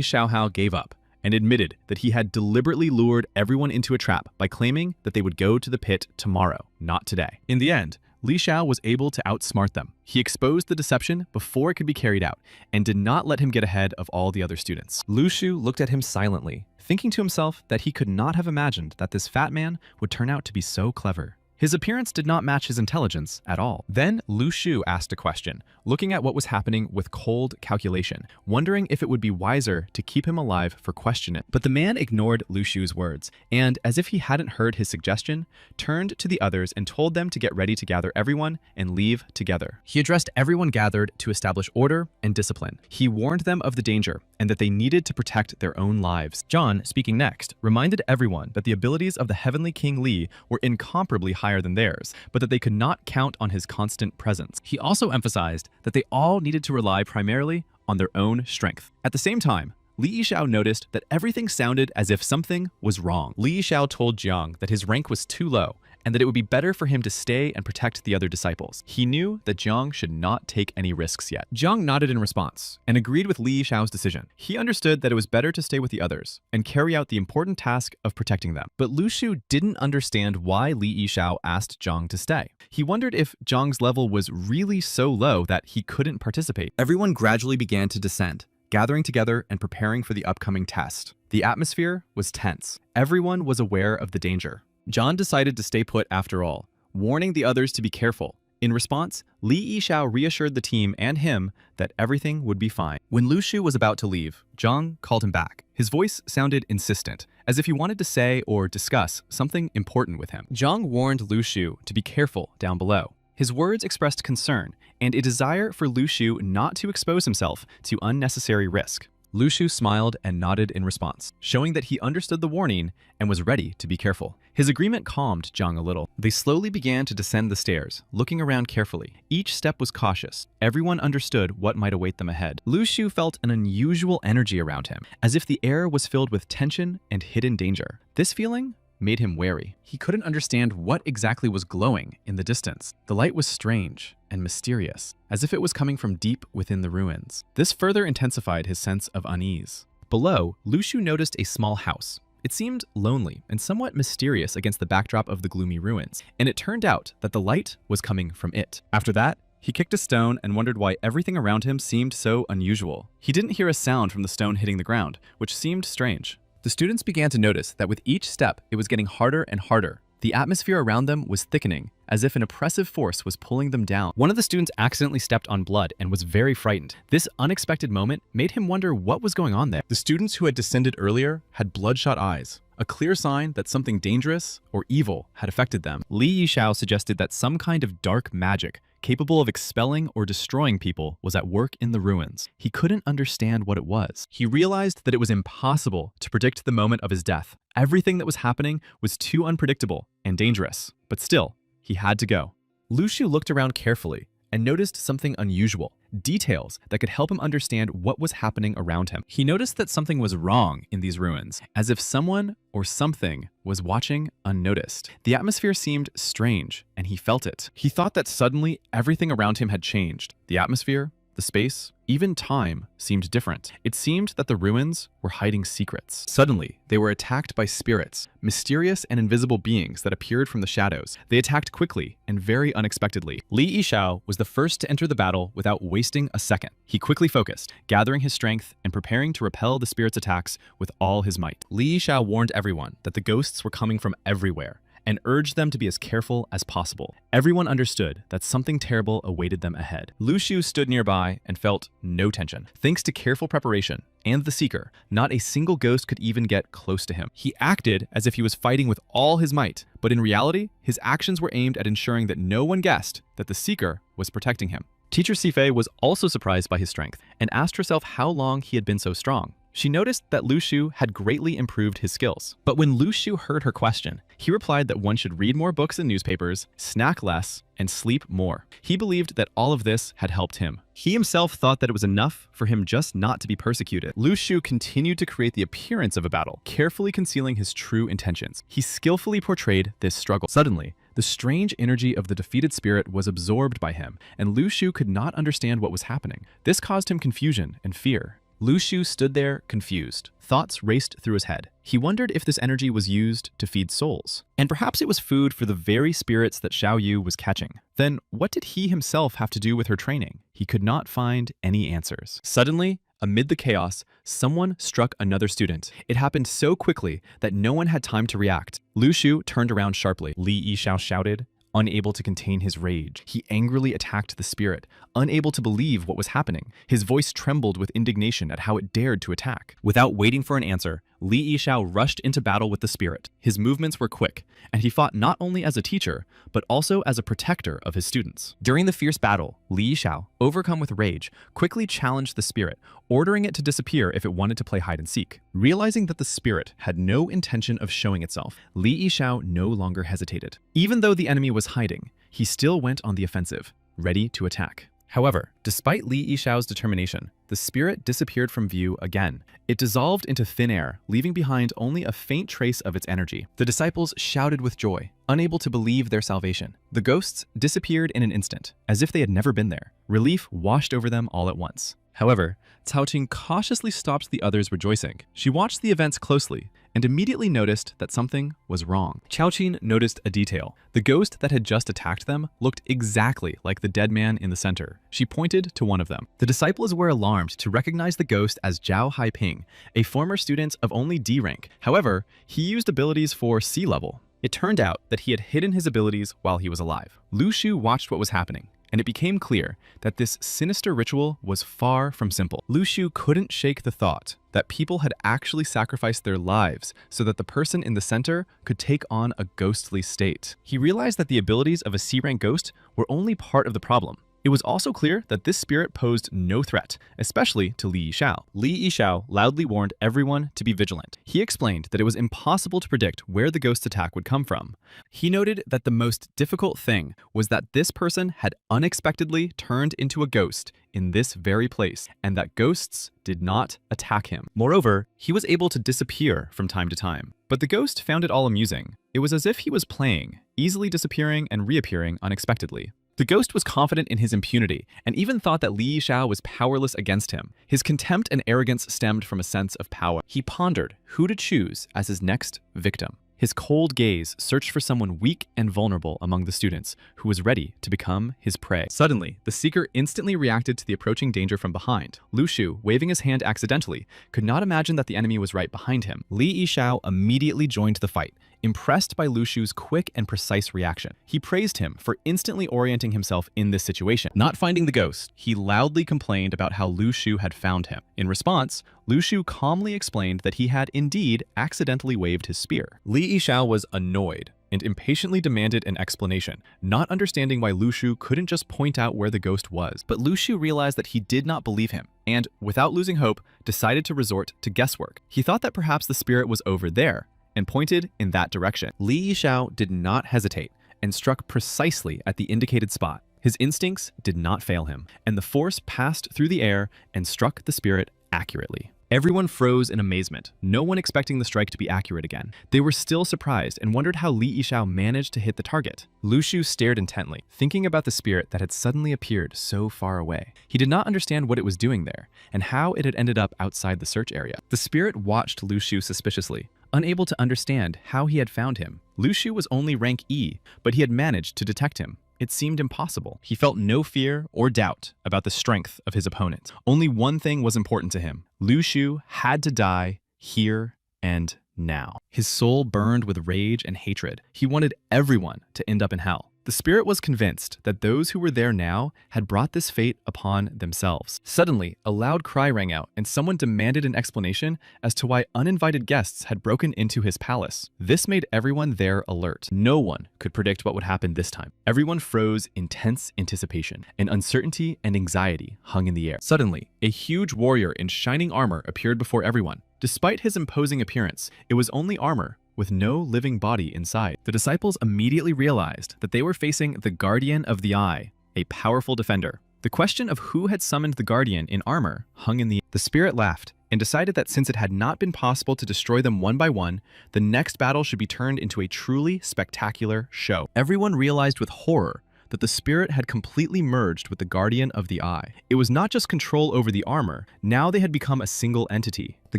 S1: Xiaohao gave up and admitted that he had deliberately lured everyone into a trap by claiming that they would go to the pit tomorrow, not today. In the end, Li Xiao was able to outsmart them. He exposed the deception before it could be carried out and did not let him get ahead of all the other students. Lu Shu looked at him silently, thinking to himself that he could not have imagined that this fat man would turn out to be so clever. His appearance did not match his intelligence at all. Then Lu Shu asked a question, looking at what was happening with cold calculation, wondering if it would be wiser to keep him alive for questioning. But the man ignored Lu Shu's words, and as if he hadn't heard his suggestion, turned to the others and told them to get ready to gather everyone and leave together. He addressed everyone gathered to establish order and discipline. He warned them of the danger and that they needed to protect their own lives. John, speaking next, reminded everyone that the abilities of the heavenly King Li were incomparably higher than theirs, but that they could not count on his constant presence. He also emphasized that they all needed to rely primarily on their own strength. At the same time, Li Yishao noticed that everything sounded as if something was wrong. Li Yishao told Jiang that his rank was too low and that it would be better for him to stay and protect the other disciples. He knew that Jiang should not take any risks yet. Jiang nodded in response and agreed with Li Yishao's decision. He understood that it was better to stay with the others and carry out the important task of protecting them. But Lu Shu didn't understand why Li Yishao asked Jiang to stay. He wondered if Jiang's level was really so low that he couldn't participate. Everyone gradually began to descend, gathering together and preparing for the upcoming test. The atmosphere was tense. Everyone was aware of the danger. John decided to stay put after all, warning the others to be careful. In response, Li Yishao reassured the team and him that everything would be fine. When Lu Shu was about to leave, Zhang called him back. His voice sounded insistent, as if he wanted to say or discuss something important with him. Zhang warned Lu Shu to be careful down below. His words expressed concern and a desire for Lu Shu not to expose himself to unnecessary risk. Lu Shu smiled and nodded in response, showing that he understood the warning and was ready to be careful. His agreement calmed Zhang a little. They slowly began to descend the stairs, looking around carefully. Each step was cautious. Everyone understood what might await them ahead. Lu Shu felt an unusual energy around him, as if the air was filled with tension and hidden danger. This feeling made him wary. He couldn't understand what exactly was glowing in the distance. The light was strange and mysterious, as if it was coming from deep within the ruins. This further intensified his sense of unease. Below, Lu Shu noticed a small house. It seemed lonely and somewhat mysterious against the backdrop of the gloomy ruins, and it turned out that the light was coming from it. After that, he kicked a stone and wondered why everything around him seemed so unusual. He didn't hear a sound from the stone hitting the ground, which seemed strange. The students began to notice that with each step, it was getting harder and harder The atmosphere around them was thickening, as if an oppressive force was pulling them down. One of the students accidentally stepped on blood and was very frightened. This unexpected moment made him wonder what was going on there. The students who had descended earlier had bloodshot eyes, a clear sign that something dangerous or evil had affected them. Li Yishao suggested that some kind of dark magic capable of expelling or destroying people was at work in the ruins. He couldn't understand what it was. He realized that it was impossible to predict the moment of his death. Everything that was happening was too unpredictable and dangerous, but still, he had to go. Lu Shu looked around carefully and noticed something unusual, details that could help him understand what was happening around him. He noticed that something was wrong in these ruins, as if someone or something was watching unnoticed. The atmosphere seemed strange, and he felt it. He thought that suddenly everything around him had changed. The atmosphere, the space, even time seemed different. It seemed that the ruins were hiding secrets. Suddenly, they were attacked by spirits, mysterious and invisible beings that appeared from the shadows. They attacked quickly and very unexpectedly. Li Yishao was the first to enter the battle without wasting a second. He quickly focused, gathering his strength and preparing to repel the spirits' attacks with all his might. Li Yishao warned everyone that the ghosts were coming from everywhere and urged them to be as careful as possible. Everyone understood that something terrible awaited them ahead. Lu Shu stood nearby and felt no tension. Thanks to careful preparation and the Seeker, not a single ghost could even get close to him. He acted as if he was fighting with all his might, but in reality, his actions were aimed at ensuring that no one guessed that the Seeker was protecting him. Teacher Sifei was also surprised by his strength and asked herself how long he had been so strong. She noticed that Lu Shu had greatly improved his skills. But when Lu Shu heard her question, he replied that one should read more books and newspapers, snack less, and sleep more. He believed that all of this had helped him. He himself thought that it was enough for him just not to be persecuted. Lu Shu continued to create the appearance of a battle, carefully concealing his true intentions. He skillfully portrayed this struggle. Suddenly, the strange energy of the defeated spirit was absorbed by him, and Lu Shu could not understand what was happening. This caused him confusion and fear. Lu Shu stood there confused. Thoughts raced through his head. He wondered if this energy was used to feed souls. And perhaps it was food for the very spirits that Xiao Yu was catching. Then what did he himself have to do with her training? He could not find any answers. Suddenly, amid the chaos, someone struck another student. It happened so quickly that no one had time to react. Lu Shu turned around sharply. Li Yishao shouted, unable to contain his rage. He angrily attacked the spirit, unable to believe what was happening. His voice trembled with indignation at how it dared to attack. Without waiting for an answer, Li Yishao rushed into battle with the spirit. His movements were quick, and he fought not only as a teacher, but also as a protector of his students. During the fierce battle, Li Yishao, overcome with rage, quickly challenged the spirit, ordering it to disappear if it wanted to play hide and seek. Realizing that the spirit had no intention of showing itself, Li Yishao no longer hesitated. Even though the enemy was hiding, he still went on the offensive, ready to attack. However, despite Li Yishao's determination, the spirit disappeared from view again. It dissolved into thin air, leaving behind only a faint trace of its energy. The disciples shouted with joy, unable to believe their salvation. The ghosts disappeared in an instant, as if they had never been there. Relief washed over them all at once. However, Cao Qing cautiously stopped the others rejoicing. She watched the events closely and immediately noticed that something was wrong. Cao Qing noticed a detail. The ghost that had just attacked them looked exactly like the dead man in the center. She pointed to one of them. The disciples were alarmed to recognize the ghost as Zhao Haiping, a former student of only D rank. However, he used abilities for C level. It turned out that he had hidden his abilities while he was alive. Lu Shu watched what was happening, and it became clear that this sinister ritual was far from simple. Lu Shu couldn't shake the thought that people had actually sacrificed their lives so that the person in the center could take on a ghostly state. He realized that the abilities of a C-rank ghost were only part of the problem. It was also clear that this spirit posed no threat, especially to Li Yishao. Li Yishao loudly warned everyone to be vigilant. He explained that it was impossible to predict where the ghost's attack would come from. He noted that the most difficult thing was that this person had unexpectedly turned into a ghost in this very place, and that ghosts did not attack him. Moreover, he was able to disappear from time to time. But the ghost found it all amusing. It was as if he was playing, easily disappearing and reappearing unexpectedly. The ghost was confident in his impunity and even thought that Li Yishao was powerless against him. His contempt and arrogance stemmed from a sense of power. He pondered who to choose as his next victim. His cold gaze searched for someone weak and vulnerable among the students who was ready to become his prey. Suddenly, the seeker instantly reacted to the approaching danger from behind. Lu Shu, waving his hand accidentally, could not imagine that the enemy was right behind him. Li Yishao immediately joined the fight, impressed by Lu Shu's quick and precise reaction. He praised him for instantly orienting himself in this situation. Not finding the ghost, he loudly complained about how Lu Shu had found him. In response, Lu Shu calmly explained that he had indeed accidentally waved his spear. Li Yishao was annoyed and impatiently demanded an explanation, not understanding why Lu Shu couldn't just point out where the ghost was. But Lu Shu realized that he did not believe him, and, without losing hope, decided to resort to guesswork. He thought that perhaps the spirit was over there, and pointed in that direction. Li Yishao did not hesitate, and struck precisely at the indicated spot. His instincts did not fail him, and the force passed through the air and struck the spirit accurately. Everyone froze in amazement, no one expecting the strike to be accurate again. They were still surprised and wondered how Li Yishao managed to hit the target. Lu Shu stared intently, thinking about the spirit that had suddenly appeared so far away. He did not understand what it was doing there, and how it had ended up outside the search area. The spirit watched Lu Shu suspiciously, unable to understand how he had found him. Lu Shu was only rank E, but he had managed to detect him. It seemed impossible. He felt no fear or doubt about the strength of his opponent. Only one thing was important to him. Lu Shu had to die here and now. His soul burned with rage and hatred. He wanted everyone to end up in hell. The spirit was convinced that those who were there now had brought this fate upon themselves. Suddenly, a loud cry rang out, and someone demanded an explanation as to why uninvited guests had broken into his palace. This made everyone there alert. No one could predict what would happen this time. Everyone froze in tense anticipation, and uncertainty and anxiety hung in the air. Suddenly, a huge warrior in shining armor appeared before everyone. Despite his imposing appearance, it was only armor, with no living body inside. The disciples immediately realized that they were facing the Guardian of the Eye, a powerful defender. The question of who had summoned the Guardian in armor hung in the air. The spirit laughed and decided that since it had not been possible to destroy them one by one, the next battle should be turned into a truly spectacular show. Everyone realized with horror that the spirit had completely merged with the Guardian of the Eye. It was not just control over the armor, now they had become a single entity. The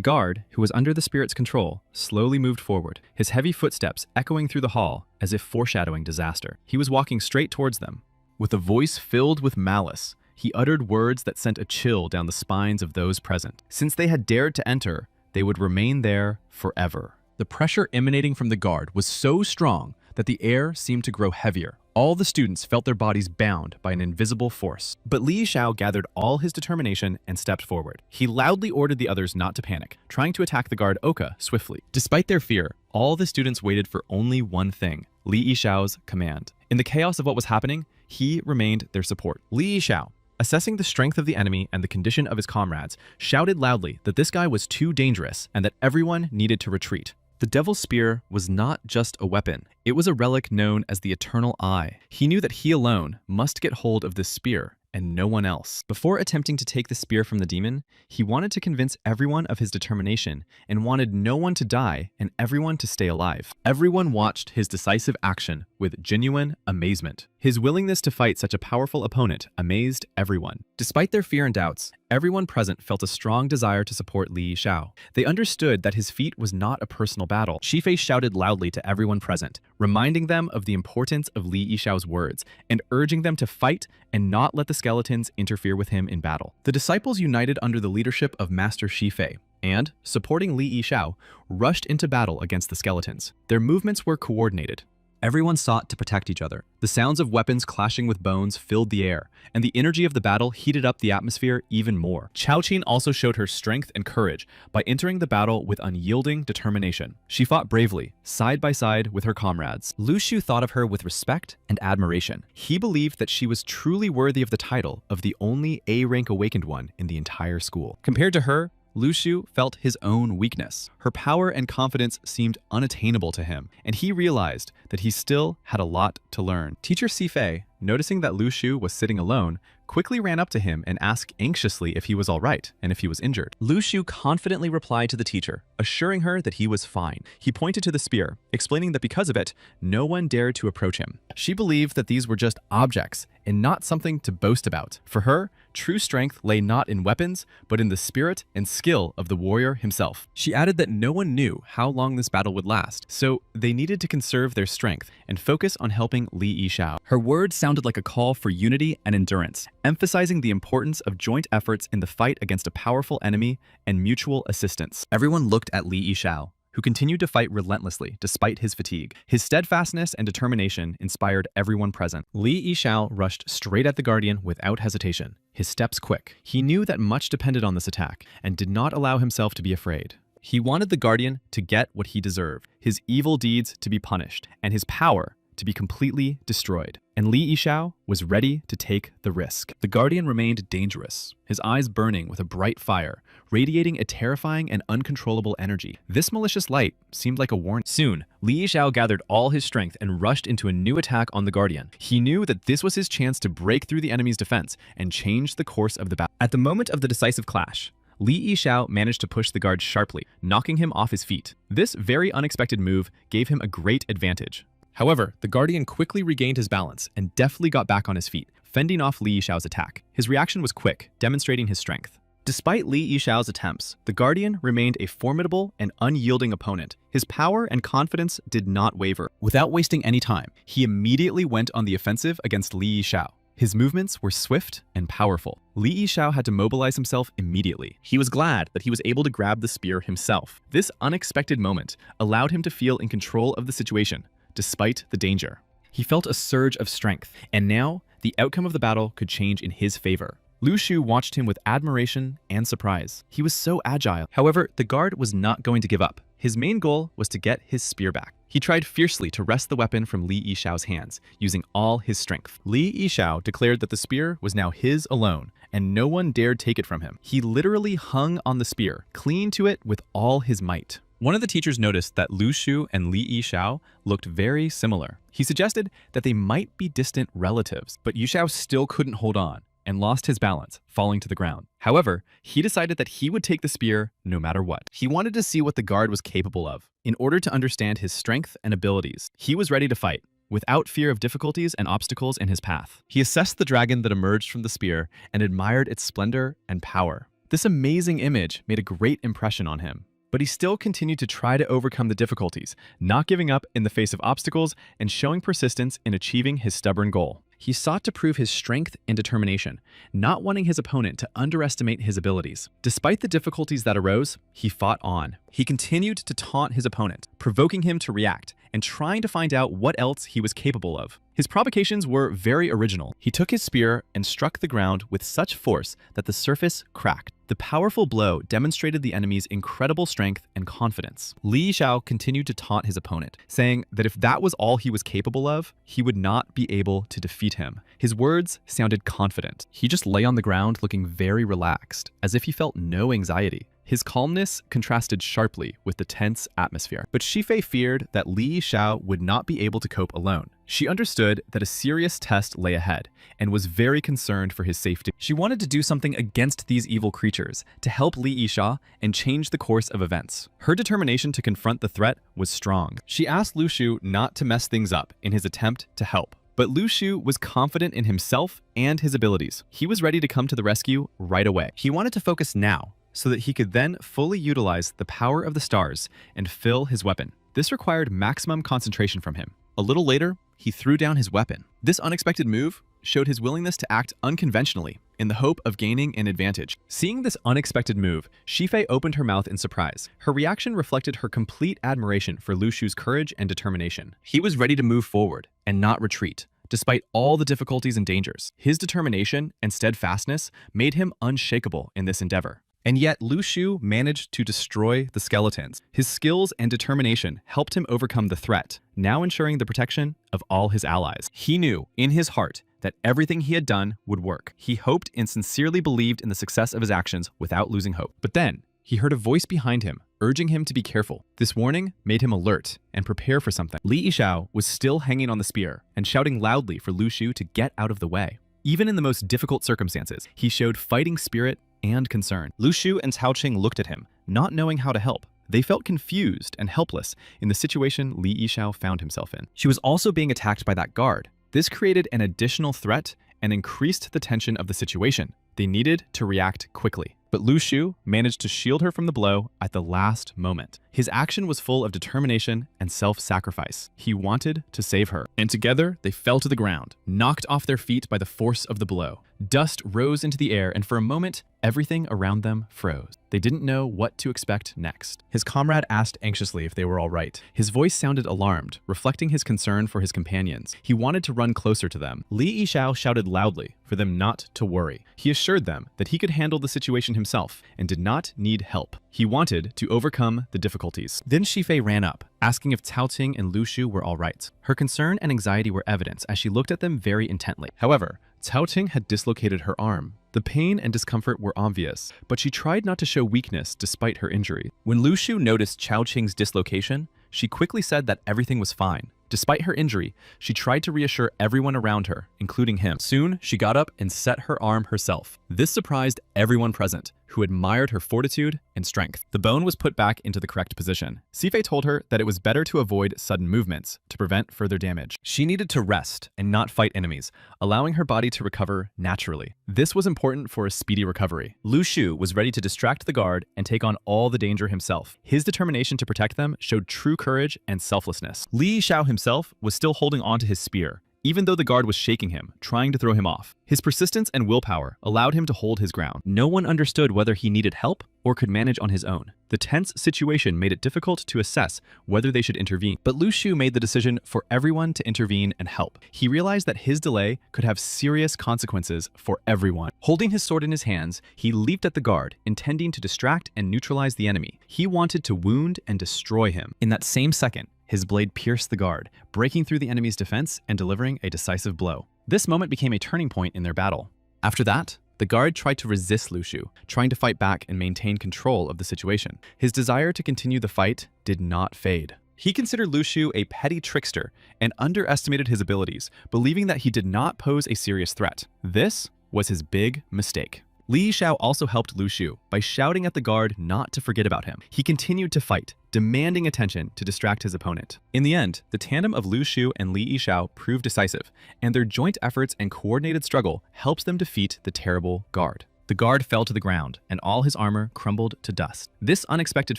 S1: guard, who was under the spirit's control, slowly moved forward, his heavy footsteps echoing through the hall as if foreshadowing disaster. He was walking straight towards them. With a voice filled with malice, he uttered words that sent a chill down the spines of those present. Since they had dared to enter, they would remain there forever. The pressure emanating from the guard was so strong that the air seemed to grow heavier. All the students felt their bodies bound by an invisible force. But Li Yishao gathered all his determination and stepped forward. He loudly ordered the others not to panic, trying to attack the guard Oka swiftly. Despite their fear, all the students waited for only one thing: Li Yishao's command. In the chaos of what was happening, he remained their support. Li Yishao, assessing the strength of the enemy and the condition of his comrades, shouted loudly that this guy was too dangerous and that everyone needed to retreat. The Devil's Spear was not just a weapon. It was a relic known as the Eternal Eye. He knew that he alone must get hold of this spear, and no one else. Before attempting to take the spear from the demon, he wanted to convince everyone of his determination and wanted no one to die and everyone to stay alive. Everyone watched his decisive action with genuine amazement. His willingness to fight such a powerful opponent amazed everyone. Despite their fear and doubts, everyone present felt a strong desire to support Li Yishao. They understood that his feat was not a personal battle. Shifei shouted loudly to everyone present, reminding them of the importance of Li Yishao's words and urging them to fight and not let the skeletons interfere with him in battle. The disciples united under the leadership of Master Shifei and, supporting Li Yishao, rushed into battle against the skeletons. Their movements were coordinated. Everyone sought to protect each other. The sounds of weapons clashing with bones filled the air, and the energy of the battle heated up the atmosphere even more. Chaoqin also showed her strength and courage by entering the battle with unyielding determination. She fought bravely, side by side with her comrades. Lu Shu thought of her with respect and admiration. He believed that she was truly worthy of the title of the only A-rank awakened one in the entire school. Compared to her, Lu Shu felt his own weakness. Her power and confidence seemed unattainable to him, and he realized that he still had a lot to learn. Teacher Sifei, noticing that Lu Shu was sitting alone, quickly ran up to him and asked anxiously if he was all right and if he was injured. Lu Shu confidently replied to the teacher, assuring her that he was fine. He pointed to the spear, explaining that because of it, no one dared to approach him. She believed that these were just objects and not something to boast about. For her, true strength lay not in weapons, but in the spirit and skill of the warrior himself. She added that no one knew how long this battle would last, so they needed to conserve their strength and focus on helping Li Yishao. Her words sounded like a call for unity and endurance, emphasizing the importance of joint efforts in the fight against a powerful enemy and mutual assistance. Everyone looked at Li Yishao, who continued to fight relentlessly despite his fatigue. His steadfastness and determination inspired everyone present. Li Yishao rushed straight at the Guardian without hesitation, his steps quick. He knew that much depended on this attack and did not allow himself to be afraid. He wanted the Guardian to get what he deserved, his evil deeds to be punished, and his power to be completely destroyed. And Li Yishao was ready to take the risk. The Guardian remained dangerous, his eyes burning with a bright fire, radiating a terrifying and uncontrollable energy. This malicious light seemed like a warning. Soon, Li Yishao gathered all his strength and rushed into a new attack on the Guardian. He knew that this was his chance to break through the enemy's defense and change the course of the battle. At the moment of the decisive clash, Li Yishao managed to push the guard sharply, knocking him off his feet. This very unexpected move gave him a great advantage. However, the Guardian quickly regained his balance and deftly got back on his feet, fending off Li Yishao's attack. His reaction was quick, demonstrating his strength. Despite Li Yishao's attempts, the Guardian remained a formidable and unyielding opponent. His power and confidence did not waver. Without wasting any time, he immediately went on the offensive against Li Yishao. His movements were swift and powerful. Li Yishao had to mobilize himself immediately. He was glad that he was able to grab the spear himself. This unexpected moment allowed him to feel in control of the situation, despite the danger. He felt a surge of strength, and now the outcome of the battle could change in his favor. Lu Shu watched him with admiration and surprise. He was so agile. However, the guard was not going to give up. His main goal was to get his spear back. He tried fiercely to wrest the weapon from Li Yishao's hands, using all his strength. Li Yishao declared that the spear was now his alone, and no one dared take it from him. He literally hung on the spear, clinging to it with all his might. One of the teachers noticed that Lu Shu and Li Yishao looked very similar. He suggested that they might be distant relatives, but Yishao still couldn't hold on and lost his balance, falling to the ground. However, he decided that he would take the spear no matter what. He wanted to see what the guard was capable of. In order to understand his strength and abilities, he was ready to fight, without fear of difficulties and obstacles in his path. He assessed the dragon that emerged from the spear and admired its splendor and power. This amazing image made a great impression on him. But he still continued to try to overcome the difficulties, not giving up in the face of obstacles and showing persistence in achieving his stubborn goal. He sought to prove his strength and determination, not wanting his opponent to underestimate his abilities. Despite the difficulties that arose, he fought on. He continued to taunt his opponent, provoking him to react and trying to find out what else he was capable of. His provocations were very original. He took his spear and struck the ground with such force that the surface cracked. The powerful blow demonstrated the enemy's incredible strength and confidence. Li Yishao continued to taunt his opponent, saying that if that was all he was capable of, he would not be able to defeat him. His words sounded confident. He just lay on the ground looking very relaxed, as if he felt no anxiety. His calmness contrasted sharply with the tense atmosphere. But Shifei feared that Li Yishao would not be able to cope alone. She understood that a serious test lay ahead and was very concerned for his safety. She wanted to do something against these evil creatures to help Li Yishao and change the course of events. Her determination to confront the threat was strong. She asked Lu Shu not to mess things up in his attempt to help. But Lu Shu was confident in himself and his abilities. He was ready to come to the rescue right away. He wanted to focus now, so that he could then fully utilize the power of the stars and fill his weapon. This required maximum concentration from him. A little later, he threw down his weapon. This unexpected move showed his willingness to act unconventionally in the hope of gaining an advantage. Seeing this unexpected move, Shifei opened her mouth in surprise. Her reaction reflected her complete admiration for Lu Shu's courage and determination. He was ready to move forward and not retreat, despite all the difficulties and dangers. His determination and steadfastness made him unshakable in this endeavor. And yet, Lu Shu managed to destroy the skeletons. His skills and determination helped him overcome the threat, now ensuring the protection of all his allies. He knew, in his heart, that everything he had done would work. He hoped and sincerely believed in the success of his actions without losing hope. But then, he heard a voice behind him, urging him to be careful. This warning made him alert and prepare for something. Li Yishao was still hanging on the spear and shouting loudly for Lu Shu to get out of the way. Even in the most difficult circumstances, he showed fighting spirit and concern. Lu Shu and Cao Qing looked at him, not knowing how to help. They felt confused and helpless in the situation Li Yishao found himself in. She was also being attacked by that guard. This created an additional threat and increased the tension of the situation. They needed to react quickly. But Lu Shu managed to shield her from the blow at the last moment. His action was full of determination and self-sacrifice. He wanted to save her. And together, they fell to the ground, knocked off their feet by the force of the blow. Dust rose into the air, and for a moment, everything around them froze. They didn't know what to expect next. His comrade asked anxiously if they were all right. His voice sounded alarmed, reflecting his concern for his companions. He wanted to run closer to them. Li Yishao shouted loudly for them not to worry. He assured them that he could handle the situation himself and did not need help. He wanted to overcome the difficulties. Then Shifei ran up, asking if Cao Ting and Lu Shu were all right. Her concern and anxiety were evident as she looked at them very intently. However, Cao Ting had dislocated her arm. The pain and discomfort were obvious, but she tried not to show weakness despite her injury. When Lu Shu noticed Cao Ting's dislocation, she quickly said that everything was fine. Despite her injury, she tried to reassure everyone around her, including him. Soon, she got up and set her arm herself. This surprised everyone present, who admired her fortitude and strength. The bone was put back into the correct position. Sifei told her that it was better to avoid sudden movements to prevent further damage. She needed to rest and not fight enemies, allowing her body to recover naturally. This was important for a speedy recovery. Lu Shu was ready to distract the guard and take on all the danger himself. His determination to protect them showed true courage and selflessness. Li Yishao himself was still holding on to his spear, even though the guard was shaking him, trying to throw him off. His persistence and willpower allowed him to hold his ground. No one understood whether he needed help or could manage on his own. The tense situation made it difficult to assess whether they should intervene, but Lu Shu made the decision for everyone to intervene and help. He realized that his delay could have serious consequences for everyone. Holding his sword in his hands, he leaped at the guard, intending to distract and neutralize the enemy. He wanted to wound and destroy him. In that same second, his blade pierced the guard, breaking through the enemy's defense and delivering a decisive blow. This moment became a turning point in their battle. After that, the guard tried to resist Lu Shu, trying to fight back and maintain control of the situation. His desire to continue the fight did not fade. He considered Lu Shu a petty trickster and underestimated his abilities, believing that he did not pose a serious threat. This was his big mistake. Li Yishao also helped Lu Shu by shouting at the guard not to forget about him. He continued to fight, demanding attention to distract his opponent. In the end, the tandem of Lu Shu and Li Yishao proved decisive, and their joint efforts and coordinated struggle helped them defeat the terrible guard. The guard fell to the ground, and all his armor crumbled to dust. This unexpected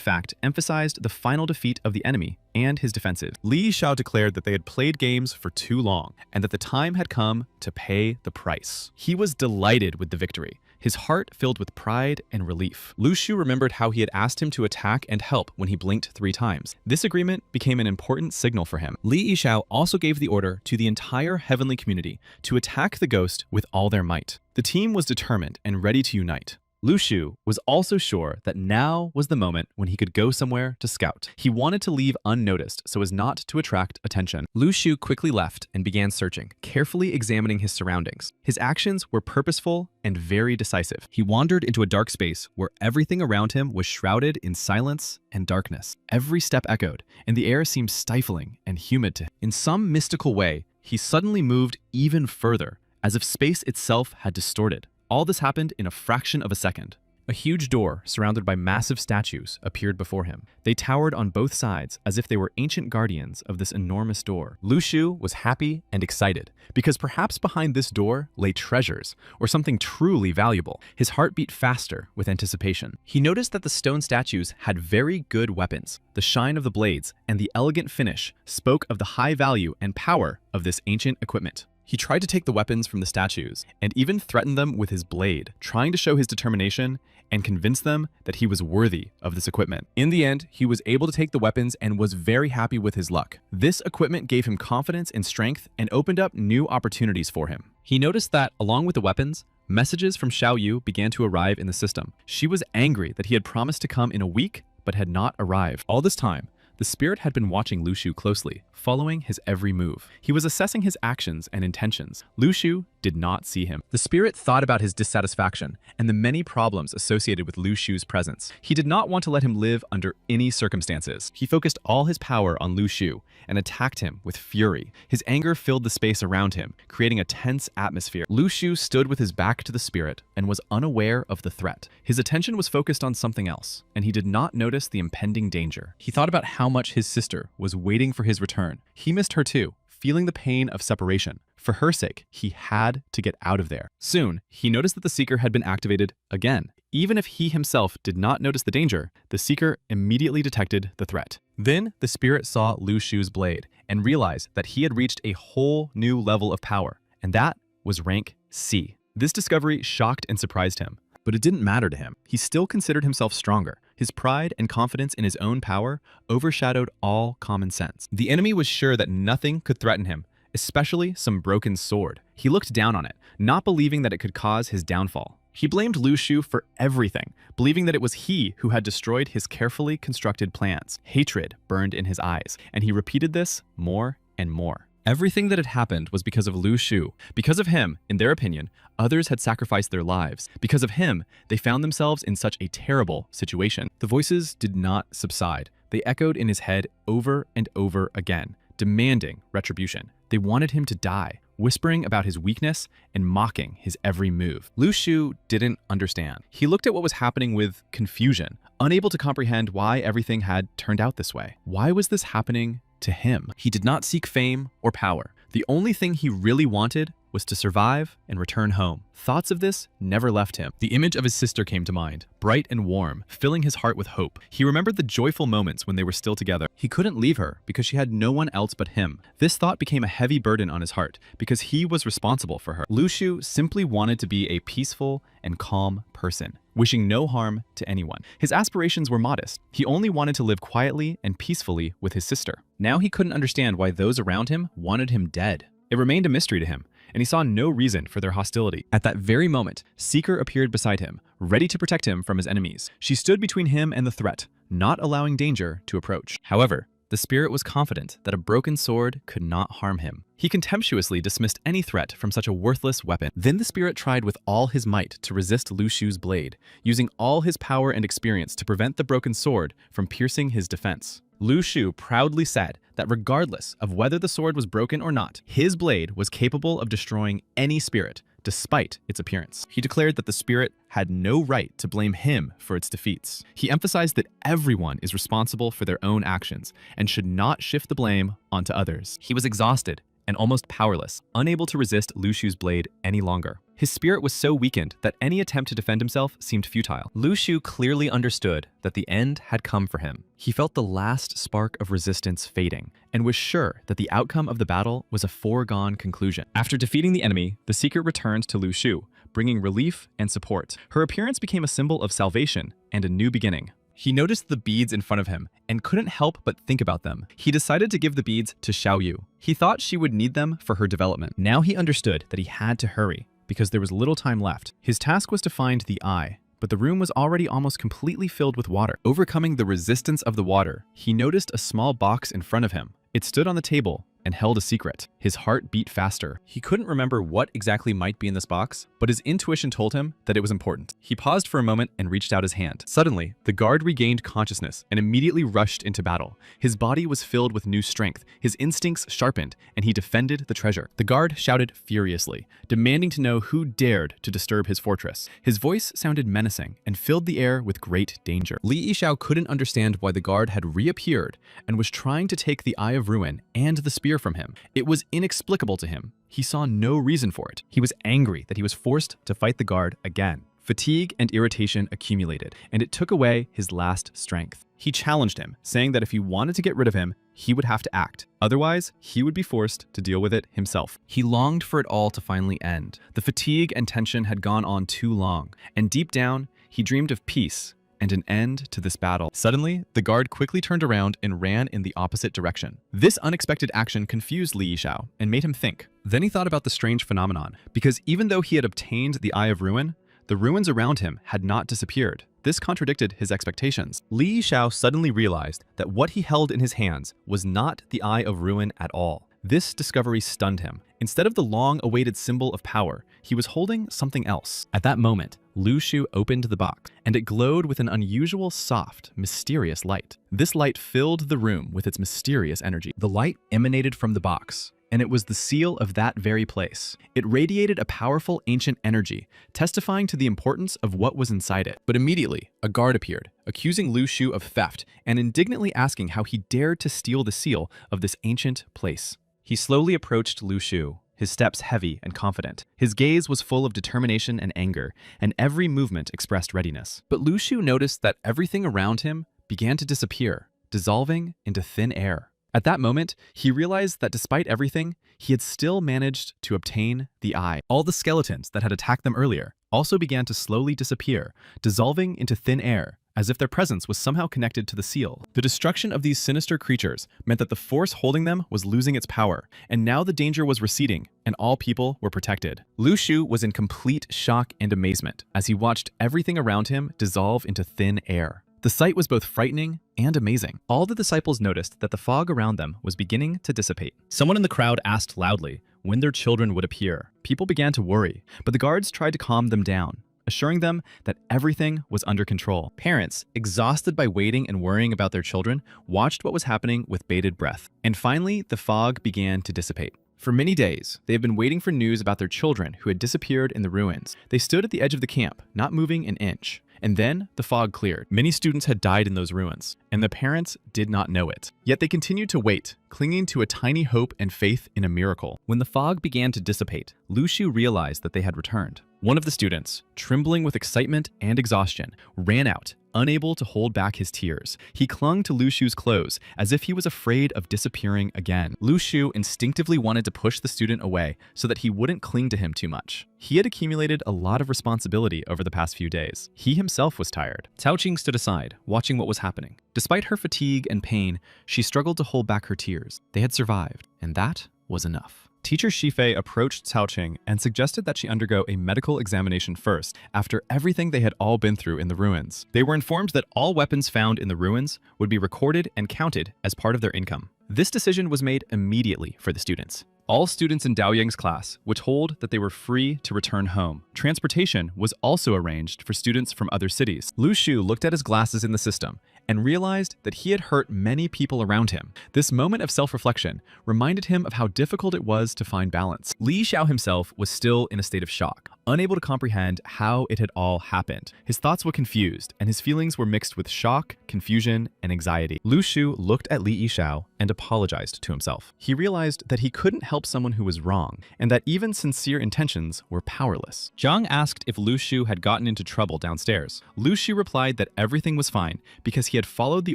S1: fact emphasized the final defeat of the enemy and his defensive. Li Yishao declared that they had played games for too long, and that the time had come to pay the price. He was delighted with the victory, his heart filled with pride and relief. Lu Shu remembered how he had asked him to attack and help when he blinked 3 times. This agreement became an important signal for him. Li Yishao also gave the order to the entire heavenly community to attack the ghost with all their might. The team was determined and ready to unite. Lu Shu was also sure that now was the moment when he could go somewhere to scout. He wanted to leave unnoticed so as not to attract attention. Lu Shu quickly left and began searching, carefully examining his surroundings. His actions were purposeful and very decisive. He wandered into a dark space where everything around him was shrouded in silence and darkness. Every step echoed, and the air seemed stifling and humid to him. In some mystical way, he suddenly moved even further, as if space itself had distorted. All this happened in a fraction of a second. A huge door, surrounded by massive statues, appeared before him. They towered on both sides as if they were ancient guardians of this enormous door. Lu Shu was happy and excited, because perhaps behind this door lay treasures, or something truly valuable. His heart beat faster with anticipation. He noticed that the stone statues had very good weapons. The shine of the blades and the elegant finish spoke of the high value and power of this ancient equipment. He tried to take the weapons from the statues and even threatened them with his blade, trying to show his determination and convince them that he was worthy of this equipment. In the end, he was able to take the weapons and was very happy with his luck. This equipment gave him confidence and strength and opened up new opportunities for him. He noticed that, along with the weapons, messages from Xiao Yu began to arrive in the system. She was angry that he had promised to come in a week but had not arrived. All this time, the spirit had been watching Lu Shu closely, following his every move. He was assessing his actions and intentions. Lu Shu did not see him. The spirit thought about his dissatisfaction and the many problems associated with Lu Shu's presence. He did not want to let him live under any circumstances. He focused all his power on Lu Shu and attacked him with fury. His anger filled the space around him, creating a tense atmosphere. Lu Shu stood with his back to the spirit and was unaware of the threat. His attention was focused on something else, and he did not notice the impending danger. He thought about how much his sister was waiting for his return. He missed her too, feeling the pain of separation. For her sake, he had to get out of there. Soon, he noticed that the Seeker had been activated again. Even if he himself did not notice the danger, the Seeker immediately detected the threat. Then, the spirit saw Lu Shu's blade and realized that he had reached a whole new level of power, and that was rank C. This discovery shocked and surprised him. But it didn't matter to him. He still considered himself stronger. His pride and confidence in his own power overshadowed all common sense. The enemy was sure that nothing could threaten him, especially some broken sword. He looked down on it, not believing that it could cause his downfall. He blamed Lu Shu for everything, believing that it was he who had destroyed his carefully constructed plans. Hatred burned in his eyes, and he repeated this more and more. Everything that had happened was because of Lu Shu. Because of him, in their opinion, others had sacrificed their lives. Because of him, they found themselves in such a terrible situation. The voices did not subside. They echoed in his head over and over again, demanding retribution. They wanted him to die, whispering about his weakness and mocking his every move. Lu Shu didn't understand. He looked at what was happening with confusion, unable to comprehend why everything had turned out this way. Why was this happening to him? He did not seek fame or power. The only thing he really wanted was to survive and return home. Thoughts of this never left him. The image of his sister came to mind, bright and warm, filling his heart with hope. He remembered the joyful moments when they were still together. He couldn't leave her because she had no one else but him. This thought became a heavy burden on his heart because he was responsible for her. Lu Shu simply wanted to be a peaceful and calm person, wishing no harm to anyone. His aspirations were modest. He only wanted to live quietly and peacefully with his sister. Now he couldn't understand why those around him wanted him dead. It remained a mystery to him, and he saw no reason for their hostility. At that very moment, Seeker appeared beside him, ready to protect him from his enemies. She stood between him and the threat, not allowing danger to approach. However, the spirit was confident that a broken sword could not harm him. He contemptuously dismissed any threat from such a worthless weapon. Then the spirit tried with all his might to resist Lu Shu's blade, using all his power and experience to prevent the broken sword from piercing his defense. Lu Shu proudly said that regardless of whether the sword was broken or not, his blade was capable of destroying any spirit, despite its appearance. He declared that the spirit had no right to blame him for its defeats. He emphasized that everyone is responsible for their own actions and should not shift the blame onto others. He was exhausted and almost powerless, unable to resist Lu Shu's blade any longer. His spirit was so weakened that any attempt to defend himself seemed futile. Lu Shu clearly understood that the end had come for him. He felt the last spark of resistance fading, and was sure that the outcome of the battle was a foregone conclusion. After defeating the enemy, the Seeker returned to Lu Shu, bringing relief and support. Her appearance became a symbol of salvation and a new beginning. He noticed the beads in front of him and couldn't help but think about them. He decided to give the beads to Xiaoyu. He thought she would need them for her development. Now he understood that he had to hurry, because there was little time left. His task was to find the eye, but the room was already almost completely filled with water. Overcoming the resistance of the water, he noticed a small box in front of him. It stood on the table and held a secret. His heart beat faster. He couldn't remember what exactly might be in this box, but his intuition told him that it was important. He paused for a moment and reached out his hand. Suddenly, the guard regained consciousness and immediately rushed into battle. His body was filled with new strength, his instincts sharpened, and he defended the treasure. The guard shouted furiously, demanding to know who dared to disturb his fortress. His voice sounded menacing and filled the air with great danger. Li Yishao couldn't understand why the guard had reappeared and was trying to take the Eye of Ruin and the spear from him. It was inexplicable to him. He saw no reason for it. He was angry that he was forced to fight the guard again. Fatigue and irritation accumulated, and it took away his last strength. He challenged him, saying that if he wanted to get rid of him, he would have to act. Otherwise, he would be forced to deal with it himself. He longed for it all to finally end. The fatigue and tension had gone on too long, and deep down, he dreamed of peace and an end to this battle. Suddenly, the guard quickly turned around and ran in the opposite direction. This unexpected action confused Li Yishao and made him think. Then he thought about the strange phenomenon, because even though he had obtained the Eye of Ruin, the ruins around him had not disappeared. This contradicted his expectations. Li Yishao suddenly realized that what he held in his hands was not the Eye of Ruin at all. This discovery stunned him. Instead of the long-awaited symbol of power, he was holding something else. At that moment, Lu Shu opened the box, and it glowed with an unusual, soft, mysterious light. This light filled the room with its mysterious energy. The light emanated from the box, and it was the seal of that very place. It radiated a powerful ancient energy, testifying to the importance of what was inside it. But immediately, a guard appeared, accusing Lu Shu of theft and indignantly asking how he dared to steal the seal of this ancient place. He slowly approached Lu Shu, his steps heavy and confident. His gaze was full of determination and anger, and every movement expressed readiness. But Lu Shu noticed that everything around him began to disappear, dissolving into thin air. At that moment, he realized that despite everything, he had still managed to obtain the eye. All the skeletons that had attacked them earlier also began to slowly disappear, dissolving into thin air, as if their presence was somehow connected to the seal. The destruction of these sinister creatures meant that the force holding them was losing its power, and now the danger was receding, and all people were protected. Lu Shu was in complete shock and amazement as he watched everything around him dissolve into thin air. The sight was both frightening and amazing. All the disciples noticed that the fog around them was beginning to dissipate. Someone in the crowd asked loudly when their children would appear. People began to worry, but the guards tried to calm them down, assuring them that everything was under control. Parents, exhausted by waiting and worrying about their children, watched what was happening with bated breath. And finally, the fog began to dissipate. For many days, they have been waiting for news about their children who had disappeared in the ruins. They stood at the edge of the camp, not moving an inch. And then the fog cleared. Many students had died in those ruins, and the parents did not know it. Yet they continued to wait, clinging to a tiny hope and faith in a miracle. When the fog began to dissipate, Lu Shu realized that they had returned. One of the students, trembling with excitement and exhaustion, ran out, unable to hold back his tears. He clung to Lu Shu's clothes as if he was afraid of disappearing again. Lu Shu instinctively wanted to push the student away so that he wouldn't cling to him too much. He had accumulated a lot of responsibility over the past few days. He himself was tired. Cao Qing stood aside, watching what was happening. Despite her fatigue and pain, she struggled to hold back her tears. They had survived, and that was enough. Teacher Shifei approached Cao Qing and suggested that she undergo a medical examination first, after everything they had all been through in the ruins. They were informed that all weapons found in the ruins would be recorded and counted as part of their income. This decision was made immediately for the students. All students in Dao Yang's class were told that they were free to return home. Transportation was also arranged for students from other cities. Lu Shu looked at his glasses in the system and realized that he had hurt many people around him. This moment of self-reflection reminded him of how difficult it was to find balance. Li Xiao himself was still in a state of shock, unable to comprehend how it had all happened. His thoughts were confused, and his feelings were mixed with shock, confusion, and anxiety. Lu Shu looked at Li Xiao and apologized to himself. He realized that he couldn't help someone who was wrong, and that even sincere intentions were powerless. Zhang asked if Lu Shu had gotten into trouble downstairs. Lu Shu replied that everything was fine because he had followed the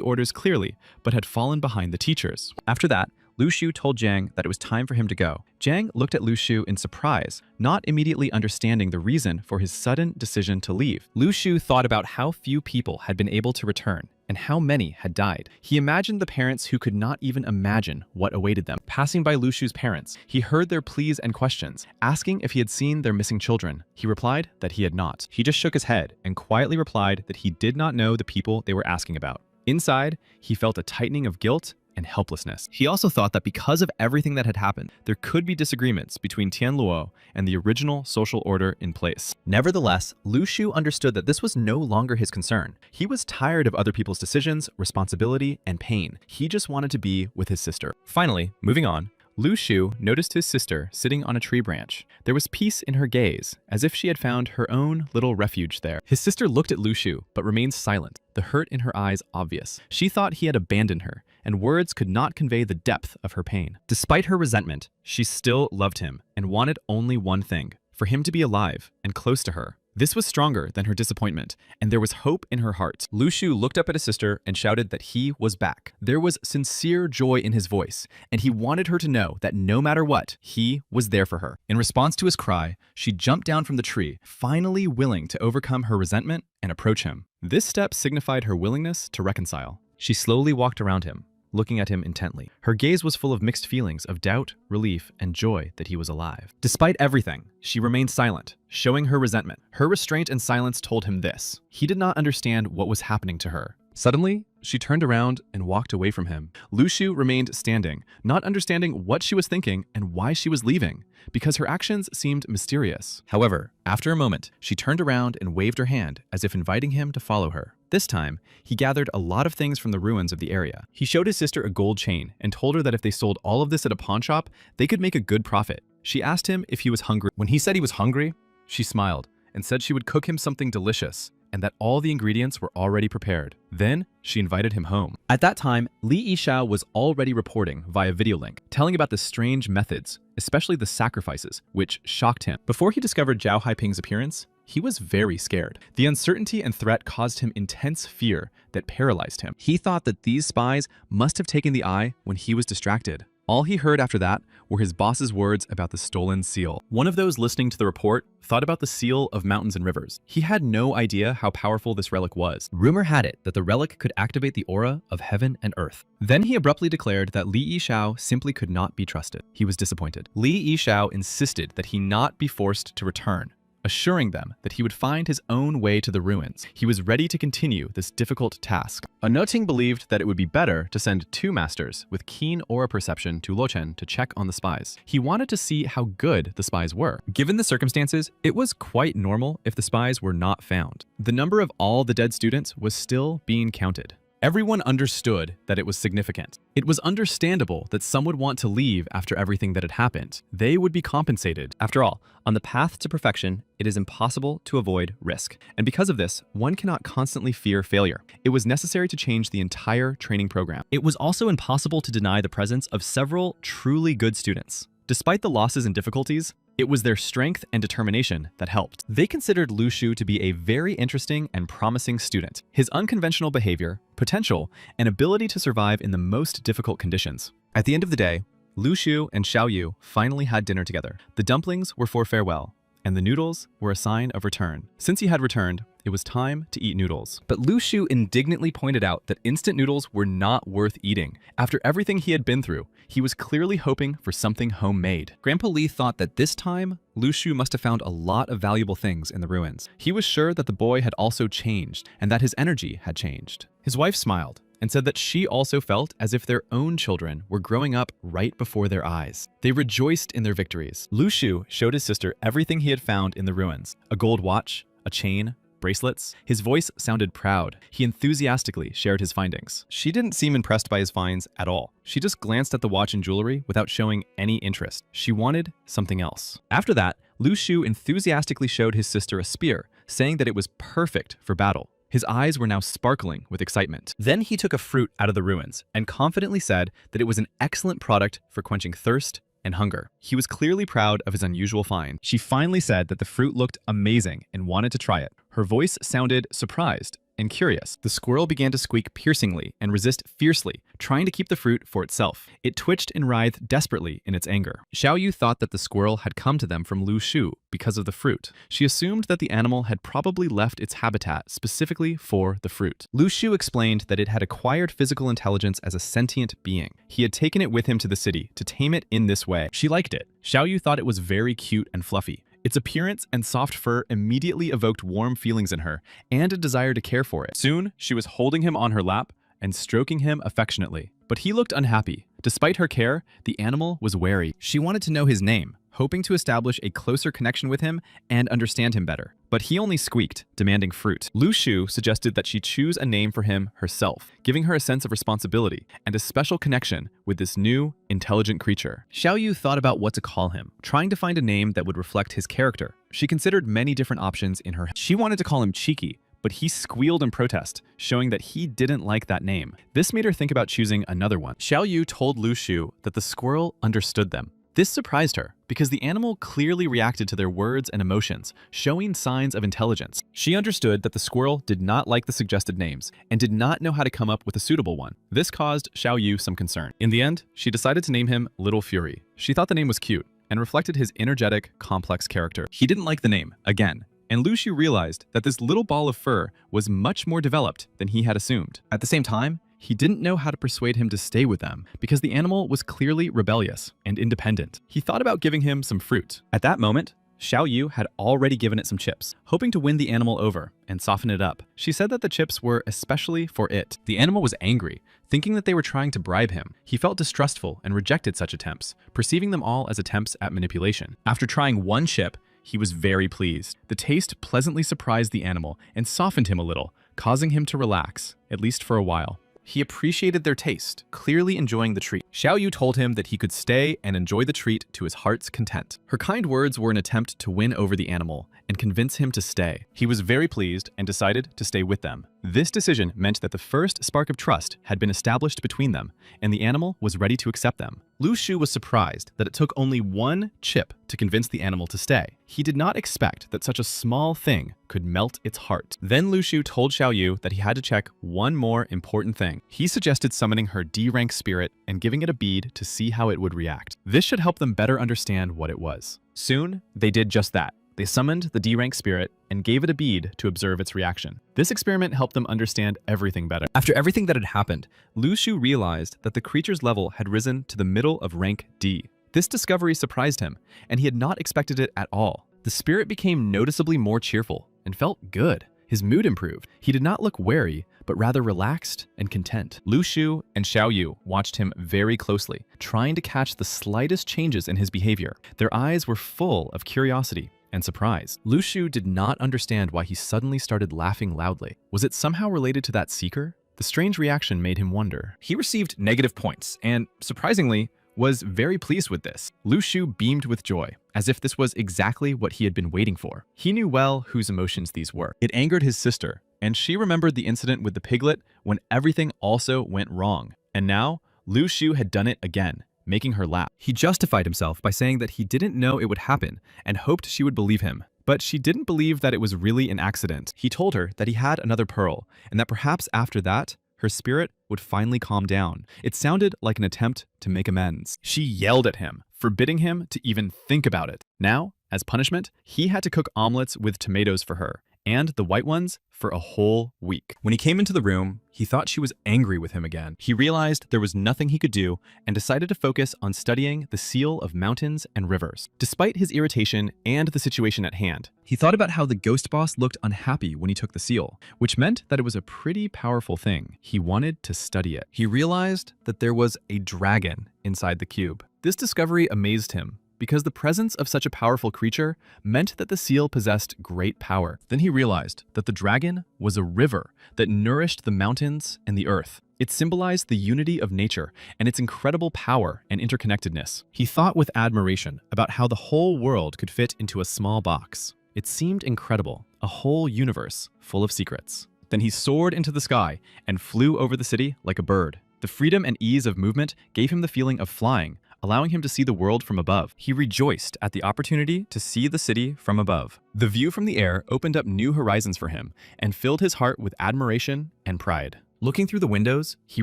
S1: orders clearly, but had fallen behind the teachers. After that, Lu Shu told Zhang that it was time for him to go. Zhang looked at Lu Shu in surprise, not immediately understanding the reason for his sudden decision to leave. Lu Shu thought about how few people had been able to return, and how many had died. He imagined the parents who could not even imagine what awaited them. Passing by Lu Shu's parents, he heard their pleas and questions, asking if he had seen their missing children. He replied that he had not. He just shook his head and quietly replied that he did not know the people they were asking about. Inside, he felt a tightening of guilt and helplessness. He also thought that because of everything that had happened, there could be disagreements between Tianluo and the original social order in place. Nevertheless, Lu Shu understood that this was no longer his concern. He was tired of other people's decisions, responsibility, and pain. He just wanted to be with his sister. Finally, moving on, Lu Shu noticed his sister sitting on a tree branch. There was peace in her gaze, as if she had found her own little refuge there. His sister looked at Lu Shu, but remained silent, the hurt in her eyes obvious. She thought he had abandoned her, and words could not convey the depth of her pain. Despite her resentment, she still loved him and wanted only one thing: for him to be alive and close to her. This was stronger than her disappointment, and there was hope in her heart. Lu Shu looked up at his sister and shouted that he was back. There was sincere joy in his voice, and he wanted her to know that no matter what, he was there for her. In response to his cry, she jumped down from the tree, finally willing to overcome her resentment and approach him. This step signified her willingness to reconcile. She slowly walked around him, looking at him intently. Her gaze was full of mixed feelings of doubt, relief, and joy that he was alive. Despite everything, she remained silent, showing her resentment. Her restraint and silence told him this: he did not understand what was happening to her. Suddenly, she turned around and walked away from him. Lu Shu remained standing, not understanding what she was thinking and why she was leaving, because her actions seemed mysterious. However, after a moment, she turned around and waved her hand as if inviting him to follow her. This time, he gathered a lot of things from the ruins of the area. He showed his sister a gold chain and told her that if they sold all of this at a pawn shop, they could make a good profit. She asked him if he was hungry. When he said he was hungry, she smiled and said she would cook him something delicious and that all the ingredients were already prepared. Then, she invited him home. At that time, Li Yishao was already reporting via video link, telling about the strange methods, especially the sacrifices, which shocked him. Before he discovered Zhao Haiping's appearance, he was very scared. The uncertainty and threat caused him intense fear that paralyzed him. He thought that these spies must have taken the eye when he was distracted. All he heard after that were his boss's words about the stolen seal. One of those listening to the report thought about the seal of mountains and rivers. He had no idea how powerful this relic was. Rumor had it that the relic could activate the aura of heaven and earth. Then he abruptly declared that Li Yishao simply could not be trusted. He was disappointed. Li Yishao insisted that he not be forced to return, assuring them that he would find his own way to the ruins. He was ready to continue this difficult task. Anoting believed that it would be better to send 2 masters with keen aura perception to Luochen to check on the spies. He wanted to see how good the spies were. Given the circumstances, it was quite normal if the spies were not found. The number of all the dead students was still being counted. Everyone understood that it was significant. It was understandable that some would want to leave after everything that had happened. They would be compensated. After all, on the path to perfection, it is impossible to avoid risk. And because of this, one cannot constantly fear failure. It was necessary to change the entire training program. It was also impossible to deny the presence of several truly good students. Despite the losses and difficulties, it was their strength and determination that helped. They considered Lu Shu to be a very interesting and promising student. His unconventional behavior, potential, and ability to survive in the most difficult conditions. At the end of the day, Lu Shu and Xiao Yu finally had dinner together. The dumplings were for farewell, and the noodles were a sign of return. Since he had returned, it was time to eat noodles. But Lu Shu indignantly pointed out that instant noodles were not worth eating. After everything he had been through, he was clearly hoping for something homemade. Grandpa Li thought that this time, Lu Shu must have found a lot of valuable things in the ruins. He was sure that the boy had also changed, and that his energy had changed. His wife smiled and said that she also felt as if their own children were growing up right before their eyes. They rejoiced in their victories. Lu Shu showed his sister everything he had found in the ruins: a gold watch, a chain, bracelets. His voice sounded proud. He enthusiastically shared his findings. She didn't seem impressed by his finds at all. She just glanced at the watch and jewelry without showing any interest. She wanted something else. After that, Lu Shu enthusiastically showed his sister a spear, saying that it was perfect for battle. His eyes were now sparkling with excitement. Then he took a fruit out of the ruins and confidently said that it was an excellent product for quenching thirst and hunger. He was clearly proud of his unusual find. She finally said that the fruit looked amazing and wanted to try it. Her voice sounded surprised and curious. The squirrel began to squeak piercingly and resist fiercely, trying to keep the fruit for itself. It twitched and writhed desperately in its anger. Xiao Yu thought that the squirrel had come to them from Lu Shu because of the fruit. She assumed that the animal had probably left its habitat specifically for the fruit. Lu Shu explained that it had acquired physical intelligence as a sentient being. He had taken it with him to the city to tame it in this way. She liked it. Xiao Yu thought it was very cute and fluffy. Its appearance and soft fur immediately evoked warm feelings in her and a desire to care for it. Soon, she was holding him on her lap and stroking him affectionately. But he looked unhappy. Despite her care, the animal was wary. She wanted to know his name, hoping to establish a closer connection with him and understand him better. But he only squeaked, demanding fruit. Lu Shu suggested that she choose a name for him herself, giving her a sense of responsibility and a special connection with this new, intelligent creature. Xiao Yu thought about what to call him, trying to find a name that would reflect his character. She considered many different options in her head. She wanted to call him Cheeky, but he squealed in protest, showing that he didn't like that name. This made her think about choosing another one. Xiao Yu told Lu Shu that the squirrel understood them. This surprised her, because the animal clearly reacted to their words and emotions, showing signs of intelligence. She understood that the squirrel did not like the suggested names, and did not know how to come up with a suitable one. This caused Xiao Yu some concern. In the end, she decided to name him Little Fury. She thought the name was cute, and reflected his energetic, complex character. He didn't like the name, again, and Lu Shu realized that this little ball of fur was much more developed than he had assumed. At the same time, he didn't know how to persuade him to stay with them because the animal was clearly rebellious and independent. He thought about giving him some fruit. At that moment, Xiao Yu had already given it some chips, hoping to win the animal over and soften it up. She said that the chips were especially for it. The animal was angry, thinking that they were trying to bribe him. He felt distrustful and rejected such attempts, perceiving them all as attempts at manipulation. After trying one chip, he was very pleased. The taste pleasantly surprised the animal and softened him a little, causing him to relax, at least for a while. He appreciated their taste, clearly enjoying the treat. Xiao Yu told him that he could stay and enjoy the treat to his heart's content. Her kind words were an attempt to win over the animal and convince him to stay. He was very pleased and decided to stay with them. This decision meant that the first spark of trust had been established between them, and the animal was ready to accept them. Lu Shu was surprised that it took only one chip to convince the animal to stay. He did not expect that such a small thing could melt its heart. Then Lu Shu told Xiaoyu that he had to check one more important thing. He suggested summoning her D-rank spirit and giving it a bead to see how it would react. This should help them better understand what it was. Soon, they did just that. They summoned the D-rank spirit and gave it a bead to observe its reaction. This experiment helped them understand everything better. After everything that had happened, Lu Shu realized that the creature's level had risen to the middle of rank D. This discovery surprised him, and he had not expected it at all. The spirit became noticeably more cheerful and felt good. His mood improved. He did not look wary, but rather relaxed and content. Lu Shu and Xiaoyu watched him very closely, trying to catch the slightest changes in his behavior. Their eyes were full of curiosity and surprise. Lu Shu did not understand why he suddenly started laughing loudly. Was it somehow related to that seeker? The strange reaction made him wonder. He received negative points and, surprisingly, was very pleased with this. Lu Shu beamed with joy, as if this was exactly what he had been waiting for. He knew well whose emotions these were. It angered his sister, and she remembered the incident with the piglet when everything also went wrong. And now, Lu Shu had done it again, making her laugh. He justified himself by saying that he didn't know it would happen and hoped she would believe him. But she didn't believe that it was really an accident. He told her that he had another pearl, and that perhaps after that, her spirit would finally calm down. It sounded like an attempt to make amends. She yelled at him, forbidding him to even think about it. Now, as punishment, he had to cook omelets with tomatoes for her, and the white ones for a whole week. When he came into the room, he thought she was angry with him again. He realized there was nothing he could do and decided to focus on studying the seal of mountains and rivers. Despite his irritation and the situation at hand, he thought about how the ghost boss looked unhappy when he took the seal, which meant that it was a pretty powerful thing. He wanted to study it. He realized that there was a dragon inside the cube. This discovery amazed him, because the presence of such a powerful creature meant that the seal possessed great power. Then he realized that the dragon was a river that nourished the mountains and the earth. It symbolized the unity of nature and its incredible power and interconnectedness. He thought with admiration about how the whole world could fit into a small box. It seemed incredible, a whole universe full of secrets. Then he soared into the sky and flew over the city like a bird. The freedom and ease of movement gave him the feeling of flying, allowing him to see the world from above. He rejoiced at the opportunity to see the city from above. The view from the air opened up new horizons for him and filled his heart with admiration and pride. Looking through the windows, he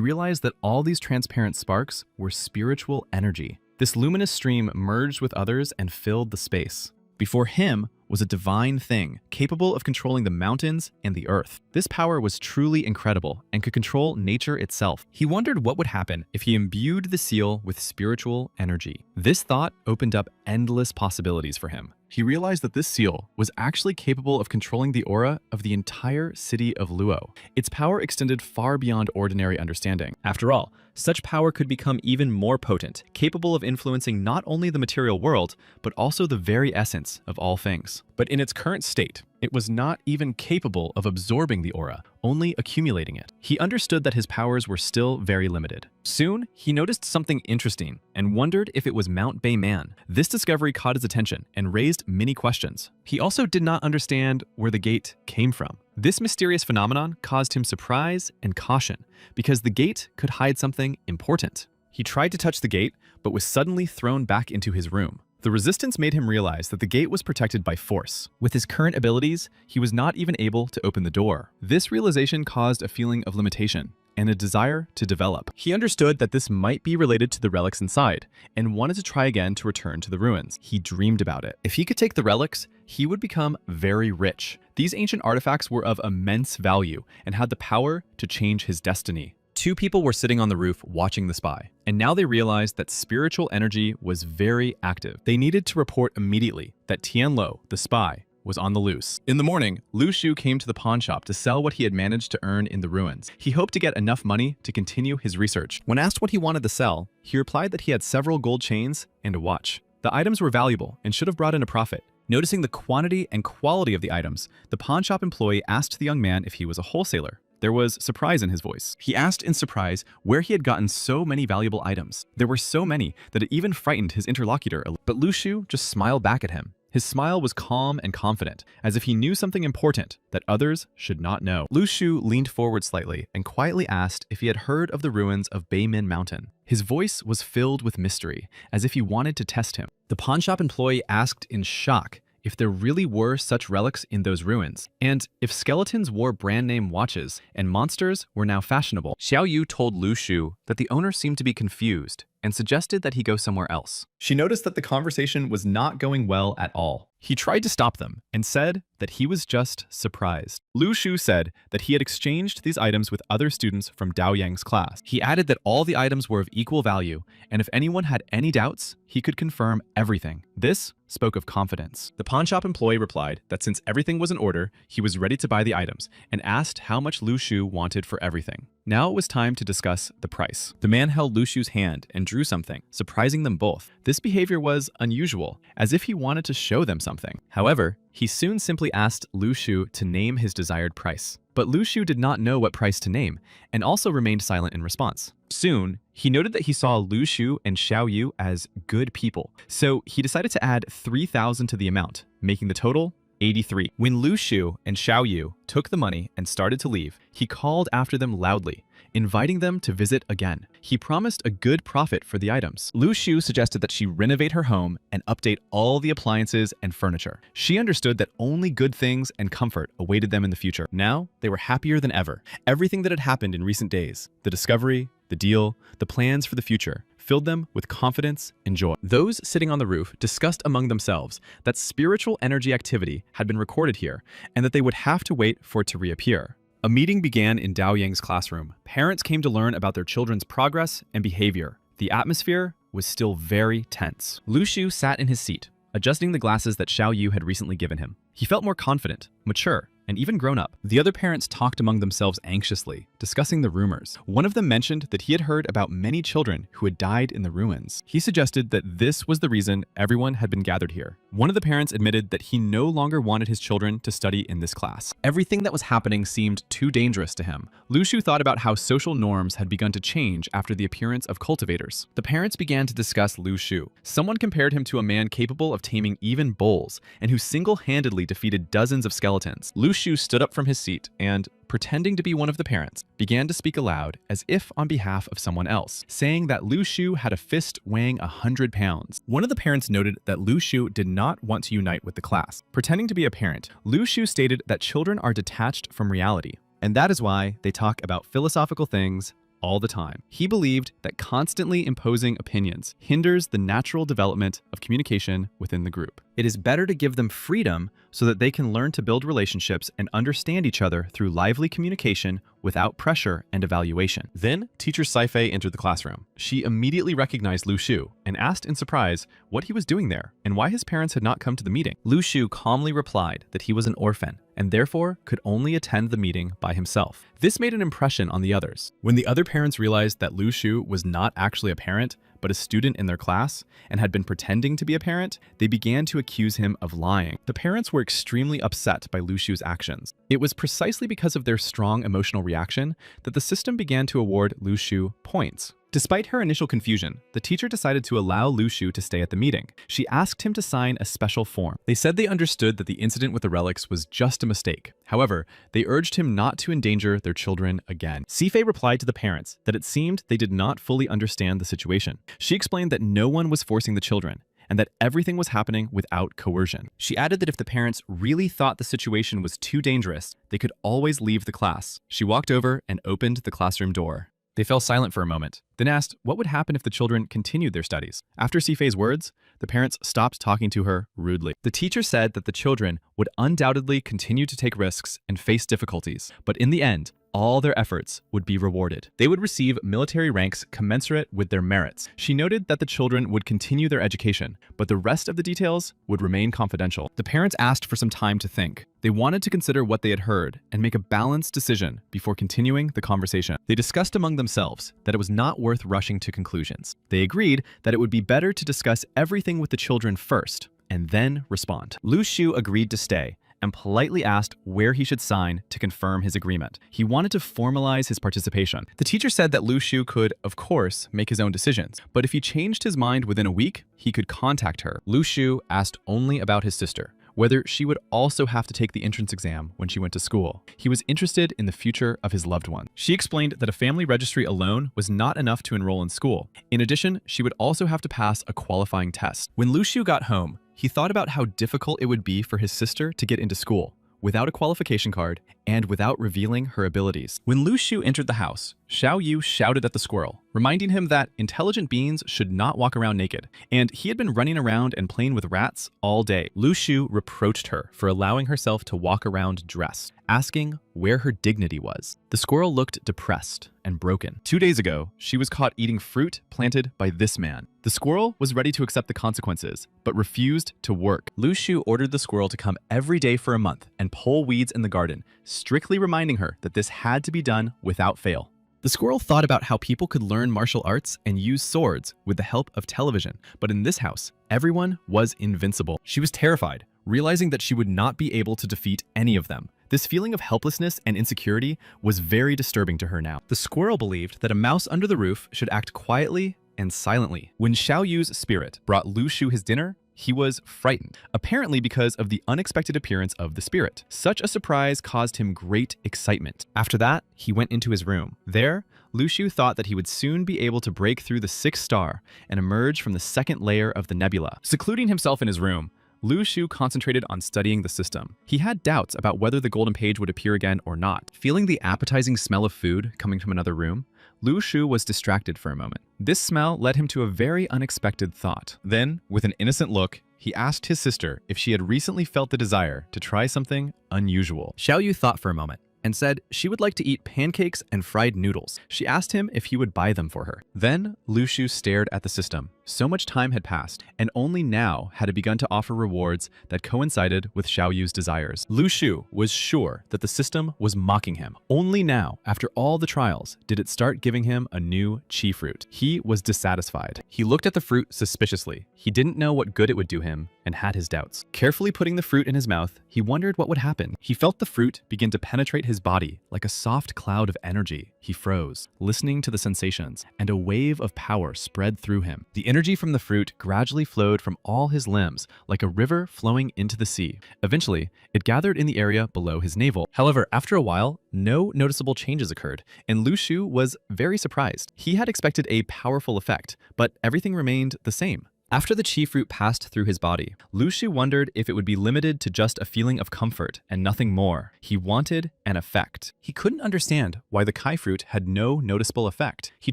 S1: realized that all these transparent sparks were spiritual energy. This luminous stream merged with others and filled the space. Before him was a divine thing, capable of controlling the mountains and the earth. This power was truly incredible and could control nature itself. He wondered what would happen if he imbued the seal with spiritual energy. This thought opened up endless possibilities for him. He realized that this seal was actually capable of controlling the aura of the entire city of Luo. Its power extended far beyond ordinary understanding. After all, such power could become even more potent, capable of influencing not only the material world, but also the very essence of all things. But in its current state, it was not even capable of absorbing the aura, only accumulating it. He understood that his powers were still very limited. Soon, he noticed something interesting and wondered if it was Mount Bei Man. This discovery caught his attention and raised many questions. He also did not understand where the gate came from. This mysterious phenomenon caused him surprise and caution, because the gate could hide something important. He tried to touch the gate, but was suddenly thrown back into his room. The resistance made him realize that the gate was protected by force. With his current abilities, he was not even able to open the door. This realization caused a feeling of limitation and a desire to develop. He understood that this might be related to the relics inside and wanted to try again to return to the ruins. He dreamed about it. If he could take the relics, he would become very rich. These ancient artifacts were of immense value and had the power to change his destiny. Two people were sitting on the roof watching the spy, and now they realized that spiritual energy was very active. They needed to report immediately that Tianlo, the spy, was on the loose. In the morning, Lu Shu came to the pawn shop to sell what he had managed to earn in the ruins. He hoped to get enough money to continue his research. When asked what he wanted to sell, he replied that he had several gold chains and a watch. The items were valuable and should have brought in a profit. Noticing the quantity and quality of the items, the pawn shop employee asked the young man if he was a wholesaler. There was surprise in his voice. He asked in surprise where he had gotten so many valuable items. There were so many that it even frightened his interlocutor a little. But Lu Shu just smiled back at him. His smile was calm and confident, as if he knew something important that others should not know. Lu Shu leaned forward slightly and quietly asked if he had heard of the ruins of Beimin Mountain. His voice was filled with mystery, as if he wanted to test him. The pawnshop employee asked in shock if there really were such relics in those ruins, and if skeletons wore brand-name watches and monsters were now fashionable. Xiao Yu told Lu Shu that the owner seemed to be confused and suggested that he go somewhere else. She noticed that the conversation was not going well at all. He tried to stop them and said that he was just surprised. Lu Shu said that he had exchanged these items with other students from Dao Yang's class. He added that all the items were of equal value, and if anyone had any doubts, he could confirm everything. This spoke of confidence. The pawnshop employee replied that since everything was in order, he was ready to buy the items, and asked how much Lu Shu wanted for everything. Now it was time to discuss the price. The man held Lu Shu's hand and drew something, surprising them both. This behavior was unusual, as if he wanted to show them something. However, he soon simply asked Lu Shu to name his desired price. But Lu Shu did not know what price to name, and also remained silent in response. Soon, he noted that he saw Lu Shu and Xiao Yu as good people, so he decided to add 3,000 to the amount, making the total 83. When Lu Shu and Xiao Yu took the money and started to leave, he called after them loudly, inviting them to visit again. He promised a good profit for the items. Lu Shu suggested that she renovate her home and update all the appliances and furniture. She understood that only good things and comfort awaited them in the future. Now, they were happier than ever. Everything that had happened in recent days, the discovery, the deal, the plans for the future, filled them with confidence and joy. Those sitting on the roof discussed among themselves that spiritual energy activity had been recorded here and that they would have to wait for it to reappear. A meeting began in Dao Yang's classroom. Parents came to learn about their children's progress and behavior. The atmosphere was still very tense. Lu Shu sat in his seat, adjusting the glasses that Xiao Yu had recently given him. He felt more confident, mature, and even grown up. The other parents talked among themselves anxiously, discussing the rumors. One of them mentioned that he had heard about many children who had died in the ruins. He suggested that this was the reason everyone had been gathered here. One of the parents admitted that he no longer wanted his children to study in this class. Everything that was happening seemed too dangerous to him. Lu Shu thought about how social norms had begun to change after the appearance of cultivators. The parents began to discuss Lu Shu. Someone compared him to a man capable of taming even bulls, and who single-handedly defeated dozens of skeletons. Lu Shu stood up from his seat and, pretending to be one of the parents, began to speak aloud as if on behalf of someone else, saying that Lu Shu had a fist weighing 100 pounds. One of the parents noted that Lu Shu did not want to unite with the class. Pretending to be a parent, Lu Shu stated that children are detached from reality, and that is why they talk about philosophical things all the time. He believed that constantly imposing opinions hinders the natural development of communication within the group. It is better to give them freedom so that they can learn to build relationships and understand each other through lively communication without pressure and evaluation. Then, teacher Saifei entered the classroom. She immediately recognized Lu Shu and asked in surprise what he was doing there and why his parents had not come to the meeting. Lu Shu calmly replied that he was an orphan and therefore could only attend the meeting by himself. This made an impression on the others. When the other parents realized that Lu Shu was not actually a parent, but a student in their class, and had been pretending to be a parent, they began to accuse him of lying. The parents were extremely upset by Lu Shu's actions. It was precisely because of their strong emotional reaction that the system began to award Lu Shu points. Despite her initial confusion, the teacher decided to allow Lu Shu to stay at the meeting. She asked him to sign a special form. They said they understood that the incident with the relics was just a mistake. However, they urged him not to endanger their children again. Sifei replied to the parents that it seemed they did not fully understand the situation. She explained that no one was forcing the children, and that everything was happening without coercion. She added that if the parents really thought the situation was too dangerous, they could always leave the class. She walked over and opened the classroom door. They fell silent for a moment, then asked what would happen if the children continued their studies. After Sifei's words, the parents stopped talking to her rudely. The teacher said that the children would undoubtedly continue to take risks and face difficulties, but in the end, all their efforts would be rewarded. They would receive military ranks commensurate with their merits. She noted that the children would continue their education, but the rest of the details would remain confidential. The parents asked for some time to think. They wanted to consider what they had heard and make a balanced decision before continuing the conversation. They discussed among themselves that it was not worth rushing to conclusions. They agreed that it would be better to discuss everything with the children first and then respond. Lu Shu agreed to stay and politely asked where he should sign to confirm his agreement. He wanted to formalize his participation. The teacher said that Lu Shu could, of course, make his own decisions, but if he changed his mind within a week, he could contact her. Lu Shu asked only about his sister, whether she would also have to take the entrance exam when she went to school. He was interested in the future of his loved one. She explained that a family registry alone was not enough to enroll in school. In addition, she would also have to pass a qualifying test. When Lu Shu got home, he thought about how difficult it would be for his sister to get into school without a qualification card and without revealing her abilities. When Lu Shu entered the house, Xiao Yu shouted at the squirrel, reminding him that intelligent beings should not walk around naked, and he had been running around and playing with rats all day. Lu Shu reproached her for allowing herself to walk around dressed, asking where her dignity was. The squirrel looked depressed and broken. 2 days ago, she was caught eating fruit planted by this man. The squirrel was ready to accept the consequences, but refused to work. Lu Shu ordered the squirrel to come every day for a month and pull weeds in the garden, strictly reminding her that this had to be done without fail. The squirrel thought about how people could learn martial arts and use swords with the help of television, but in this house, everyone was invincible. She was terrified, realizing that she would not be able to defeat any of them. This feeling of helplessness and insecurity was very disturbing to her now. The squirrel believed that a mouse under the roof should act quietly and silently. When Xiao Yu's spirit brought Lu Shu his dinner, he was frightened, apparently because of the unexpected appearance of the spirit. Such a surprise caused him great excitement. After that, he went into his room. There, Lu Shu thought that he would soon be able to break through the sixth star and emerge from the second layer of the nebula. Secluding himself in his room, Lu Shu concentrated on studying the system. He had doubts about whether the golden page would appear again or not. Feeling the appetizing smell of food coming from another room, Lu Shu was distracted for a moment. This smell led him to a very unexpected thought. Then, with an innocent look, he asked his sister if she had recently felt the desire to try something unusual. Xiao Yu thought for a moment and said she would like to eat pancakes and fried noodles. She asked him if he would buy them for her. Then Lu Shu stared at the system. So much time had passed, and only now had it begun to offer rewards that coincided with Xiao Yu's desires. Lu Shu was sure that the system was mocking him. Only now, after all the trials, did it start giving him a new chi fruit. He was dissatisfied. He looked at the fruit suspiciously. He didn't know what good it would do him and had his doubts. Carefully putting the fruit in his mouth, he wondered what would happen. He felt the fruit begin to penetrate his body like a soft cloud of energy. He froze, listening to the sensations, and a wave of power spread through him. The energy from the fruit gradually flowed from all his limbs like a river flowing into the sea. Eventually, it gathered in the area below his navel. However, after a while, no noticeable changes occurred, and Lu Shu was very surprised. He had expected a powerful effect, but everything remained the same. After the chi fruit passed through his body, Lu Shu wondered if it would be limited to just a feeling of comfort and nothing more. He wanted an effect. He couldn't understand why the kai fruit had no noticeable effect. He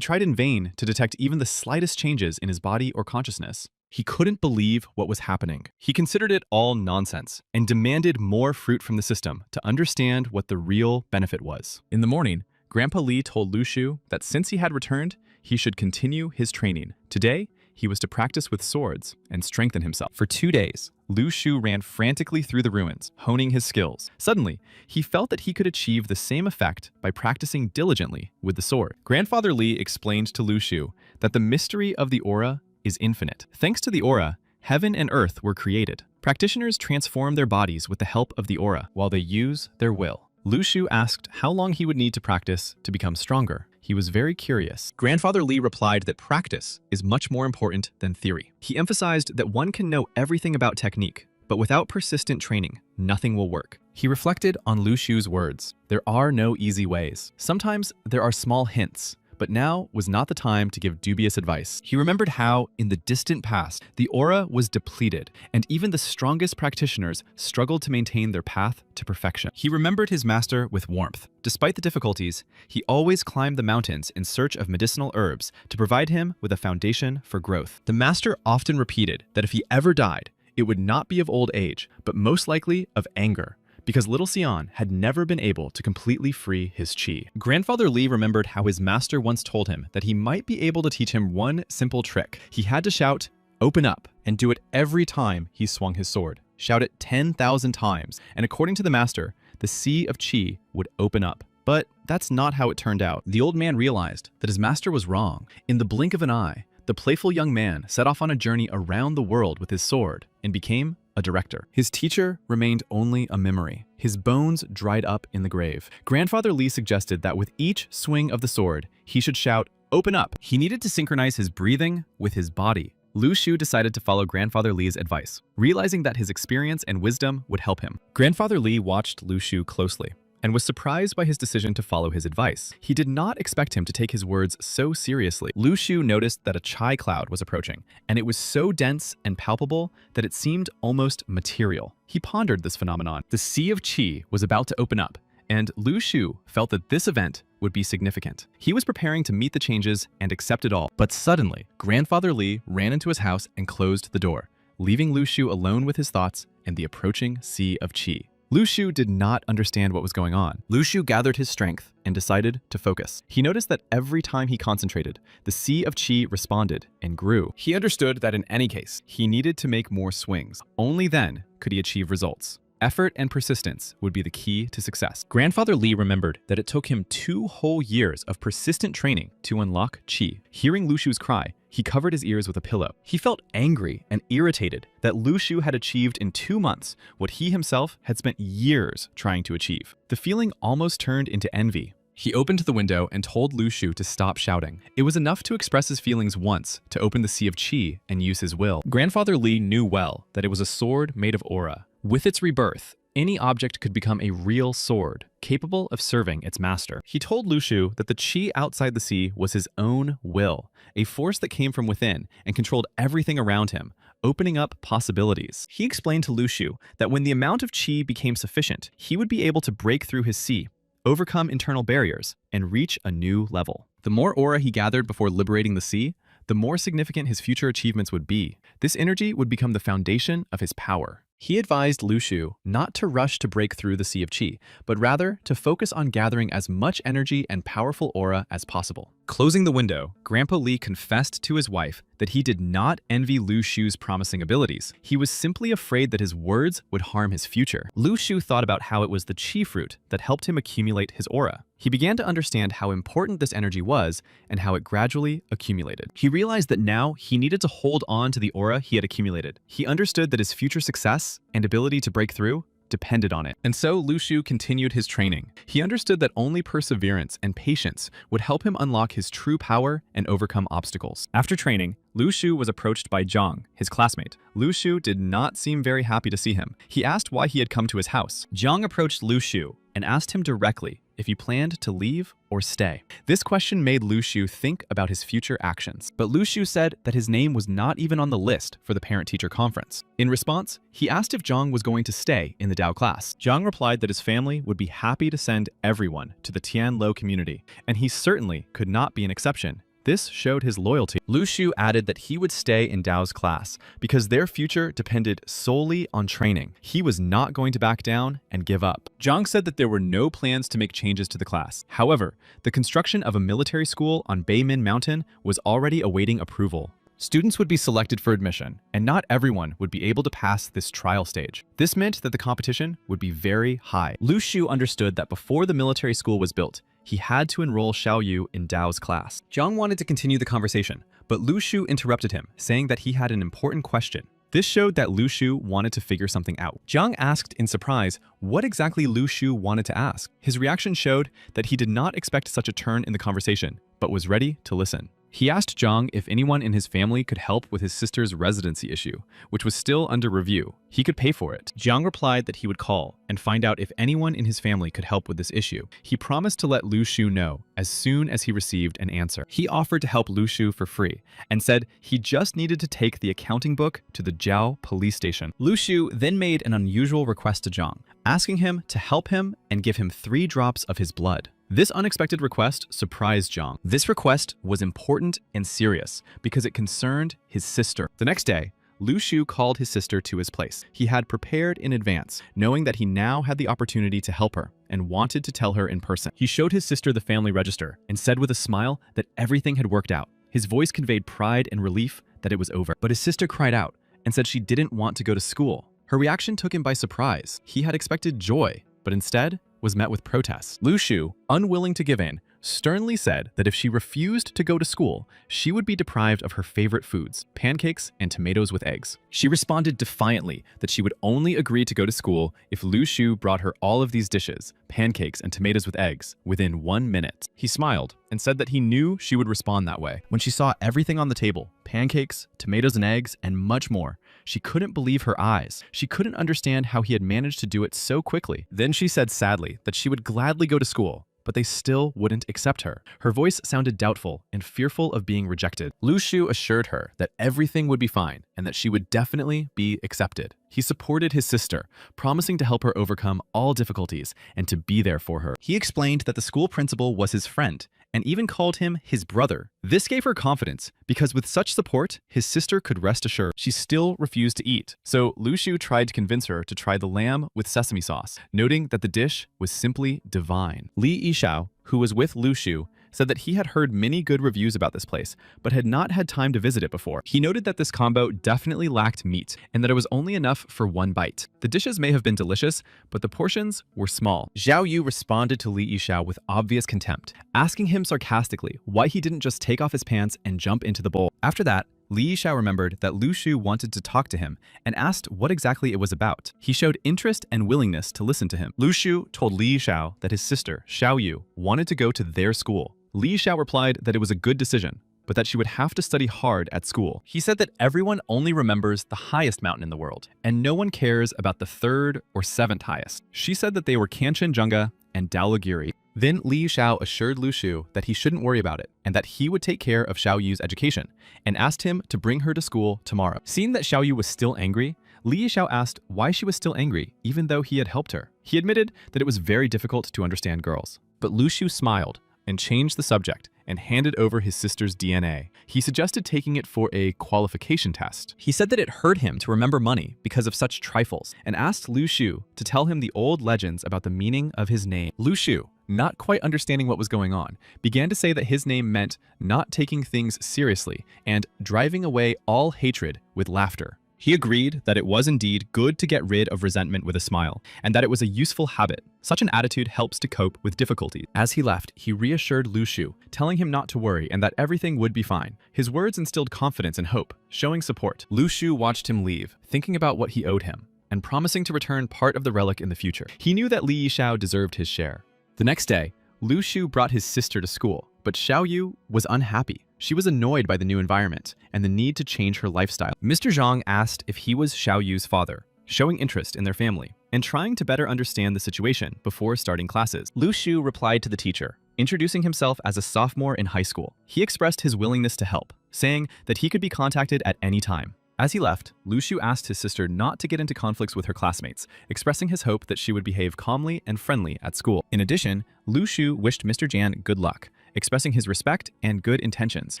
S1: tried in vain to detect even the slightest changes in his body or consciousness. He couldn't believe what was happening. He considered it all nonsense and demanded more fruit from the system to understand what the real benefit was. In the morning, Grandpa Li told Lu Shu that since he had returned, he should continue his training. Today, he was to practice with swords and strengthen himself. For 2 days, Lu Shu ran frantically through the ruins, honing his skills. Suddenly, he felt that he could achieve the same effect by practicing diligently with the sword. Grandfather Li explained to Lu Shu that the mystery of the aura is infinite. Thanks to the aura, heaven and earth were created. Practitioners transform their bodies with the help of the aura while they use their will. Lu Shu asked how long he would need to practice to become stronger. He was very curious. Grandfather Li replied that practice is much more important than theory. He emphasized that one can know everything about technique, but without persistent training, nothing will work. He reflected on Lu Shu's words. There are no easy ways. Sometimes there are small hints, but now was not the time to give dubious advice. He remembered how, in the distant past, the aura was depleted, and even the strongest practitioners struggled to maintain their path to perfection. He remembered his master with warmth. Despite the difficulties, he always climbed the mountains in search of medicinal herbs to provide him with a foundation for growth. The master often repeated that if he ever died, it would not be of old age, but most likely of anger, because little Xian had never been able to completely free his chi. Grandfather Li remembered how his master once told him that he might be able to teach him one simple trick. He had to shout, "Open up," and do it every time he swung his sword. Shout it 10,000 times, and according to the master, the sea of chi would open up. But that's not how it turned out. The old man realized that his master was wrong. In the blink of an eye, the playful young man set off on a journey around the world with his sword and became a director. His teacher remained only a memory. His bones dried up in the grave. Grandfather Li suggested that with each swing of the sword, he should shout, "Open up!" He needed to synchronize his breathing with his body. Lu Shu decided to follow Grandfather Li's advice, realizing that his experience and wisdom would help him. Grandfather Li watched Lu Shu closely and was surprised by his decision to follow his advice. He did not expect him to take his words so seriously. Lu Shu noticed that a chai cloud was approaching, and it was so dense and palpable that it seemed almost material. He pondered this phenomenon. The sea of qi was about to open up, and Lu Shu felt that this event would be significant. He was preparing to meet the changes and accept it all. But suddenly, Grandfather Li ran into his house and closed the door, leaving Lu Shu alone with his thoughts and the approaching sea of qi. Lu Shu did not understand what was going on. Lu Shu gathered his strength and decided to focus. He noticed that every time he concentrated, the sea of qi responded and grew. He understood that in any case, he needed to make more swings. Only then could he achieve results. Effort and persistence would be the key to success. Grandfather Li remembered that it took him 2 whole years of persistent training to unlock qi. Hearing Lu Shu's cry, he covered his ears with a pillow. He felt angry and irritated that Lu Shu had achieved in 2 months what he himself had spent years trying to achieve. The feeling almost turned into envy. He opened the window and told Lu Shu to stop shouting. It was enough to express his feelings once, to open the sea of qi and use his will. Grandfather Li knew well that it was a sword made of aura. With its rebirth, any object could become a real sword, capable of serving its master. He told Lu Shu that the qi outside the sea was his own will, a force that came from within and controlled everything around him, opening up possibilities. He explained to Lu Shu that when the amount of qi became sufficient, he would be able to break through his sea, overcome internal barriers, and reach a new level. The more aura he gathered before liberating the sea, the more significant his future achievements would be. This energy would become the foundation of his power. He advised Lu Shu not to rush to break through the sea of qi, but rather to focus on gathering as much energy and powerful aura as possible. Closing the window, Grandpa Li confessed to his wife that he did not envy Lu Shu's promising abilities. He was simply afraid that his words would harm his future. Lu Shu thought about how it was the qi fruit that helped him accumulate his aura. He began to understand how important this energy was and how it gradually accumulated. He realized that now he needed to hold on to the aura he had accumulated. He understood that his future success and ability to break through depended on it. And so Lu Shu continued his training. He understood that only perseverance and patience would help him unlock his true power and overcome obstacles. After training, Lu Shu was approached by Zhang, his classmate. Lu Shu did not seem very happy to see him. He asked why he had come to his house. Zhang approached Lu Shu and asked him directly if he planned to leave or stay. This question made Lu Shu think about his future actions, but Lu Shu said that his name was not even on the list for the parent-teacher conference. In response, he asked if Zhang was going to stay in the Dao class. Zhang replied that his family would be happy to send everyone to the Tianlo community, and he certainly could not be an exception. This showed his loyalty. Lu Shu added that he would stay in Dao's class because their future depended solely on training. He was not going to back down and give up. Zhang said that there were no plans to make changes to the class. However, the construction of a military school on Beimin Mountain was already awaiting approval. Students would be selected for admission, and not everyone would be able to pass this trial stage. This meant that the competition would be very high. Lu Shu understood that before the military school was built, he had to enroll Xiaoyu in Dao's class. Zhang wanted to continue the conversation, but Lu Shu interrupted him, saying that he had an important question. This showed that Lu Shu wanted to figure something out. Zhang asked in surprise what exactly Lu Shu wanted to ask. His reaction showed that he did not expect such a turn in the conversation, but was ready to listen. He asked Zhang if anyone in his family could help with his sister's residency issue, which was still under review. He could pay for it. Zhang replied that he would call and find out if anyone in his family could help with this issue. He promised to let Lu Shu know as soon as he received an answer. He offered to help Lu Shu for free and said he just needed to take the accounting book to the Jiao police station. Lu Shu then made an unusual request to Zhang, asking him to help him and give him 3 drops of his blood. This unexpected request surprised Zhang. This request was important and serious because it concerned his sister. The next day, Lu Shu called his sister to his place. He had prepared in advance, knowing that he now had the opportunity to help her and wanted to tell her in person. He showed his sister the family register and said with a smile that everything had worked out. His voice conveyed pride and relief that it was over. But his sister cried out and said she didn't want to go to school. Her reaction took him by surprise. He had expected joy, but instead was met with protests. Lu Shu, unwilling to give in, sternly said that if she refused to go to school, she would be deprived of her favorite foods, pancakes and tomatoes with eggs. She responded defiantly that she would only agree to go to school if Lu Shu brought her all of these dishes, pancakes and tomatoes with eggs, within 1 minute. He smiled and said that he knew she would respond that way. When she saw everything on the table, pancakes, tomatoes and eggs, and much more, she couldn't believe her eyes. She couldn't understand how he had managed to do it so quickly. Then she said sadly that she would gladly go to school, but they still wouldn't accept her. Her voice sounded doubtful and fearful of being rejected. Lu Shu assured her that everything would be fine and that she would definitely be accepted. He supported his sister, promising to help her overcome all difficulties and to be there for her. He explained that the school principal was his friend and even called him his brother. This gave her confidence because with such support, his sister could rest assured. She still refused to eat, so Lu Shu tried to convince her to try the lamb with sesame sauce, noting that the dish was simply divine. Li Yishao, who was with Lu Shu, said that he had heard many good reviews about this place, but had not had time to visit it before. He noted that this combo definitely lacked meat, and that it was only enough for 1 bite. The dishes may have been delicious, but the portions were small. Zhao Yu responded to Li Yishao with obvious contempt, asking him sarcastically why he didn't just take off his pants and jump into the bowl. After that, Li Yishao remembered that Lu Shu wanted to talk to him and asked what exactly it was about. He showed interest and willingness to listen to him. Lu Shu told Li Yishao that his sister, Xiao Yu, wanted to go to their school. Li Yishao replied that it was a good decision, but that she would have to study hard at school. He said that everyone only remembers the highest mountain in the world, and no one cares about the 3rd or 7th highest. She said that they were Kanchenjunga and Daolagiri. Then Li Yishao assured Lu Shu that he shouldn't worry about it, and that he would take care of Xiao Yu's education, and asked him to bring her to school tomorrow. Seeing that Xiao Yu was still angry, Li Yishao asked why she was still angry, even though he had helped her. He admitted that it was very difficult to understand girls. But Lu Shu smiled and changed the subject and handed over his sister's DNA. He suggested taking it for a qualification test. He said that it hurt him to remember money because of such trifles, and asked Lu Shu to tell him the old legends about the meaning of his name. Lu Shu, not quite understanding what was going on, began to say that his name meant not taking things seriously and driving away all hatred with laughter. He agreed that it was indeed good to get rid of resentment with a smile, and that it was a useful habit. Such an attitude helps to cope with difficulties. As he left, he reassured Lu Shu, telling him not to worry and that everything would be fine. His words instilled confidence and hope, showing support. Lu Shu watched him leave, thinking about what he owed him, and promising to return part of the relic in the future. He knew that Li Yishao deserved his share. The next day, Lu Shu brought his sister to school, but Xiao Yu was unhappy. She was annoyed by the new environment and the need to change her lifestyle. Mr. Zhang asked if he was Xiao Yu's father, showing interest in their family, and trying to better understand the situation before starting classes. Lu Shu replied to the teacher, introducing himself as a sophomore in high school. He expressed his willingness to help, saying that he could be contacted at any time. As he left, Lu Shu asked his sister not to get into conflicts with her classmates, expressing his hope that she would behave calmly and friendly at school. In addition, Lu Shu wished Mr. Jan good luck, expressing his respect and good intentions.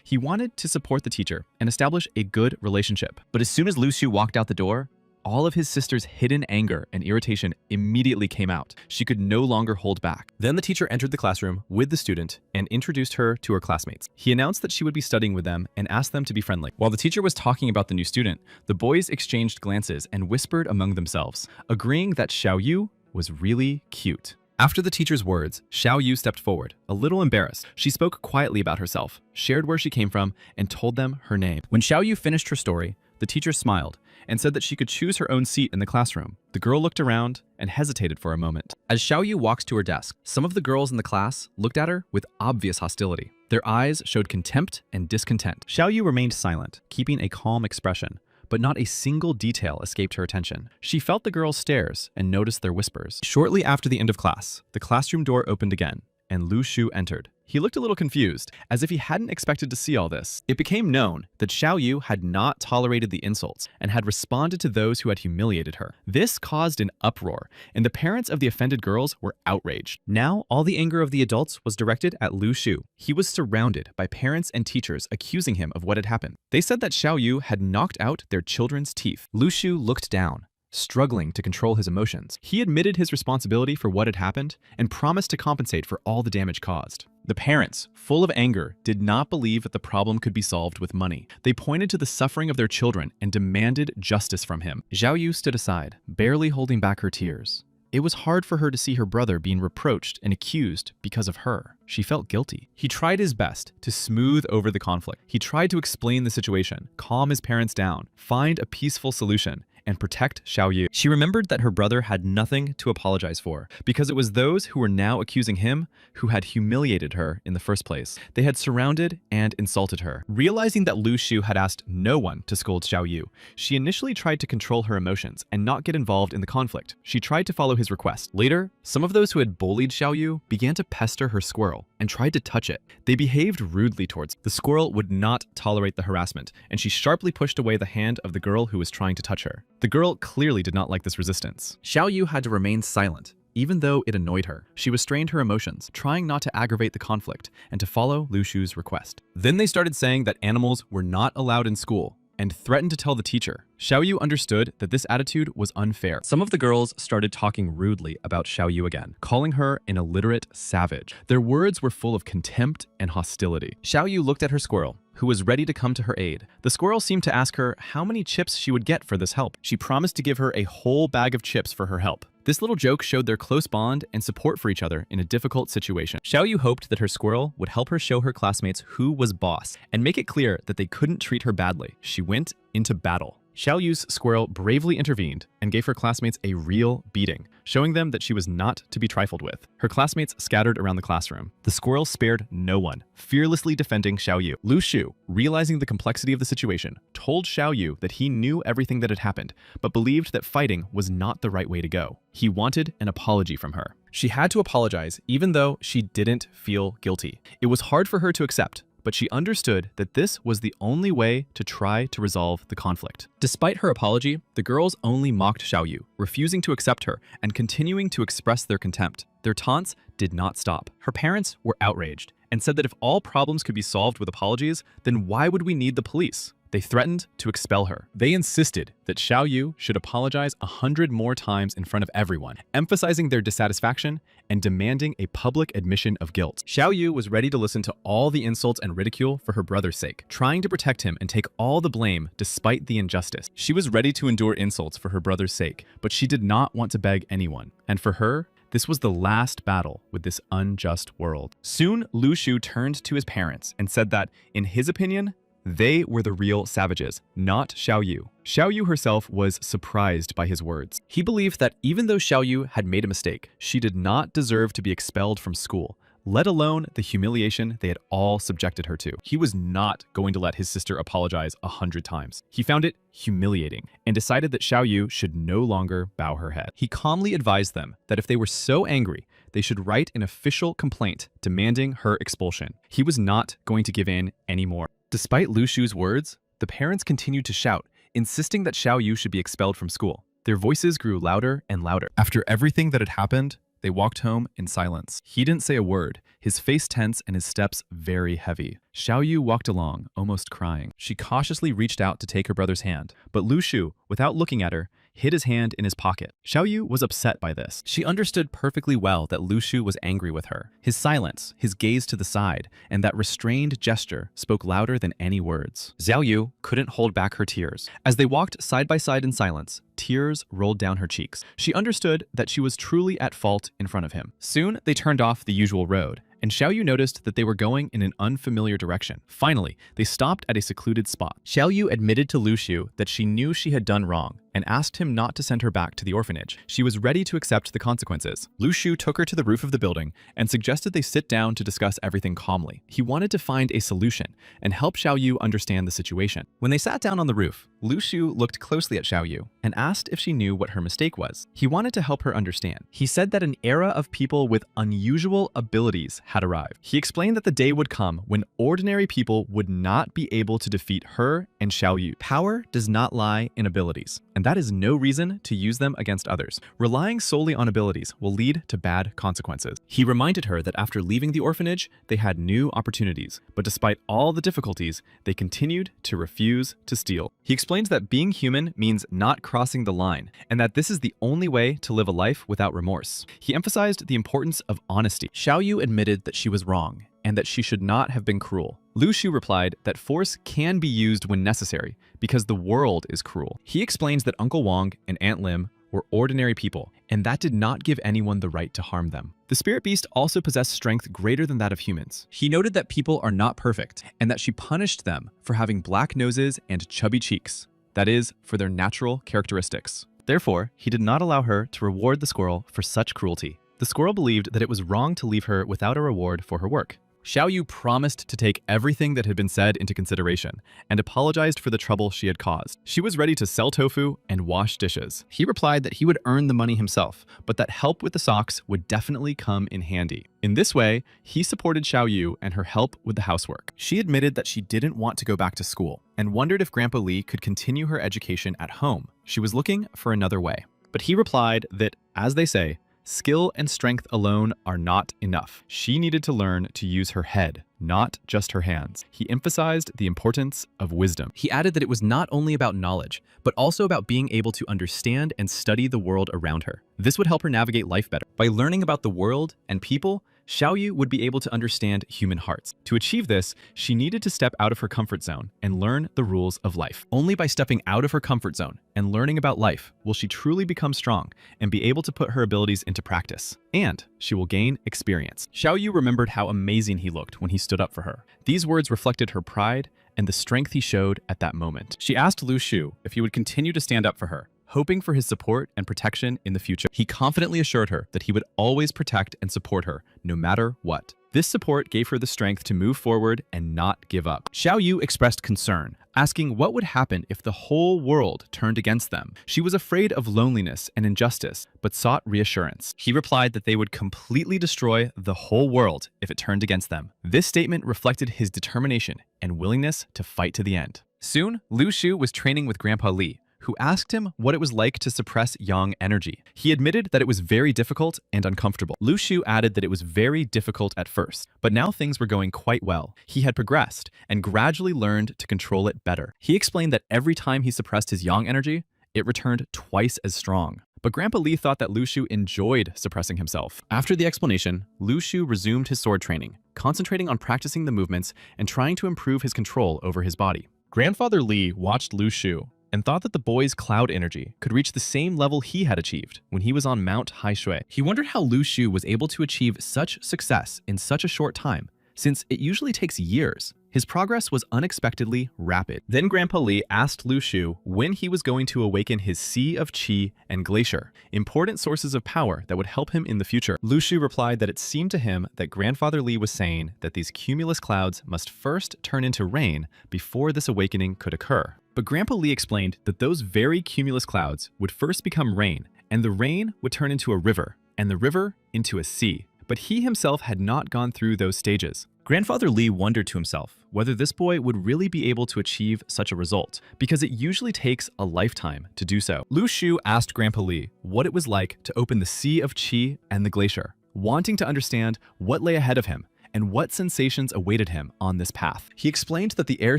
S1: He wanted to support the teacher and establish a good relationship. But as soon as Lu Shu walked out the door, all of his sister's hidden anger and irritation immediately came out. She could no longer hold back. Then the teacher entered the classroom with the student and introduced her to her classmates. He announced that she would be studying with them and asked them to be friendly. While the teacher was talking about the new student, the boys exchanged glances and whispered among themselves, agreeing that Xiao Yu was really cute. After the teacher's words, Xiao Yu stepped forward, a little embarrassed. She spoke quietly about herself, shared where she came from, and told them her name. When Xiao Yu finished her story, the teacher smiled and said that she could choose her own seat in the classroom. The girl looked around and hesitated for a moment. As Xiao Yu walked to her desk, some of the girls in the class looked at her with obvious hostility. Their eyes showed contempt and discontent. Xiao Yu remained silent, keeping a calm expression, but not a single detail escaped her attention. She felt the girls' stares and noticed their whispers. Shortly after the end of class, the classroom door opened again, and Lu Shu entered. He looked a little confused, as if he hadn't expected to see all this. It became known that Xiao Yu had not tolerated the insults and had responded to those who had humiliated her. This caused an uproar, and the parents of the offended girls were outraged. Now, all the anger of the adults was directed at Lu Shu. He was surrounded by parents and teachers accusing him of what had happened. They said that Xiao Yu had knocked out their children's teeth. Lu Shu looked down, struggling to control his emotions. He admitted his responsibility for what had happened and promised to compensate for all the damage caused. The parents, full of anger, did not believe that the problem could be solved with money. They pointed to the suffering of their children and demanded justice from him. Xiao Yu stood aside, barely holding back her tears. It was hard for her to see her brother being reproached and accused because of her. She felt guilty. He tried his best to smooth over the conflict. He tried to explain the situation, calm his parents down, find a peaceful solution, and protect Xiaoyu. She remembered that her brother had nothing to apologize for, because it was those who were now accusing him who had humiliated her in the first place. They had surrounded and insulted her. Realizing that Lu Shu had asked no one to scold Xiaoyu, she initially tried to control her emotions and not get involved in the conflict. She tried to follow his request. Later, some of those who had bullied Xiaoyu began to pester her squirrel and tried to touch it. They behaved rudely towards it. The squirrel would not tolerate the harassment, and she sharply pushed away the hand of the girl who was trying to touch her. The girl clearly did not like this resistance. Xiaoyu had to remain silent, even though it annoyed her. She restrained her emotions, trying not to aggravate the conflict and to follow Lu Shu's request. Then they started saying that animals were not allowed in school and threatened to tell the teacher. Xiaoyu understood that this attitude was unfair. Some of the girls started talking rudely about Xiaoyu again, calling her an illiterate savage. Their words were full of contempt and hostility. Xiaoyu looked at her squirrel, who was ready to come to her aid. The squirrel seemed to ask her how many chips she would get for this help. She promised to give her a whole bag of chips for her help. This little joke showed their close bond and support for each other in a difficult situation. Xiaoyu hoped that her squirrel would help her show her classmates who was boss and make it clear that they couldn't treat her badly. She went into battle. Xiaoyu's squirrel bravely intervened and gave her classmates a real beating, showing them that she was not to be trifled with. Her classmates scattered around the classroom. The squirrel spared no one, fearlessly defending Xiaoyu. Lu Shu, realizing the complexity of the situation, told Xiaoyu that he knew everything that had happened, but believed that fighting was not the right way to go. He wanted an apology from her. She had to apologize even though she didn't feel guilty. It was hard for her to accept, but she understood that this was the only way to try to resolve the conflict. Despite her apology, the girls only mocked Xiaoyu, refusing to accept her and continuing to express their contempt. Their taunts did not stop. Her parents were outraged and said that if all problems could be solved with apologies, then why would we need the police? They threatened to expel her. They insisted that Xiaoyu should apologize 100 more times in front of everyone, emphasizing their dissatisfaction and demanding a public admission of guilt. Xiaoyu was ready to listen to all the insults and ridicule for her brother's sake, trying to protect him and take all the blame despite the injustice. She was ready to endure insults for her brother's sake, but she did not want to beg anyone. And for her, this was the last battle with this unjust world. Soon, Lu Shu turned to his parents and said that, in his opinion, they were the real savages, not Xiaoyu. Xiaoyu herself was surprised by his words. He believed that even though Xiaoyu had made a mistake, she did not deserve to be expelled from school, let alone the humiliation they had all subjected her to. He was not going to let his sister apologize 100 times. He found it humiliating and decided that Xiaoyu should no longer bow her head. He calmly advised them that if they were so angry, they should write an official complaint demanding her expulsion. He was not going to give in anymore. Despite Lu Shu's words, the parents continued to shout, insisting that Xiaoyu should be expelled from school. Their voices grew louder and louder. After everything that had happened, they walked home in silence. He didn't say a word, his face tense and his steps very heavy. Xiaoyu walked along, almost crying. She cautiously reached out to take her brother's hand, but Lu Shu, without looking at her, hid his hand in his pocket. Xiaoyu was upset by this. She understood perfectly well that Lu Shu was angry with her. His silence, his gaze to the side, and that restrained gesture spoke louder than any words. Xiaoyu couldn't hold back her tears. As they walked side by side in silence, tears rolled down her cheeks. She understood that she was truly at fault in front of him. Soon, they turned off the usual road, and Xiaoyu noticed that they were going in an unfamiliar direction. Finally, they stopped at a secluded spot. Xiaoyu admitted to Lu Shu that she knew she had done wrong and asked him not to send her back to the orphanage. She was ready to accept the consequences. Lu Shu took her to the roof of the building and suggested they sit down to discuss everything calmly. He wanted to find a solution and help Xiaoyu understand the situation. When they sat down on the roof, Lu Shu looked closely at Xiaoyu and asked if she knew what her mistake was. He wanted to help her understand. He said that an era of people with unusual abilities had arrived. He explained that the day would come when ordinary people would not be able to defeat her and Xiaoyu. Power does not lie in abilities, and that is no reason to use them against others. Relying solely on abilities will lead to bad consequences. He reminded her that after leaving the orphanage, they had new opportunities, but despite all the difficulties, they continued to refuse to steal. He explained that being human means not crossing the line, and that this is the only way to live a life without remorse. He emphasized the importance of honesty. Xiaoyu admitted that she was wrong, and that she should not have been cruel. Lu Shu replied that force can be used when necessary, because the world is cruel. He explains that Uncle Wang and Aunt Lim were ordinary people, and that did not give anyone the right to harm them. The spirit beast also possessed strength greater than that of humans. He noted that people are not perfect, and that she punished them for having black noses and chubby cheeks. That is, for their natural characteristics. Therefore, he did not allow her to reward the squirrel for such cruelty. The squirrel believed that it was wrong to leave her without a reward for her work. Xiao Yu promised to take everything that had been said into consideration and apologized for the trouble she had caused. She was ready to sell tofu and wash dishes. He replied that he would earn the money himself, but that help with the socks would definitely come in handy. In this way, he supported Xiao Yu and her help with the housework. She admitted that she didn't want to go back to school and wondered if Grandpa Li could continue her education at home. She was looking for another way. But he replied that, as they say, skill and strength alone are not enough. She needed to learn to use her head, not just her hands. He emphasized the importance of wisdom. He added that it was not only about knowledge, but also about being able to understand and study the world around her. This would help her navigate life better. By learning about the world and people, Xiao Yu would be able to understand human hearts. To achieve this, she needed to step out of her comfort zone and learn the rules of life. Only by stepping out of her comfort zone and learning about life will she truly become strong and be able to put her abilities into practice. And she will gain experience. Xiao Yu remembered how amazing he looked when he stood up for her. These words reflected her pride and the strength he showed at that moment. She asked Lu Shu if he would continue to stand up for her, hoping for his support and protection in the future. He confidently assured her that he would always protect and support her, no matter what. This support gave her the strength to move forward and not give up. Xiao Yu expressed concern, asking what would happen if the whole world turned against them. She was afraid of loneliness and injustice, but sought reassurance. He replied that they would completely destroy the whole world if it turned against them. This statement reflected his determination and willingness to fight to the end. Soon, Lu Shu was training with Grandpa Li, who asked him what it was like to suppress yang energy. He admitted that it was very difficult and uncomfortable. Lu Shu added that it was very difficult at first, but now things were going quite well. He had progressed and gradually learned to control it better. He explained that every time he suppressed his yang energy, it returned twice as strong. But Grandpa Li thought that Lu Shu enjoyed suppressing himself. After the explanation, Lu Shu resumed his sword training, concentrating on practicing the movements and trying to improve his control over his body. Grandfather Li watched Lu Shu and thought that the boy's cloud energy could reach the same level he had achieved when he was on Mount Haishui. He wondered how Lu Shu was able to achieve such success in such a short time, since it usually takes years. His progress was unexpectedly rapid. Then Grandpa Li asked Lu Shu when he was going to awaken his Sea of Qi and Glacier, important sources of power that would help him in the future. Lu Shu replied that it seemed to him that Grandfather Li was saying that these cumulus clouds must first turn into rain before this awakening could occur. But Grandpa Li explained that those very cumulus clouds would first become rain, and the rain would turn into a river, and the river into a sea. But he himself had not gone through those stages. Grandfather Li wondered to himself whether this boy would really be able to achieve such a result, because it usually takes a lifetime to do so. Lu Shu asked Grandpa Li what it was like to open the Sea of Qi and the Glacier, wanting to understand what lay ahead of him and what sensations awaited him on this path. He explained that the air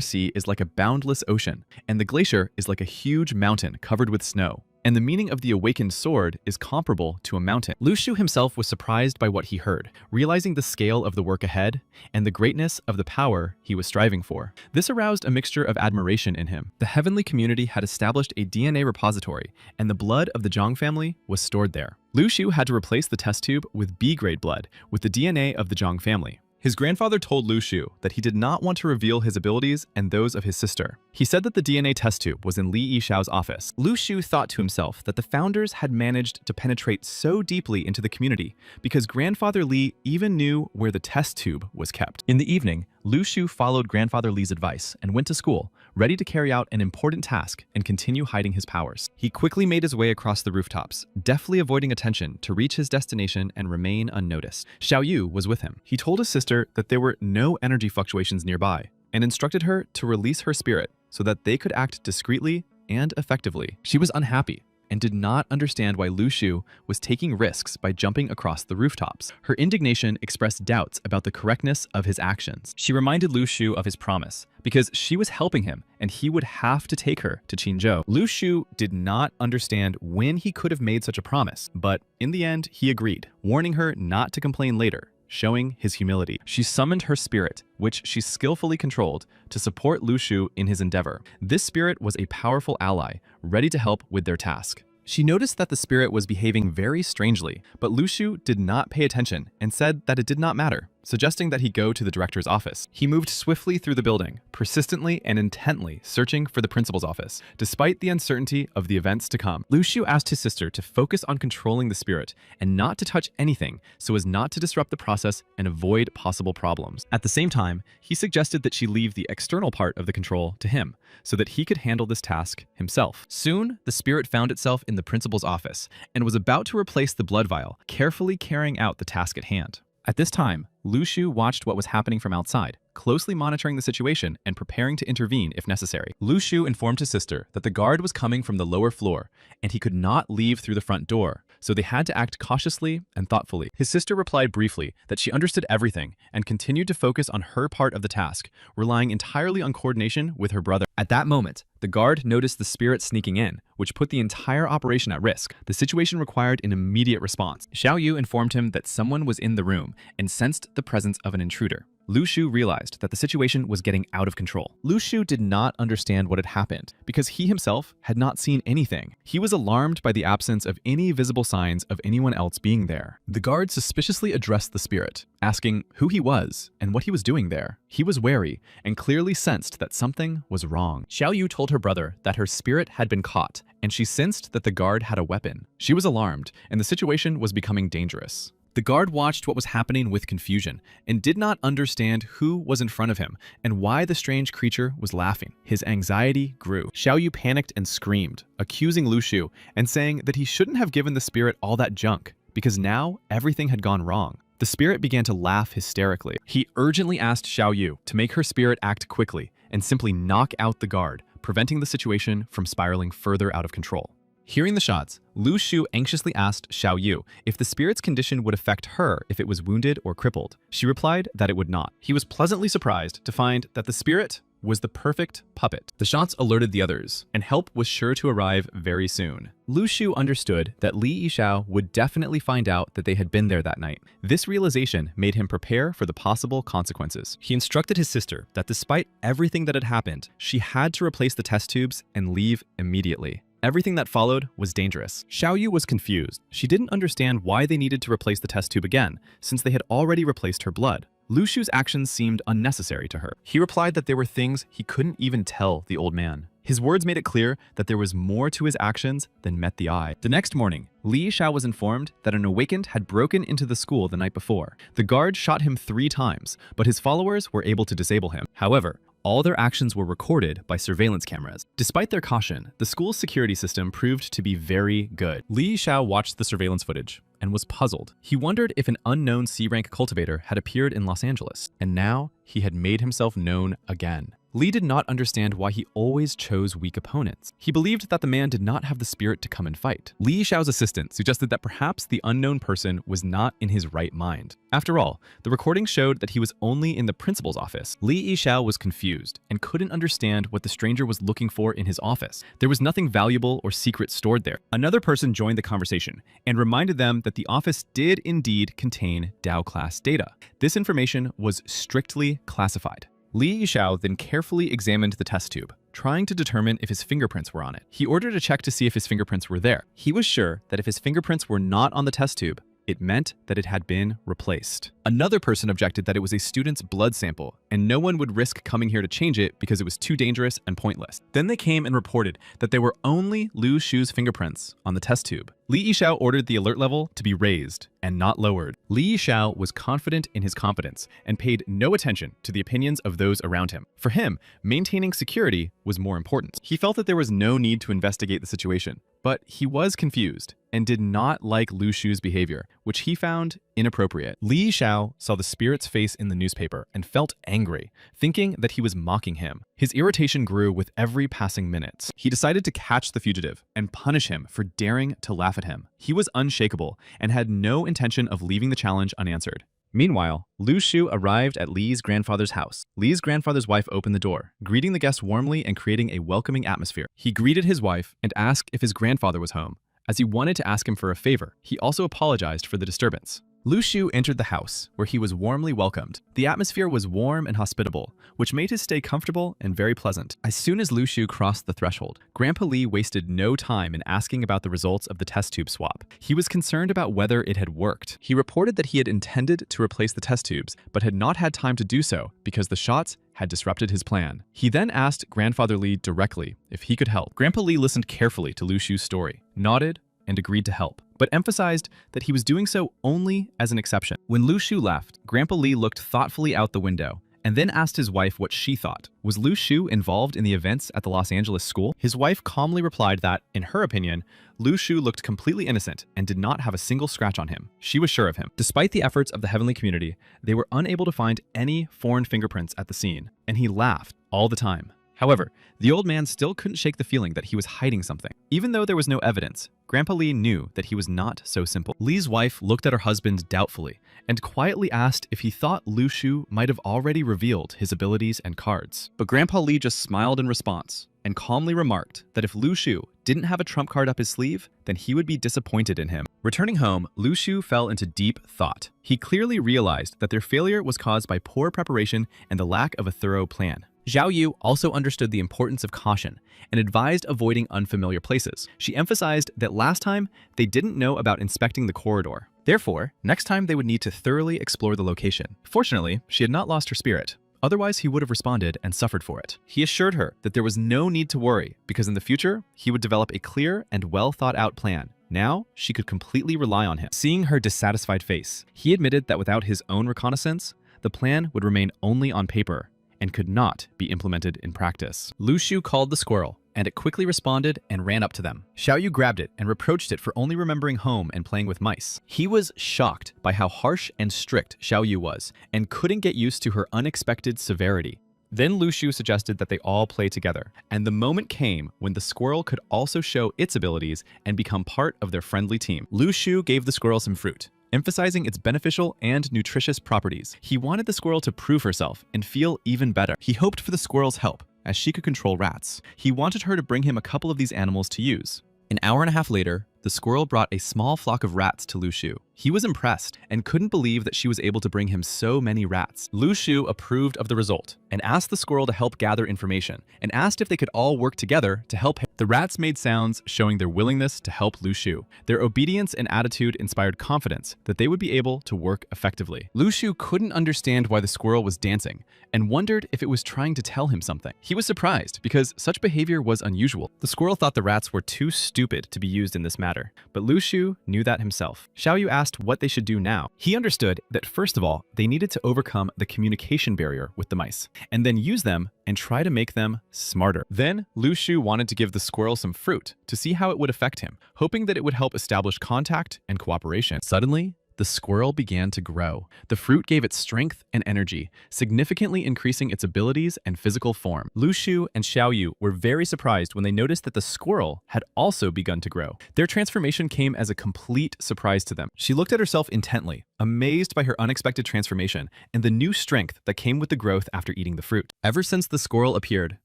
S1: sea is like a boundless ocean, and the glacier is like a huge mountain covered with snow. And the meaning of the awakened sword is comparable to a mountain. Lu Shu himself was surprised by what he heard, realizing the scale of the work ahead and the greatness of the power he was striving for. This aroused a mixture of admiration in him. The heavenly community had established a DNA repository, and the blood of the Zhang family was stored there. Lu Shu had to replace the test tube with B-grade blood with the DNA of the Zhang family. His grandfather told Lu Shu that he did not want to reveal his abilities and those of his sister. He said that the DNA test tube was in Li Yishao's office. Lu Shu thought to himself that the founders had managed to penetrate so deeply into the community because Grandfather Li even knew where the test tube was kept. In the evening, Lu Shu followed Grandfather Li's advice and went to school, ready to carry out an important task and continue hiding his powers. He quickly made his way across the rooftops, deftly avoiding attention to reach his destination and remain unnoticed. Xiao Yu was with him. He told his sister that there were no energy fluctuations nearby and instructed her to release her spirit so that they could act discreetly and effectively. She was unhappy and did not understand why Lu Shu was taking risks by jumping across the rooftops. Her indignation expressed doubts about the correctness of his actions. She reminded Lu Shu of his promise, because she was helping him and he would have to take her to Qinzhou. Lu Shu did not understand when he could have made such a promise, but in the end, he agreed, warning her not to complain later, showing his humility. She summoned her spirit, which she skillfully controlled, to support Lu Shu in his endeavor. This spirit was a powerful ally, ready to help with their task. She noticed that the spirit was behaving very strangely, but Lu Shu did not pay attention and said that it did not matter, suggesting that he go to the director's office. He moved swiftly through the building, persistently and intently searching for the principal's office, despite the uncertainty of the events to come. Lu Shu asked his sister to focus on controlling the spirit and not to touch anything so as not to disrupt the process and avoid possible problems. At the same time, he suggested that she leave the external part of the control to him so that he could handle this task himself. Soon, the spirit found itself in the principal's office and was about to replace the blood vial, carefully carrying out the task at hand. At this time, Lu Shu watched what was happening from outside, closely monitoring the situation and preparing to intervene if necessary. Lu Shu informed his sister that the guard was coming from the lower floor and he could not leave through the front door, so they had to act cautiously and thoughtfully. His sister replied briefly that she understood everything and continued to focus on her part of the task, relying entirely on coordination with her brother. At that moment, the guard noticed the spirit sneaking in, which put the entire operation at risk. The situation required an immediate response. Xiao Yu informed him that someone was in the room and sensed the presence of an intruder. Lu Shu realized that the situation was getting out of control. Lu Shu did not understand what had happened because he himself had not seen anything. He was alarmed by the absence of any visible signs of anyone else being there. The guard suspiciously addressed the spirit, asking who he was and what he was doing there. He was wary and clearly sensed that something was wrong. Xiao Yu told her brother that her spirit had been caught, and she sensed that the guard had a weapon. She was alarmed, and the situation was becoming dangerous. The guard watched what was happening with confusion and did not understand who was in front of him and why the strange creature was laughing. His anxiety grew. Xiao Yu panicked and screamed, accusing Lu Shu and saying that he shouldn't have given the spirit all that junk because now everything had gone wrong. The spirit began to laugh hysterically. He urgently asked Xiao Yu to make her spirit act quickly and simply knock out the guard, preventing the situation from spiraling further out of control. Hearing the shots, Lu Shu anxiously asked Xiao Yu if the spirit's condition would affect her if it was wounded or crippled. She replied that it would not. He was pleasantly surprised to find that the spirit was the perfect puppet. The shots alerted the others, and help was sure to arrive very soon. Lu Shu understood that Li Yishao would definitely find out that they had been there that night. This realization made him prepare for the possible consequences. He instructed his sister that despite everything that had happened, she had to replace the test tubes and leave immediately. Everything that followed was dangerous. Xiao Yu was confused. She didn't understand why they needed to replace the test tube again, since they had already replaced her blood. Lu Shu's actions seemed unnecessary to her. He replied that there were things he couldn't even tell the old man. His words made it clear that there was more to his actions than met the eye. The next morning, Li Yishao was informed that an awakened had broken into the school the night before. The guard shot him 3 times, but his followers were able to disable him. However, all their actions were recorded by surveillance cameras. Despite their caution, the school's security system proved to be very good. Li Yishao watched the surveillance footage and was puzzled. He wondered if an unknown C-rank cultivator had appeared in Los Angeles, and now he had made himself known again. Li did not understand why he always chose weak opponents. He believed that the man did not have the spirit to come and fight. Li Yishao's assistant suggested that perhaps the unknown person was not in his right mind. After all, the recording showed that he was only in the principal's office. Li Yishao was confused and couldn't understand what the stranger was looking for in his office. There was nothing valuable or secret stored there. Another person joined the conversation and reminded them that the office did indeed contain Dao class data. This information was strictly classified. Li Yishao then carefully examined the test tube, trying to determine if his fingerprints were on it. He ordered a check to see if his fingerprints were there. He was sure that if his fingerprints were not on the test tube, it meant that it had been replaced. Another person objected that it was a student's blood sample, and no one would risk coming here to change it because it was too dangerous and pointless. Then they came and reported that there were only Lu Shu's fingerprints on the test tube. Li Yishao ordered the alert level to be raised and not lowered. Li Yishao was confident in his competence and paid no attention to the opinions of those around him. For him, maintaining security was more important. He felt that there was no need to investigate the situation, but he was confused and did not like Lu Shu's behavior, which he found inappropriate. Li Yishao saw the spirit's face in the newspaper and felt angry, thinking that he was mocking him. His irritation grew with every passing minute. He decided to catch the fugitive and punish him for daring to laugh at him. He was unshakable and had no intention of leaving the challenge unanswered. Meanwhile, Lu Shu arrived at Li's grandfather's house. Li's grandfather's wife opened the door, greeting the guests warmly and creating a welcoming atmosphere. He greeted his wife and asked if his grandfather was home, as he wanted to ask him for a favor. He also apologized for the disturbance. Lu Shu entered the house, where he was warmly welcomed. The atmosphere was warm and hospitable, which made his stay comfortable and very pleasant. As soon as Lu Shu crossed the threshold, Grandpa Li wasted no time in asking about the results of the test tube swap. He was concerned about whether it had worked. He reported that he had intended to replace the test tubes, but had not had time to do so because the shots had disrupted his plan. He then asked Grandfather Li directly if he could help. Grandpa Li listened carefully to Lu Shu's story, nodded, and agreed to help, but emphasized that he was doing so only as an exception. When Lu Shu left, Grandpa Li looked thoughtfully out the window and then asked his wife what she thought. Was Lu Shu involved in the events at the Los Angeles school? His wife calmly replied that, in her opinion, Lu Shu looked completely innocent and did not have a single scratch on him. She was sure of him. Despite the efforts of the heavenly community, they were unable to find any foreign fingerprints at the scene, and he laughed all the time. However, the old man still couldn't shake the feeling that he was hiding something. Even though there was no evidence, Grandpa Li knew that he was not so simple. Li's wife looked at her husband doubtfully and quietly asked if he thought Lu Shu might have already revealed his abilities and cards. But Grandpa Li just smiled in response and calmly remarked that if Lu Shu didn't have a trump card up his sleeve, then he would be disappointed in him. Returning home, Lu Shu fell into deep thought. He clearly realized that their failure was caused by poor preparation and the lack of a thorough plan. Zhao Yu also understood the importance of caution and advised avoiding unfamiliar places. She emphasized that last time, they didn't know about inspecting the corridor. Therefore, next time they would need to thoroughly explore the location. Fortunately, she had not lost her spirit. Otherwise, he would have responded and suffered for it. He assured her that there was no need to worry because in the future, he would develop a clear and well thought out plan. Now, she could completely rely on him. Seeing her dissatisfied face, he admitted that without his own reconnaissance, the plan would remain only on paper and could not be implemented in practice. Lu Shu called the squirrel, and it quickly responded and ran up to them. Xiao Yu grabbed it and reproached it for only remembering home and playing with mice. He was shocked by how harsh and strict Xiao Yu was, and couldn't get used to her unexpected severity. Then Lu Shu suggested that they all play together, and the moment came when the squirrel could also show its abilities and become part of their friendly team. Lu Shu gave the squirrel some fruit, emphasizing its beneficial and nutritious properties. He wanted the squirrel to prove herself and feel even better. He hoped for the squirrel's help, as she could control rats. He wanted her to bring him a couple of these animals to use. An hour and a half later, the squirrel brought a small flock of rats to Lu Shu. He was impressed and couldn't believe that she was able to bring him so many rats. Lu Shu approved of the result and asked the squirrel to help gather information and asked if they could all work together to help him. The rats made sounds showing their willingness to help Lu Shu. Their obedience and attitude inspired confidence that they would be able to work effectively. Lu Shu couldn't understand why the squirrel was dancing and wondered if it was trying to tell him something. He was surprised because such behavior was unusual. The squirrel thought the rats were too stupid to be used in this matter, but Lu Shu knew that himself. Xiao Yu asked what they should do now. He understood that first of all, they needed to overcome the communication barrier with the mice, and then use them and try to make them smarter. Then Lu Shu wanted to give the squirrel some fruit to see how it would affect him, hoping that it would help establish contact and cooperation. Suddenly, the squirrel began to grow. The fruit gave it strength and energy, significantly increasing its abilities and physical form. Lu Shu and Xiao Yu were very surprised when they noticed that the squirrel had also begun to grow. Their transformation came as a complete surprise to them. She looked at herself intently, amazed by her unexpected transformation and the new strength that came with the growth after eating the fruit. Ever since the squirrel appeared,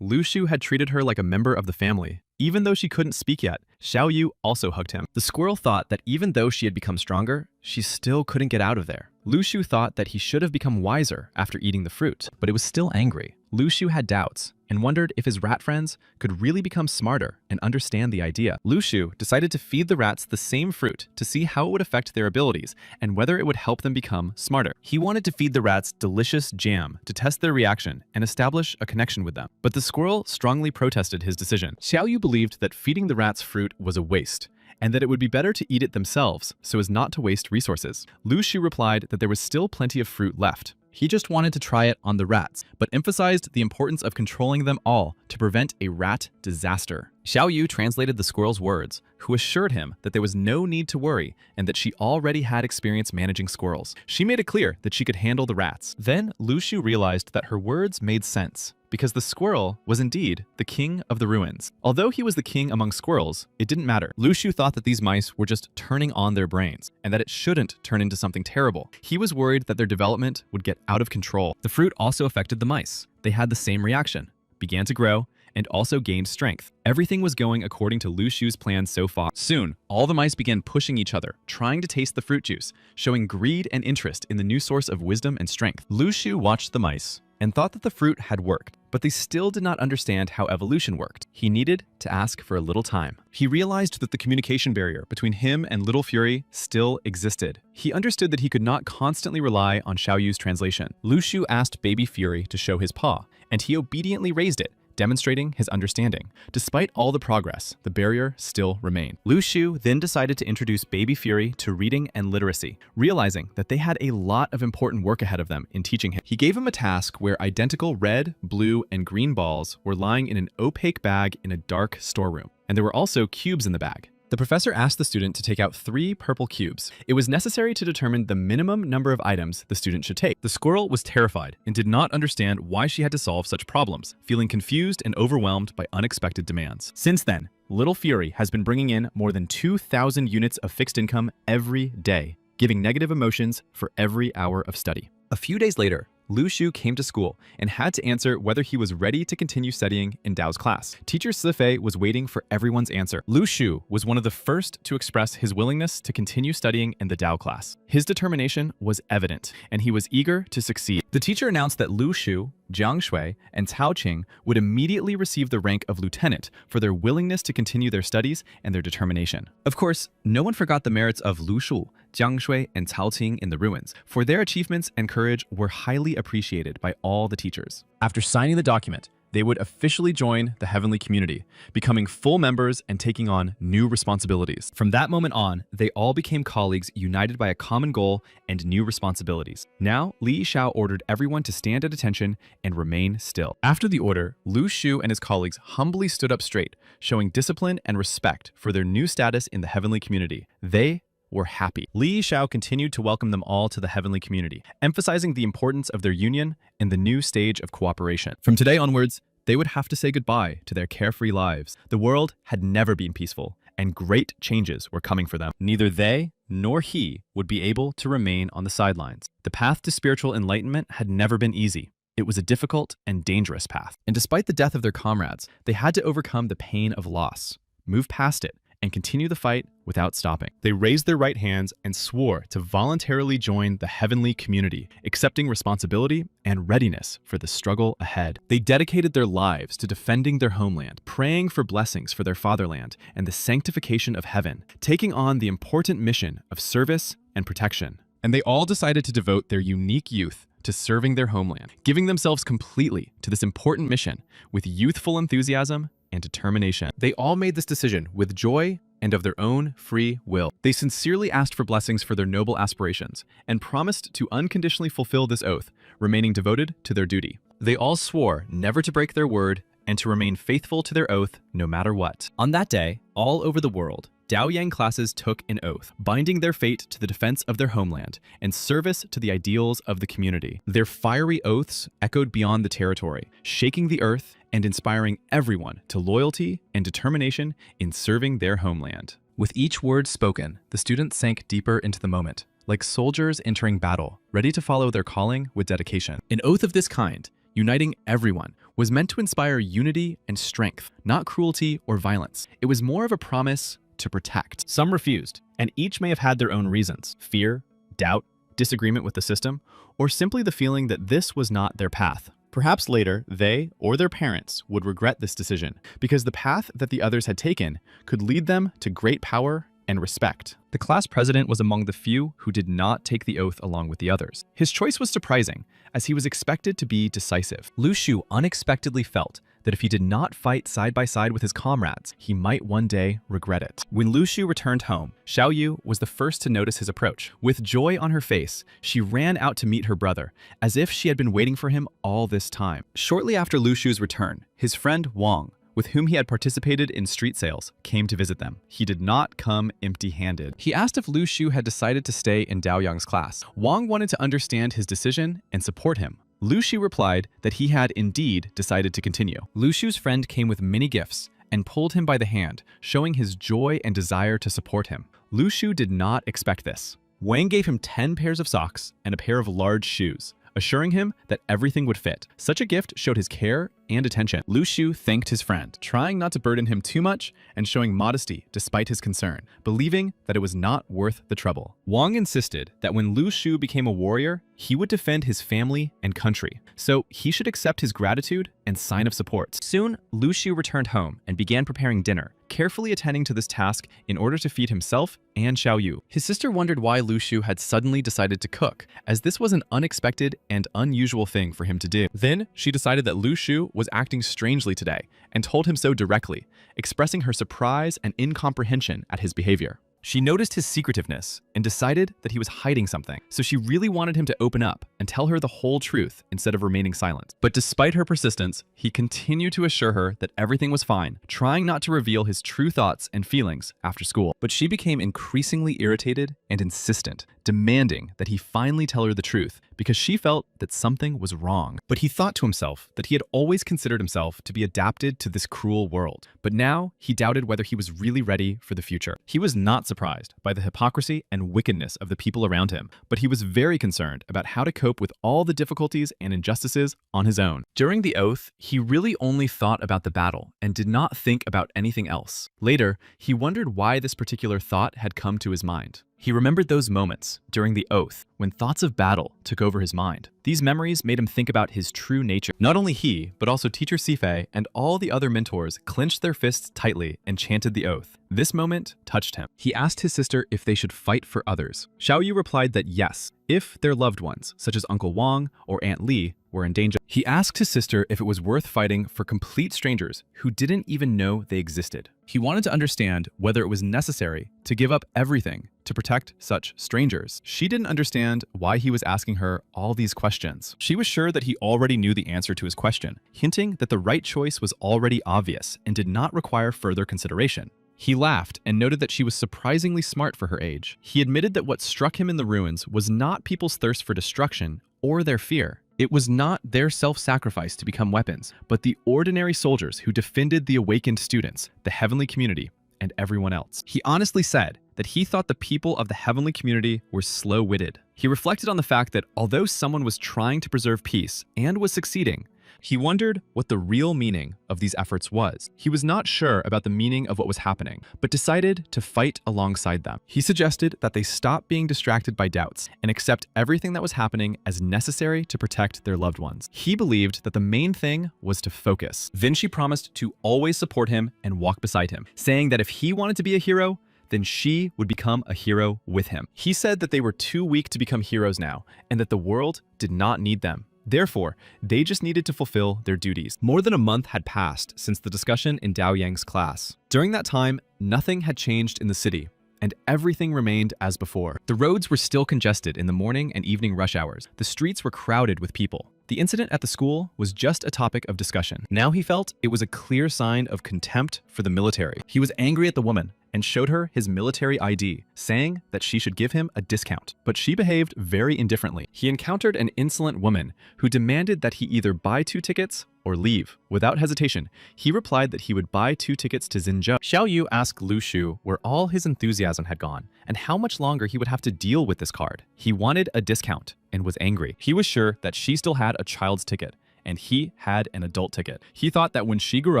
S1: Lu Shu had treated her like a member of the family. Even though she couldn't speak yet, Xiao Yu also hugged him. The squirrel thought that even though she had become stronger, she still couldn't get out of there. Lu Shu thought that he should have become wiser after eating the fruit, but it was still angry. Lu Shu had doubts and wondered if his rat friends could really become smarter and understand the idea. Lu Shu decided to feed the rats the same fruit to see how it would affect their abilities and whether it would help them become smarter. He wanted to feed the rats delicious jam to test their reaction and establish a connection with them. But the squirrel strongly protested his decision. Xiao Yu believed that feeding the rats fruit was a waste, and that it would be better to eat it themselves so as not to waste resources. Lu Shu replied that there was still plenty of fruit left. He just wanted to try it on the rats, but emphasized the importance of controlling them all to prevent a rat disaster. Xiao Yu translated the squirrel's words, who assured him that there was no need to worry and that she already had experience managing squirrels. She made it clear that she could handle the rats. Then Lu Shu realized that her words made sense, because the squirrel was indeed the king of the ruins. Although he was the king among squirrels, it didn't matter. Lu Shu thought that these mice were just turning on their brains, and that it shouldn't turn into something terrible. He was worried that their development would get out of control. The fruit also affected the mice. They had the same reaction, began to grow, and also gained strength. Everything was going according to Lu Shu's plan so far. Soon, all the mice began pushing each other, trying to taste the fruit juice, showing greed and interest in the new source of wisdom and strength. Lu Shu watched the mice and thought that the fruit had worked, but they still did not understand how evolution worked. He needed to ask for a little time. He realized that the communication barrier between him and Little Fury still existed. He understood that he could not constantly rely on Xiaoyu's translation. Lu Shu asked Baby Fury to show his paw, and he obediently raised it, demonstrating his understanding. Despite all the progress, the barrier still remained. Lu Shu then decided to introduce Baby Fury to reading and literacy, realizing that they had a lot of important work ahead of them in teaching him. He gave him a task where identical red, blue, and green balls were lying in an opaque bag in a dark storeroom, and there were also cubes in the bag. The professor asked the student to take out 3 purple cubes. It was necessary to determine the minimum number of items the student should take. The squirrel was terrified and did not understand why she had to solve such problems, feeling confused and overwhelmed by unexpected demands. Since then, Little Fury has been bringing in more than 2,000 units of fixed income every day, giving negative emotions for every hour of study. A few days later, Lu Shu came to school and had to answer whether he was ready to continue studying in Dao's class. Teacher Sifei was waiting for everyone's answer. Lu Shu was one of the first to express his willingness to continue studying in the Dao class. His determination was evident, and he was eager to succeed. The teacher announced that Lu Shu, Jiang Shui, and Cao Qing would immediately receive the rank of lieutenant for their willingness to continue their studies and their determination. Of course, no one forgot the merits of Lu Shu, Jiang Shui, and Cao Qing in the ruins, for their achievements and courage were highly appreciated by all the teachers. After signing the document, they would officially join the heavenly community, becoming full members and taking on new responsibilities. From that moment on, they all became colleagues united by a common goal and new responsibilities. Now, Li Shao ordered everyone to stand at attention and remain still. After the order, Lu Shu and his colleagues humbly stood up straight, showing discipline and respect for their new status in the heavenly community. They were happy. Li Shao continued to welcome them all to the heavenly community, emphasizing the importance of their union and the new stage of cooperation. From today onwards, they would have to say goodbye to their carefree lives. The world had never been peaceful, and great changes were coming for them. Neither they nor he would be able to remain on the sidelines. The path to spiritual enlightenment had never been easy. It was a difficult and dangerous path. And despite the death of their comrades, they had to overcome the pain of loss, move past it, and continue the fight without stopping. They raised their right hands and swore to voluntarily join the heavenly community, accepting responsibility and readiness for the struggle ahead. They dedicated their lives to defending their homeland, praying for blessings for their fatherland and the sanctification of heaven, taking on the important mission of service and protection. And they all decided to devote their unique youth to serving their homeland, giving themselves completely to this important mission with youthful enthusiasm and determination. They all made this decision with joy and of their own free will. They sincerely asked for blessings for their noble aspirations and promised to unconditionally fulfill this oath, remaining devoted to their duty. They all swore never to break their word and to remain faithful to their oath no matter what. On that day, all over the world, Daoyang classes took an oath, binding their fate to the defense of their homeland and service to the ideals of the community. Their fiery oaths echoed beyond the territory, shaking the earth and inspiring everyone to loyalty and determination in serving their homeland. With each word spoken, the students sank deeper into the moment, like soldiers entering battle, ready to follow their calling with dedication. An oath of this kind, uniting everyone, was meant to inspire unity and strength, not cruelty or violence. It was more of a promise to protect. Some refused, and each may have had their own reasons: fear, doubt, disagreement with the system, or simply the feeling that this was not their path. Perhaps later, they or their parents would regret this decision, because the path that the others had taken could lead them to great power and respect. The class president was among the few who did not take the oath along with the others. His choice was surprising, as he was expected to be decisive. Lu Shu unexpectedly felt that if he did not fight side by side with his comrades, he might one day regret it. When Lu Shu returned home, Xiao Yu was the first to notice his approach. With joy on her face, she ran out to meet her brother, as if she had been waiting for him all this time. Shortly after Lu Shu's return, his friend Wang, with whom he had participated in street sales, came to visit them. He did not come empty-handed. He asked if Lu Shu had decided to stay in Daoyang's class. Wang wanted to understand his decision and support him. Lu Shu replied that he had indeed decided to continue. Lu Shu's friend came with many gifts and pulled him by the hand, showing his joy and desire to support him. Lu Shu did not expect this. Wang gave him 10 pairs of socks and a pair of large shoes, assuring him that everything would fit. Such a gift showed his care and attention. Lu Shu thanked his friend, trying not to burden him too much and showing modesty despite his concern, believing that it was not worth the trouble. Wang insisted that when Lu Shu became a warrior, he would defend his family and country, so he should accept his gratitude and sign of support. Soon, Lu Shu returned home and began preparing dinner, carefully attending to this task in order to feed himself and Xiao Yu. His sister wondered why Lu Shu had suddenly decided to cook, as this was an unexpected and unusual thing for him to do. Then, she decided that Lu Shu was acting strangely today and told him so directly, expressing her surprise and incomprehension at his behavior. She noticed his secretiveness and decided that he was hiding something, so she really wanted him to open up and tell her the whole truth instead of remaining silent. But despite her persistence, he continued to assure her that everything was fine, trying not to reveal his true thoughts and feelings after school. But she became increasingly irritated and insistent, demanding that he finally tell her the truth because she felt that something was wrong. But he thought to himself that he had always considered himself to be adapted to this cruel world. But now he doubted whether he was really ready for the future. He was not surprised by the hypocrisy and wickedness of the people around him, but he was very concerned about how to cope with all the difficulties and injustices on his own. During the oath, he really only thought about the battle and did not think about anything else. Later, he wondered why this particular thought had come to his mind. He remembered those moments during the oath when thoughts of battle took over his mind. These memories made him think about his true nature. Not only he, but also teacher Sifei and all the other mentors clenched their fists tightly and chanted the oath. This moment touched him. He asked his sister if they should fight for others. Xiao Yu replied that yes, if their loved ones, such as Uncle Wang or Aunt Li, were in danger. He asked his sister if it was worth fighting for complete strangers who didn't even know they existed. He wanted to understand whether it was necessary to give up everything to protect such strangers. She didn't understand why he was asking her all these questions. She was sure that he already knew the answer to his question, hinting that the right choice was already obvious and did not require further consideration. He laughed and noted that she was surprisingly smart for her age. He admitted that what struck him in the ruins was not people's thirst for destruction or their fear. It was not their self-sacrifice to become weapons, but the ordinary soldiers who defended the awakened students, the heavenly community, and everyone else. He honestly said that he thought the people of the heavenly community were slow-witted. He reflected on the fact that although someone was trying to preserve peace and was succeeding, he wondered what the real meaning of these efforts was. He was not sure about the meaning of what was happening, but decided to fight alongside them. He suggested that they stop being distracted by doubts and accept everything that was happening as necessary to protect their loved ones. He believed that the main thing was to focus. Then she promised to always support him and walk beside him, saying that if he wanted to be a hero, then she would become a hero with him. He said that they were too weak to become heroes now, and that the world did not need them. Therefore, they just needed to fulfill their duties. More than a month had passed since the discussion in Dao Yang's class. During that time, nothing had changed in the city, and everything remained as before. The roads were still congested in the morning and evening rush hours. The streets were crowded with people. The incident at the school was just a topic of discussion. Now he felt it was a clear sign of contempt for the military. He was angry at the woman and showed her his military ID, saying that she should give him a discount. But she behaved very indifferently. He encountered an insolent woman who demanded that he either buy 2 tickets or leave. Without hesitation, he replied that he would buy 2 tickets to Xinzhou. Xiao Yu asked Lu Shu where all his enthusiasm had gone and how much longer he would have to deal with this card. He wanted a discount and was angry. He was sure that she still had a child's ticket and he had an adult ticket. He thought that when she grew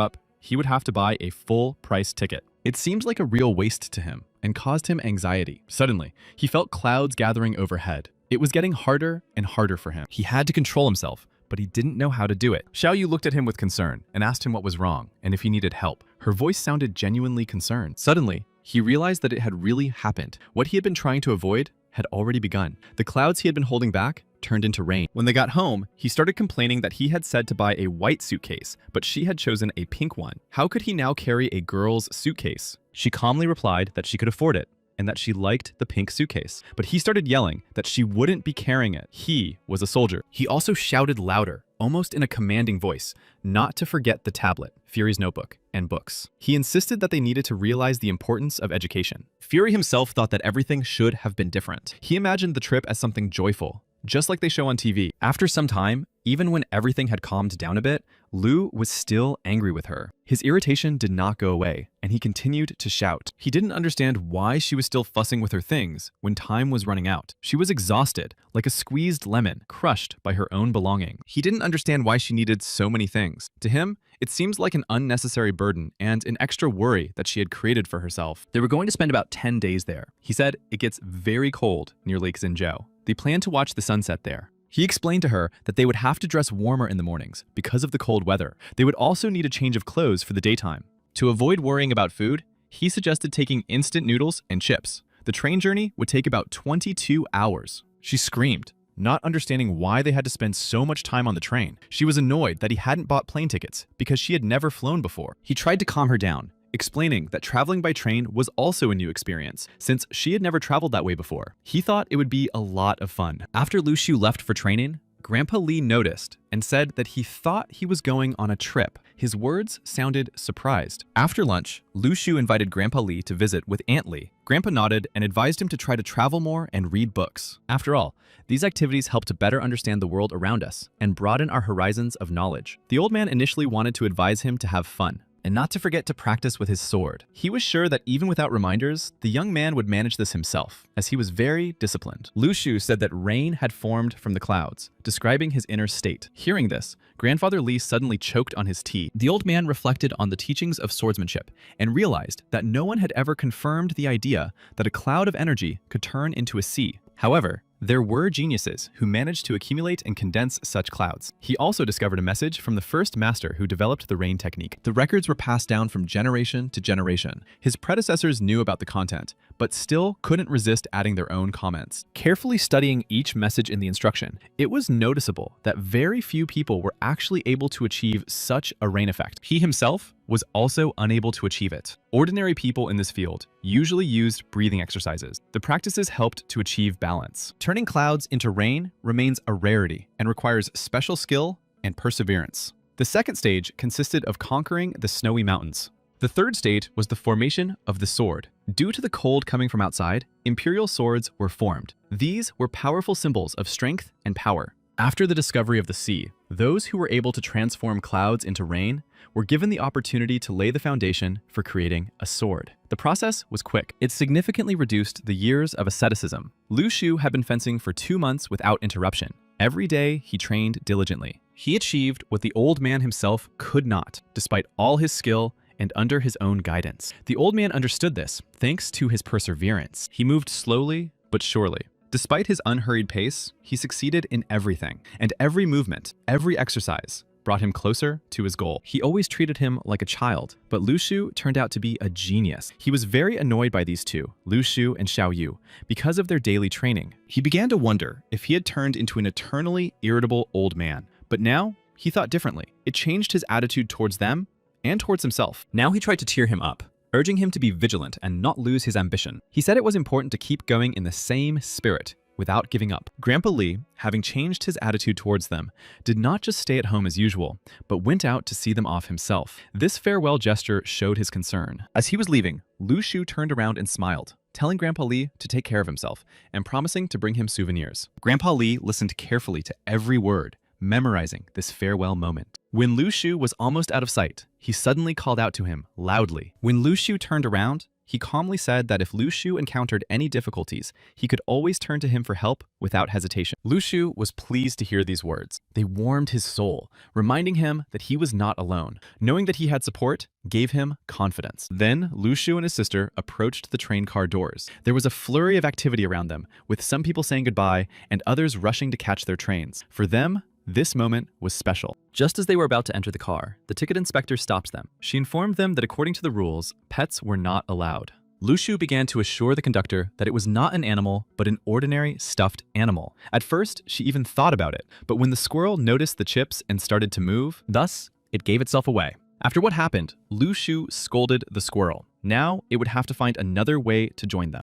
S1: up, he would have to buy a full-price ticket. It seemed like a real waste to him and caused him anxiety. Suddenly, he felt clouds gathering overhead. It was getting harder and harder for him. He had to control himself, but he didn't know how to do it. Xiao Yu looked at him with concern and asked him what was wrong and if he needed help. Her voice sounded genuinely concerned. Suddenly, he realized that it had really happened. What he had been trying to avoid had already begun. The clouds he had been holding back turned into rain. When they got home, he started complaining that he had said to buy a white suitcase, but she had chosen a pink one. How could he now carry a girl's suitcase? She calmly replied that she could afford it and that she liked the pink suitcase. But he started yelling that she wouldn't be carrying it. He was a soldier. He also shouted louder, almost in a commanding voice, not to forget the tablet, Fury's notebook, and books. He insisted that they needed to realize the importance of education. Fury himself thought that everything should have been different. He imagined the trip as something joyful, just like they show on TV. After some time, even when everything had calmed down a bit, Lu was still angry with her. His irritation did not go away, and he continued to shout. He didn't understand why she was still fussing with her things when time was running out. She was exhausted, like a squeezed lemon, crushed by her own belonging. He didn't understand why she needed so many things. To him, it seems like an unnecessary burden and an extra worry that she had created for herself. They were going to spend about 10 days there. He said it gets very cold near Lake Xinzhou. They planned to watch the sunset there. He explained to her that they would have to dress warmer in the mornings because of the cold weather. They would also need a change of clothes for the daytime. To avoid worrying about food, he suggested taking instant noodles and chips. The train journey would take about 22 hours. She screamed, not understanding why they had to spend so much time on the train. She was annoyed that he hadn't bought plane tickets because she had never flown before. He tried to calm her down, explaining that traveling by train was also a new experience, since she had never traveled that way before. He thought it would be a lot of fun. After Lu Xu left for training, Grandpa Li noticed and said that he thought he was going on a trip. His words sounded surprised. After lunch, Lu Xu invited Grandpa Li to visit with Aunt Li. Grandpa nodded and advised him to try to travel more and read books. After all, these activities help to better understand the world around us and broaden our horizons of knowledge. The old man initially wanted to advise him to have fun and not to forget to practice with his sword. He was sure that even without reminders, the young man would manage this himself, as he was very disciplined. Lu Xu said that rain had formed from the clouds, describing his inner state. Hearing this, Grandfather Li suddenly choked on his tea. The old man reflected on the teachings of swordsmanship and realized that no one had ever confirmed the idea that a cloud of energy could turn into a sea. However, there were geniuses who managed to accumulate and condense such clouds. He also discovered a message from the first master who developed the rain technique. The records were passed down from generation to generation. His predecessors knew about the content, but still couldn't resist adding their own comments. Carefully studying each message in the instruction, it was noticeable that very few people were actually able to achieve such a rain effect. He himself was also unable to achieve it. Ordinary people in this field usually used breathing exercises. The practices helped to achieve balance. Turning clouds into rain remains a rarity and requires special skill and perseverance. The second stage consisted of conquering the snowy mountains. The third stage was the formation of the sword. Due to the cold coming from outside, imperial swords were formed. These were powerful symbols of strength and power. After the discovery of the sea, those who were able to transform clouds into rain were given the opportunity to lay the foundation for creating a sword. The process was quick. It significantly reduced the years of asceticism. Lu Xu had been fencing for 2 months without interruption. Every day, he trained diligently. He achieved what the old man himself could not, despite all his skill and under his own guidance. The old man understood this, thanks to his perseverance. He moved slowly but surely. Despite his unhurried pace, he succeeded in everything, and every movement, every exercise, brought him closer to his goal. He always treated him like a child, but Lu Xu turned out to be a genius. He was very annoyed by these two, Lu Xu and Xiao Yu, because of their daily training. He began to wonder if he had turned into an eternally irritable old man. But now, he thought differently. It changed his attitude towards them and towards himself. Now he tried to cheer him up, urging him to be vigilant and not lose his ambition. He said it was important to keep going in the same spirit without giving up. Grandpa Li, having changed his attitude towards them, did not just stay at home as usual, but went out to see them off himself. This farewell gesture showed his concern. As he was leaving, Lu Xu turned around and smiled, telling Grandpa Li to take care of himself and promising to bring him souvenirs. Grandpa Li listened carefully to every word, memorizing this farewell moment. When Lu Xu was almost out of sight, he suddenly called out to him loudly. When Lu Xu turned around, he calmly said that if Lu Xu encountered any difficulties, he could always turn to him for help without hesitation. Lu Xu was pleased to hear these words. They warmed his soul, reminding him that he was not alone. Knowing that he had support gave him confidence. Then Lu Xu and his sister approached the train car doors. There was a flurry of activity around them, with some people saying goodbye and others rushing to catch their trains. For them, this moment was special. Just as they were about to enter the car, the ticket inspector stopped them. She informed them that according to the rules, pets were not allowed. Lu Xu began to assure the conductor that it was not an animal, but an ordinary stuffed animal. At first, she even thought about it, but when the squirrel noticed the chips and started to move, thus, it gave itself away. After what happened, Lu Xu scolded the squirrel. Now, it would have to find another way to join them.